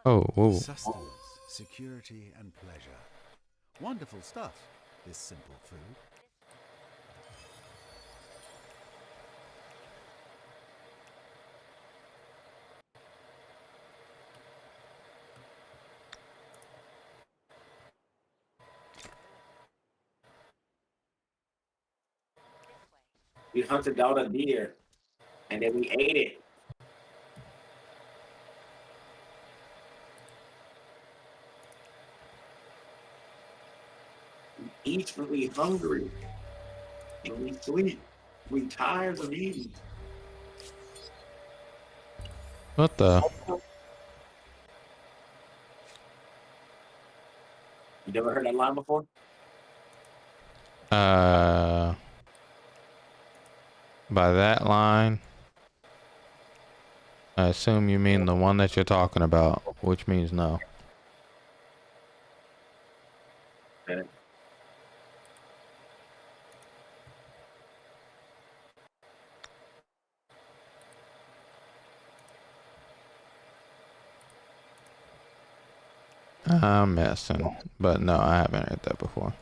Oh, whoa. Sustenance, security, and pleasure. Wonderful stuff, this simple food. We hunted down a deer, and then we ate it. We eat when we hungry, and we sleep. We tired of eating. What the? You never heard that line before? By that line, I assume you mean the one that you're talking about, which means no. Okay. I'm messing, but no, I haven't heard that before.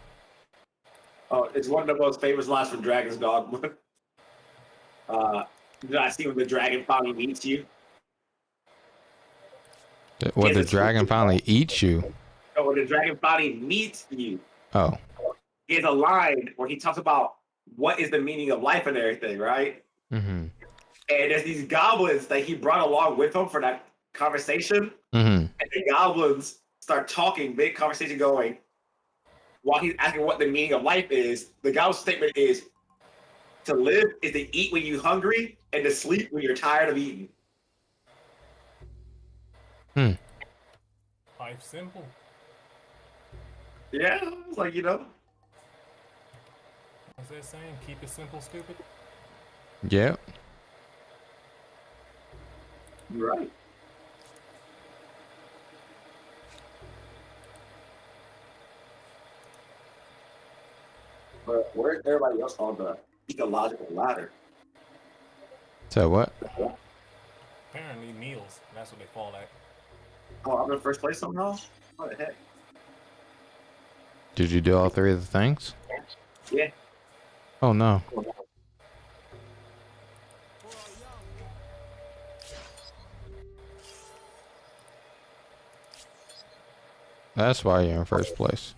Oh, it's one of the most famous lines from Dragon's Dogma. Did I see when the dragon finally meets you? When the dragon finally eats you. Oh, when the dragon finally meets you. Oh. He has a line where he talks about what is the meaning of life and everything, right? Mm-hmm. And there's these goblins that he brought along with him for that conversation. Mm-hmm. And the goblins start talking, big conversation going. While he's asking what the meaning of life is, the goblin's statement is, to live is to eat when you're hungry and to sleep when you're tired of eating. Life simple. Yeah, it's like, you know. What's that saying? Keep it simple, stupid? Yep. You're right. But where's everybody else on the ecological ladder? So what? Apparently meals. That's what they fall at. Oh, I'm in first place somehow? What the heck? Did you do all three of the things? Yeah. Oh no. That's why you're in first place.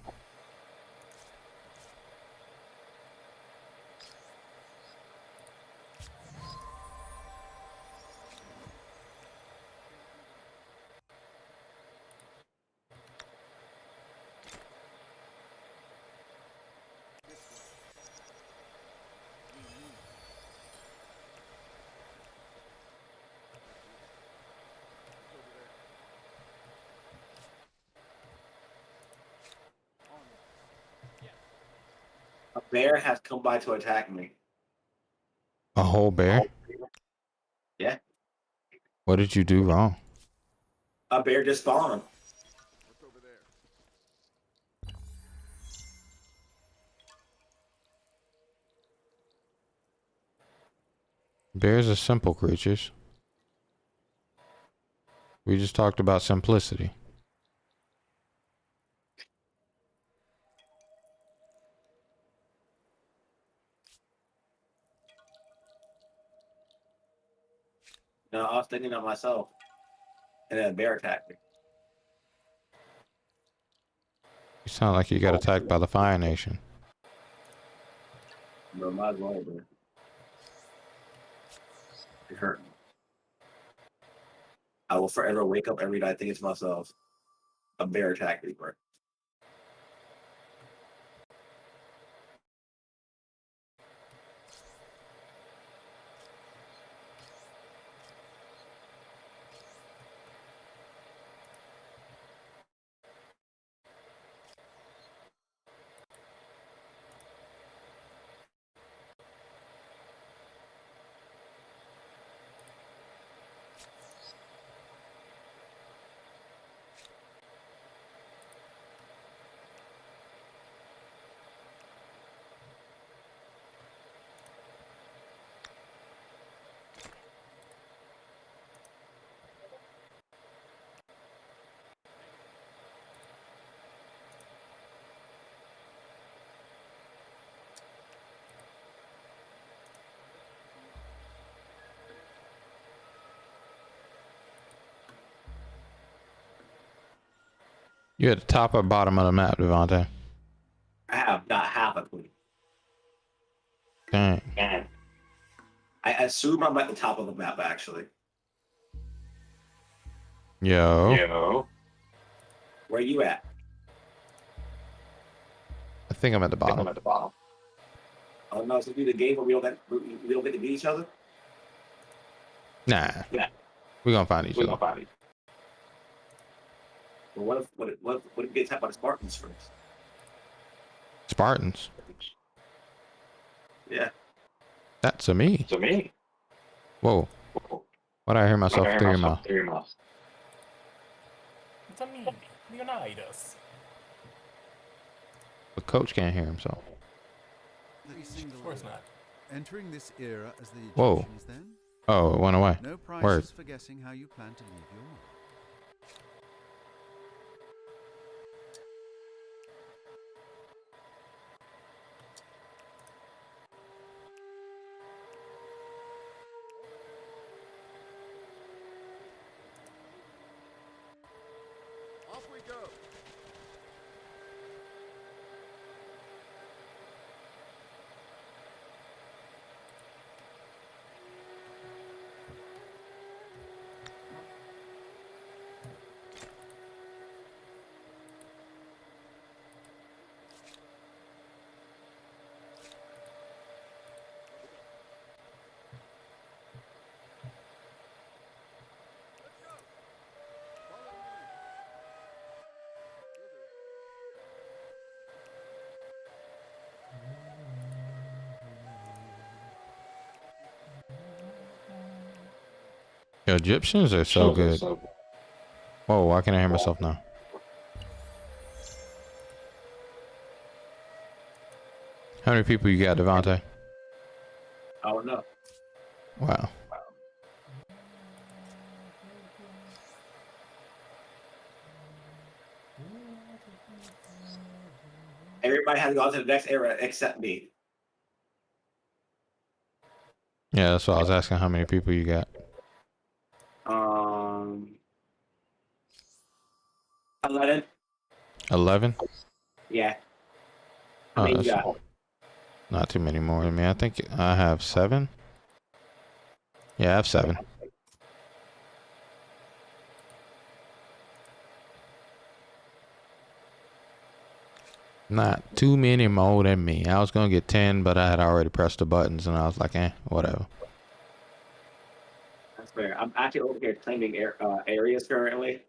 A bear has come by to attack me. A whole bear? Yeah. What did you do wrong? A bear just spawned. Bears are simple creatures. We just talked about simplicity. No, I was thinking of myself. And then a bear attacked me. You sound like you got attacked by the Fire Nation. No, might as well, man. It hurt me. I will forever wake up every night thinking to myself, a bear attacked me, bro. You're at the top or bottom of the map, Devontae. I have not half a clue. Dang. And I assume I'm at the top of the map, actually. Yo. Where are you at? I think I'm at the bottom. Oh no, so do the game where we don't get to meet each other? Nah. Yeah. We're gonna find each other. Well, what if we get attacked by the Spartans first? Spartans? Yeah. That's a me. Whoa. Why'd I hear myself through your mouth? It's a me, Leonidas. The coach can't hear himself. Of course not. Entering this era as the Whoa. Egyptians then? Oh, it went away. No prizes Word. for guessing how you plan to leave your mark. Yo, Egyptians are so good. Whoa, why can't I hear myself now? How many people you got, Devontae? I don't know. Wow. Everybody has gone to the next era except me. Yeah, that's why I was asking how many people you got. 11. 11? Yeah. How Oh, many you that's got? not too many more than me. I think I have 7. Yeah, I have 7. Not too many more than me. I was gonna get 10, but I had already pressed the buttons, and I was like, whatever. That's fair. I'm actually over here claiming areas currently,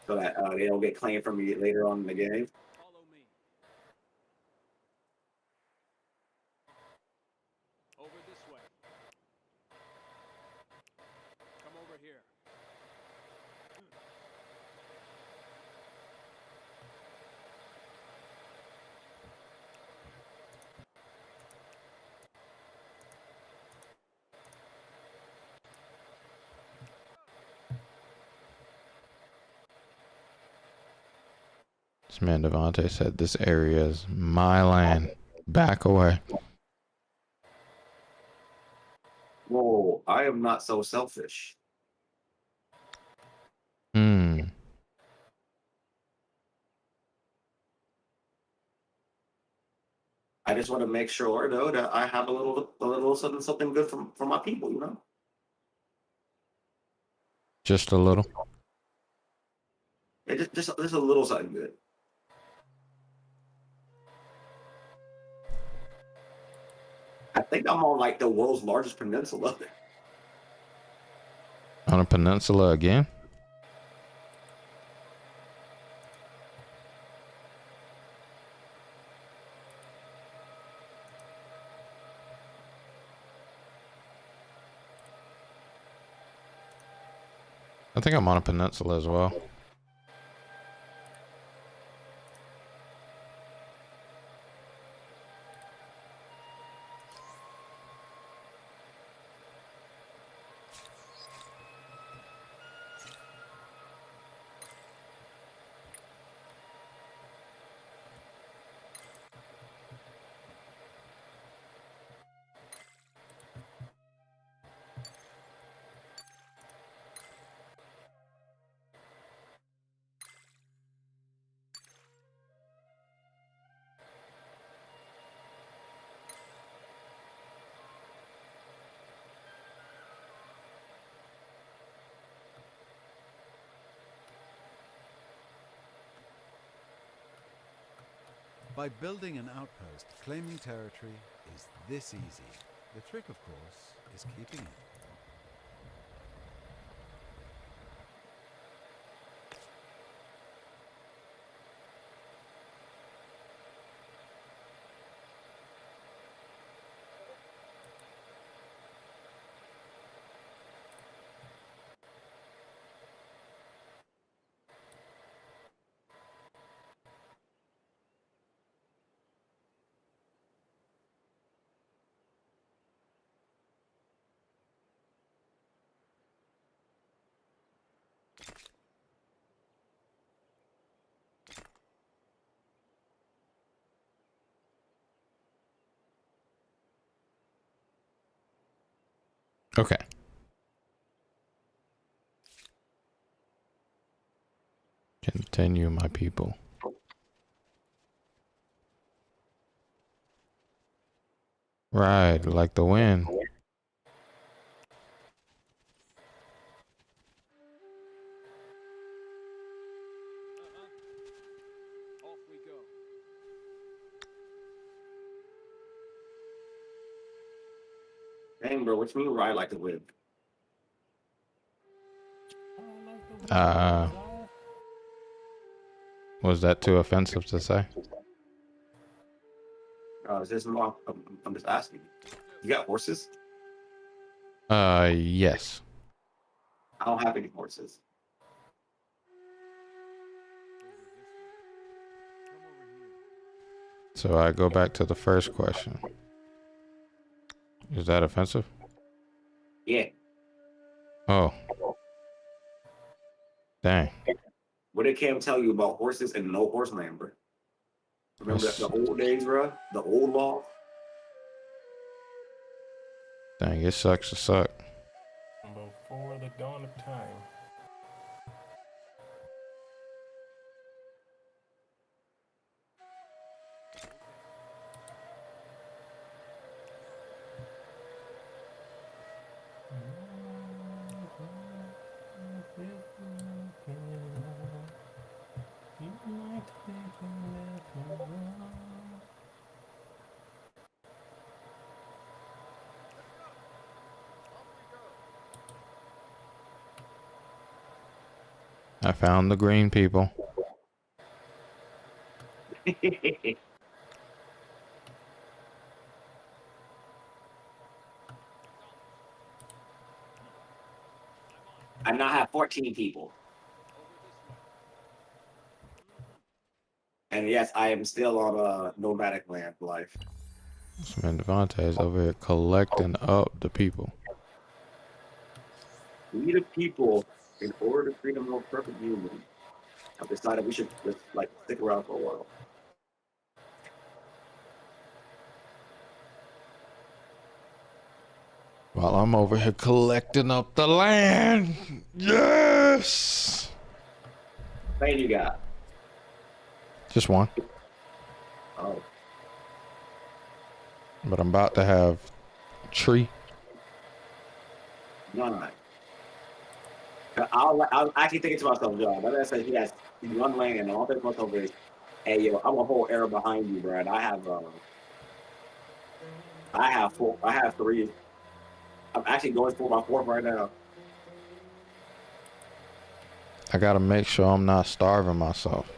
so that they don't get claimed from me later on in the game. Follow me. Over this way. Come over here. This man Devontae said this area is my land. Back away. Whoa, I am not so selfish. Hmm. I just want to make sure though that I have a little something good for my people, you know? Just a little. Yeah, just a little something good. I think I'm on like the world's largest peninsula. On a peninsula again? I think I'm on a peninsula as well. By building an outpost, claiming territory is this easy. The trick, of course, is keeping it. Okay. Continue, my people. Right, like the wind. Off we go. Dang, bro, what you mean ride like the wind? Was that too offensive to say? Is this more? I'm just asking. You got horses? Yes. I don't have any horses. So I go back to the first question. Is that offensive? Yeah. Oh. Dang. What did Cam tell you about horses and no horseland, bro? Remember the old days, bro? The old law? Dang, it sucks to suck. Before the dawn of time. I found the green people. I now have 14 people. And yes, I am still on nomadic land life. This man Devontae is over here collecting up the people. We need a people in order to create a more perfect union. I've decided we should just like stick around for a while. While I'm over here collecting up the land. Yes! How many you got? Just one. Oh. But I'm about to have a tree. 9. I'll actually thinking to myself, John. That man said he has one land, and all that goes over is, hey yo, I'm a whole era behind you, bro. And I have 4. I have 3. I'm actually going for my 4th right now. I gotta make sure I'm not starving myself.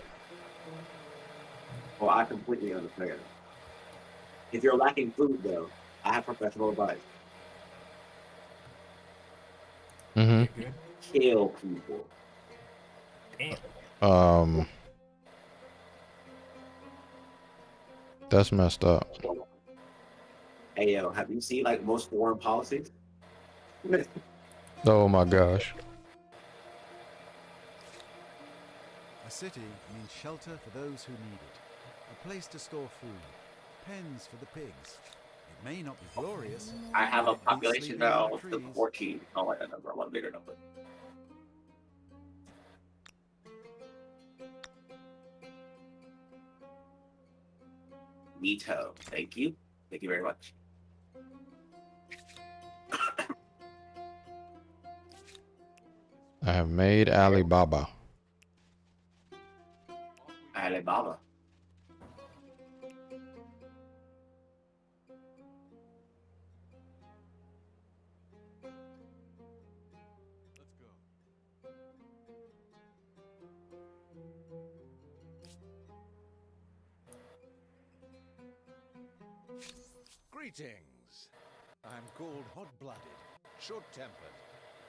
Well, I completely understand. If you're lacking food, though, I have professional advice. Mm-hmm. Kill people. That's messed up. Hey yo, have you seen like most foreign policies? Oh my gosh. A city means shelter for those who need it, a place to store food, pens for the pigs. It may not be glorious. I have a but it beats population sleeping now in of the 14. I don't like that number. I want a bigger number. Neato. Thank you. Thank you very much. I have made Alibaba. Alibaba. Greetings. I'm called hot-blooded, short-tempered,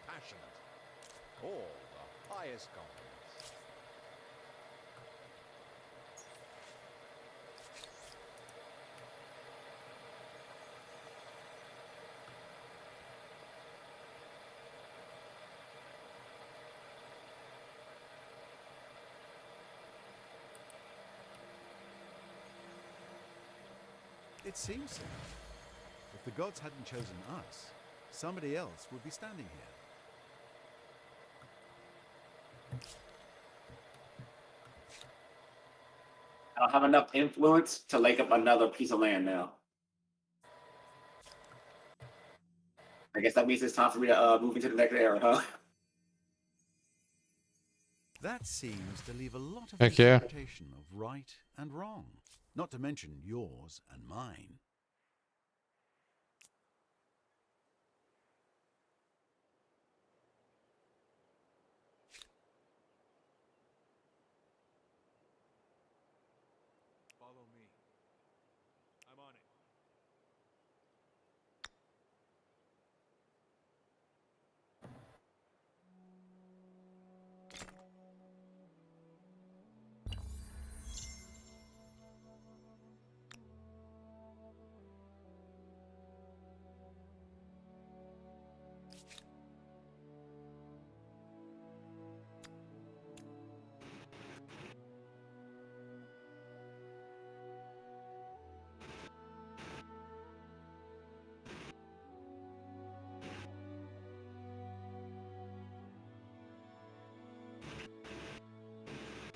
passionate. All the highest compliments. It seems so. If the gods hadn't chosen us, somebody else would be standing here. I don't have enough influence to lake up another piece of land now. I guess that means it's time for me to move into the next era, huh? That seems to leave a lot of Heck yeah. interpretation of right and wrong, not to mention yours and mine. Follow me. I'm on it.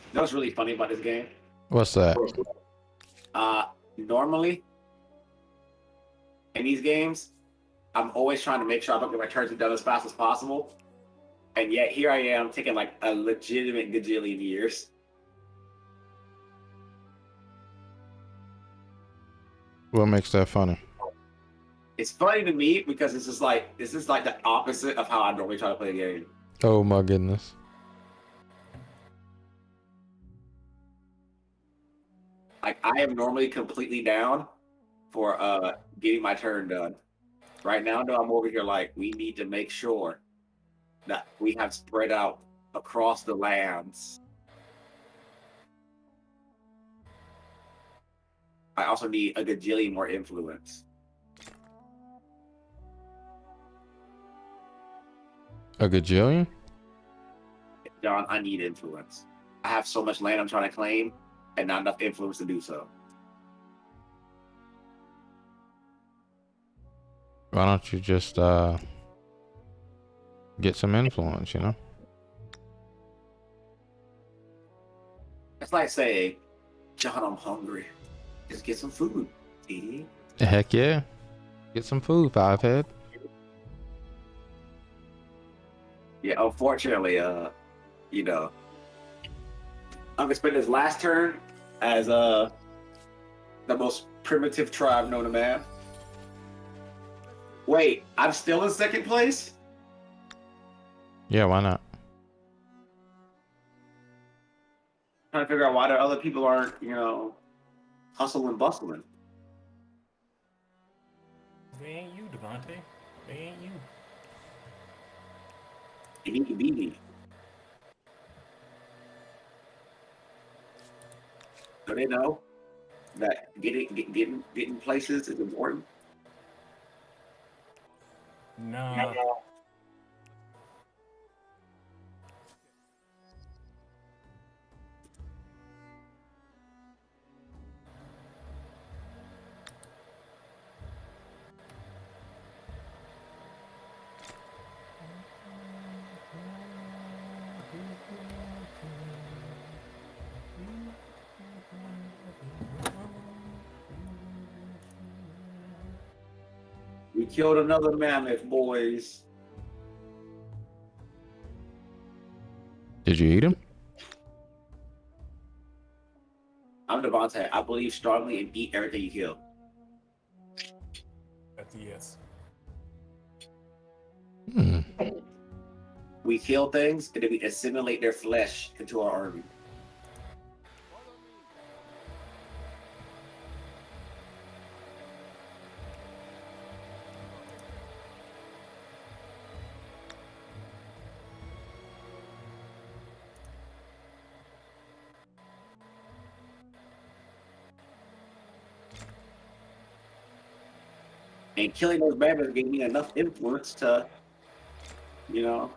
You know what's really funny about this game? What's that? Normally in these games, I'm always trying to make sure I don't get my turns done as fast as possible. And yet here I am taking like a legitimate gajillion years. What makes that funny? It's funny to me because this is like the opposite of how I normally try to play a game. Oh my goodness. Like I am normally completely down for getting my turn done. Right now, though, I'm over here like we need to make sure that we have spread out across the lands. I also need a gajillion more influence. A gajillion? John, I need influence. I have so much land I'm trying to claim and not enough influence to do so. Why don't you just get some influence, you know? It's like saying, John, I'm hungry. Just get some food, idiot. Heck yeah. Get some food, Fivehead. Yeah, unfortunately, you know, I'm gonna spend this last turn as the most primitive tribe known to man. Wait, I'm still in second place? Yeah, why not? Trying to figure out why the other people aren't, you know, hustling and bustling. They ain't you, Devontae. They ain't you. You need to be me. So they know that getting places is important. Nah. We killed another mammoth, boys. Did you eat him? I'm Devontae. I believe strongly in eat everything you kill. That's a yes. We kill things and then we assimilate their flesh into our army. And killing those mammoths gave me enough influence to, you know,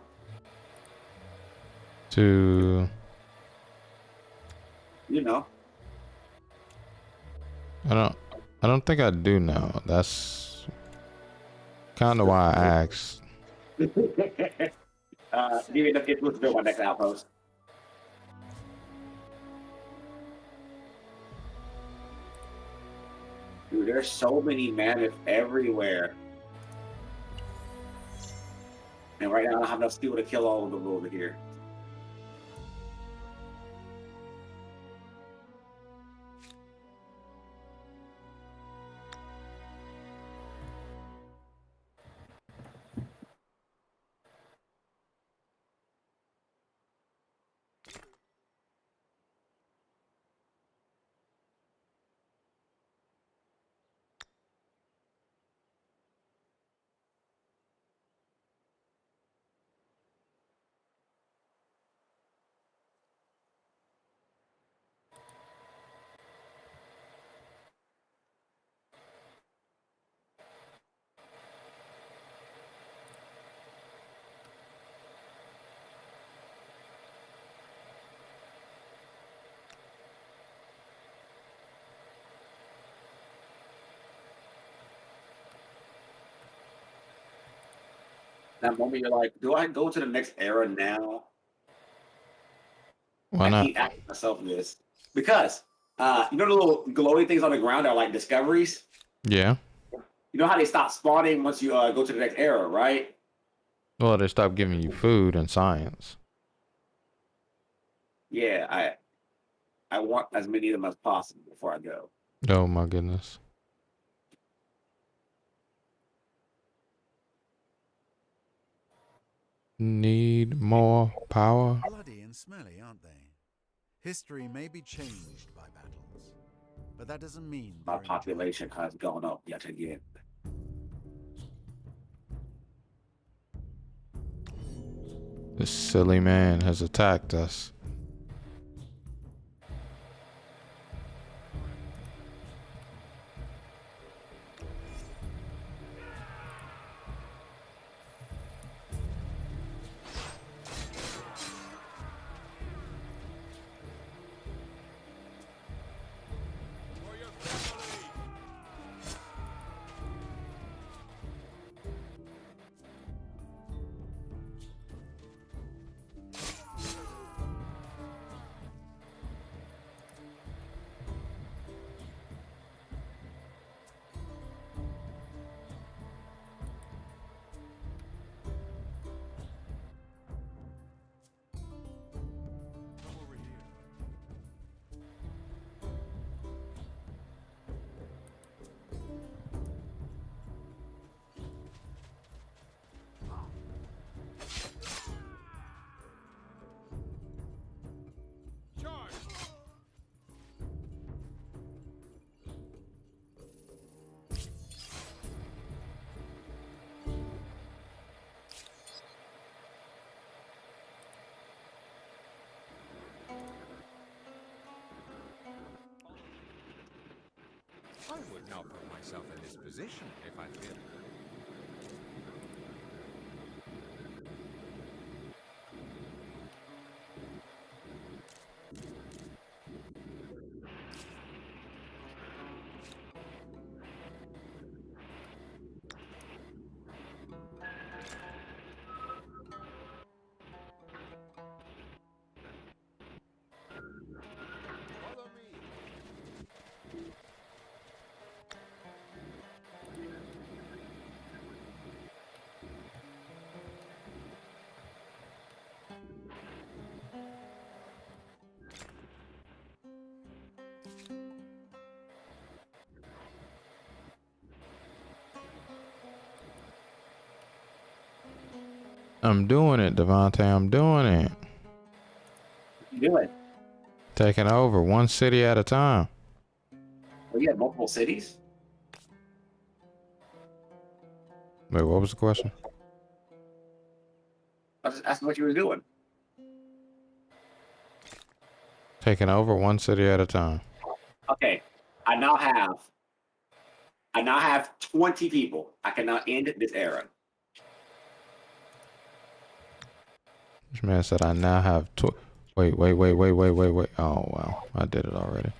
To you know. I don't think I do now. That's kind of why I asked. Give me enough influence to build my next outpost. Dude, there's so many mammoths everywhere. And right now I don't have enough steel to kill all of them over here. That moment you're like, do I go to the next era now? Why I not? keep asking myself this. Because you know the little glowing things on the ground are like discoveries? Yeah. You know how they stop spawning once you go to the next era, right? Well, they stopped giving you food and science. Yeah, I want as many of them as possible before I go. Oh my goodness. Need more power. Bloody and smelly, aren't they? History may be changed by battles, but that doesn't mean My population has gone up yet again. This silly man has attacked us. I would not put myself in this position if I feared. I'm doing it, Devontae. I'm doing it. What you doing? Taking over one city at a time. Oh, you have multiple cities? Wait, what was the question? I was just asking what you were doing. Taking over one city at a time. Okay, I now have 20 people. I can now end this era. This man said I now have wait. Oh wow, I did it already.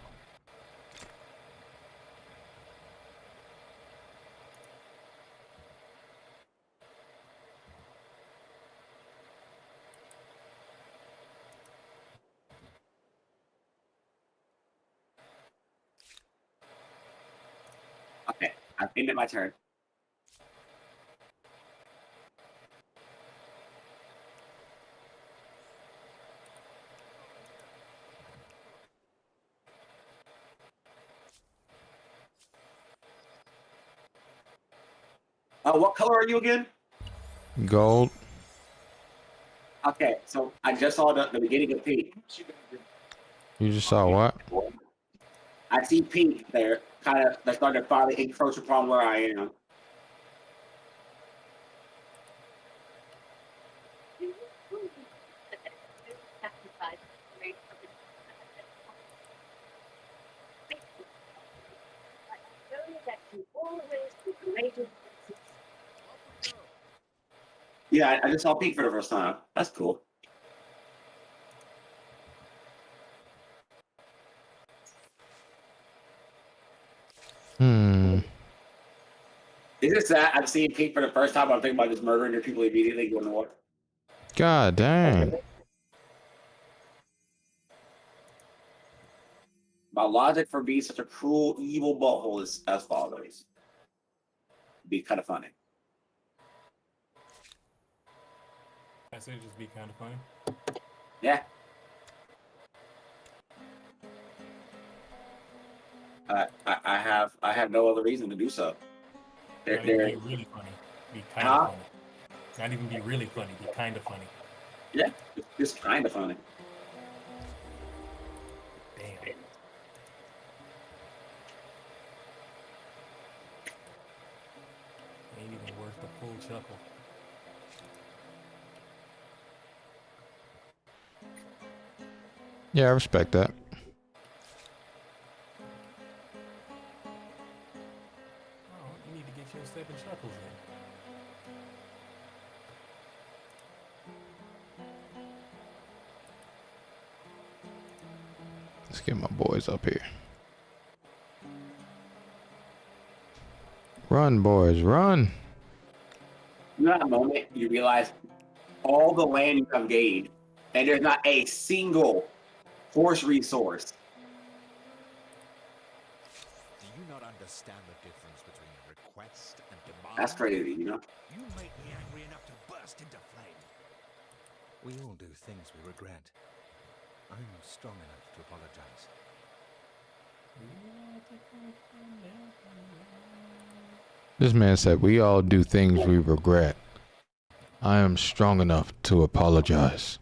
Isn't it my turn? What color are you again? Gold. Okay, so I just saw the beginning of pink. You just saw what? I see pink there, kind of. They're starting to finally encroach upon where I am. Yeah, I just saw pink for the first time. That's cool. Is it sad? I'm seeing pink for the first time. I'm thinking about just murdering your people immediately going to war. God dang. My logic for being such a cruel, evil butthole is as follows. Be kind of funny. I said just be kind of funny. Yeah. I have no other reason to do so. Not even be really funny. Be kind of funny. Not even be really funny. Be kind of funny. Yeah, it's kind of funny. Damn. Ain't even worth the full chuckle. Yeah, I respect that. Oh, you need to get your 7 chuckles in. Let's get my boys up here. Run, boys, run. You know that moment you realize all the land you have gained, and there's not a single horse resource. Do you not understand the difference between request and demand? That's crazy, you know? You make me angry enough to burst into flame. We all do things we regret. I'm strong enough to apologize. This man said, we all do things we regret. I am strong enough to apologize.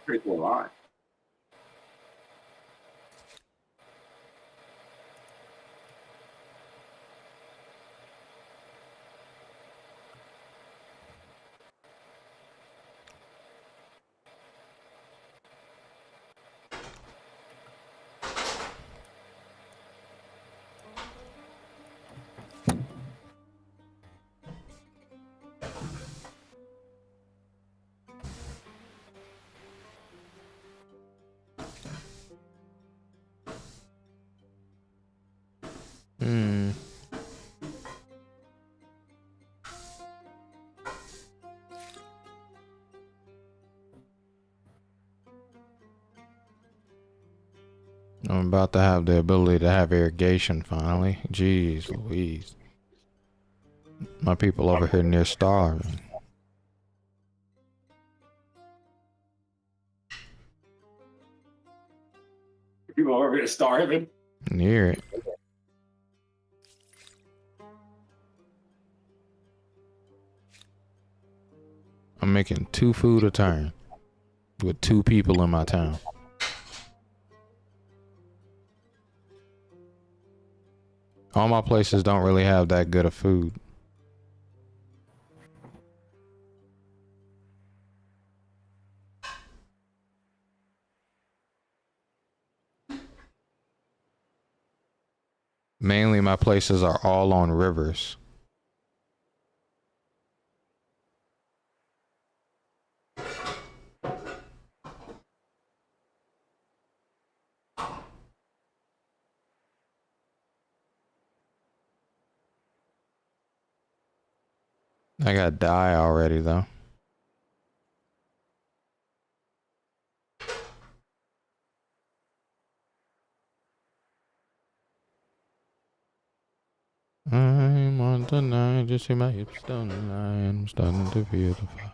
Pretty cool line. I'm about to have the ability to have irrigation finally. Jeez Louise. My people over here near starving. People over here starving. Near it. I'm making 2 food a turn with 2 people in my town. All my places don't really have that good of food. Mainly my places are all on rivers. I got dye already though. I'm on tonight, just see my hips down the line. I'm starting to feel the fire.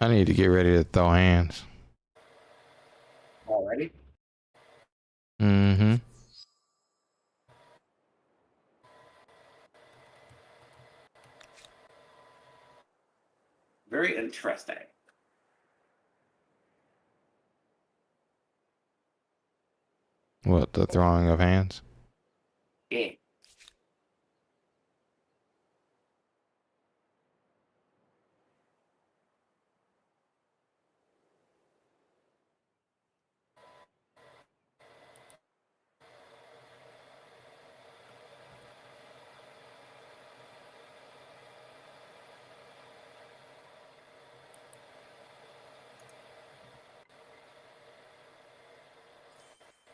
I need to get ready to throw hands. Already? Mm-hmm. Very interesting. What, the throwing of hands? Yeah.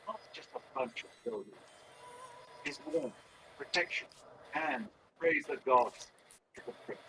Not just a bunch of buildings. His warmth, protection, and praise the gods to the prince.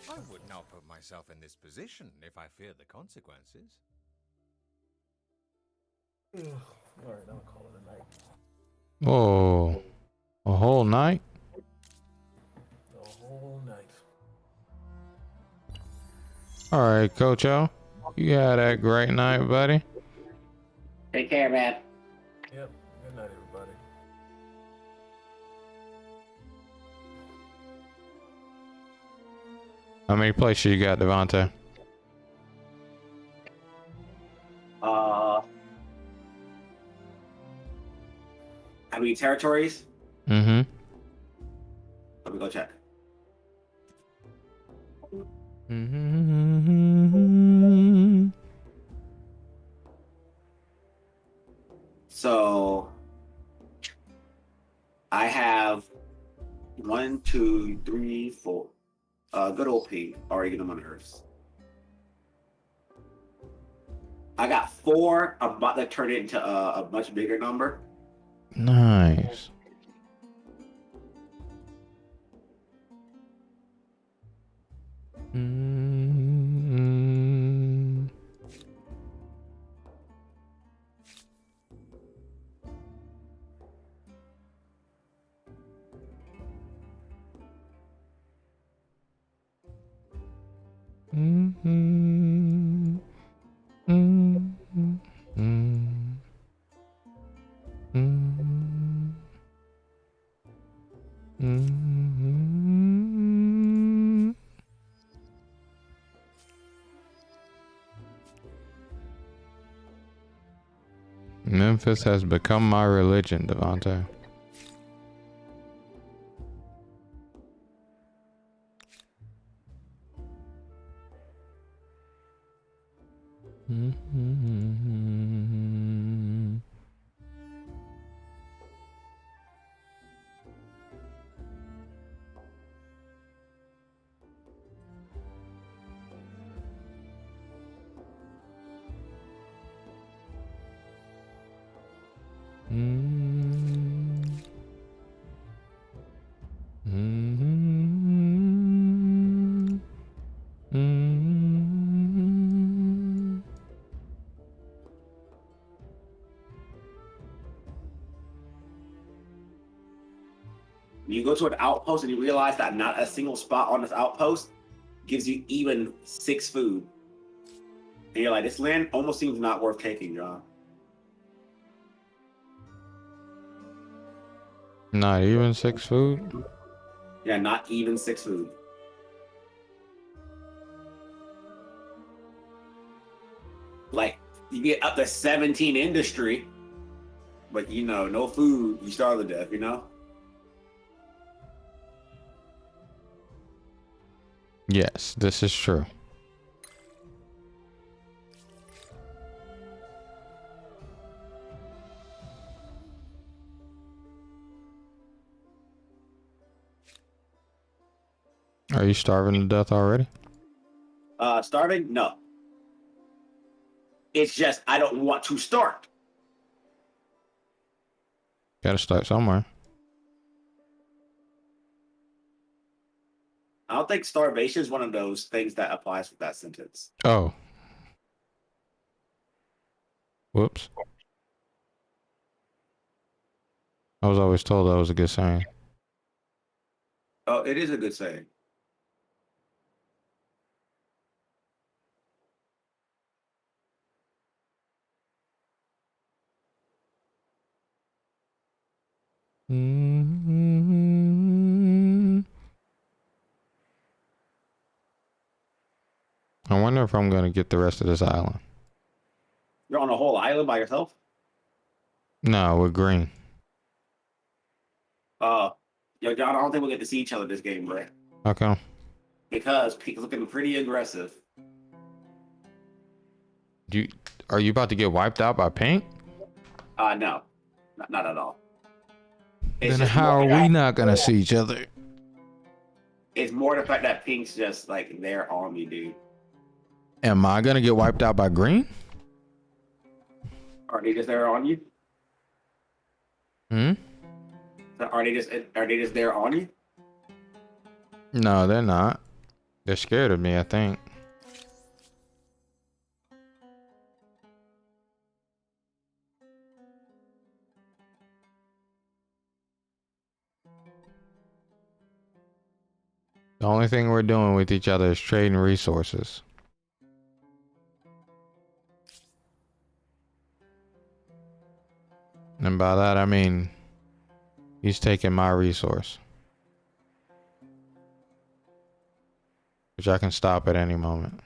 I would not put myself in this position if I feared the consequences. All right, I'm gonna call it a night. Whoa. A whole night? The whole night. Alright, Coach O. You had a great night, buddy. Take care, man. Yep. Good night, everybody. How many places you got, Devontae? How many territories? Mm-hmm. Let me go check. Mm-hmm. So I have 1, 2, 3, 4. Good old P, already get on my nerves. I got 4. I'm about to turn it into a much bigger number. Nice. Mm-hmm. Mm-hmm. Mm-hmm. Mm-hmm. Mm-hmm. Memphis has become my religion, Devontae. Mm-hmm. Mm-hmm. Mm-hmm. Mm-hmm. You go to an outpost and you realize that not a single spot on this outpost gives you even 6 food. And you're like, this land almost seems not worth taking, John. Not even 6 food? Yeah, not even 6 food. Like, you get up to 17 industry, but you know, no food, you starve to death, you know? Yes, this is true. Are you starving to death already? Starving? No. It's just, I don't want to start. Gotta start somewhere. I don't think starvation is one of those things that applies with that sentence. Oh. Whoops. I was always told that was a good saying. Oh, it is a good saying. Mm-hmm. I wonder if I'm gonna get the rest of this island. You're on a whole island by yourself? No, we're green. Yo, John, I don't think we'll get to see each other this game, bro. How come? Because Pete's looking pretty aggressive. Are you about to get wiped out by pink? No. Not at all. It's Then just how more are we that- not gonna see each other? It's more the fact that Pink's just like there on me, dude. Am I gonna get wiped out by green? Are they just there on you? Hmm? Are they just there on you? No, they're not. They're scared of me, I think. The only thing we're doing with each other is trading resources. And by that I mean he's taking my resource, which I can stop at any moment.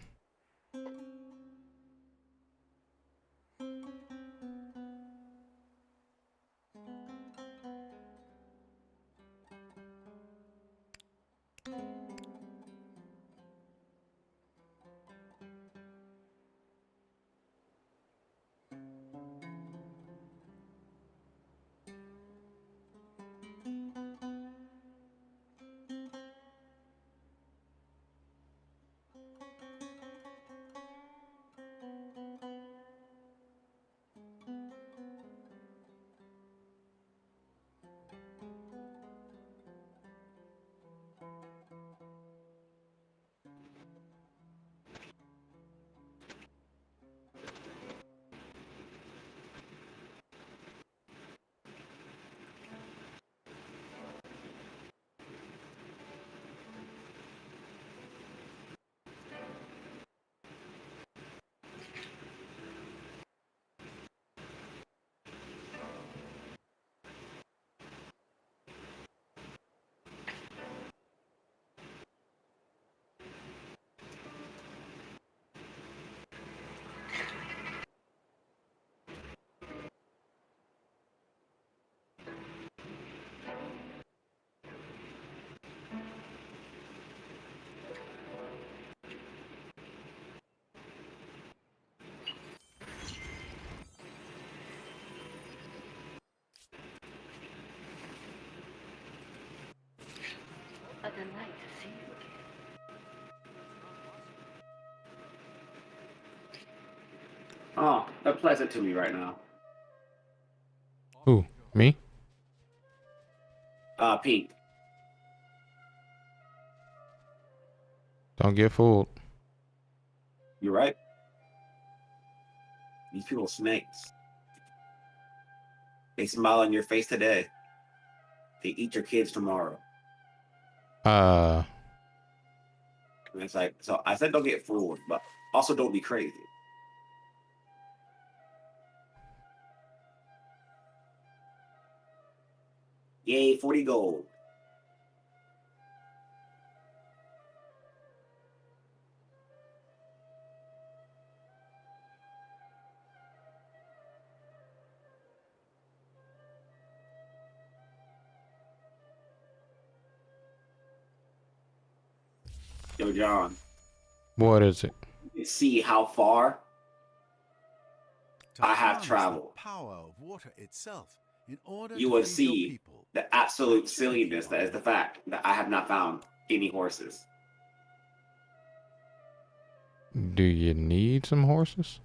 delight to see you again. Oh, they're pleasant to me right now. Who? Me? Pink. Don't get fooled. You're right. These people are snakes. They smile on your face today. They eat your kids tomorrow. And it's like, so I said don't get fooled, but also don't be crazy. Yay, 40 gold. Yo, John. What is it? See how far I have harness the traveled. power of water itself in order You to will feed your see people. the absolute silliness that is the fact that I have not found any horses. Do you need some horses?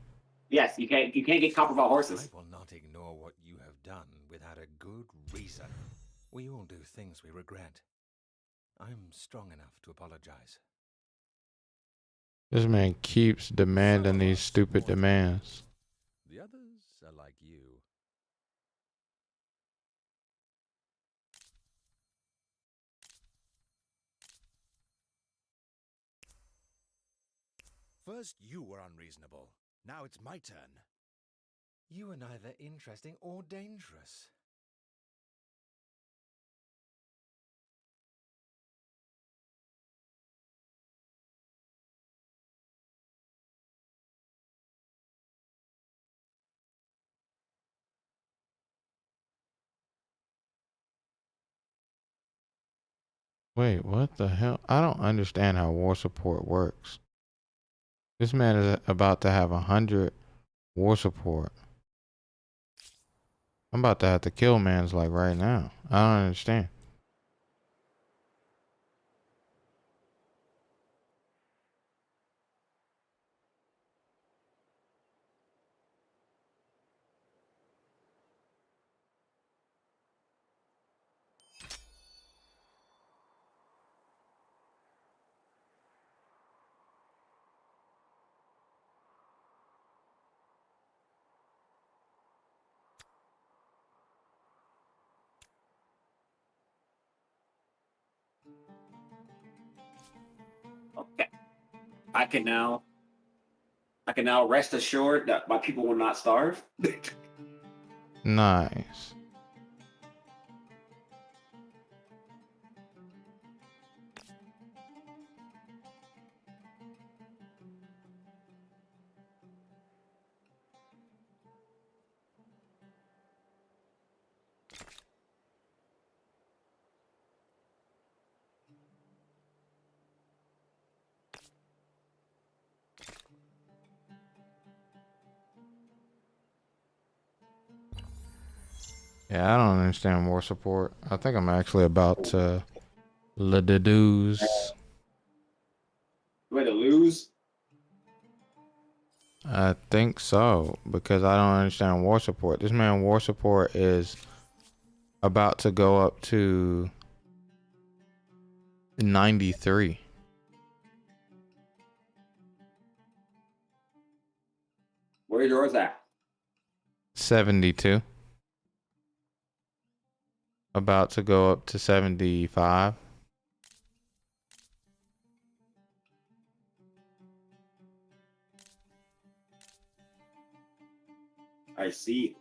Yes, you can't get copper about horses. I will not ignore what you have done without a good reason. We all do things we regret. I'm strong enough to apologize. This man keeps demanding these stupid demands. The others are like you. First, you were unreasonable. Now it's my turn. You are neither interesting or dangerous. Wait, what the hell? I don't understand how war support works. This man is about to have 100 war support. I'm about to have to kill mans like right now. I don't understand. Okay. I can now rest assured that my people will not starve. Nice. Yeah, I don't understand war support. I think I'm actually about to lose. Way to lose? I think so, because I don't understand war support. This man war support is about to go up to 93. Where's yours at? 72. About to go up to 75. I see.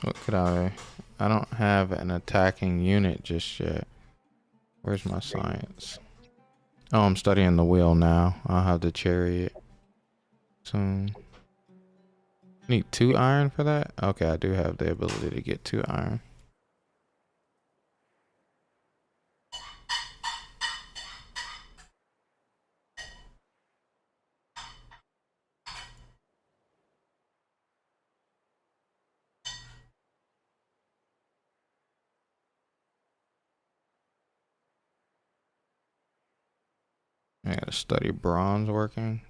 What could I don't have an attacking unit just yet. Where's my science? Oh, I'm studying the wheel now. I'll have the chariot soon. Need 2 iron for that? Okay, I do have the ability to get 2 iron. I gotta study bronze working.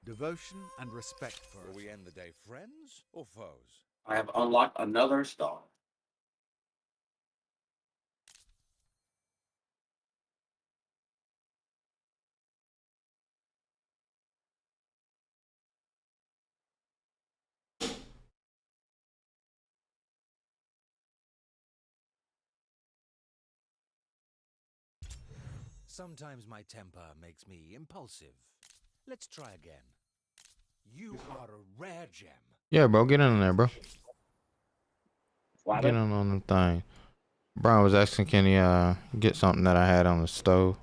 Devotion and respect for Will we end the day friends or foes? I have unlocked another star. Sometimes my temper makes me impulsive. Let's try again. You are a rare gem. Yeah, bro, get in there, bro. Why Get on the thing. Brian was asking, can he get something that I had on the stove?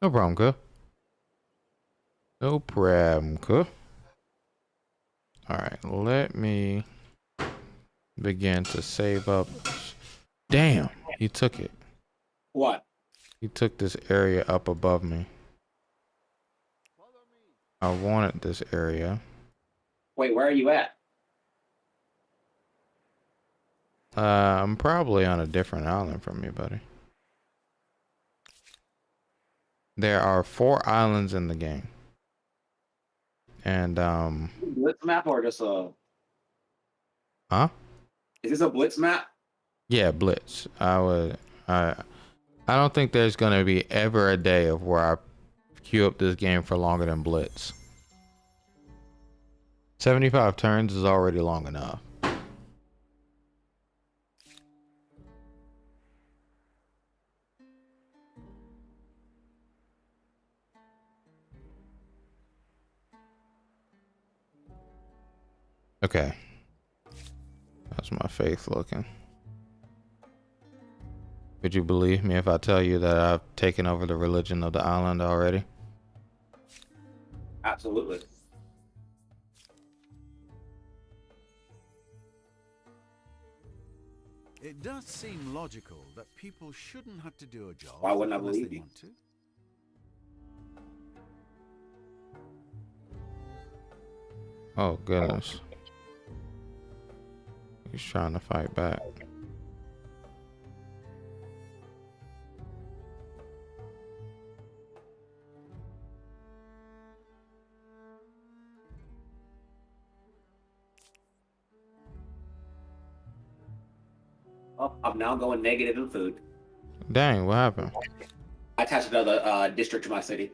No problem, cuz. No problem, cuz. Alright, let me begin to save up. Damn, he took it. What? He took this area up above me. I wanted this area. Wait, where are you at? I'm probably on a different island from you, buddy. There are 4 islands in the game. And Blitz map or just a? Huh? Is this a blitz map? Yeah, Blitz. I don't think there's gonna be ever a day of where I queue up this game for longer than Blitz. 75 turns is already long enough. Okay. How's my faith looking? Would you believe me if I tell you that I've taken over the religion of the island already? Absolutely. It does seem logical that people shouldn't have to do a job. Why wouldn't I unless believe they you? want to. Oh, goodness. He's trying to fight back. Oh, I'm now going negative in food. Dang, what happened? I attached another district to my city.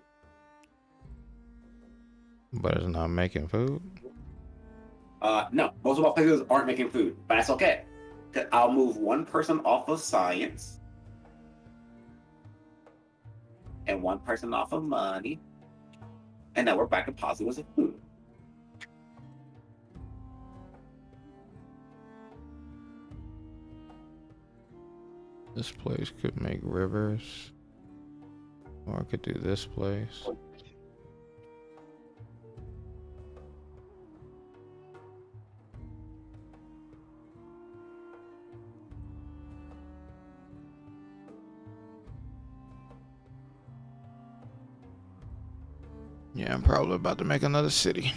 But it's not making food? No, most of my places aren't making food, but that's okay. 'Cause I'll move one person off of science and one person off of money, and now we're back to positives of food. This place could make rivers. Or I could do this place. Yeah, I'm probably about to make another city.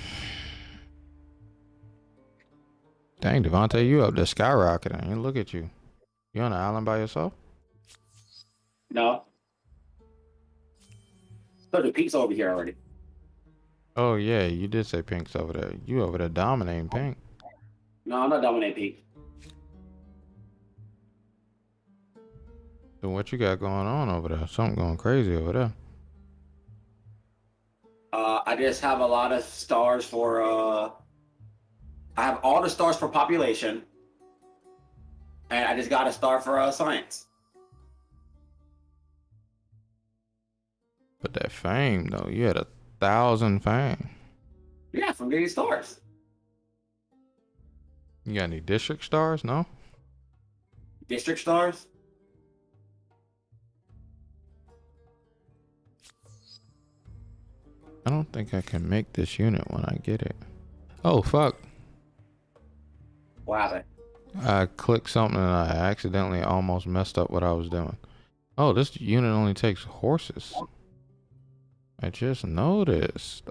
Dang, Devontae, you up there skyrocketing. And look at you. You on the island by yourself? No. So the peaks over here already. Oh, yeah, you did say Pink's over there. You over there dominating Pink. No, I'm not dominating peak. So what you got going on over there? Something going crazy over there. I just have a lot of stars for I have all the stars for population, and I just got a star for science. But that fame, though, you had 1,000 fame. Yeah, from getting stars. You got any district stars? No? District stars? I don't think I can make this unit when I get it. Oh, fuck. What happened? I clicked something and I accidentally almost messed up what I was doing. Oh, this unit only takes horses. I just noticed.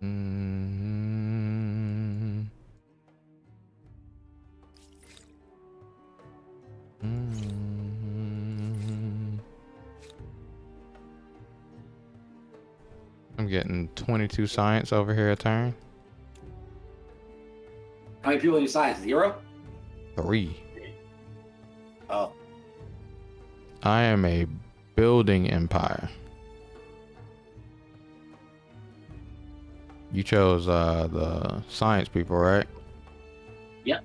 Mm-hmm. Mm-hmm. I'm getting 22 science over here a turn. How many people in your science? 0? 3. Oh. I am a building empire. You chose the science people, right? Yep.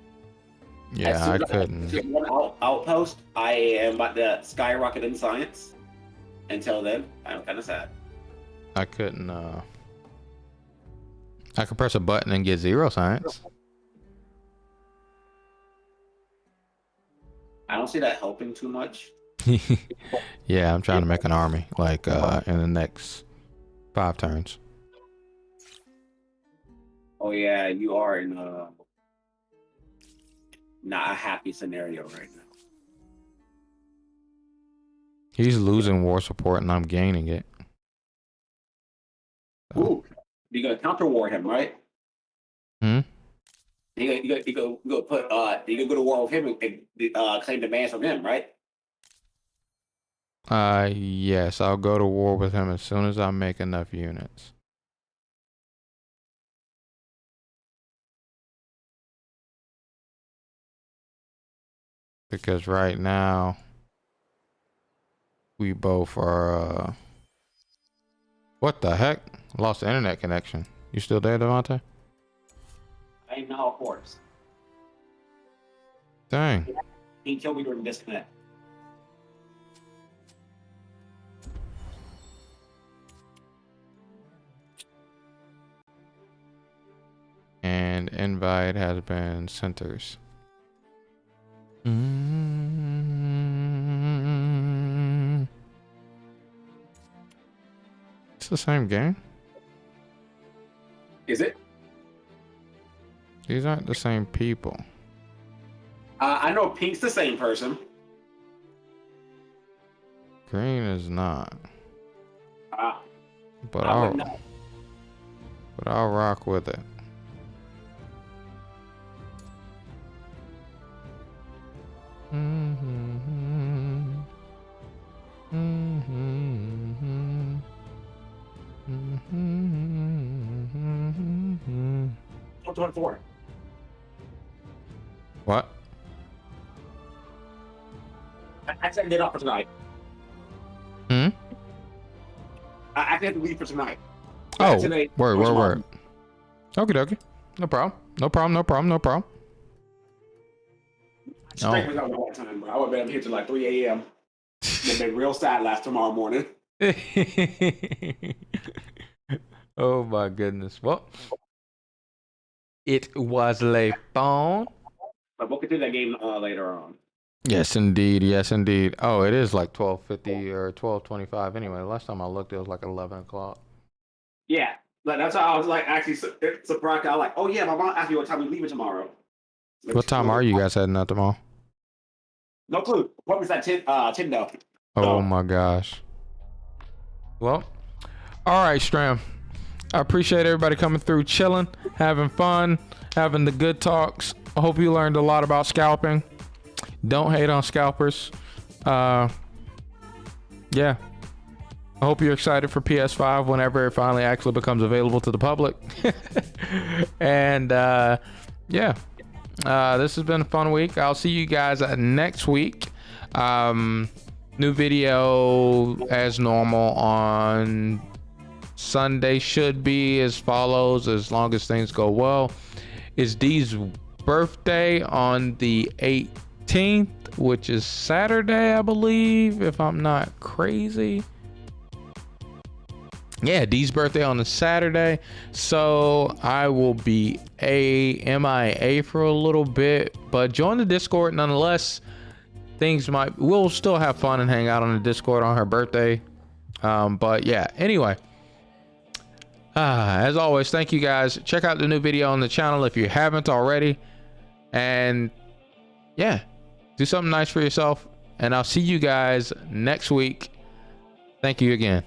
Yeah, I couldn't. One outpost. I am about to skyrocket in science. Until then, I'm kind of sad. I couldn't. I could press a button and get 0 science. I don't see that helping too much. Yeah, I'm trying to make an army like in the next 5 turns. Oh yeah, you are in not a happy scenario right now. He's losing war support and I'm gaining it. Ooh, you gonna counter war him, right? Hmm. You go put you gonna go to war with him and claim demands from him, right? Yes, I'll go to war with him as soon as I make enough units. Because right now we both are what the heck? Lost the internet connection. You still there, Devontae? I am now a corpse. Dang. He killed me during the disconnect. And invite has been centers. It's the same game. Is it? These aren't the same people. I know Pink's the same person. Green is not. But I I'll rock with it. Mm-hmm. Mm-hmm. Mm-hmm. 24. What? I said get off for tonight. Hmm? I have to leave for tonight. Oh, Tonight, word. Okay, dokie. No problem. Straight was out all the time, bro. I would have been here till like 3 a.m. They've been real sad last tomorrow morning. Oh my goodness. Well, it was late phone. But we'll continue that game later on. Yes, indeed. Oh, it is like 12:50 or 12:25 anyway. Last time I looked, it was like 11 o'clock. Yeah, but that's how I was like actually surprised. I was like, oh yeah, my mom asked me what time we leaving tomorrow. Like, What time are you guys heading out tomorrow? No clue. Appointment's at 10 though. Oh my gosh. Well, all right, Stram. I appreciate everybody coming through, chilling, having fun, having the good talks. I hope you learned a lot about scalping. Don't hate on scalpers. Yeah. I hope you're excited for PS5 whenever it finally actually becomes available to the public. And yeah. This has been a fun week. I'll see you guys next week. New video as normal on Sunday should be as follows, as long as things go well. It's Dee's birthday on the 18th, which is Saturday, I believe, if I'm not crazy. Yeah, Dee's birthday on the Saturday, so I will be MIA for a little bit, but join the Discord nonetheless. we'll still have fun and hang out on the Discord on her birthday. But yeah, anyway, as always, thank you guys. Check out the new video on the channel if you haven't already, and yeah, do something nice for yourself, and I'll see you guys next week. Thank you again.